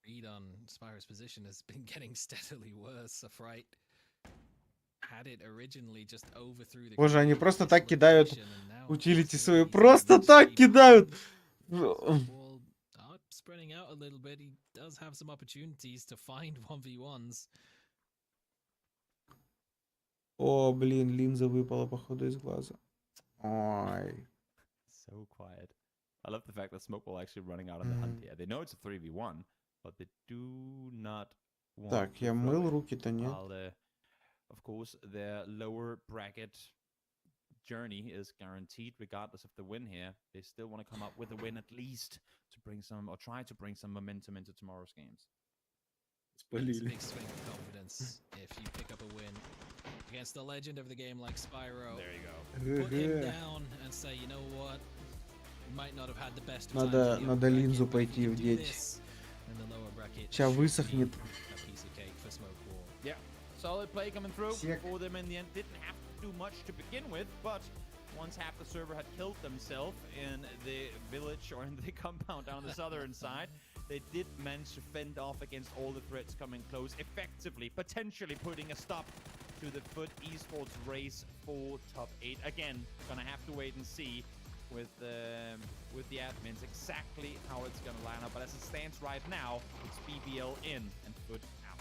Read on Spyro's position has been getting steadily worse. A fright had it originally just overthrew the... Боже, они просто так кидают утилити свои. Просто так кидают! Spreading out a little bit, he does have some opportunities to find 1v1s. О, блин, линза выпала, походу, из глаза. Ой. So quiet. I love the fact that Smoke will actually running out on the hunt here. They know it's a 3v1, but they do not want Так, я мыл, руки-то нет. Of course, their lower bracket journey is guaranteed regardless of the win here. They still want to come up with a win at least to bring some, or try to bring some momentum into tomorrow's games. It's a big swing of confidence if you pick up a win against the legend of the game like Spyro. There you go. Put him down and say, you know what, you might not have had the best. Надо линзу пойти вдеть. Сейчас высохнет. Yeah, solid play coming through Sick. for them in the end. Didn't have to do much to begin with, but once half the server had killed themselves in the village or in the compound down the southern side, they did manage to fend off against all the threats coming close, effectively, potentially putting a stop to the FUT esports race for top 8. Again, gonna have to wait and see with the admins exactly how it's gonna line up. But as it stands right now, it's BBL in and FUT out.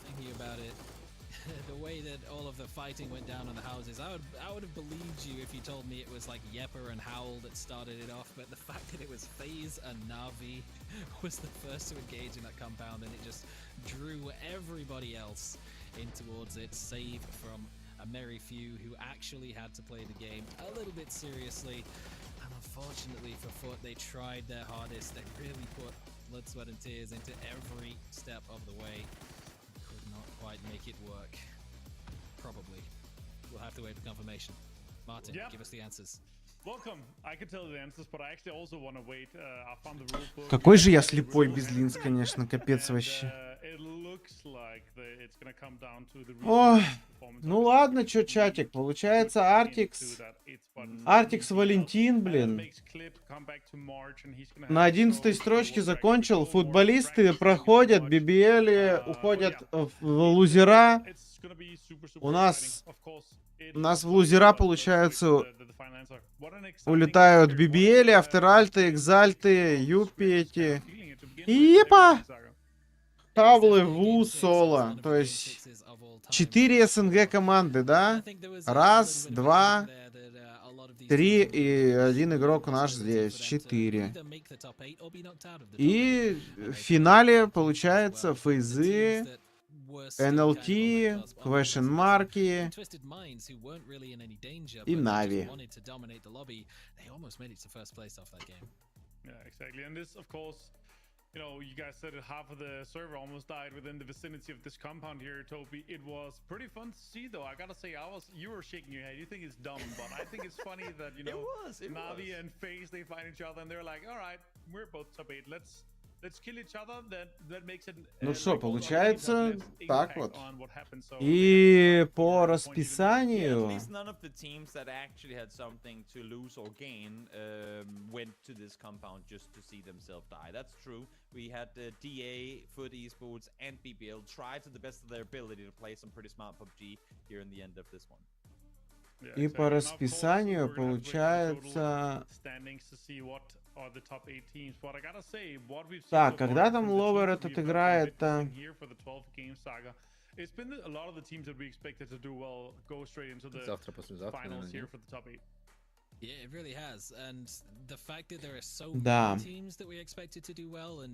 Thinking about it, the way that all of the fighting went down on the houses, I would have believed you if you told me it was like Yepper and Howl that started it off, but the fact that it was FaZe and Na'Vi was the first to engage in that compound, and it just drew everybody else in towards it, save from a merry few who actually had to play the game a little bit seriously. And unfortunately for FUT, they tried their hardest. They really put blood, sweat and tears into every step of the way. Could not quite make it work. Probably. We'll have to wait for confirmation. Martin, Yep. give us the answers. Welcome. I can tell you the answers, but I actually also want to wait. I found the rule book. Какой же я слепой без линз, конечно, капец вообще. It looks like it's gonna come down to the Ой, performance. ну ладно, чё, чатик, получается Артикс. Артикс Валентин, блин. На 11 строчке закончил. Футболисты проходят, BBL уходят в лузера. У нас в лузера, получается, улетают BBL, Афтеральты, Экзальты, Юпи эти. Епа! Таблы, Ву, Соло. То есть 4 СНГ команды, да? Раз, два, три и один игрок наш здесь. 4. И в финале получается фейзы, НЛТ, квешн-марки и Нави. You know, you guys said that half of the server almost died within the vicinity of this compound here, Toby. It was pretty fun to see, though. I gotta say, you were shaking your head. You think it's dumb, but I think it's funny that, you know, Navi and FaZe, they find each other and they're like, all right, we're both top 8. Let's kill each other. That makes it. Ну что, получается так вот. И по расписанию None of the teams that actually had something to lose or gain went to this compound just to see themselves die. That's true. We had DA, FUT Esports, and BBL try to the best of their ability to play some pretty smart PUBG here in the end the this one. И по расписанию получается... Так, когда там ловер этот играет-то? Завтра, послезавтра, наверное. Да.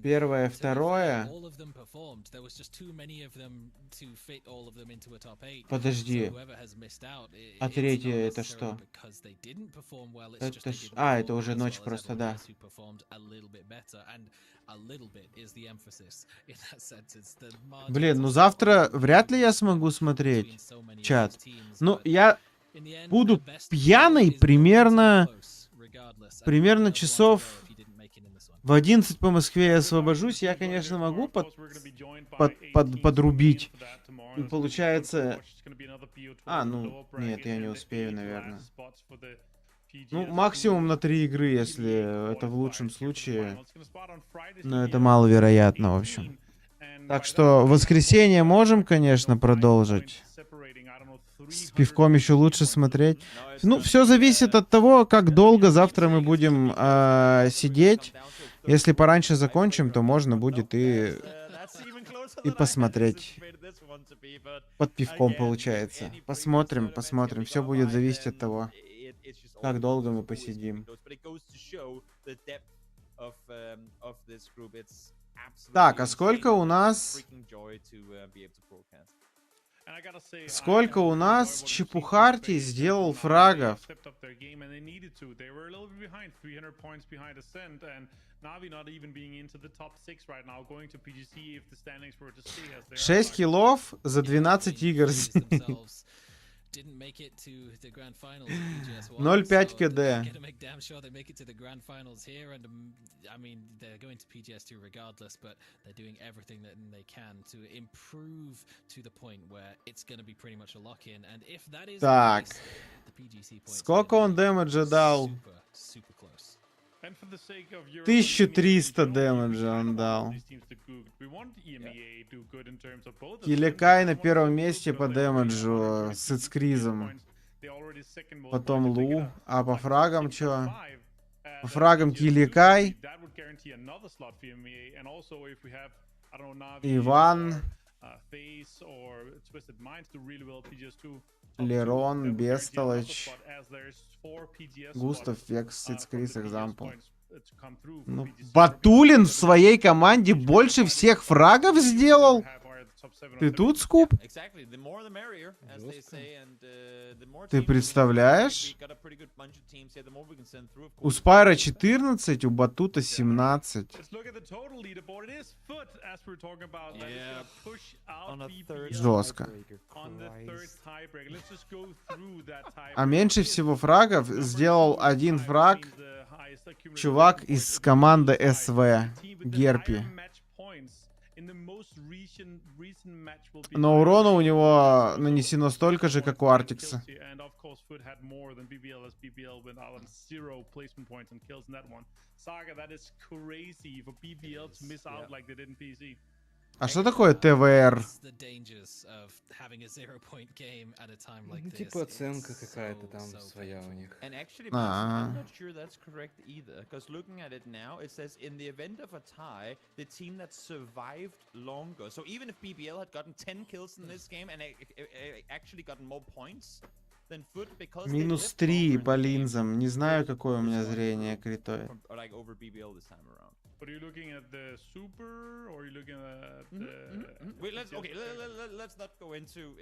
Первое, второе. Подожди. А третье это что? Это уже ночь просто, да. Блин, ну завтра вряд ли я смогу смотреть чат. Ну, я буду пьяный примерно часов в 11 по Москве я освобожусь. Я, конечно, могу подрубить. И получается... ну, нет, я не успею, наверное. Ну, максимум на 3 игры, если это в лучшем случае. Но это маловероятно, в общем. Так что в воскресенье можем, конечно, продолжить. С пивком еще лучше смотреть. Ну, все зависит от того, как долго завтра мы будем сидеть. Если пораньше закончим, то можно будет и посмотреть. Под пивком получается. Посмотрим. Все будет зависеть от того, как долго мы посидим. Так, а сколько у нас... Сколько у нас Чепухарти сделал фрагов? Шесть киллов за 12 игр. didn't make it to the grand finals of PGS1. 0.5 so КД. they're gonna make damn sure they make it to the grand finals here, and I mean they're going to PGS2 regardless, but they're doing everything that they can to improve to the point where it's gonna be pretty much a lock-in. And if that is Так. the case, the PGC points Сколько он дэмэджа дал? super close. 1300 дэмэджа он дал. Киликай на первом месте по дэмэджу с Ицкризом. Потом Лу. А по фрагам чё? По фрагам Киликай. Иван. Лерон, Бестолочь. Густав, Векс, Ицкриз, Экзампл. Ну, Батулин в своей команде больше всех фрагов сделал? Ты тут, Скуп? Ты представляешь? У Спайра 14, у Батута 17. Жестко. А меньше всего фрагов сделал один фраг чувак из команды СВ, Герпи. Но урона у него нанесено столько же, как у Артикса. А что такое ТВР? Ну, типа оценка какая-то там своя у них. Минус 3 по линзам. Не знаю, какое у меня зрение критое. But are you looking at the super, or are you looking at the... Wait, let's not go into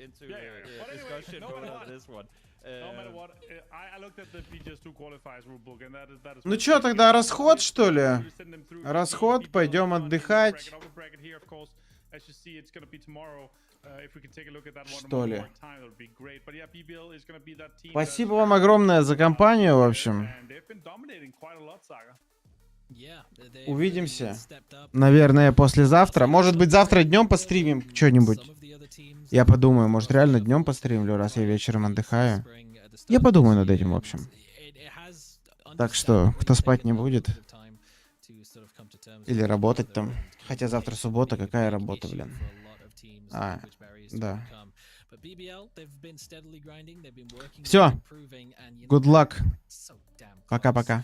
discussion about this one. No matter what, I looked at the PGS2 qualifiers rulebook, and that is... Ну чё, тогда расход, что ли? Расход, пойдем отдыхать. Что ли? Спасибо вам огромное за компанию, в общем. Увидимся, наверное, послезавтра. Может быть, завтра днем постримим что-нибудь. Я подумаю, может, реально днем постримлю, раз я вечером отдыхаю. Я подумаю над этим, в общем. Так что, кто спать не будет? Или работать там? Хотя завтра суббота, какая работа, блин? А, да. Все. Good luck. Пока-пока.